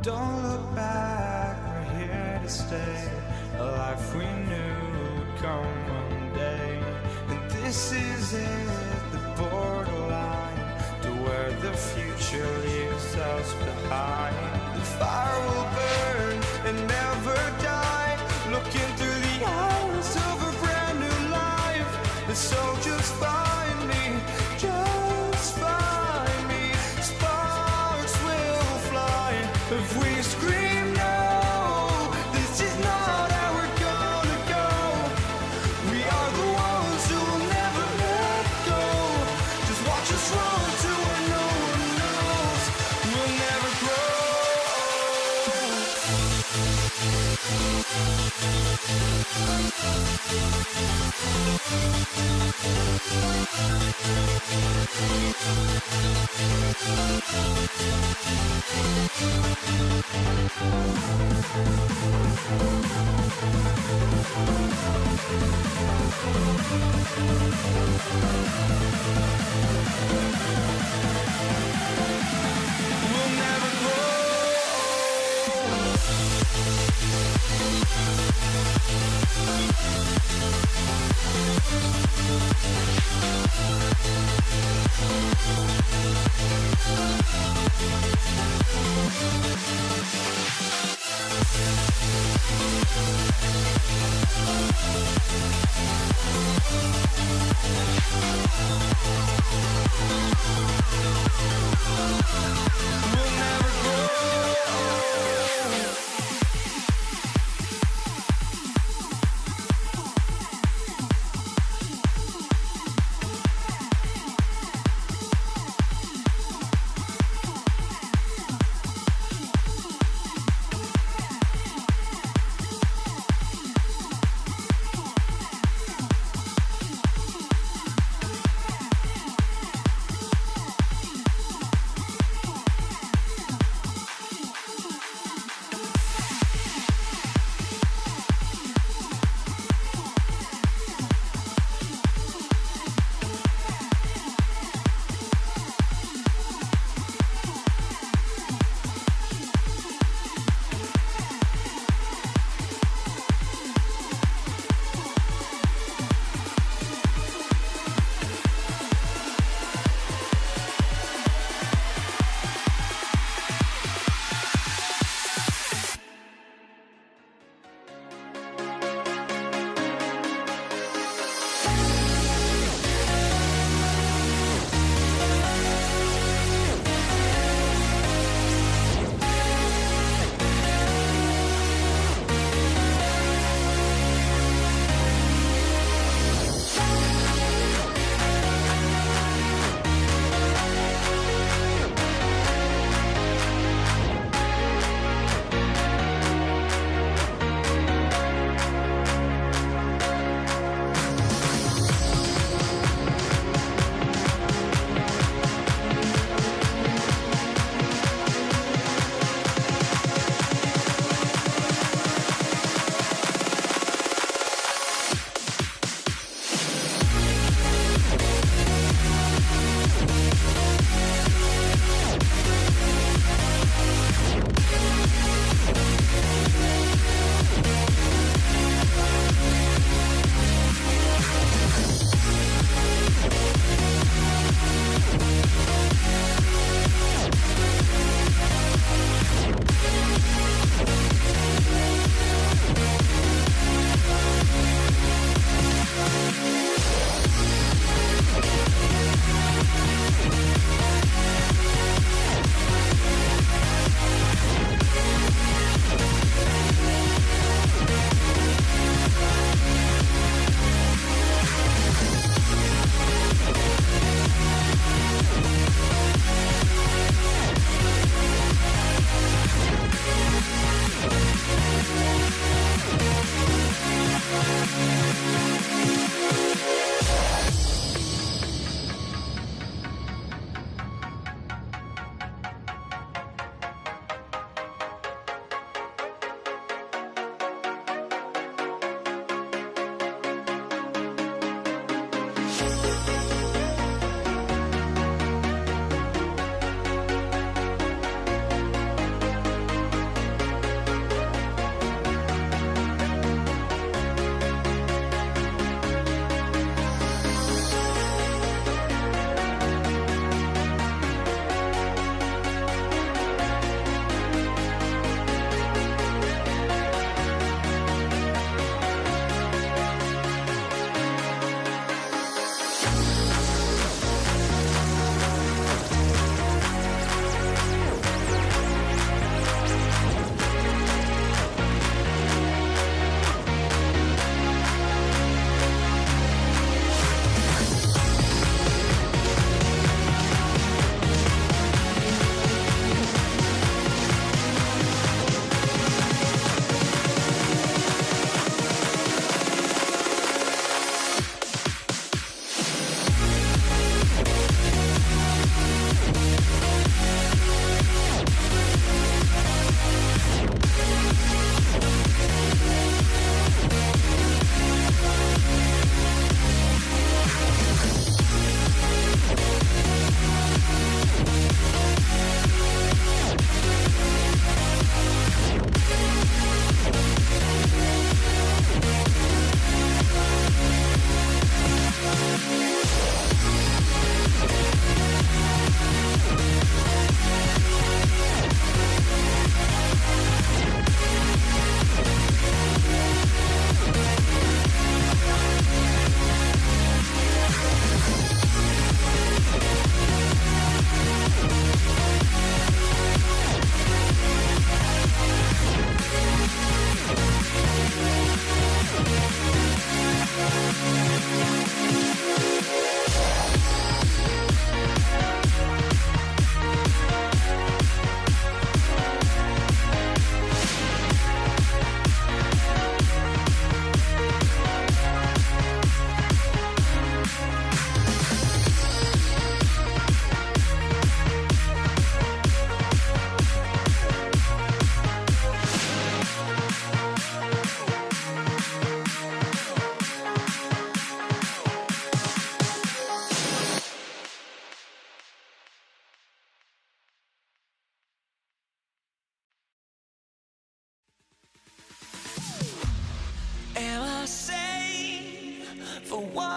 Don't look back, we're here to stay. A life we knew would come one day. And this is it, the borderline to where the future leaves us behind. The fire will burn and never die. Looking through the eyes of a brand new life. And so just find me, just find me. Sparks will fly if we scream no. This is not how we're gonna go. We are the ones who will never let go. Just watch us run to where no one knows. We'll never grow.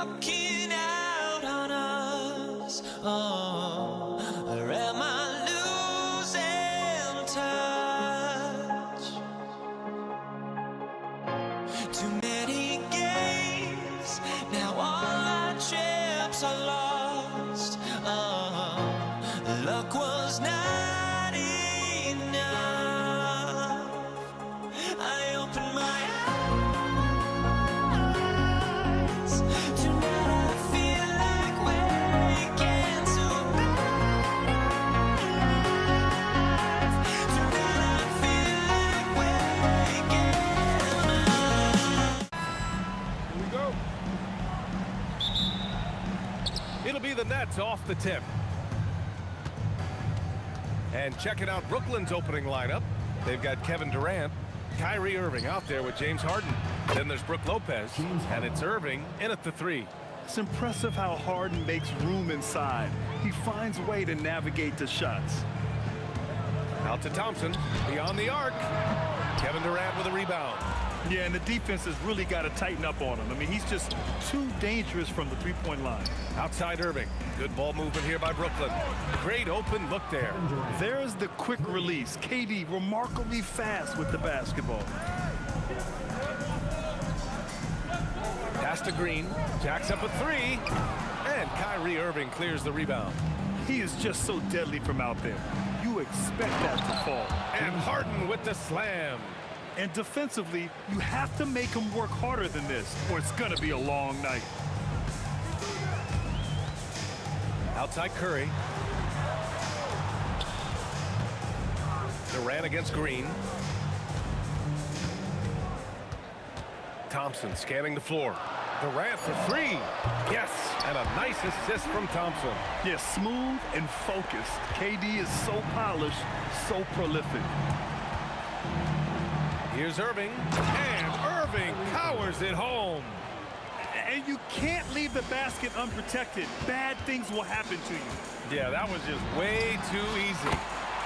walking out on us. Oh, or am I losing touch? Too many games, now all our chips are lost. Oh, luck was not enough. I opened my eyes. Tonight I feel like waking to a better life. Tonight I feel like waking up. Here we go. It'll be the Nets off the tip. And checking out Brooklyn's opening lineup. They've got Kevin Durant, Kyrie Irving out there with James Harden. Then there's Brook Lopez, and it's Irving in at the 3. It's impressive how Harden makes room inside. He finds a way to navigate the shots. Out to Thompson, beyond the arc. Kevin Durant with a rebound. Yeah, and the defense has really got to tighten up on him. I mean, he's just too dangerous from the three-point line. Outside Irving. Good ball movement here by Brooklyn. Great open look there. There's the quick release. KD remarkably fast with the basketball. Pass to Green. Jacks up a 3. And Kyrie Irving clears the rebound. He is just so deadly from out there. You expect that to fall. And Harden with the slam. And defensively, you have to make him work harder than this, or it's going to be a long night. Outside Curry. Durant against Green. Thompson scanning the floor. Durant for 3. Yes, and a nice assist from Thompson. Yeah, smooth and focused. KD is so polished, so prolific. Here's Irving, and Irving powers it home. And you can't leave the basket unprotected. Bad things will happen to you. Yeah, that was just way too easy.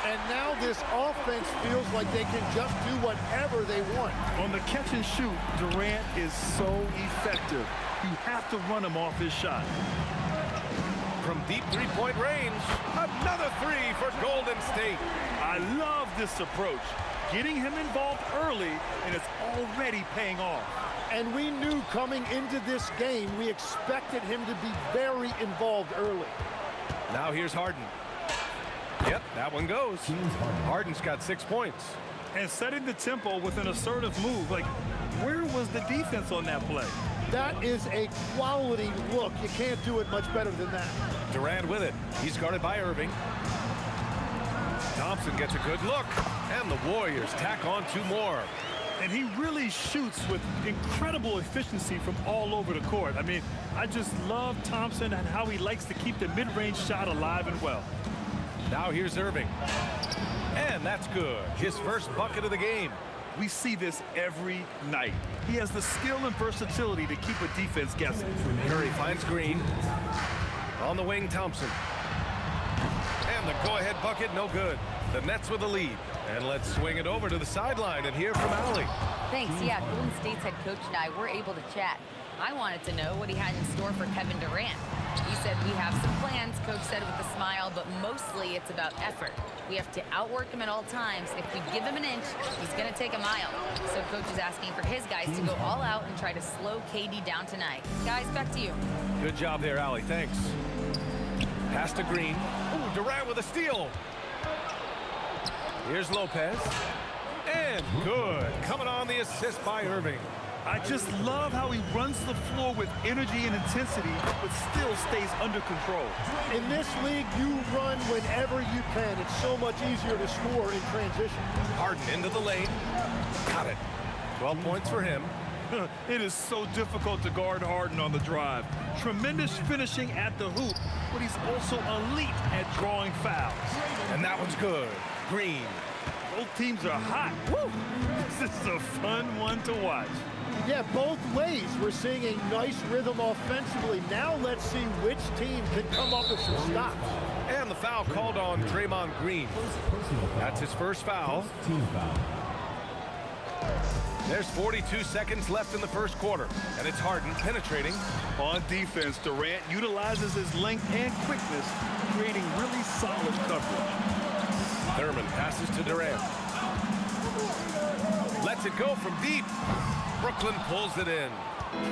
And now this offense feels like they can just do whatever they want. On the catch and shoot, Durant is so effective. You have to run him off his shot. From deep three-point range, another 3 for Golden State. I love this approach. Getting him involved early, and it's already paying off. And we knew coming into this game, we expected him to be very involved early. Now here's Harden. Yep, that one goes. Harden's got 6 points. And setting the tempo with an assertive move. Like, where was the defense on that play? That is a quality look. You can't do it much better than that. Durant with it. He's guarded by Irving. Thompson gets a good look. And the Warriors tack on 2 more. And he really shoots with incredible efficiency from all over the court. I mean, I just love Thompson and how he likes to keep the mid-range shot alive and well. Now here's Irving. And that's good. His first bucket of the game. We see this every night. He has the skill and versatility to keep a defense guessing. Curry finds Green. On the wing, Thompson. And the go-ahead bucket, no good. The Nets with the lead. And let's swing it over to the sideline and hear from Allie. Thanks. Yeah, Golden State's head coach and I were able to chat. I wanted to know what he had in store for Kevin Durant. He said, we have some plans, Coach said with a smile, but mostly it's about effort. We have to outwork him at all times. If we give him an inch, he's going to take a mile. So Coach is asking for his guys to go all out and try to slow KD down tonight. Guys, back to you. Good job there, Allie. Thanks. Pass to Green. Ooh, Durant with a steal. Here's Lopez. And good. Coming on the assist by Irving. I just love how he runs the floor with energy and intensity, but still stays under control. In this league, you run whenever you can. It's so much easier to score in transition. Harden into the lane. Got it. 12 points for him. It is so difficult to guard Harden on the drive. Tremendous finishing at the hoop, but he's also elite at drawing fouls. And that one's good. Green. Both teams are hot. Woo! This is a fun one to watch. Yeah, both ways. We're seeing a nice rhythm offensively. Now let's see which team can come up with some stops. And the foul called on Draymond Green. That's his first foul. Team foul. There's 42 seconds left in the first quarter, and it's Harden penetrating. On defense, Durant utilizes his length and quickness, creating really solid coverage. Thurman passes to Durant. Lets it go from deep. Brooklyn pulls it in.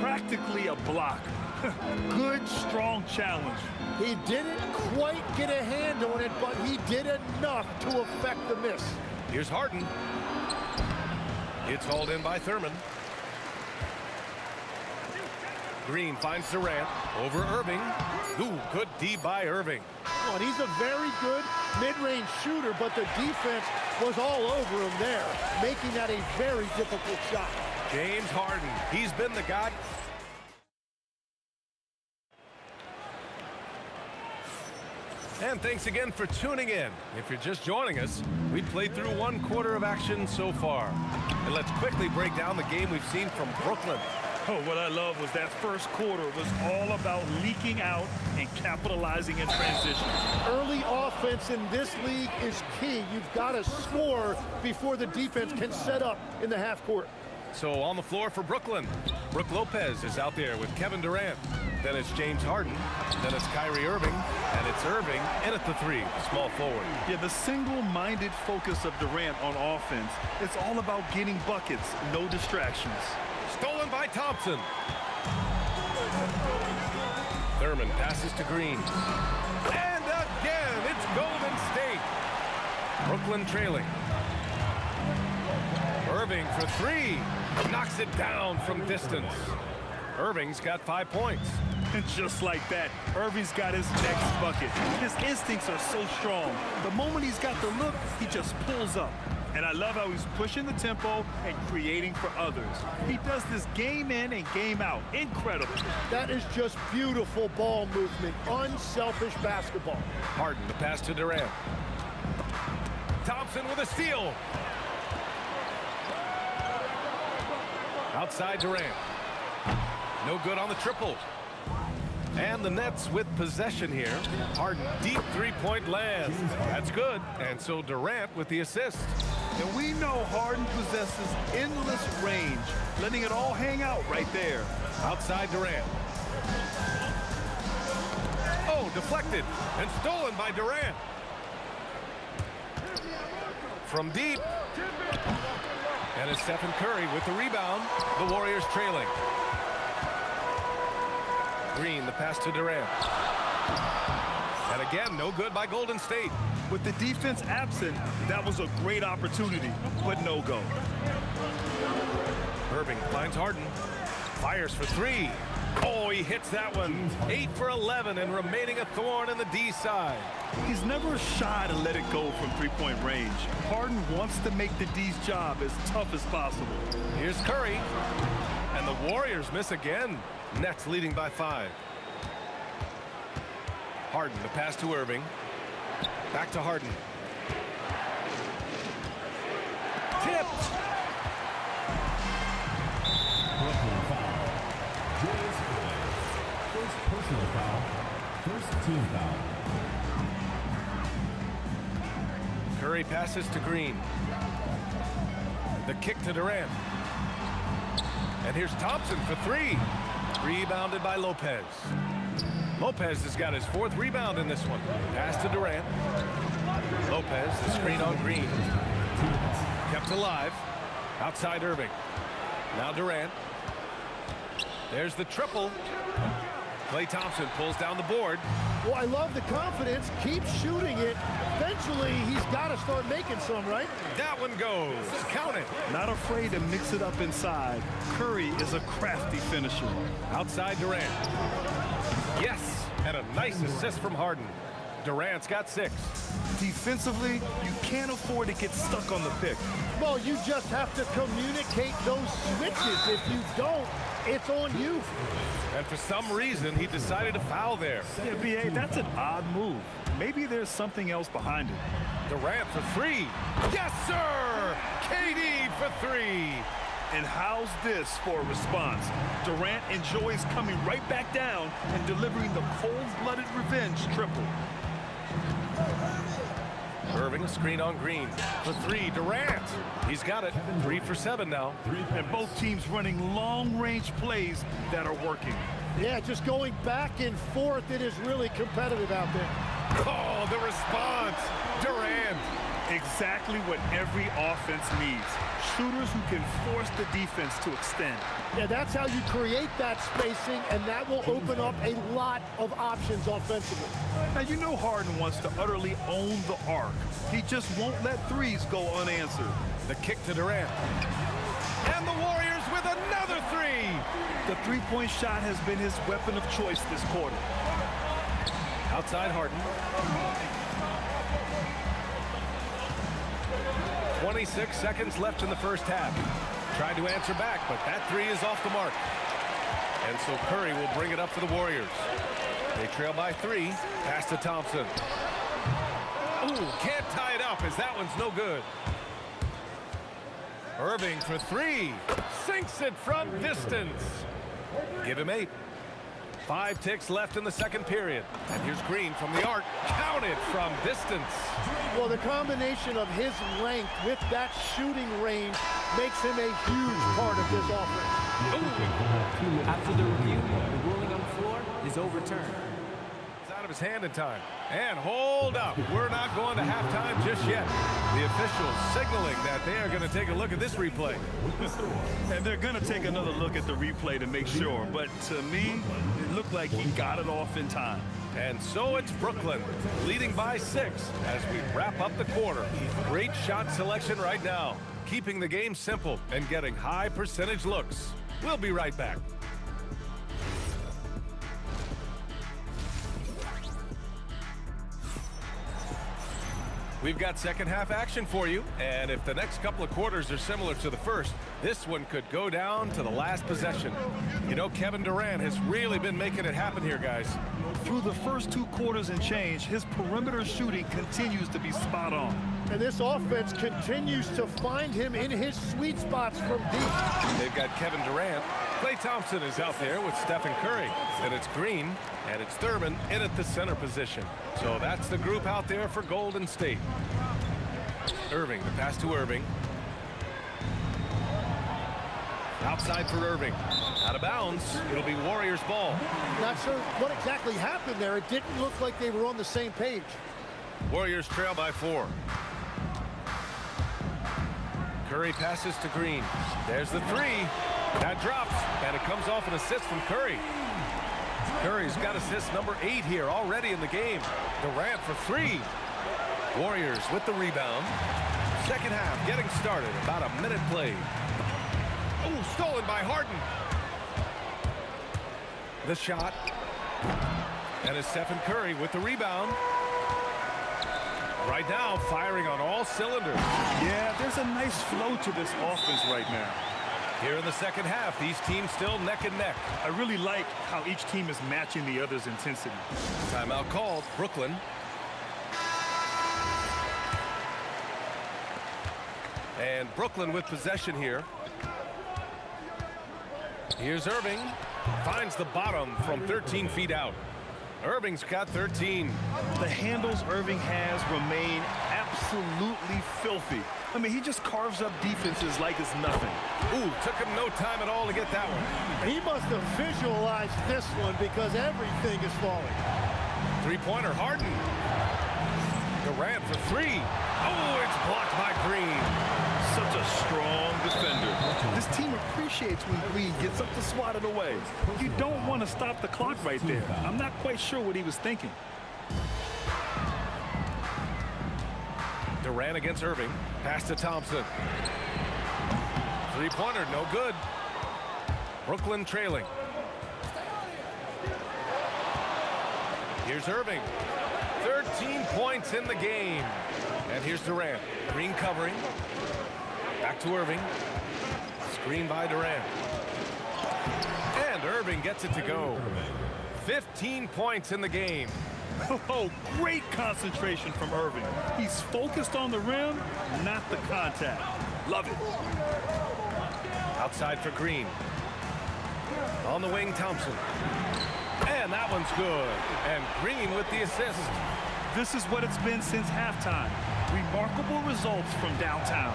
Practically a block. Good, strong challenge. He didn't quite get a hand on it, but he did enough to affect the miss. Here's Harden. It's hauled in by Thurman. Green finds Durant over Irving. Ooh, good D by Irving. Well, and he's a very good mid-range shooter, but the defense was all over him there, making that a very difficult shot. James Harden, he's been the guy. And thanks again for tuning in. If you're just joining us, we played through one quarter of action so far. And let's quickly break down the game we've seen from Brooklyn. Oh, what I love was that first quarter was all about leaking out and capitalizing in transition. Early offense in this league is key. You've got to score before the defense can set up in the half court. So on the floor for Brooklyn, Brook Lopez is out there with Kevin Durant. Then it's James Harden. Then it's Kyrie Irving. And it's Irving in at the three, small forward. Yeah, the single-minded focus of Durant on offense, it's all about getting buckets, no distractions. Stolen by Thompson. Thurman passes to Green. And again, it's Golden State. Brooklyn trailing. Irving for three. Knocks it down from distance. Irving's got 5 points. And just like that, Irving's got his next bucket. His instincts are so strong. The moment he's got the look, he just pulls up. And I love how he's pushing the tempo and creating for others. He does this game in and game out. Incredible. That is just beautiful ball movement, unselfish basketball. Harden, the pass to Durant. Thompson with a steal. Outside Durant. No good on the triple. And the Nets with possession here. Harden, deep three-point lands. That's good. And so Durant with the assist. And we know Harden possesses endless range, letting it all hang out right there. Outside Durant. Oh, deflected and stolen by Durant. From deep. And it's Stephen Curry with the rebound. The Warriors trailing. Green, the pass to Durant. And again, no good by Golden State. With the defense absent, that was a great opportunity, but no go. Irving finds Harden. Fires for three. Oh, he hits that one. 8 for 11 and remaining a thorn in the D side. He's never shy to let it go from three-point range. Harden wants to make the D's job as tough as possible. Here's Curry. And the Warriors miss again. Nets leading by 5. Harden, the pass to Irving. Back to Harden. Tipped. Brooklyn foul. Julius Randle. First personal foul. First team foul. Curry passes to Green. The kick to Durant. And here's Thompson for three. Rebounded by Lopez. Lopez has got his 4th rebound in this one. Pass to Durant. Lopez, the screen on Green. Kept alive. Outside Irving. Now Durant. There's the triple. Klay Thompson pulls down the board. Well, I love the confidence. Keep shooting it. Eventually, he's got to start making some, right? That one goes. Count it. Not afraid to mix it up inside. Curry is a crafty finisher. Outside Durant. Yes, and a nice assist from Harden. Durant's got 6. Defensively, you can't afford to get stuck on the pick. Well, you just have to communicate those switches. If you don't, it's on you. And for some reason, he decided to foul there. Yeah, B.A., that's an odd move. Maybe there's something else behind it. Durant for 3. Yes, sir! KD for 3. And how's this for a response? Durant enjoys coming right back down and delivering the cold-blooded revenge triple. Irving, a screen on Green. For three, Durant. He's got it. 3 for 7 now. And both teams running long-range plays that are working. Yeah, just going back and forth. It is really competitive out there. Oh, the response. Durant. Exactly what every offense needs. Shooters who can force the defense to extend. Yeah, that's how you create that spacing, and that will open up a lot of options offensively. Now, you know Harden wants to utterly own the arc. He just won't let threes go unanswered. The kick to Durant. And the Warriors with another three. The three-point shot has been his weapon of choice this quarter. Outside Harden. 26 seconds left in the first half. Tried to answer back, but that three is off the mark. And so Curry will bring it up for the Warriors. They trail by 3. Pass to Thompson. Ooh, can't tie it up as that one's no good. Irving for 3. Sinks it from distance. Give him 8. 5 ticks left in the second period. And here's Green from the arc. Counted from distance. Well, the combination of his length with that shooting range makes him a huge part of this offense. After the review, the ruling on the floor is overturned. It's out of his hand in time. And hold up. We're not going to halftime just yet. The officials signaling that they are going to take a look at this replay. And they're going to take another look at the replay to make sure. But to me, it looked like he got it off in time. And so it's Brooklyn leading by 6 as we wrap up the quarter. Great shot selection right now, keeping the game simple and getting high percentage looks. We'll be right back. We've got second half action for you, and if the next couple of quarters are similar to the first, this one could go down to the last possession. You know, Kevin Durant has really been making it happen here, guys. Through the first 2 quarters and change, his perimeter shooting continues to be spot on. And this offense continues to find him in his sweet spots from deep. They've got Kevin Durant. Klay Thompson is out there with Stephen Curry. And it's Green, and it's Thurman in at the center position. So that's the group out there for Golden State. Irving, the pass to Irving. Outside for Irving. Out of bounds. It'll be Warriors ball. Not sure what exactly happened there. It didn't look like they were on the same page. Warriors trail by 4. Curry passes to Green. There's the 3. That drops, and it comes off an assist from Curry. Curry's got assist number 8 here already in the game. Durant for 3. Warriors with the rebound. Second half getting started. About a minute played. Oh, stolen by Harden. The shot. And it's Stephen Curry with the rebound. Right now, firing on all cylinders. Yeah, there's a nice flow to this offense right now. Here in the second half, these teams still neck and neck. I really like how each team is matching the other's intensity. Timeout called. Brooklyn. And Brooklyn with possession here. Here's Irving. Finds the bottom from 13 feet out. Irving's got 13. The handles Irving has remain absolutely filthy. I mean, he just carves up defenses like it's nothing. Ooh, took him no time at all to get that one. He must have visualized this one because everything is falling. Three-pointer, Harden. Durant for 3. Oh, it's blocked by Green. Such a strong defender. This team appreciates when Green gets up to swat it away. You don't want to stop the clock right there. I'm not quite sure what he was thinking. Durant against Irving. Pass to Thompson. Three-pointer, no good. Brooklyn trailing. Here's Irving. 13 points in the game. And here's Durant. Green covering. Back to Irving. Screen by Durant. And Irving gets it to go. 15 points in the game. Oh, great concentration from Irving. He's focused on the rim, not the contact. Love it. Outside for Green. On the wing, Thompson. And that one's good. And Green with the assist. This is what it's been since halftime. Remarkable results from downtown.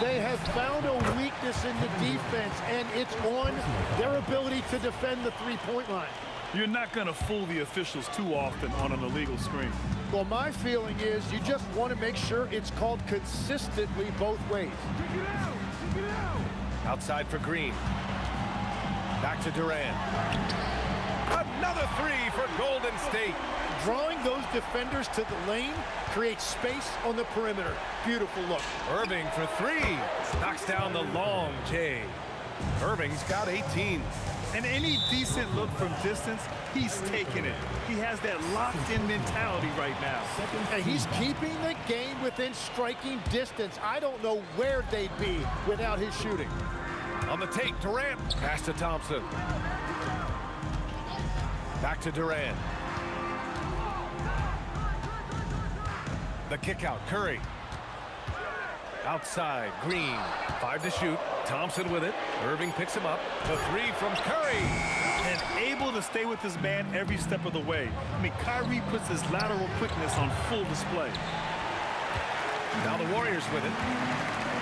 They have found a weakness in the defense, and it's on their ability to defend the three-point line. You're not going to fool the officials too often on an illegal screen. Well, my feeling is you just want to make sure it's called consistently both ways. Outside for Green. Back to Durant. Another three for Golden State. Drawing those defenders to the lane creates space on the perimeter. Beautiful look. Irving for three. Knocks down the long J. Irving's got 18. And any decent look from distance, he's taking it. He has that locked-in mentality right now. And he's keeping the game within striking distance. I don't know where they'd be without his shooting. On the take, Durant. Pass to Thompson. Back to Durant. The kick out, Curry. Outside, Green. 5 to shoot. Thompson with it. Irving picks him up. The three from Curry. And able to stay with his man every step of the way. I mean, Kyrie puts his lateral quickness on full display. Now the Warriors with it.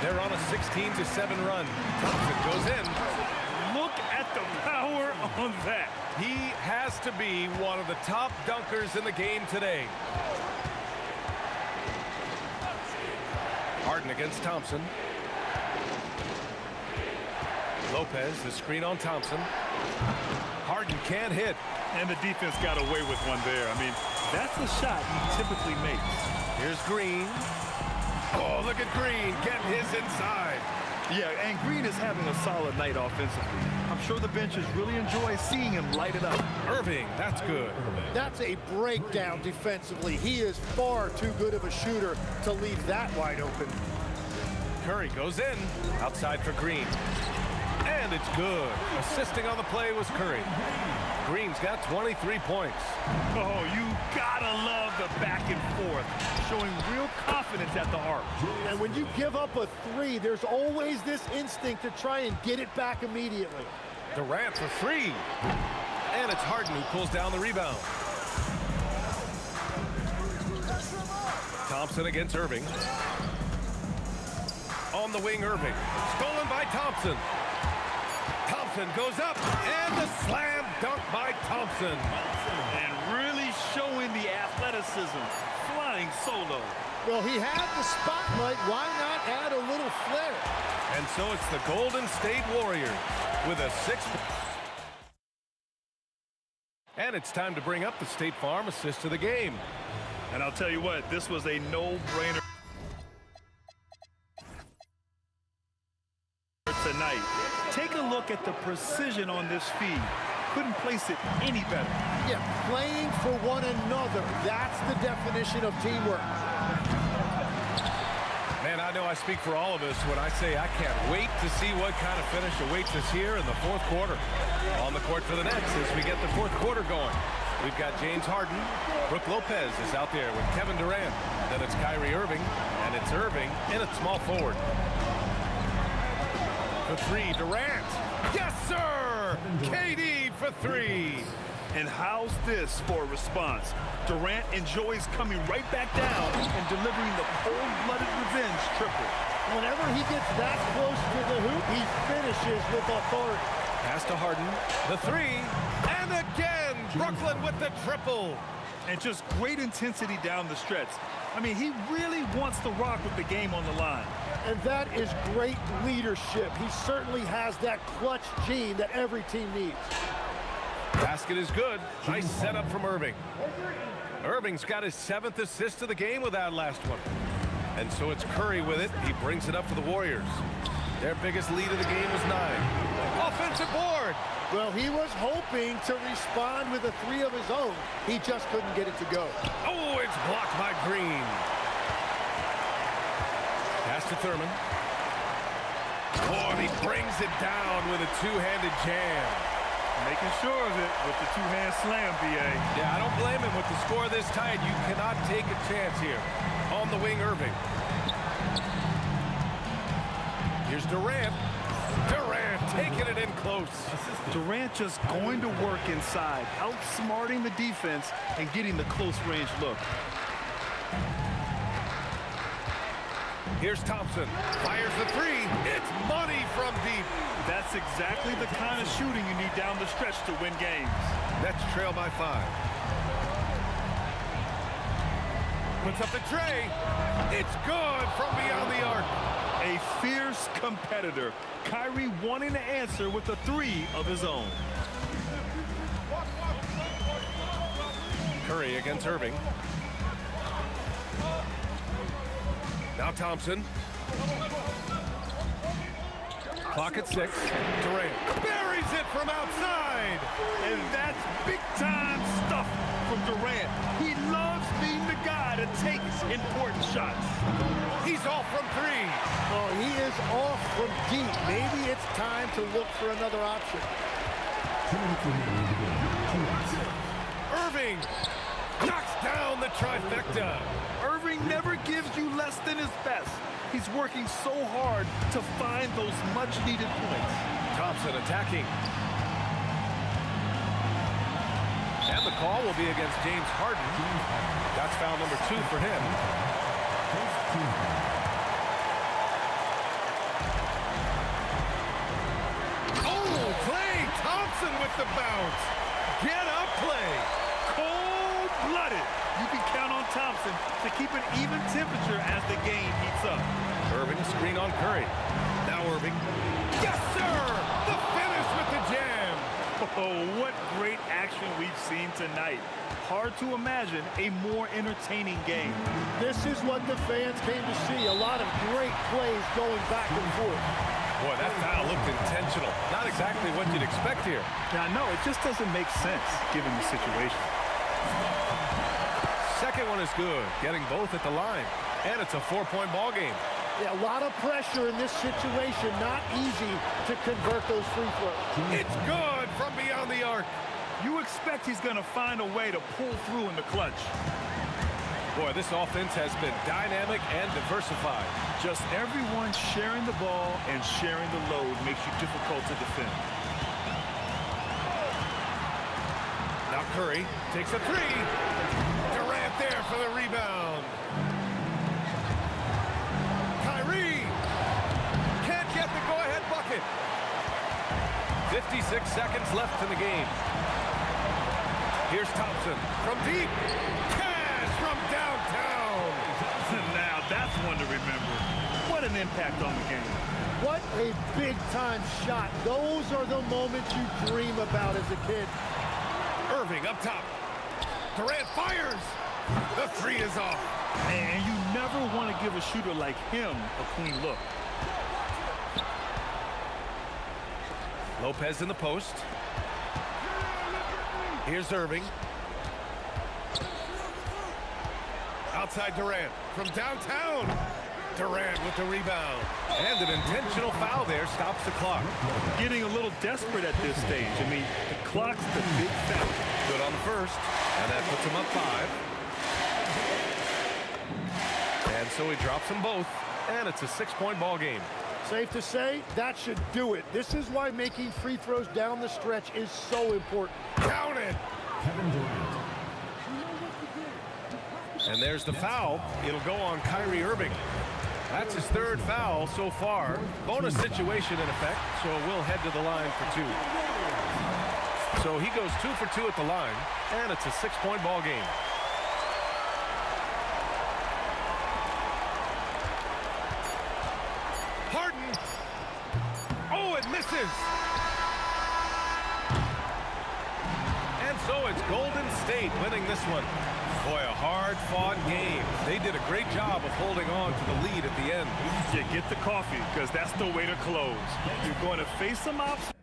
They're on a 16-7 run. Thompson goes in. Look at the power on that. He has to be one of the top dunkers in the game today. Harden against Thompson. Lopez, the screen on Thompson. Harden can't hit. And the defense got away with one there. I mean, that's the shot he typically makes. Here's Green. Oh, look at Green getting his inside. Yeah, and Green is having a solid night offensively. I'm sure the benches really enjoy seeing him light it up. Irving, that's good. That's a breakdown defensively. He is far too good of a shooter to leave that wide open. Curry goes in. Outside for Green. And it's good. Assisting on the play was Curry. Green's got 23 points. Oh, you gotta love the back and forth, showing real confidence at the arc. And when you give up a three, there's always this instinct to try and get it back immediately. Durant for three. And it's Harden who pulls down the rebound. Thompson against Irving. On the wing, Irving. Stolen by Thompson. Thompson goes up, and the slam dunk by Thompson. And really showing the athleticism, flying solo. Well, he had the spotlight. Why not add a little flair? And so it's the Golden State Warriors with a 6. And it's time to bring up the State Farm assist to the game. And I'll tell you what, this was a no-brainer tonight. Take a look at the precision on this feed. Couldn't place it any better. Yeah, playing for one another. That's the definition of teamwork. Man, I know I speak for all of us when I say I can't wait to see what kind of finish awaits us here in the fourth quarter. On the court for the Nets as we get the fourth quarter going. We've got James Harden. Brook Lopez is out there with Kevin Durant. Then it's Kyrie Irving, and it's Irving in at small forward. For three, Durant. Yes, sir! KD for three. And how's this for a response? Durant enjoys coming right back down and delivering the cold-blooded revenge triple. Whenever he gets that close to the hoop, he finishes with authority. Pass to Harden. The three. And again, Brooklyn with the triple. And just great intensity down the stretch. I mean, he really wants to rock with the game on the line. And that is great leadership. He certainly has that clutch gene that every team needs. Basket is good. Nice setup from Irving. Irving's got his 7th assist of the game with that last one. And so it's Curry with it. He brings it up for the Warriors. Their biggest lead of the game was 9. Offensive board. Well, he was hoping to respond with a three of his own. He just couldn't get it to go. Oh, it's blocked by Green. Pass to Thurman. Oh, and he brings it down with a two-handed jam. Making sure of it with the two-hand slam, B.A. Yeah, I don't blame him with the score this tight. You cannot take a chance here. On the wing, Irving. Here's Durant. Durant taking it in close. Durant just going to work inside, outsmarting the defense and getting the close range look. Here's Thompson. Fires the three. It's money from deep. That's exactly the kind of shooting you need down the stretch to win games. Nets trail by 5. Puts up the tray. It's good from beyond the arc. A fierce competitor. Kyrie wanting to answer with a three of his own. Curry against Irving. Now Thompson. Clock at 6. Durant buries it from outside. And that's big-time stuff from Durant. He loves being the guy to take important shots. He's off from 3. Oh, he is off from deep. Maybe it's time to look for another option. Irving knocks down the trifecta. Irving never gives you less than his best. He's working so hard to find those much-needed points. Thompson attacking. And the call will be against James Harden. That's foul number 2 for him. Oh, Klay Thompson with the bounce. Get up, Klay. Cold-blooded. You can count on Thompson to keep an even temperature as the game heats up. Irving a screen on Curry. Now Irving. Yes, sir! The finish with the jam. Oh, what great action we've seen tonight. Hard to imagine a more entertaining game. This is what the fans came to see. A lot of great plays going back and forth. Boy, that foul looked intentional. Not exactly what you'd expect here. Now, no, it just doesn't make sense given the situation. Second one is good, getting both at the line. And it's a 4-point ball game. Yeah, a lot of pressure in this situation. Not easy to convert those free throws. It's good from beyond the arc. You expect he's going to find a way to pull through in the clutch. Boy, this offense has been dynamic and diversified. Just everyone sharing the ball and sharing the load makes you difficult to defend. Now Curry takes a 3. Durant there for the rebound. Kyrie can't get the go-ahead bucket. 56 seconds left in the game. Here's Thompson from deep. Cash from downtown. Now that's one to remember. What an impact on the game. What a big-time shot. Those are the moments you dream about as a kid. Irving up top. Durant fires. The 3 is off. And you never want to give a shooter like him a clean look. Lopez in the post. Here's Irving. Outside Durant from downtown. Durant with the rebound. And an intentional foul there stops the clock. Getting a little desperate at this stage. I mean, the clock's the big factor. Good on the first. And that puts him up 5. And so he drops them both. And it's a 6-point ball game. Safe to say, that should do it. This is why making free throws down the stretch is so important. Count it! And there's the foul. It'll go on Kyrie Irving. That's his 3rd foul so far. Bonus situation in effect, so we'll head to the line for 2. So he goes 2 for 2 at the line, and it's a 6-point ball game. Harden. Oh, it misses. And so it's Golden State winning this one. Boy, a hard-fought game. They did a great job of holding on to the lead at the end. Yeah, get the coffee, because that's the way to close. You're going to face some obstacles.